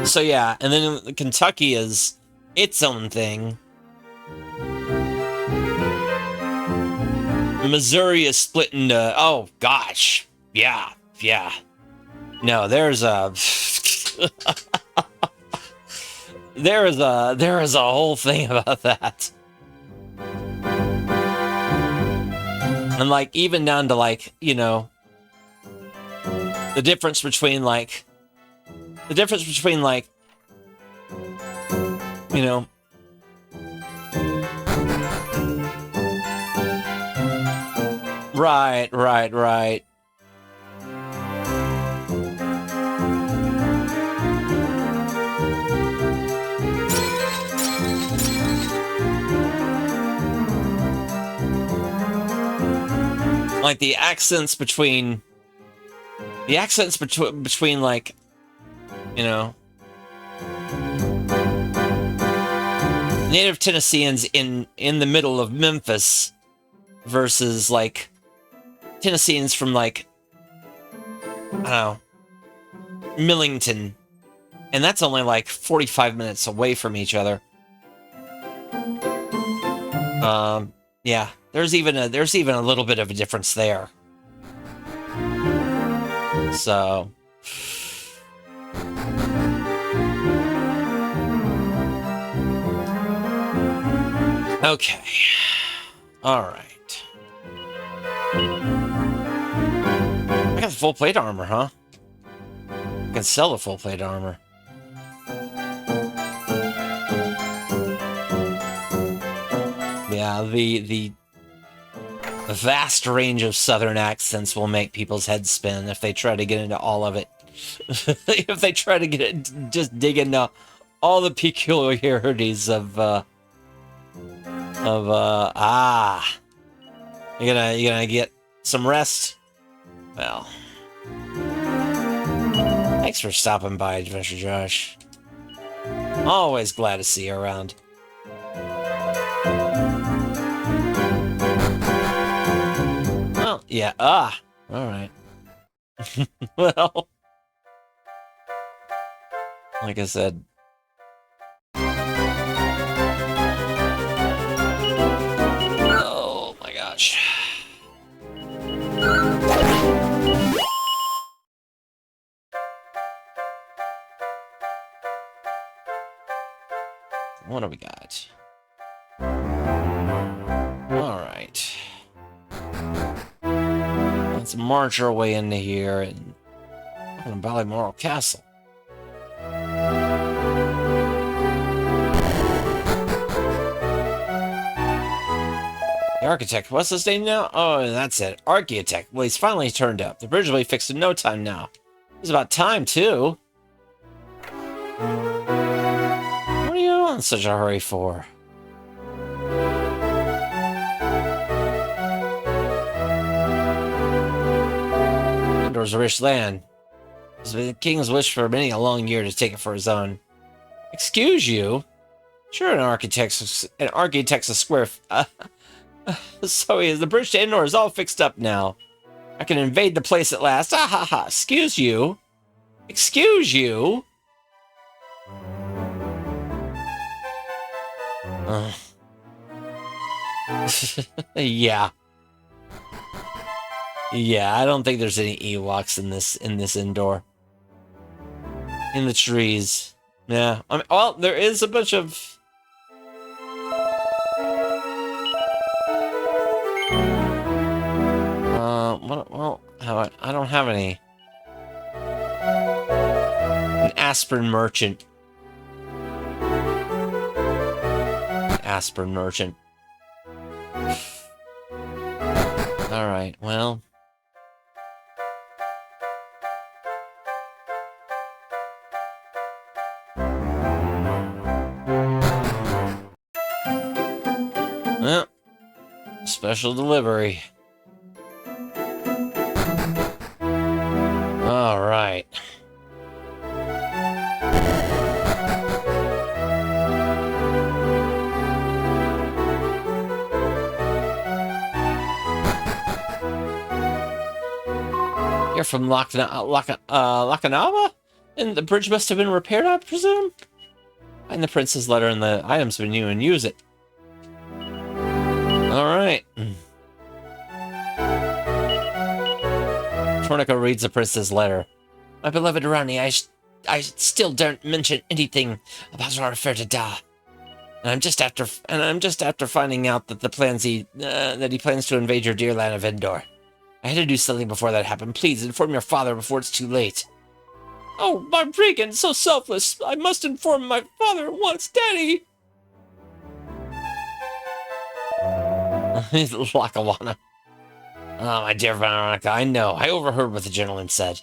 So yeah, and then Kentucky is its own thing. Missouri is split into, oh gosh, yeah. No, there's a there is a whole thing about that. And like even down to like, you know, the difference between like you know, right. Like the accents between like, you know, native Tennesseans in the middle of Memphis versus like Tennesseans from like, I don't know, Millington, and that's only like 45 minutes away from each other. Yeah, there's even a little bit of a difference there. So okay. All right. I got the full plate armor, huh? I can sell the full plate armor. Yeah, the vast range of southern accents will make people's heads spin if they try to get into all of it. If they try to just dig into all the peculiarities of you gonna get some rest? Well, thanks for stopping by, Adventure Josh. Always glad to see you around. Well, yeah, all right. Well, like I said, oh my gosh. What do we got? All right. Let's march our way into here and Ballymoral Castle. The architect, what's his name now? Oh, that's it. Architect. Well, he's finally turned up. The bridge will be fixed in no time now. It's about time, too. What are you in such a hurry for? Indoor's a rich land. It's been the king's wish for many a long year to take it for his own. Excuse you? Sure, an architect's a square. So is the bridge to Indoor is all fixed up now. I can invade the place at last. Ah ha ha! Excuse you? Excuse you? Yeah. Yeah, I don't think there's any Ewoks in this Indoor. In the trees. Yeah. I mean, well, there is a bunch of well, I don't have any. An aspirin merchant. Aspirin merchant. All right, well. Well, special delivery. All right. You're from Lakanava? And the bridge must have been repaired, I presume? Find the prince's letter in the items menu and use it. All right. Tornico reads the prince's letter. My beloved Rani, I still don't mention anything about our affair to Da. And I'm just after finding out that that he plans to invade your dear land of Endor. I had to do something before that happened. Please inform your father before it's too late. Oh, my Regan, so selfless. I must inform my father at once, Daddy. Lackawanna. Oh, my dear Veronica, I know. I overheard what the gentleman said.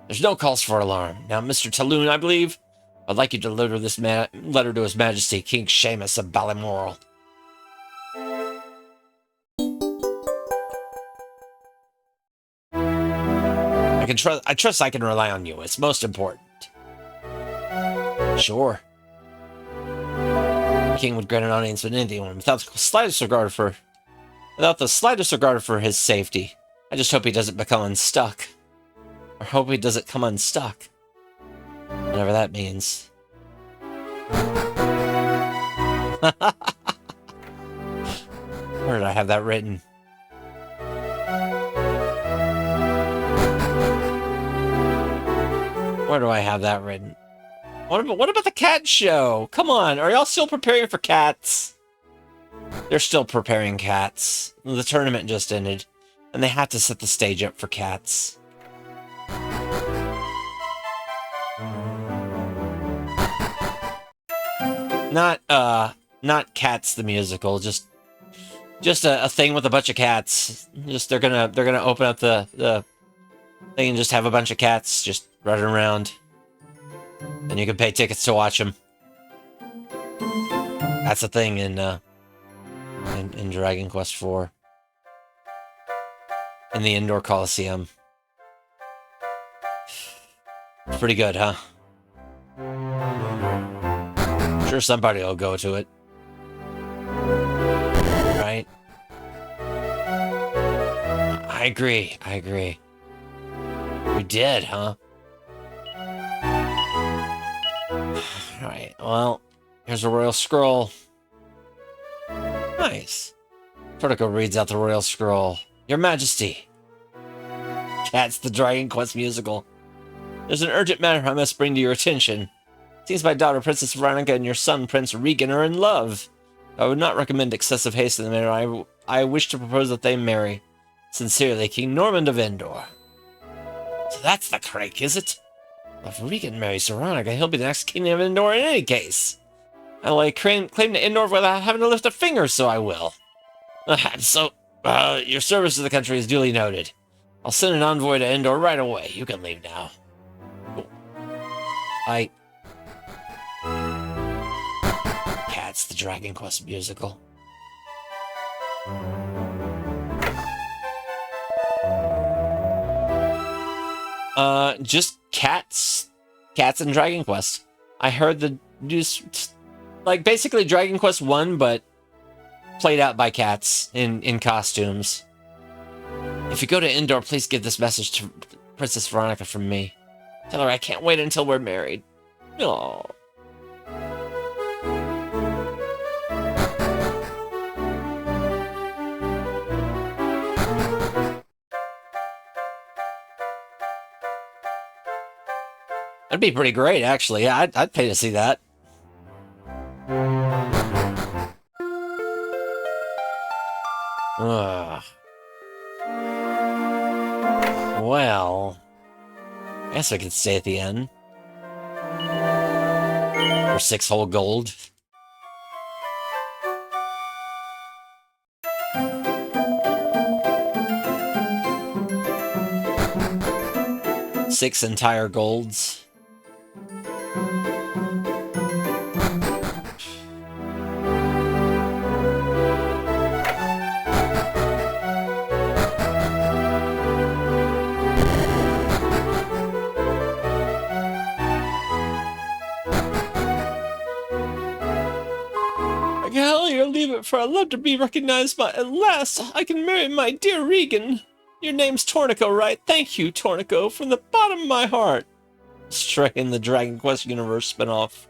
There's no cause for alarm. Now, Mr. Talon, I believe, I'd like you to deliver this letter to His Majesty, King Seamus of Balmoral. I trust I can rely on you. It's most important. Sure. The king would grant an audience with anyone without the slightest regard for his safety. I just hope he doesn't become unstuck. Or hope he doesn't come unstuck. Whatever that means. Where did I have that written? Where do I have that written? What about the cat show? Come on, are y'all still preparing for cats? They're still preparing cats. The tournament just ended, and they have to set the stage up for cats. Not Cats the musical, just a thing with a bunch of cats. They're gonna open up the thing and just have a bunch of cats just running around. And you can pay tickets to watch them. That's the thing in Dragon Quest IV. In the Indoor Coliseum. It's pretty good, huh? Sure, somebody will go to it. Right? I agree. We did, huh? Alright, well, here's a royal scroll. Nice. Tornico reads out the royal scroll. Your Majesty. Cats the Dragon Quest musical. There's an urgent matter I must bring to your attention. It seems my daughter, Princess Veronica, and your son, Prince Regan, are in love. I would not recommend excessive haste in the matter. I wish to propose that they marry. Sincerely, King Normand of Endor. So that's the crake, is it? If Regan marries Veronica, he'll be the next king of Endor in any case. I'll lay claim to Endor without having to lift a finger, so I will. Your service to the country is duly noted. I'll send an envoy to Endor right away. You can leave now. Cool. Cats the Dragon Quest musical. Just cats and Dragon Quest. I heard the news, like basically Dragon Quest 1, but played out by cats in costumes. If you go to Endor, please give this message to Princess Veronica from me. Tell her I can't wait until we're married. Aww. That'd be pretty great, actually. Yeah, I'd pay to see that. Ugh. Well, I guess I could stay at the end. For 6 whole gold. Six entire golds. For I love to be recognized by at last I can marry my dear Regan. Your name's Tornico, right? Thank you, Tornico, from the bottom of my heart. Straight in the Dragon Quest universe spinoff.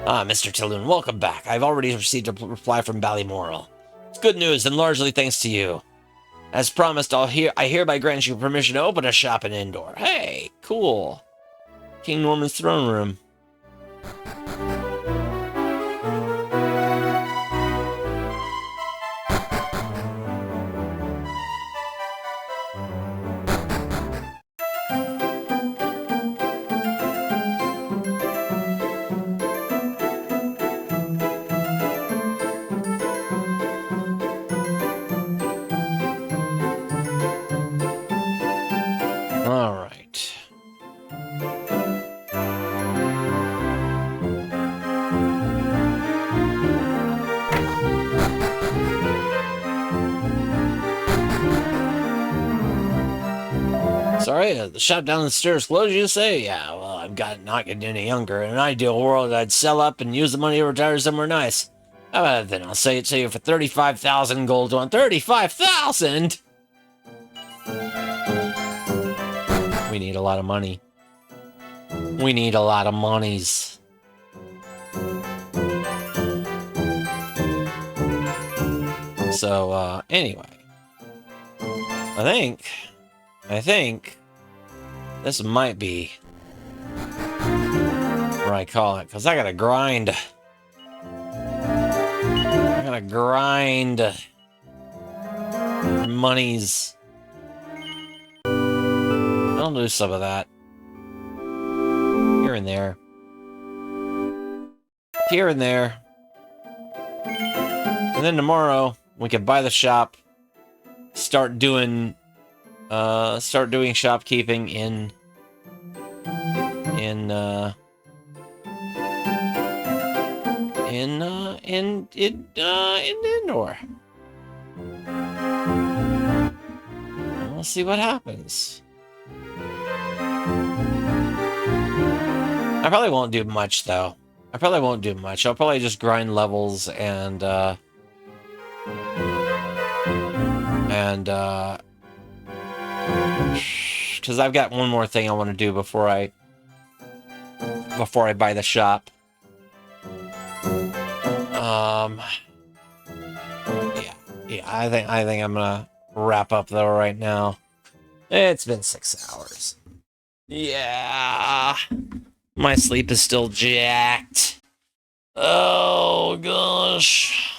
Ah, Mr. Talon, welcome back. I've already received a reply from Balmoral. It's good news, and largely thanks to you. As promised, I hereby grant you permission to open a shop in Endor. Hey, cool. King Norman's throne room. All right. Sorry, the shop down the stairs closed, you say? Yeah, well, I've got not getting any younger. In an ideal world, I'd sell up and use the money to retire somewhere nice. How about it then? I'll say it to you for 35,000 gold on 35,000! We need a lot of money. We need a lot of monies. So, anyway. I think this might be what I call it, because I gotta grind. I gotta grind monies. I'll do some of that. Here and there. Here and there. And then tomorrow, we can buy the shop, start doing shopkeeping in Endor. And we'll see what happens. I probably won't do much though. I'll probably just grind levels and because I've got one more thing I want to do before I buy the shop. Yeah, I think I'm gonna wrap up though right now. It's been 6 hours. Yeah, my sleep is still jacked. Oh gosh.